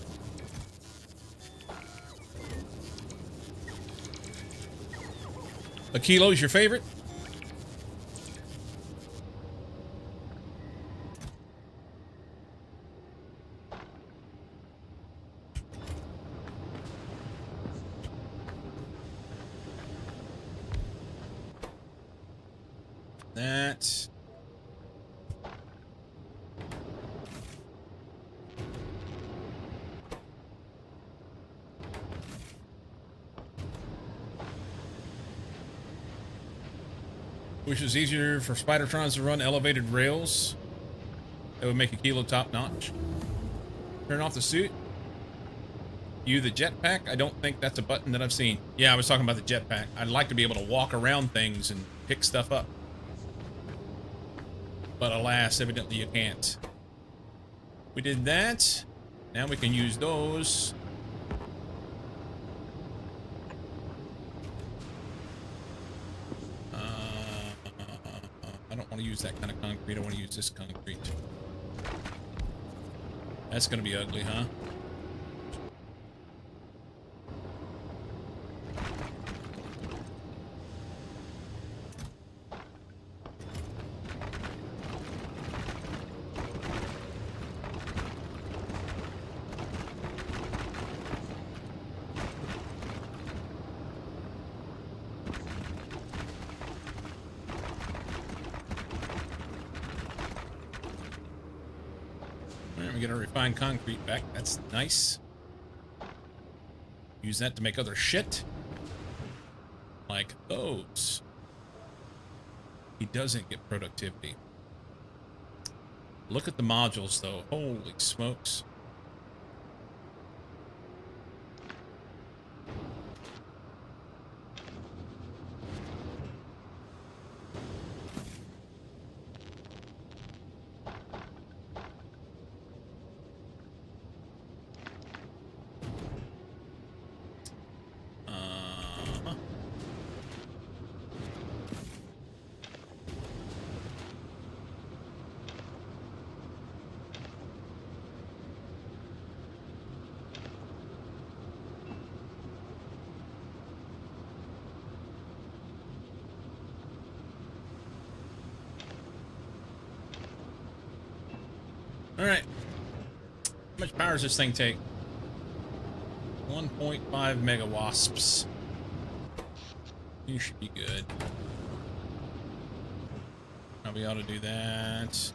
Aquilo's your favorite? That. Wish it was easier for Spidertrons to run elevated rails. That would make Aquilo top notch. Turn off the suit. You the jetpack? I don't think that's a button that I've seen. Yeah, I was talking about the jetpack. I'd like to be able to walk around things and pick stuff up. But alas, evidently you can't. We did that. Now we can use those. I don't want to use that kind of concrete. I want to use this concrete. That's going to be ugly, huh? We get our refined concrete back. That's nice. Use that to make other shit. Like those. He doesn't get productivity. Look at the modules, though. Holy smokes. Alright. How much power does this thing take? 1.5 mega wasps. You should be good. Probably ought to do that.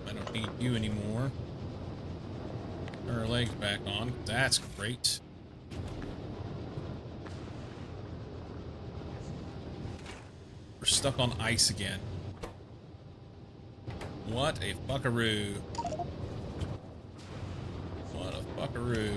I don't need you anymore. Turn our legs back on. That's great. We're stuck on ice again. What a fuckaroo. What a fuckaroo.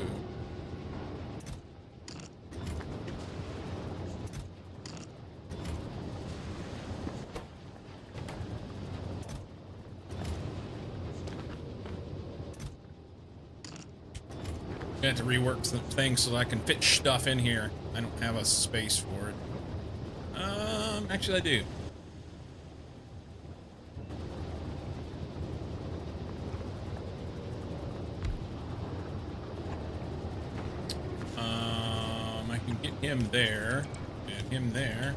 I have to rework some things so that I can fit stuff in here. I don't have a space for it. Actually I do. I can get him there and him there.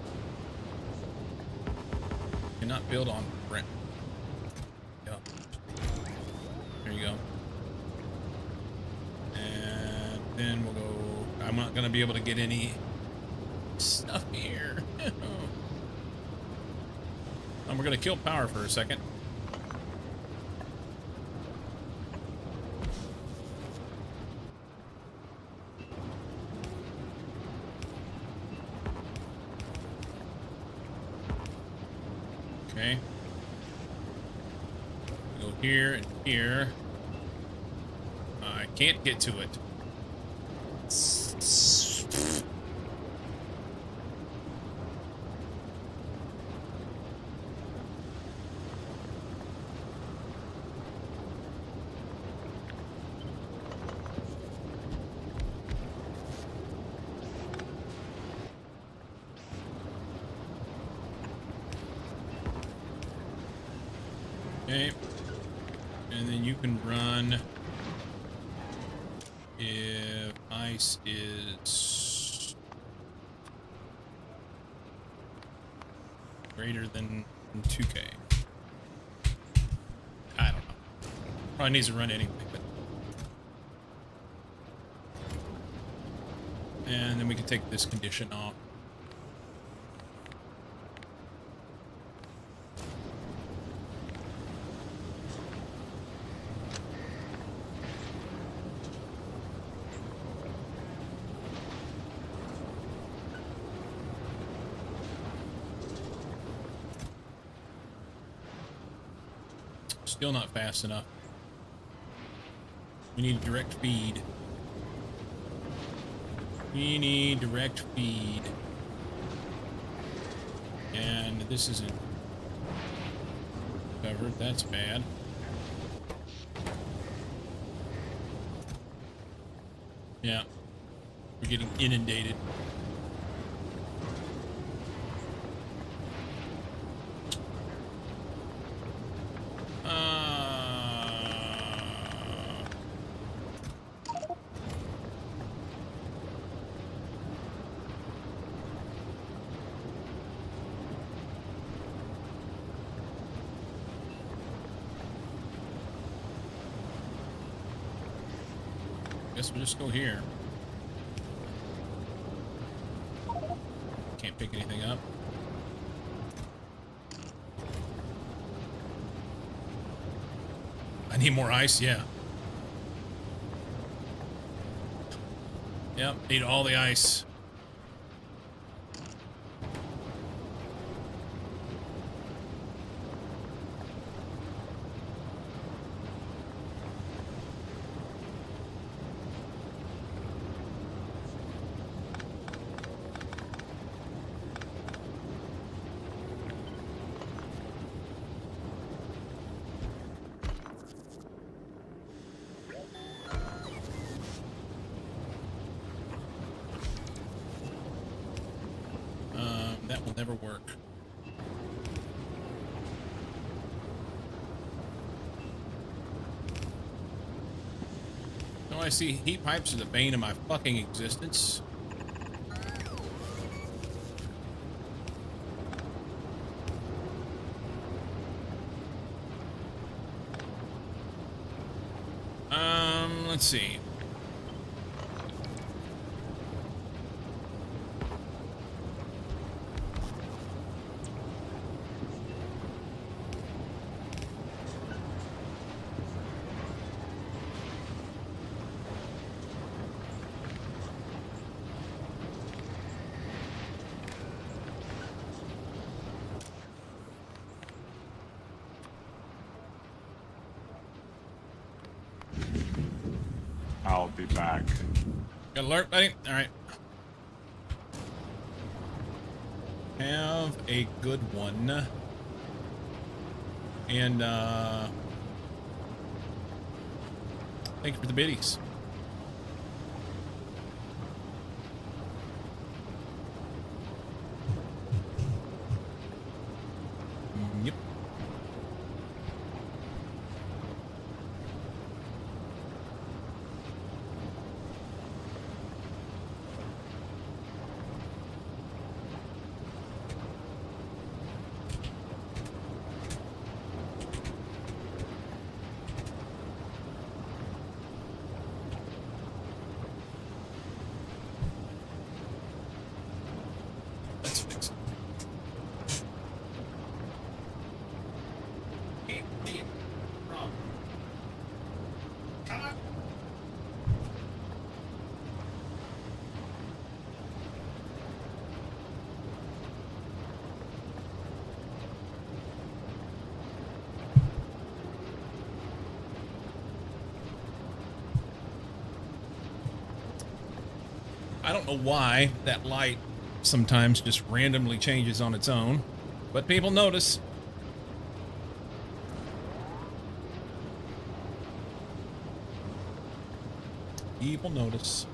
Cannot build on ramp. Yep. There you go. And then we'll go. I'm not gonna be able to get any stuff here. And we're gonna kill power for a second. Okay. Go here and here. I can't get to it. Okay. And then you can run if ice is greater than 2K. I don't know. Probably needs to run anyway, but. And then we can take this condition off. Still not fast enough. We need direct feed. We need direct feed. And this isn't covered. That's bad. Yeah. We're getting inundated. Guess we'll just go here. Can't pick anything up. I need more ice, yeah. Yep, need all the ice. That will never work. No, I see heat pipes are the bane of my fucking existence. Let's see. I'll be back. Got alert, buddy? Alright. Have a good one. And, thank you for the biddies. Yep. Let's fix it. I don't know why that light sometimes just randomly changes on its own, but people notice. People notice.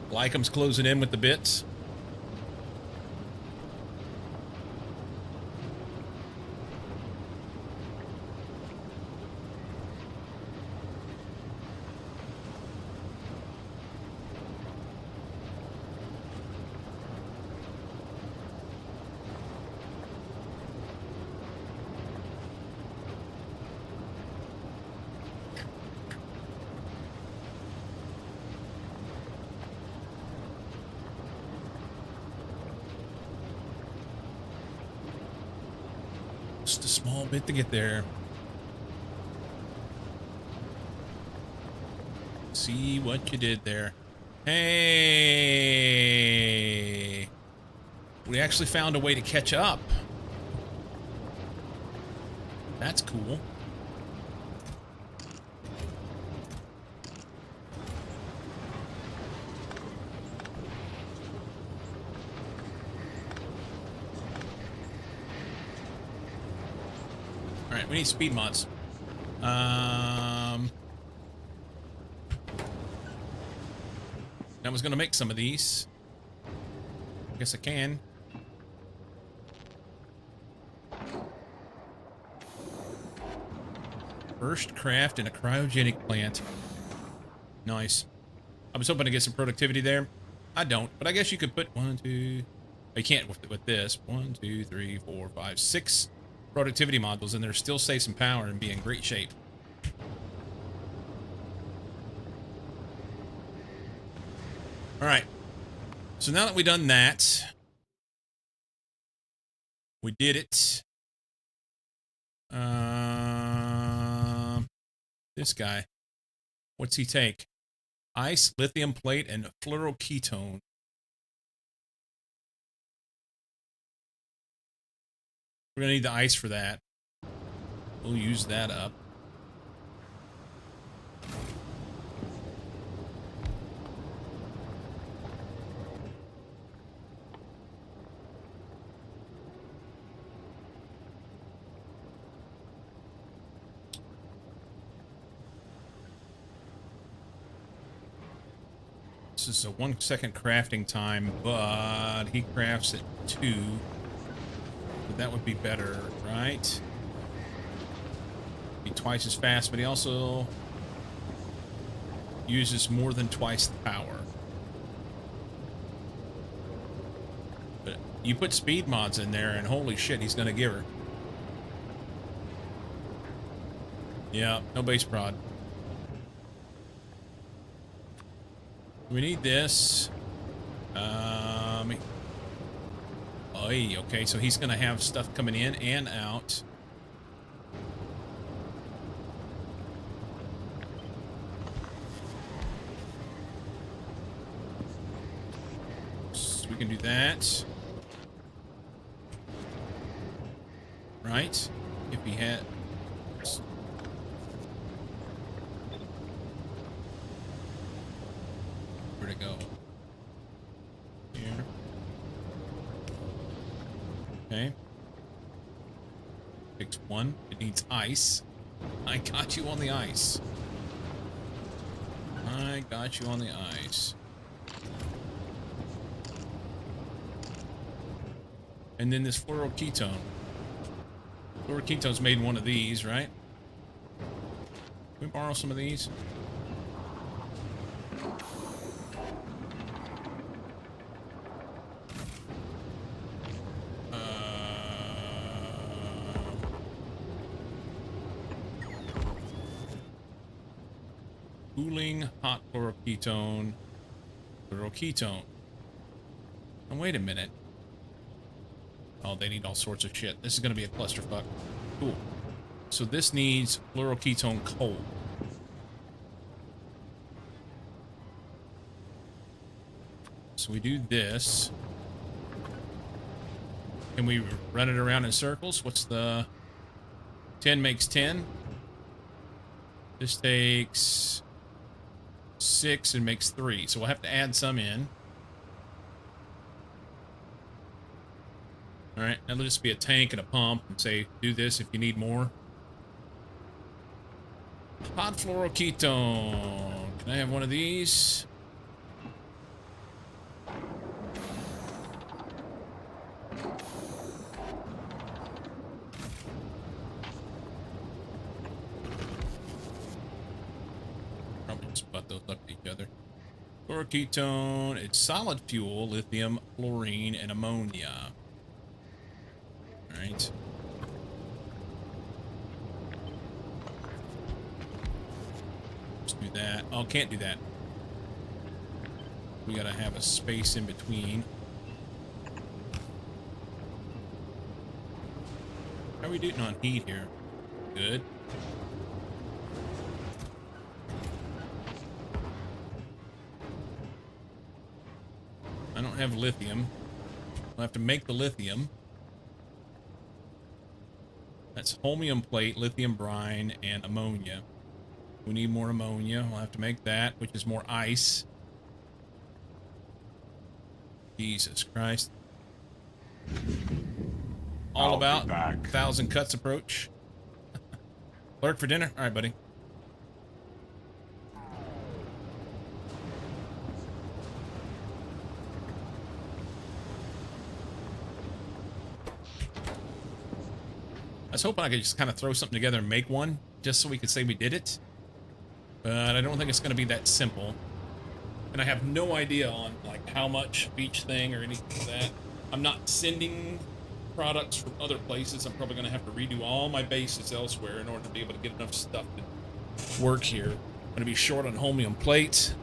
Like'em's closing in with the bits. Just a small bit to get there. See what you did there. Hey! We actually found a way to catch up. That's cool. Alright, we need speed mods. I was gonna make some of these. I guess I can. First craft in a cryogenic plant. Nice. I was hoping to get some productivity there. I don't, but I guess you could put 1, 2... You can't with this. 1, 2, 3, 4, 5, 6 productivity modules in there. Still save some power and be in great shape. Alright. So now that we've done that, we did it. This guy. What's he take? Ice, lithium plate, and fluoroketone. We're gonna need the ice for that. We'll use that up. This is a 1 second crafting time, but he crafts at 2. So that would be better, right? Be twice as fast, but he also uses more than twice the power. But you put speed mods in there, and holy shit, he's gonna give her. Yeah, no base prod. We need this. Okay, so he's gonna have stuff coming in and out. So we can do that. Right? If he had... Where'd it go? Here. Okay. Fix 1. It needs ice. I got you on the ice. I got you on the ice. And then this fluoroketone. Fluoroketone's made in one of these, right? Can we borrow some of these? Cooling, hot fluoroketone, fluoroketone. And wait a minute. Oh, they need all sorts of shit. This is going to be a clusterfuck. Cool. So this needs fluoroketone coal. So we do this. Can we run it around in circles? What's the... 10 makes 10. This takes 6 and makes 3. So we'll have to add some in. Alright, now it'll just be a tank and a pump and say, do this if you need more. Hot fluoroketone. Can I have one of these? Probably just butt those up to each other. Fluoroketone, it's solid fuel, lithium, fluorine, and ammonia. Alright. Let's do that. Oh, can't do that. We gotta have a space in between. How are we doing on heat here? Good. I don't have lithium. I'll have to make the lithium. That's holmium plate, lithium brine, and ammonia. We need more ammonia. We'll have to make that, which is more ice. Jesus Christ. All I'll be about back. 1,000 cuts approach. Clerk for dinner? All right, buddy. I was hoping I could just kind of throw something together and make one, just so we could say we did it. But I don't think it's going to be that simple. And I have no idea on like how much of each thing or anything like that. I'm not sending products from other places. I'm probably going to have to redo all my bases elsewhere in order to be able to get enough stuff to work here. I'm going to be short on holmium plate.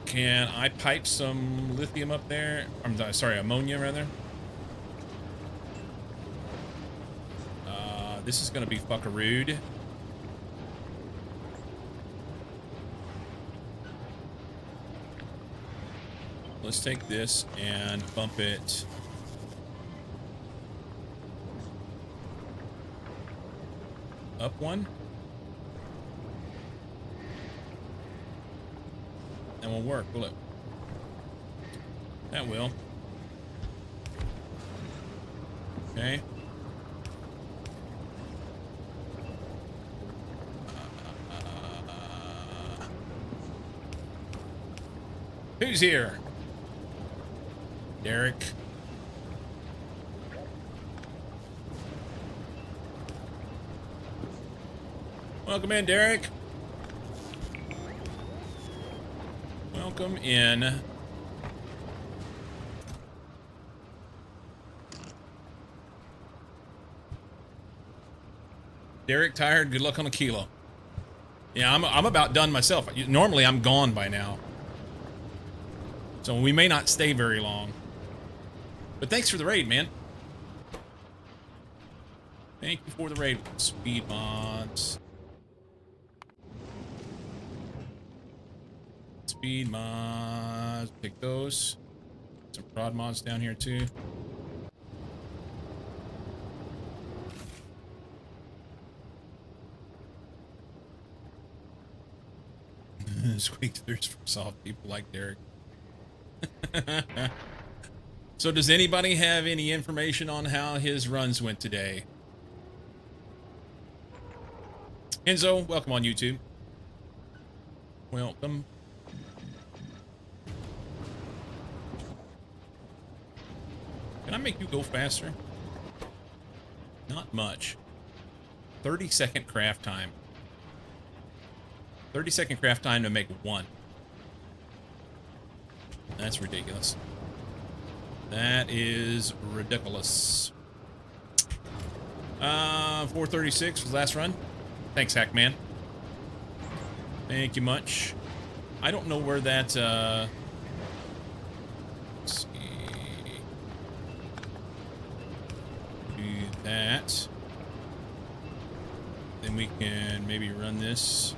Can I pipe some lithium up there? I'm sorry, ammonia rather. This is going to be fuckarood. Let's take this and bump it up one. And we'll work, will it? That will. Okay. Who's here? Derek. Welcome in, Derek. Welcome in. Derek, tired. Good luck on Aquilo. Yeah, I'm about done myself. Normally, I'm gone by now. So we may not stay very long. But thanks for the raid, man. Thank you for the raid. Speed mods. Speed mods. Pick those. Some prod mods down here too. Squeak throughs for soft people like Derek. So does anybody have any information on how his runs went today? Enzo, welcome on YouTube. Welcome. Can I make you go faster? Not much. 30-second craft time. 30-second craft time to make one. That's ridiculous. That is ridiculous. 436 was last run. Thanks, Hackman. Thank you much. I don't know where that, let's see. Do that. Then we can maybe run this.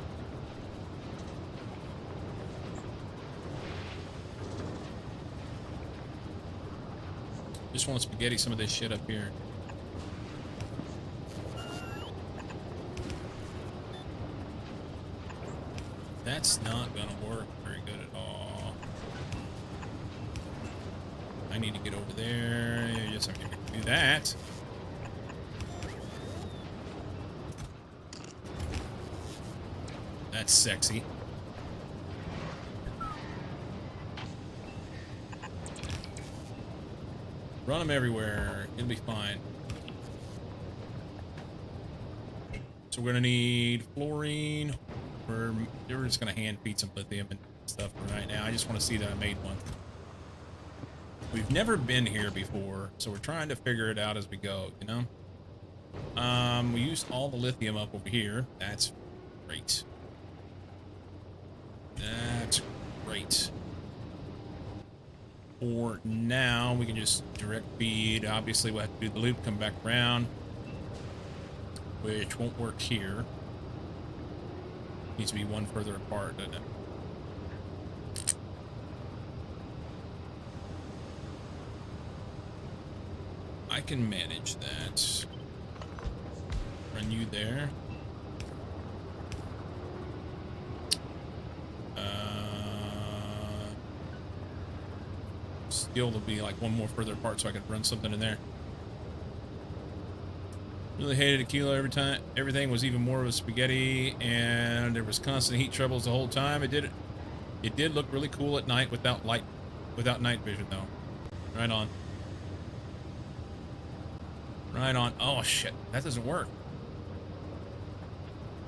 Just want to spaghetti some of this shit up here. That's not gonna work very good at all. I need to get over there. Yes, I'm gonna do that. That's sexy. Run them everywhere. It'll be fine. So we're gonna need fluorine. We're just gonna hand feed some lithium and stuff for right now. I just want to see that I made one. We've never been here before, so we're trying to figure it out as we go, you know? We used all the lithium up over here. That's great. That's great. For now, we can just direct feed. Obviously, we'll have to do the loop, come back around, which won't work here. Needs to be one further apart, doesn't it? I can manage that. Run you there. Still to be like one more further apart so I could run something in there. Really hated Aquilo every time. Everything was even more of a spaghetti, and there was constant heat troubles the whole time. It did look really cool at night without night vision though. Right on. Right on. Oh shit, that doesn't work.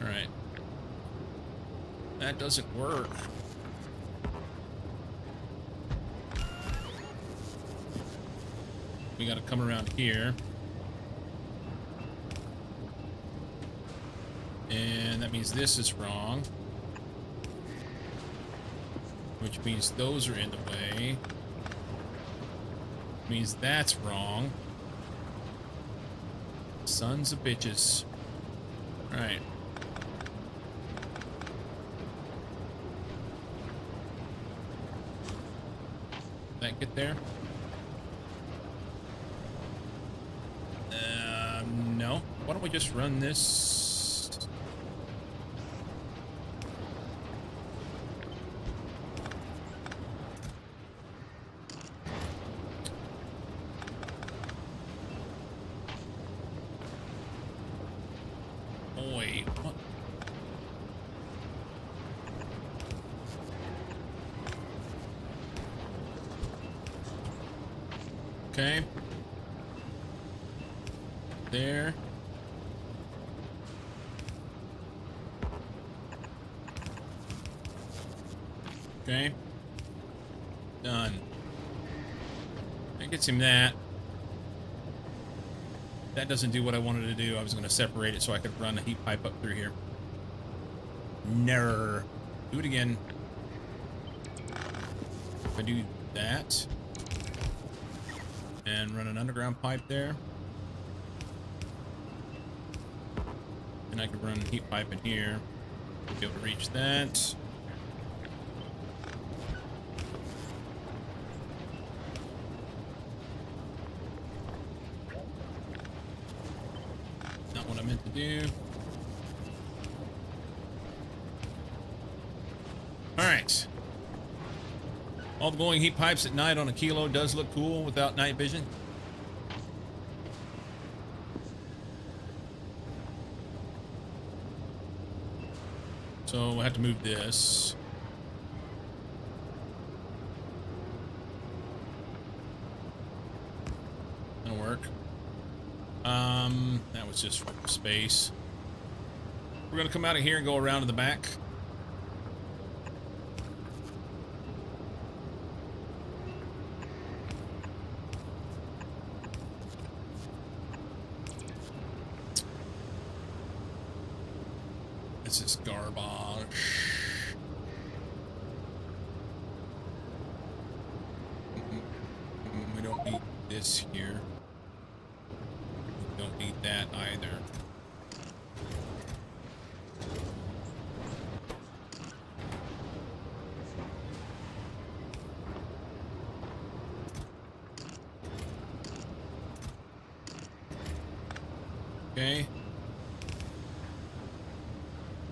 All right. That doesn't work. We gotta come around here. And that means this is wrong. Which means those are in the way. Means that's wrong. Sons of bitches. Alright. That get there? No. Why don't we just run this? Boy, what? Okay. There. Okay. Done. That gets him that. That doesn't do what I wanted to do. I was going to separate it so I could run a heat pipe up through here. Ner. Do it again. If I do that and run an underground pipe there, and I could run a heat pipe in here, be able to reach that. Not what I meant to do. Alright. All the glowing heat pipes at night on Aquilo does look cool without night vision. So we'll have to move this. That'll work. That was just for space. We're gonna come out of here and go around to the back. This is garbage. We don't need this here. We don't need that either. Okay.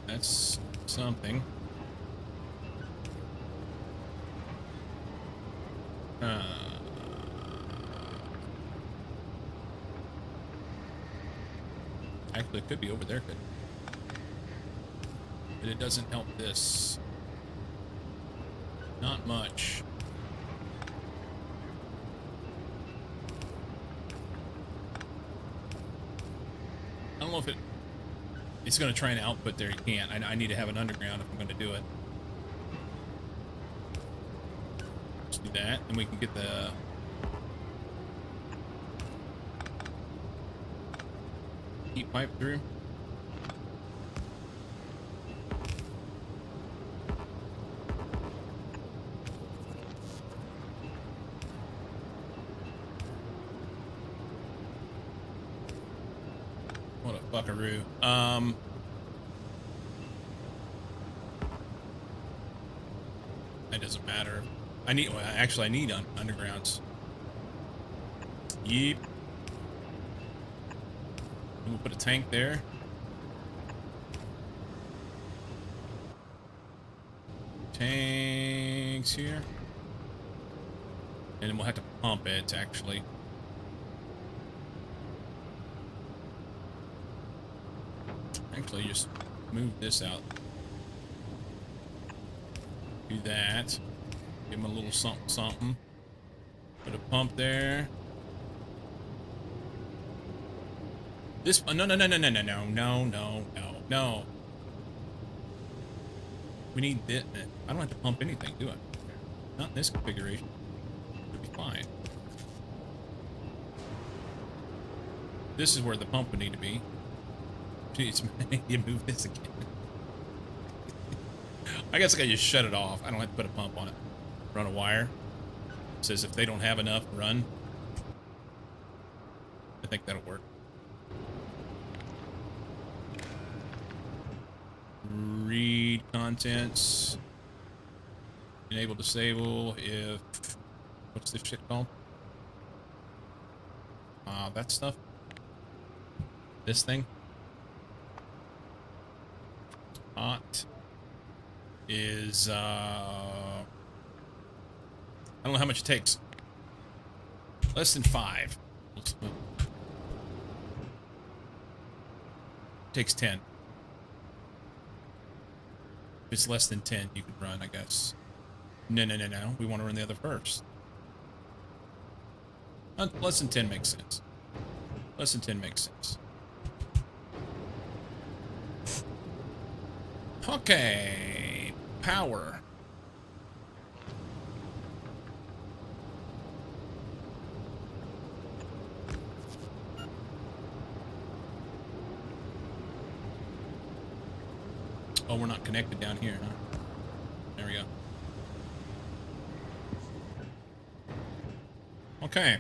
That's something. Actually, it could be over there, could. But it doesn't help this. Not much. I don't know if it's going to try and output there. You can't. I need to have an underground if I'm going to do it. Let's do that, and we can get the heat pipe through. buckaroo. It doesn't matter. I need, well, actually, I need undergrounds. Yeep. We'll put a tank there. Tanks here. And then we'll have to pump it, actually. Actually, just move this out. Do that. Give him a little something, something. Put a pump there. This, no, no, no, no, no, no, no, no, no, no, no. We need this. I don't have to pump anything, do I? Not in this configuration. It'll be fine. This is where the pump would need to be. Jeez, man, you move this again. I guess I can just shut it off. I don't have to put a pump on it. Run a wire. It says if they don't have enough, run. I think that'll work. Read contents. Enable, disable if... What's this shit called? That stuff. This thing. Hot is I don't know how much it takes. Less than 5. Takes 10. If it's less than 10, you can run, I guess. No, no, no, no. We want to run the other first. Less than 10 makes sense. Less than 10 makes sense. Okay. Power. Oh, we're not connected down here, huh? There we go. Okay.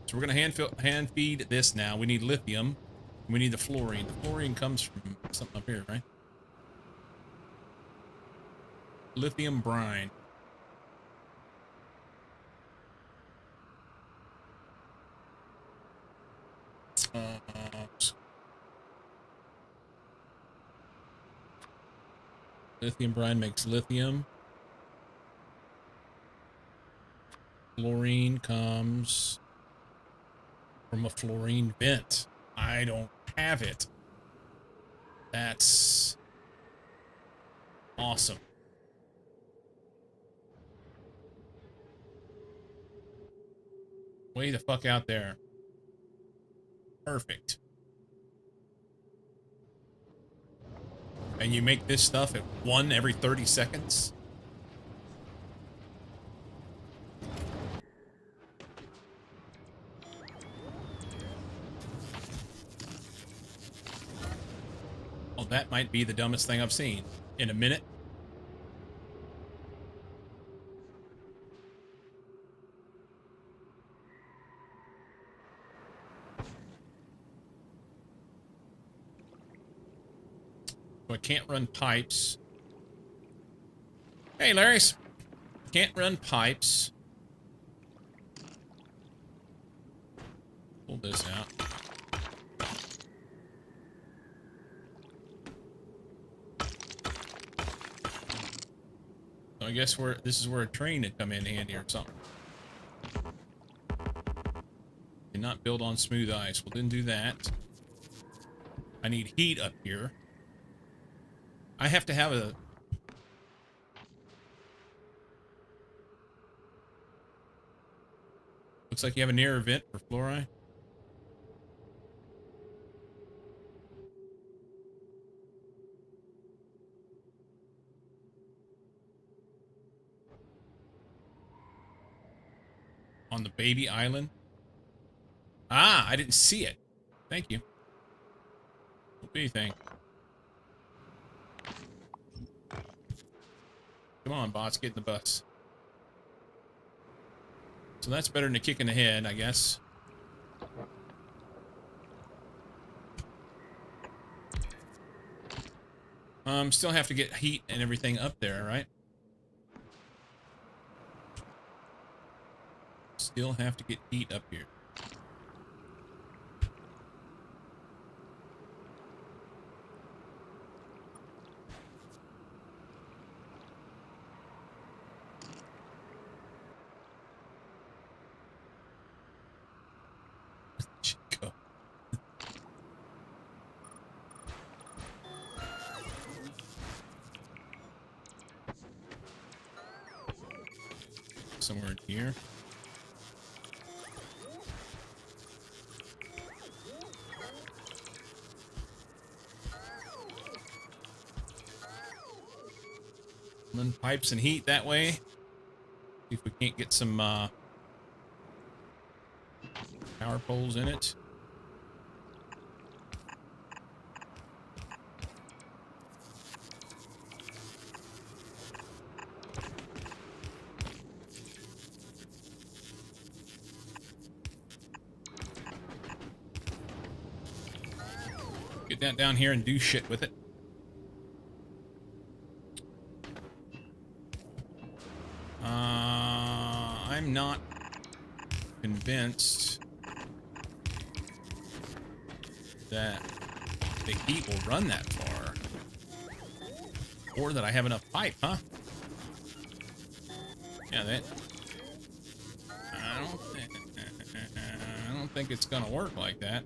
So we're going to hand feed this now. We need lithium. We need the fluorine. The fluorine comes from something up here, right? Lithium brine. Lithium brine makes lithium. Fluorine comes from a fluorine vent. I don't have it. That's awesome. Way the fuck out there. Perfect. And you make this stuff at 1 every 30 seconds? Oh, that might be the dumbest thing I've seen. In a minute. So I can't run pipes. Hey, Larry's. Can't run pipes. Pull this out. So I guess this is where a train would come in handy or something. Cannot build on smooth ice. Well, then do that. I need heat up here. I have to have a... Looks like you have a near vent for fluoride. On the baby island. Ah, I didn't see it. Thank you. What do you think? Come on, bots, get in the bus. So that's better than a kick in the head, I guess. Still have to get heat and everything up there, right? Still have to get heat up here. Go. Somewhere in here. Run pipes and heat that way. See if we can't get some power poles in it. Get that down here and do shit with it. I'm not convinced that the heat will run that far, or that I have enough pipe, huh? Yeah, that. I don't think it's gonna work like that.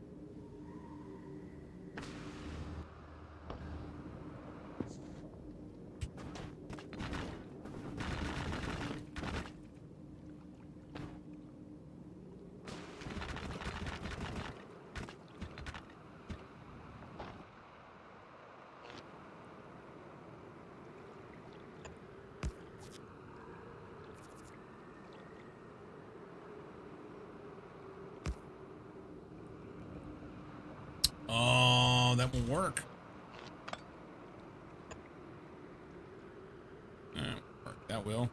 Oh, that won't work. That will.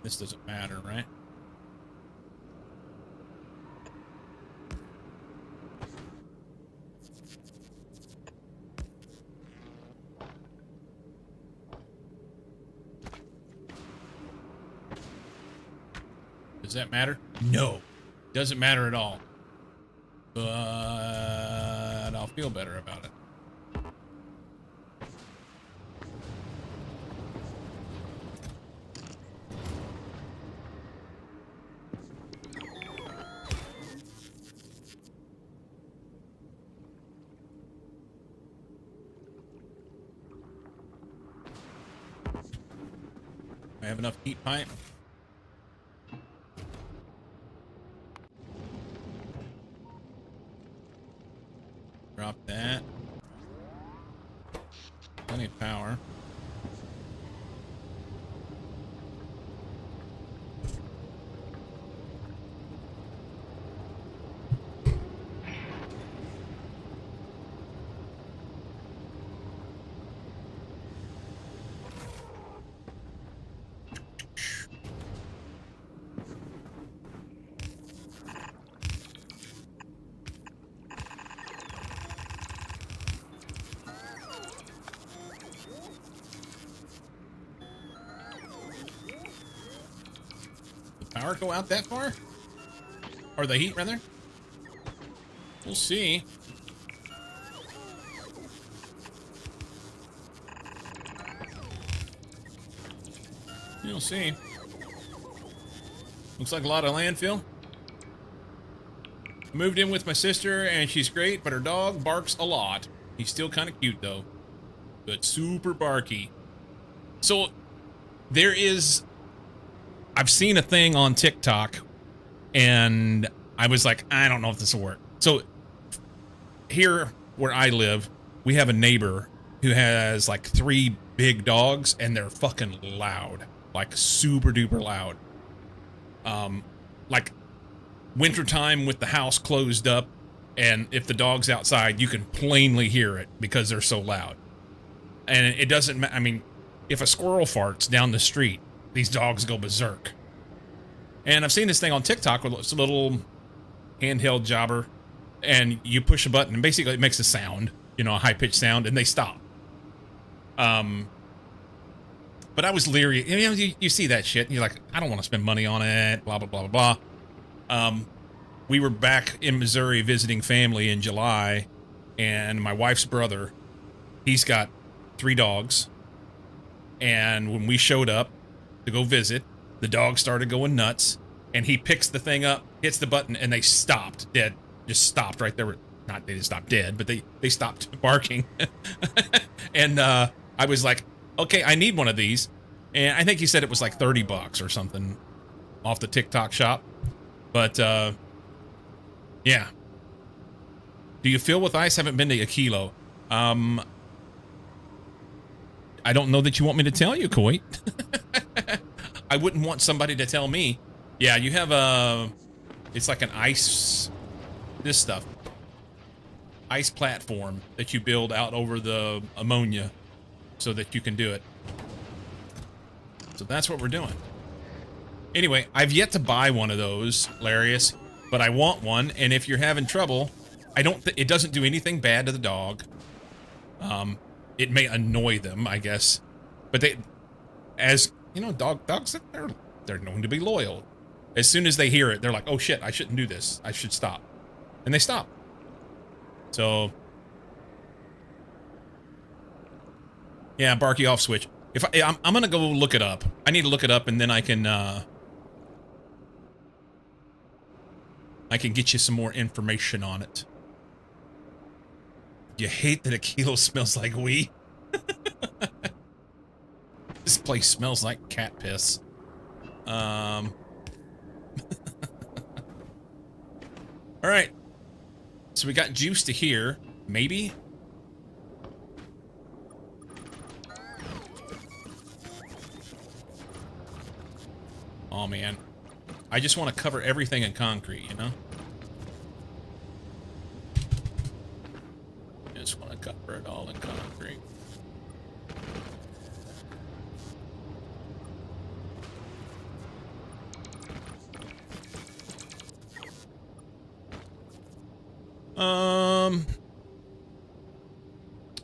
This doesn't matter, right? Does that matter? No. Doesn't matter at all. But I'll feel better about it. I have enough heat pipe. Drop that. Plenty of power. Power go out that far? Or the heat, rather? We'll see. You'll see. Looks like a lot of landfill. Moved in with my sister, and she's great, but her dog barks a lot. He's still kind of cute, though. But super barky. So, there is... I've seen a thing on TikTok, and I was like, I don't know if this will work. So, here where I live, we have a neighbor who has like 3 big dogs, and they're fucking loud. Like, super duper loud. Like, wintertime with the house closed up, and if the dog's outside, you can plainly hear it because they're so loud. And it doesn't, I mean, if a squirrel farts down the street, these dogs go berserk. And I've seen this thing on TikTok where it's a little handheld jobber, and you push a button, and basically it makes a sound. you know, a high-pitched sound, and they stop. But I was leery. You know, you see that shit, and you're like, I don't want to spend money on it, blah, blah, blah, blah, blah. We were back in Missouri visiting family in July, and my wife's brother, he's got 3 dogs. And when we showed up to go visit, the dogs started going nuts, and he picks the thing up, hits the button, and they stopped dead. Just stopped right there. Not they didn't stop dead, but they stopped barking. And I was like, okay, I need one of these. And I think he said it was like $30 or something off the TikTok shop. But yeah. Do you feel with ice? Haven't been to Aquilo. I don't know that you want me to tell you, Coit. I wouldn't want somebody to tell me. Yeah, you have it's like an ice, this stuff. Ice platform that you build out over the ammonia so that you can do it. So that's what we're doing. Anyway, I've yet to buy one of those, Larius, but I want one, and if you're having trouble, it doesn't do anything bad to the dog. It may annoy them, I guess, but as you know, dogs, they're known to be loyal. As soon as they hear it, they're like, oh shit, I shouldn't do this. I should stop. And they stop. So, yeah, Barky off switch. If I'm gonna go look it up. I need to look it up, and then I can get you some more information on it. You hate that Aquilo smells like wee? This place smells like cat piss. All right. So we got juice to here. Maybe? Oh, man. I just want to cover everything in concrete, you know? Just want to cover it all in concrete.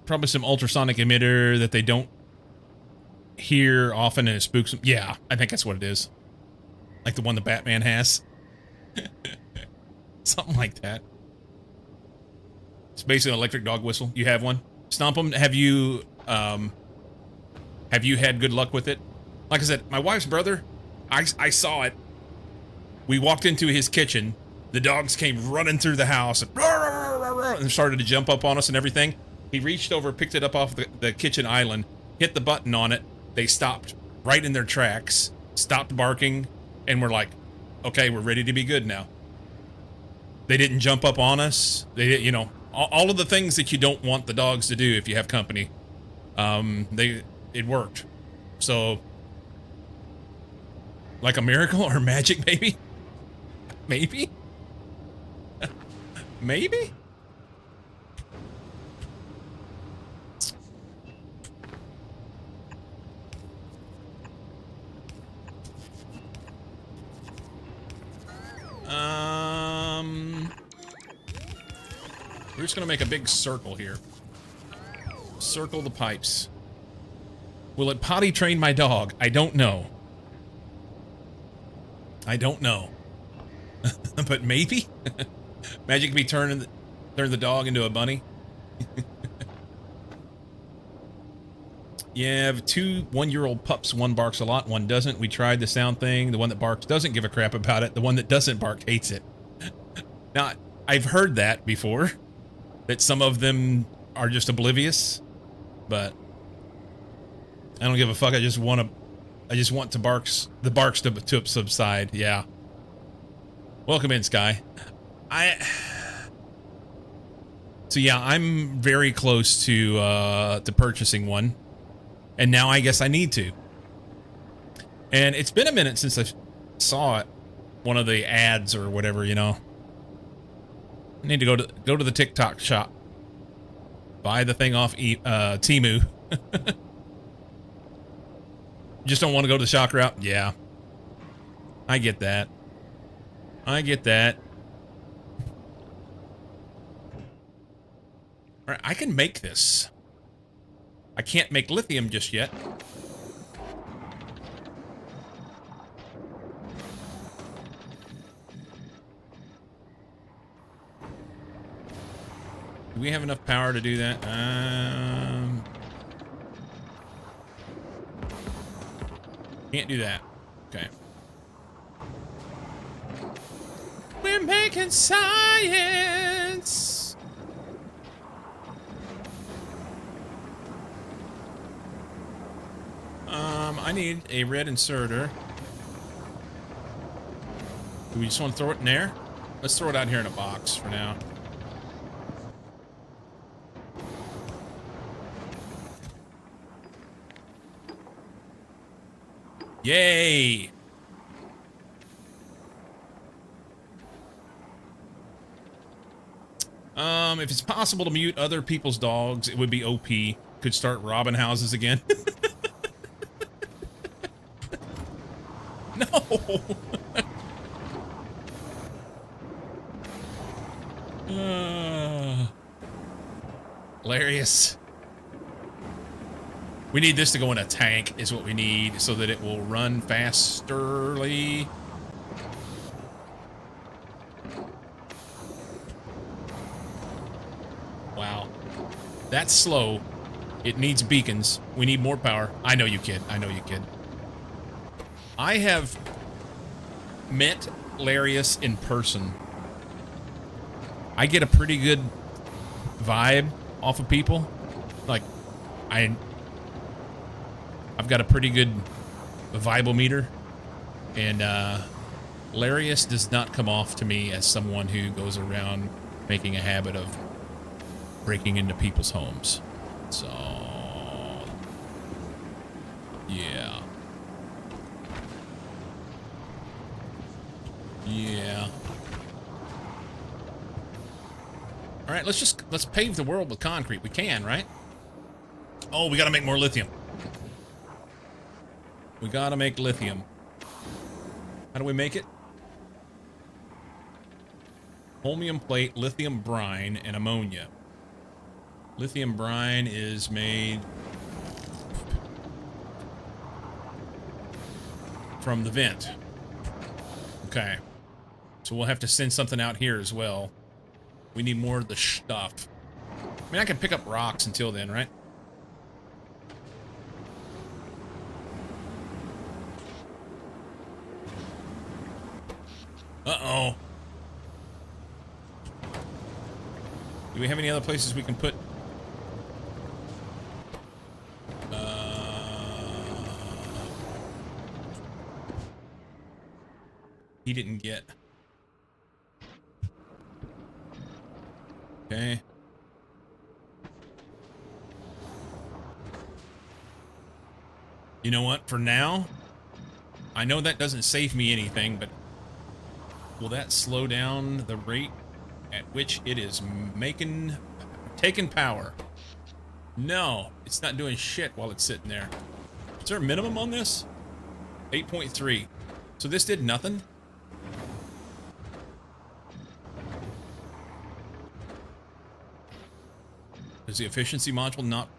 Probably some ultrasonic emitter that they don't hear often and it spooks them. Yeah, I think that's what it is. Like the one the Batman has. Something like that. It's basically an electric dog whistle. You have one? Stomp them. Have you had good luck with it? Like I said, my wife's brother, I saw it. We walked into his kitchen. The dogs came running through the house and started to jump up on us and everything. He reached over, picked it up off the kitchen island, hit the button on it. They stopped right in their tracks, stopped barking, and we're like, okay, we're ready to be good now. They didn't jump up on us. They didn't, you know, all of the things that you don't want the dogs to do if you have company. It worked. So, like a miracle or magic, maybe? Maybe? Maybe? We're just gonna make a big circle here. Circle the pipes. Will it potty train my dog? I don't know. I don't know. But maybe? Magic be turn the dog into a bunny? Yeah, I have 2 one-year-old pups. One barks a lot, one doesn't. We tried the sound thing. The one that barks doesn't give a crap about it. The one that doesn't bark hates it. Now, I've heard that before. That some of them are just oblivious. But I don't give a fuck. I just want the barks to subside. Yeah. Welcome in, Sky. So yeah, I'm very close to purchasing one. And now I guess I need to. And it's been a minute since I saw it. One of the ads or whatever, you know. I need to go to the TikTok shop. Buy the thing off Temu. Just don't want to go to the shock route? Yeah. I get that. I get that. All right, I can make this. I can't make lithium just yet. Do we have enough power to do that? Can't do that. Okay. We're making science. I need a red inserter. Do we just want to throw it in there? Let's throw it out here in a box for now. Yay! If it's possible to mute other people's dogs, it would be OP. Could start robbing houses again. No! Hilarious. We need this to go in a tank, is what we need, so that it will run fasterly. Wow. That's slow. It needs beacons. We need more power. I know you, kid. I know you, kid. I have met Larius in person. I get a pretty good vibe off of people. Like, I've got a pretty good vibometer, and Larius does not come off to me as someone who goes around making a habit of breaking into people's homes. So, yeah. Yeah. All right, let's pave the world with concrete. We can, right? Oh, we got to make more lithium. We got to make lithium. How do we make it? Holmium plate, lithium brine, and ammonia. Lithium brine is made from the vent. Okay. So we'll have to send something out here as well. We need more of the stuff. I mean, I can pick up rocks until then, right? Uh-oh. Do we have any other places we can put? He didn't get. Okay. You know what? For now, I know that doesn't save me anything, but will that slow down the rate at which it is taking power? No, it's not doing shit while it's sitting there. Is there a minimum on this? 8.3. So this did nothing? Does the efficiency module not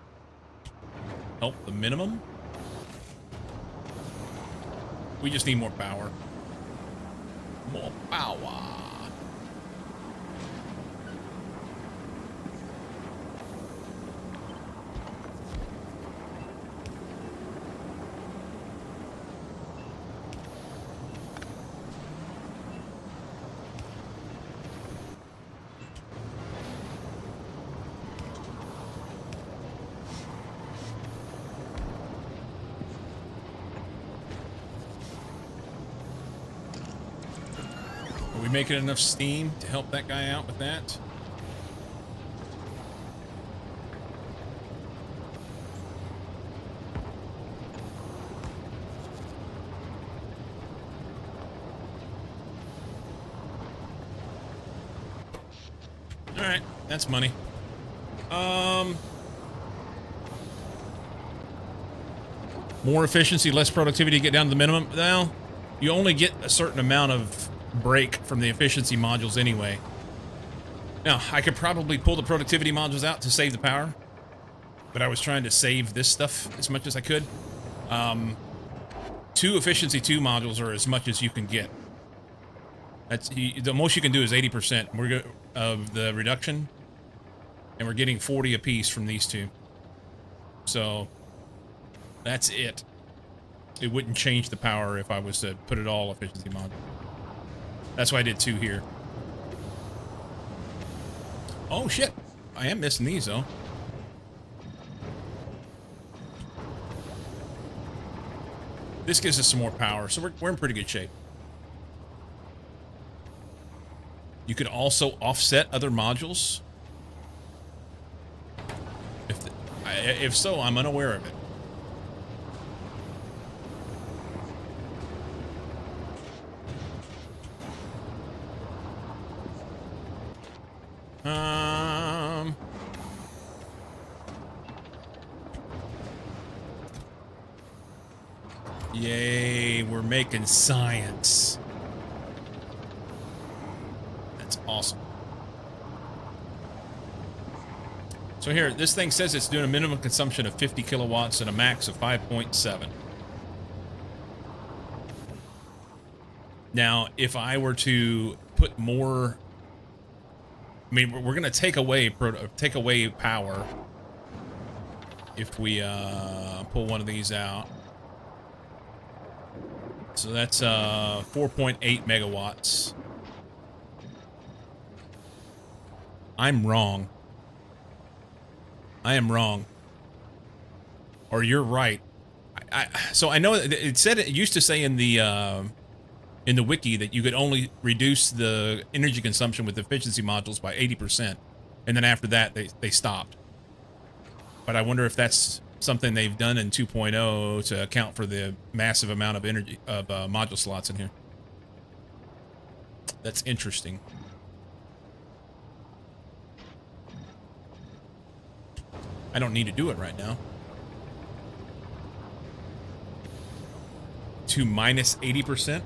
help the minimum? We just need more power. More power. Are we making enough steam to help that guy out with that? All right, that's money. More efficiency, less productivity, get down to the minimum. Well, you only get a certain amount of break from the efficiency modules anyway. Now, I could probably pull the productivity modules out to save the power, but I was trying to save this stuff as much as I could. 2 efficiency 2 modules are as much as you can get. That's the most you can do is 80% of the reduction, and we're getting 40 apiece from these 2. So that's it. It wouldn't change the power if I was to put it all efficiency module. That's why I did 2 here. Oh shit! I am missing these though. This gives us some more power, so we're in pretty good shape. You could also offset other modules. If so, I'm unaware of it. Yay, we're making science. That's awesome. So here, this thing says it's doing a minimum consumption of 50 kilowatts and a max of 5.7. Now, if I were to put more, I mean, we're going to take away power if we pull one of these out. So that's 4.8 megawatts. I'm wrong. I am wrong. Or you're right. So I know it said, it used to say in the wiki that you could only reduce the energy consumption with efficiency modules by 80%, and then after that they stopped. But I wonder if that's something they've done in 2.0 to account for the massive amount of energy of module slots in here. That's interesting. I don't need to do it right now. To minus 80%.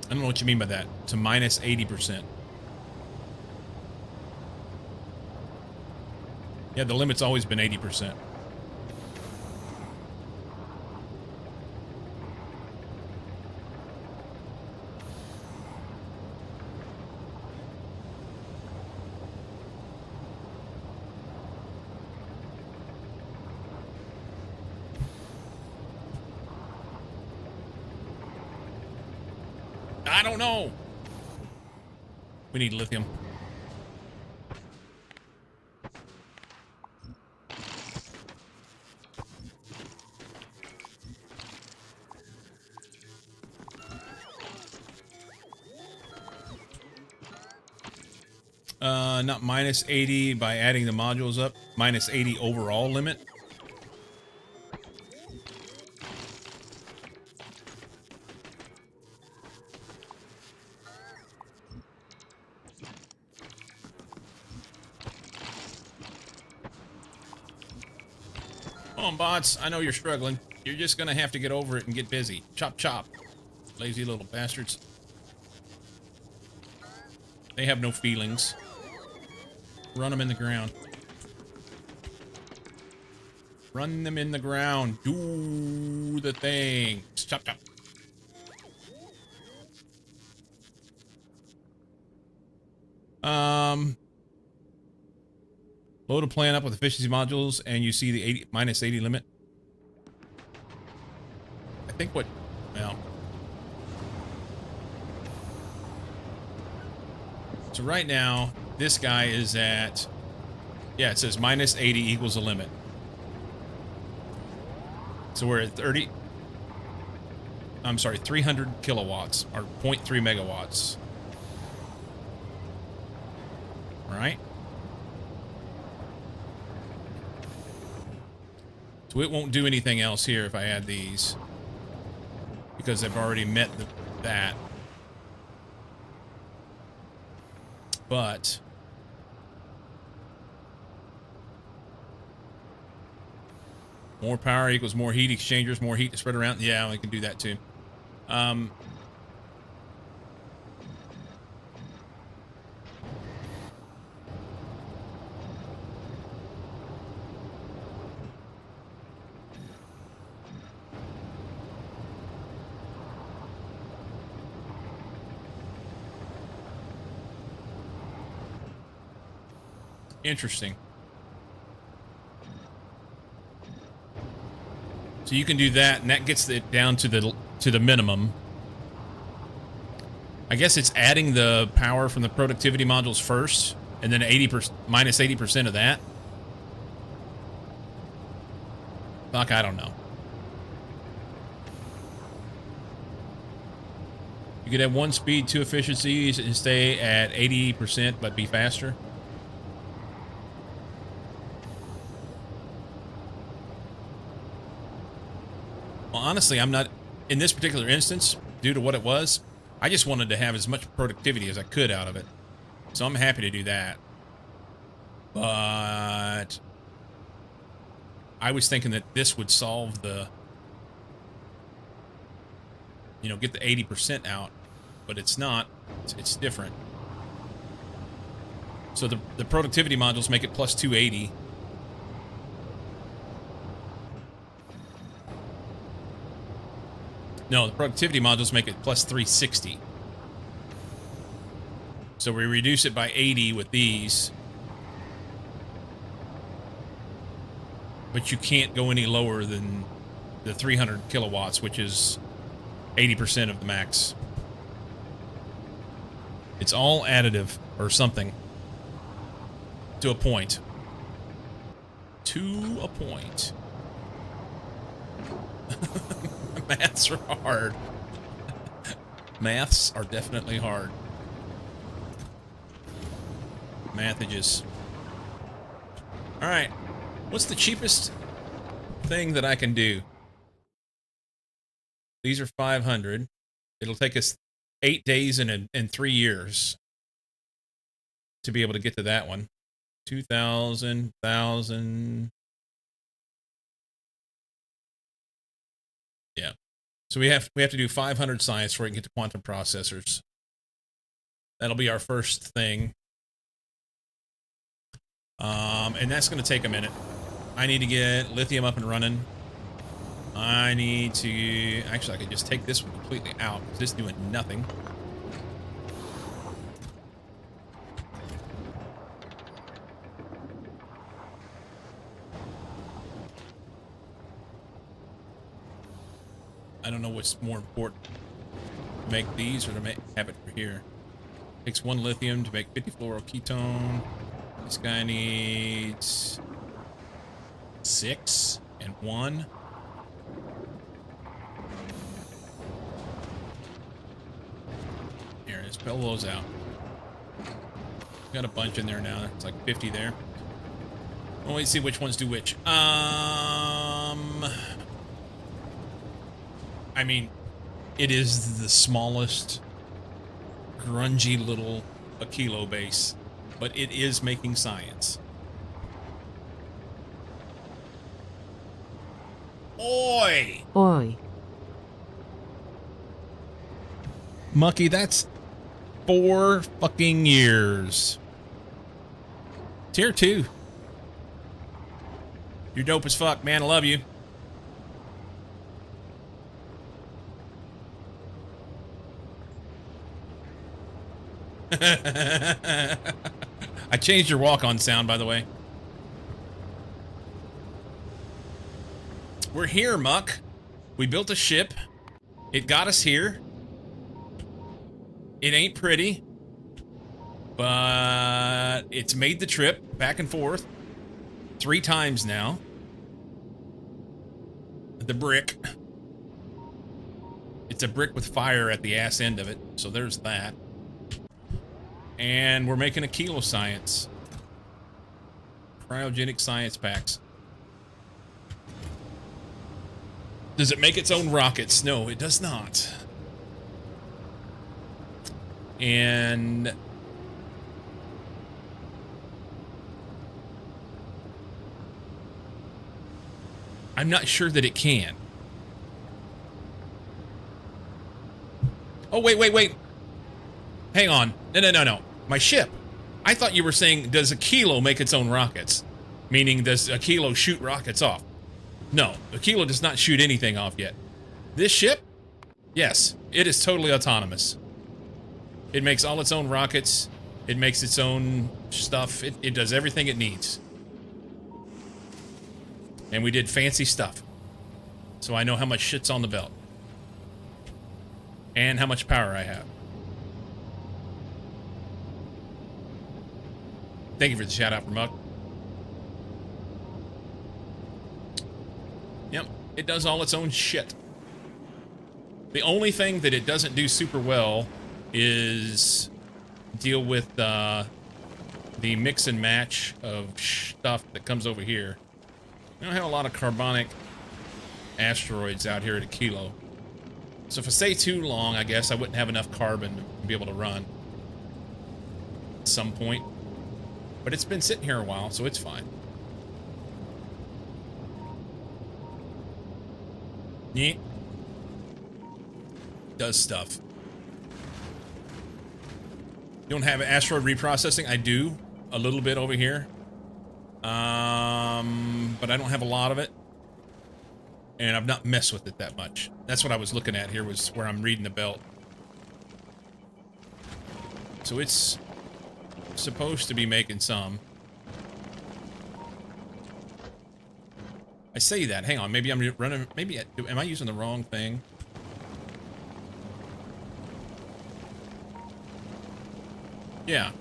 I don't know what you mean by that. To minus 80%. Yeah, the limit's always been 80%. I don't know. We need lithium. Not minus 80 by adding the modules up. Minus 80 overall limit. Come on, bots. I know you're struggling. You're just gonna have to get over it and get busy. Chop, chop. Lazy little bastards. They have no feelings. Run them in the ground. Run them in the ground. Do the thing. Chop, chop. Load a plan up with efficiency modules, and you see the minus 80 limit. I think what... Well... So right now, this guy is at... Yeah, it says minus 80 equals a limit. So we're at 30... I'm sorry, 300 kilowatts, or 0.3 megawatts. Right? So it won't do anything else here if I add these. Because they've already met that. But more power equals more heat exchangers, more heat to spread around. Yeah, we can do that too. Interesting. So you can do that, and that gets it down to the minimum. I guess it's adding the power from the productivity modules first, and then minus 80% of that. Fuck, I don't know. You could have 1 speed, 2 efficiencies, and stay at 80%, but be faster. Well, honestly, I'm not, in this particular instance, due to what it was, I just wanted to have as much productivity as I could out of it. So I'm happy to do that. But I was thinking that this would solve the, you know, get the 80% out, but it's not. It's different. So the productivity modules make it plus 280. No, the productivity modules make it plus 360. So we reduce it by 80 with these. But you can't go any lower than the 300 kilowatts, which is 80% of the max. It's all additive or something. To a point. To a point. Maths are hard. Maths are definitely hard. Mathages. Alright. What's the cheapest thing that I can do? These are 500. It'll take us 8 days and 3 years to be able to get to that one. 2,000, 1,000. Yeah. So we have to do 500 science before we can get to quantum processors. That'll be our first thing. And that's going to take a minute. I need to get lithium up and running. I need to... Actually, I could just take this one completely out, because this is doing nothing. I don't know what's more important. To make these or to have it for here. Takes 1 lithium to make 50 fluoroketone. This guy needs 6 and 1. Here, let's pull those out. Got a bunch in there now. It's like 50 there. Well, let's see which ones do which. I mean, it is the smallest, grungy little Aquilo base, but it is making science. Oi! Oi. Mucky, that's 4 fucking years. Tier 2. You're dope as fuck, man. I love you. I changed your walk-on sound, by the way. We're here, Muck. We built a ship. It got us here. It ain't pretty, but it's made the trip back and forth 3 times now. The brick. It's a brick with fire at the ass end of it, so there's that. And we're making Aquilo science. Cryogenic science packs. Does it make its own rockets? No, it does not. And I'm not sure that it can. Oh, wait. Hang on. No. My ship. I thought you were saying, does Aquilo make its own rockets? Meaning, does Aquilo shoot rockets off? No, Aquilo does not shoot anything off yet. This ship? Yes, it is totally autonomous. It makes all its own rockets. It makes its own stuff. It does everything it needs. And we did fancy stuff. So I know how much shit's on the belt. And how much power I have. Thank you for the shout out, Mug. Yep, it does all its own shit. The only thing that it doesn't do super well is deal with the mix and match of stuff that comes over here. We don't have a lot of carbonic asteroids out here at Aquilo. So if I stay too long, I guess I wouldn't have enough carbon to be able to run at some point. But it's been sitting here a while, so it's fine. Yeah. Does stuff. You don't have asteroid reprocessing? I do. A little bit over here. But I don't have a lot of it. And I've not messed with it that much. That's what I was looking at here, was where I'm reading the belt. So it's supposed to be making some. I say that. Hang on. Maybe I'm running. Maybe. Am I using the wrong thing? Yeah.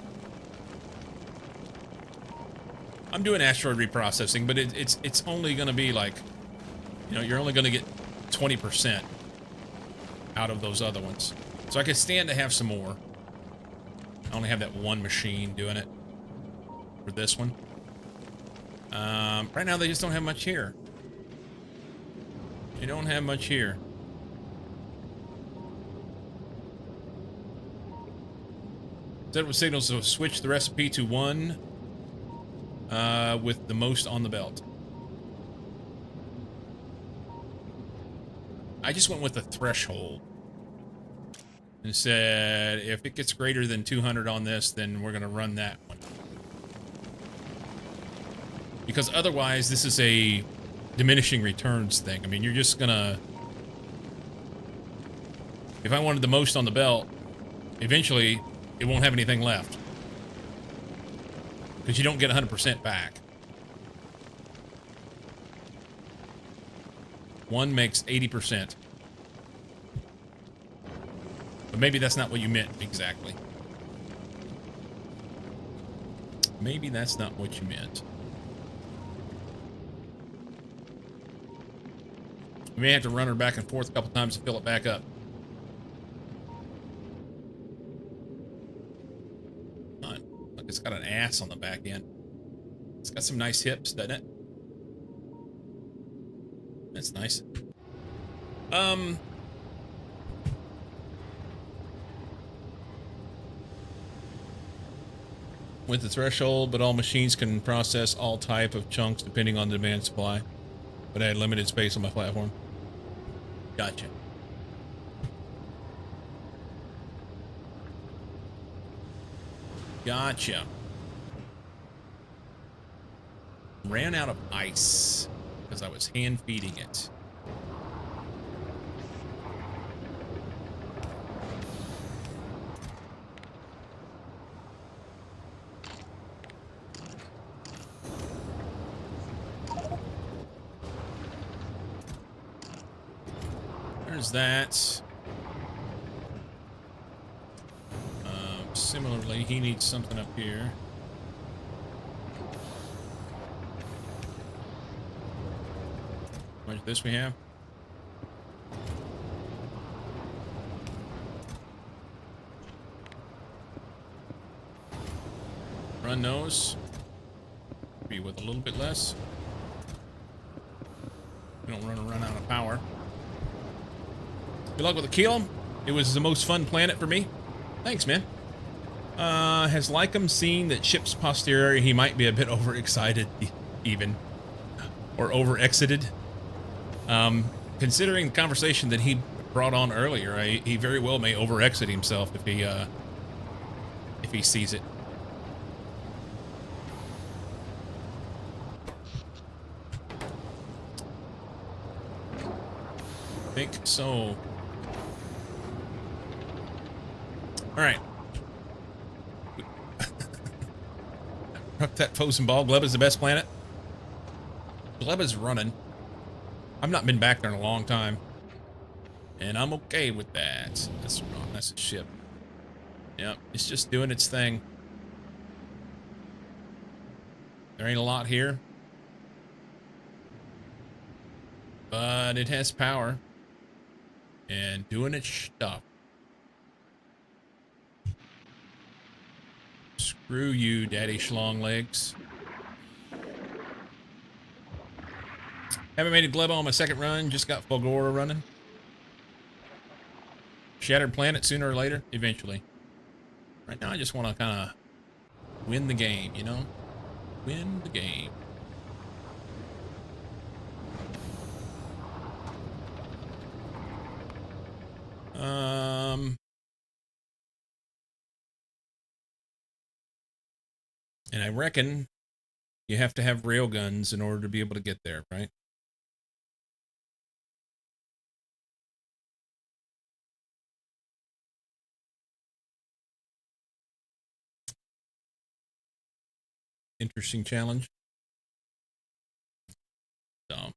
I'm doing asteroid reprocessing, but it's only going to be like, you know, you're only going to get 20% out of those other ones. So I could stand to have some more. I only have that one machine doing it for this one. Right now they just don't have much here. They don't have much here. Set with signals to switch the recipe to one with the most on the belt. I just went with the threshold and said if it gets greater than 200 on this, then we're going to run that one. Because otherwise, this is a diminishing returns thing. I mean, you're just going to... If I wanted the most on the belt, eventually it won't have anything left. Because you don't get 100% back. One makes 80%. But maybe that's not what you meant exactly. Maybe that's not what you meant. We may have to run her back and forth a couple times to fill it back up. Look, it's got an ass on the back end. It's got some nice hips, doesn't it? That's nice. With the threshold, but all machines can process all type of chunks depending on the demand supply. But I had limited space on my platform. Gotcha. Gotcha. Ran out of ice because I was hand feeding it. There's that. Similarly, he needs something up here. How much of this we have? Run those. Be with a little bit less. We don't run out of power. Good luck with Aquilo. It was the most fun planet for me. Thanks, man. Has Lycum seen that ship's posterior? He might be a bit overexcited, even, or over-exited. Considering the conversation that he brought on earlier, he very well may over-exit himself if he sees it. I think so. All right. That frozen ball. Gleba's the best planet. Gleba's running. I've not been back there in a long time, and I'm okay with that. That's wrong. That's a ship. Yep, it's just doing its thing. There ain't a lot here, but it has power and doing its stuff. Screw you, Daddy Schlong Legs. Haven't made a Gleba on my second run. Just got Fulgora running. Shattered Planet sooner or later, eventually. Right now, I just want to kind of win the game, you know? Win the game. And I reckon you have to have railguns in order to be able to get there, right? Interesting challenge. So.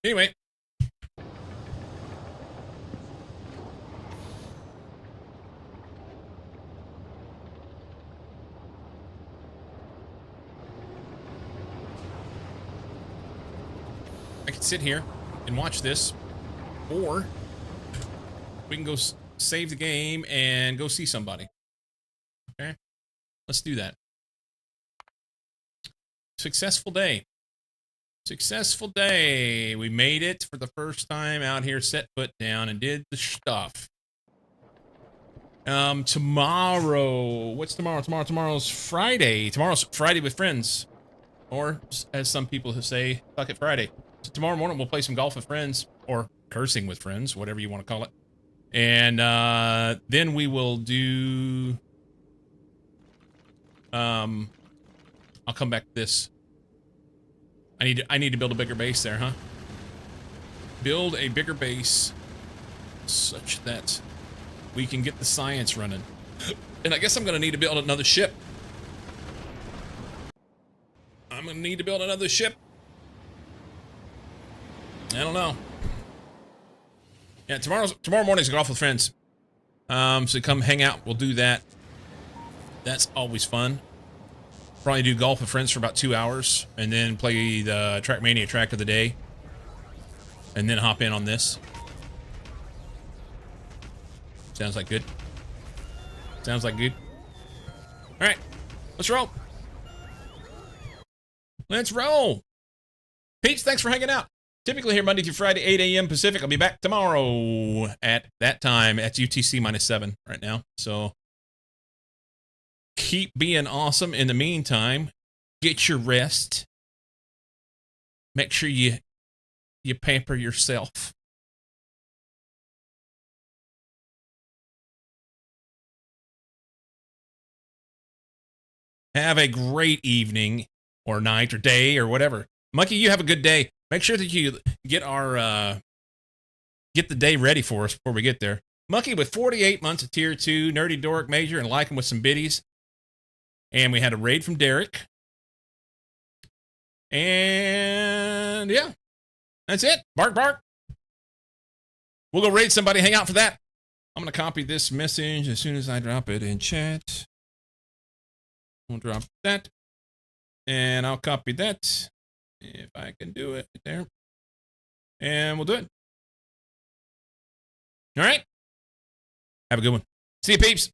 Anyway. I can sit here and watch this, or we can go save the game and go see somebody. Okay? Let's do that. Successful day. Successful day. We made it for the first time out here, set foot down, and did the stuff. Tomorrow. What's tomorrow? Tomorrow's Friday. Tomorrow's Friday with friends. Or, as some people who say, fuck it Friday. So tomorrow morning we'll play some golf with friends. Or cursing with friends, whatever you want to call it. And then we will do... I'll come back to this. I need to build a bigger base there, huh? Build a bigger base such that we can get the science running. And I guess I'm gonna need to build another ship. I'm gonna need to build another ship. I don't know. Yeah, tomorrow morning's golf with friends. So come hang out. We'll do that. That's always fun. Probably do golf with friends for about 2 hours, and then play the Trackmania track of the day, and then hop in on this. Sounds like good. Sounds like good. All right, let's roll. Let's roll. Peeps, thanks for hanging out. Typically here Monday through Friday, 8 a.m. Pacific. I'll be back tomorrow at that time. At UTC -7 right now. So keep being awesome. In the meantime, get your rest. Make sure you pamper yourself. Have a great evening or night or day or whatever. Monkey, you have a good day. Make sure that you get our get the day ready for us before we get there. Monkey with 48 months of tier 2, Nerdy Dork Major, and like him with some biddies. And we had a raid from Derek. And yeah, that's it. Bark, bark. We'll go raid somebody. Hang out for that. I'm going to copy this message as soon as I drop it in chat. We'll drop that. And I'll copy that. If I can do it right there. And we'll do it. All right. Have a good one. See you, peeps.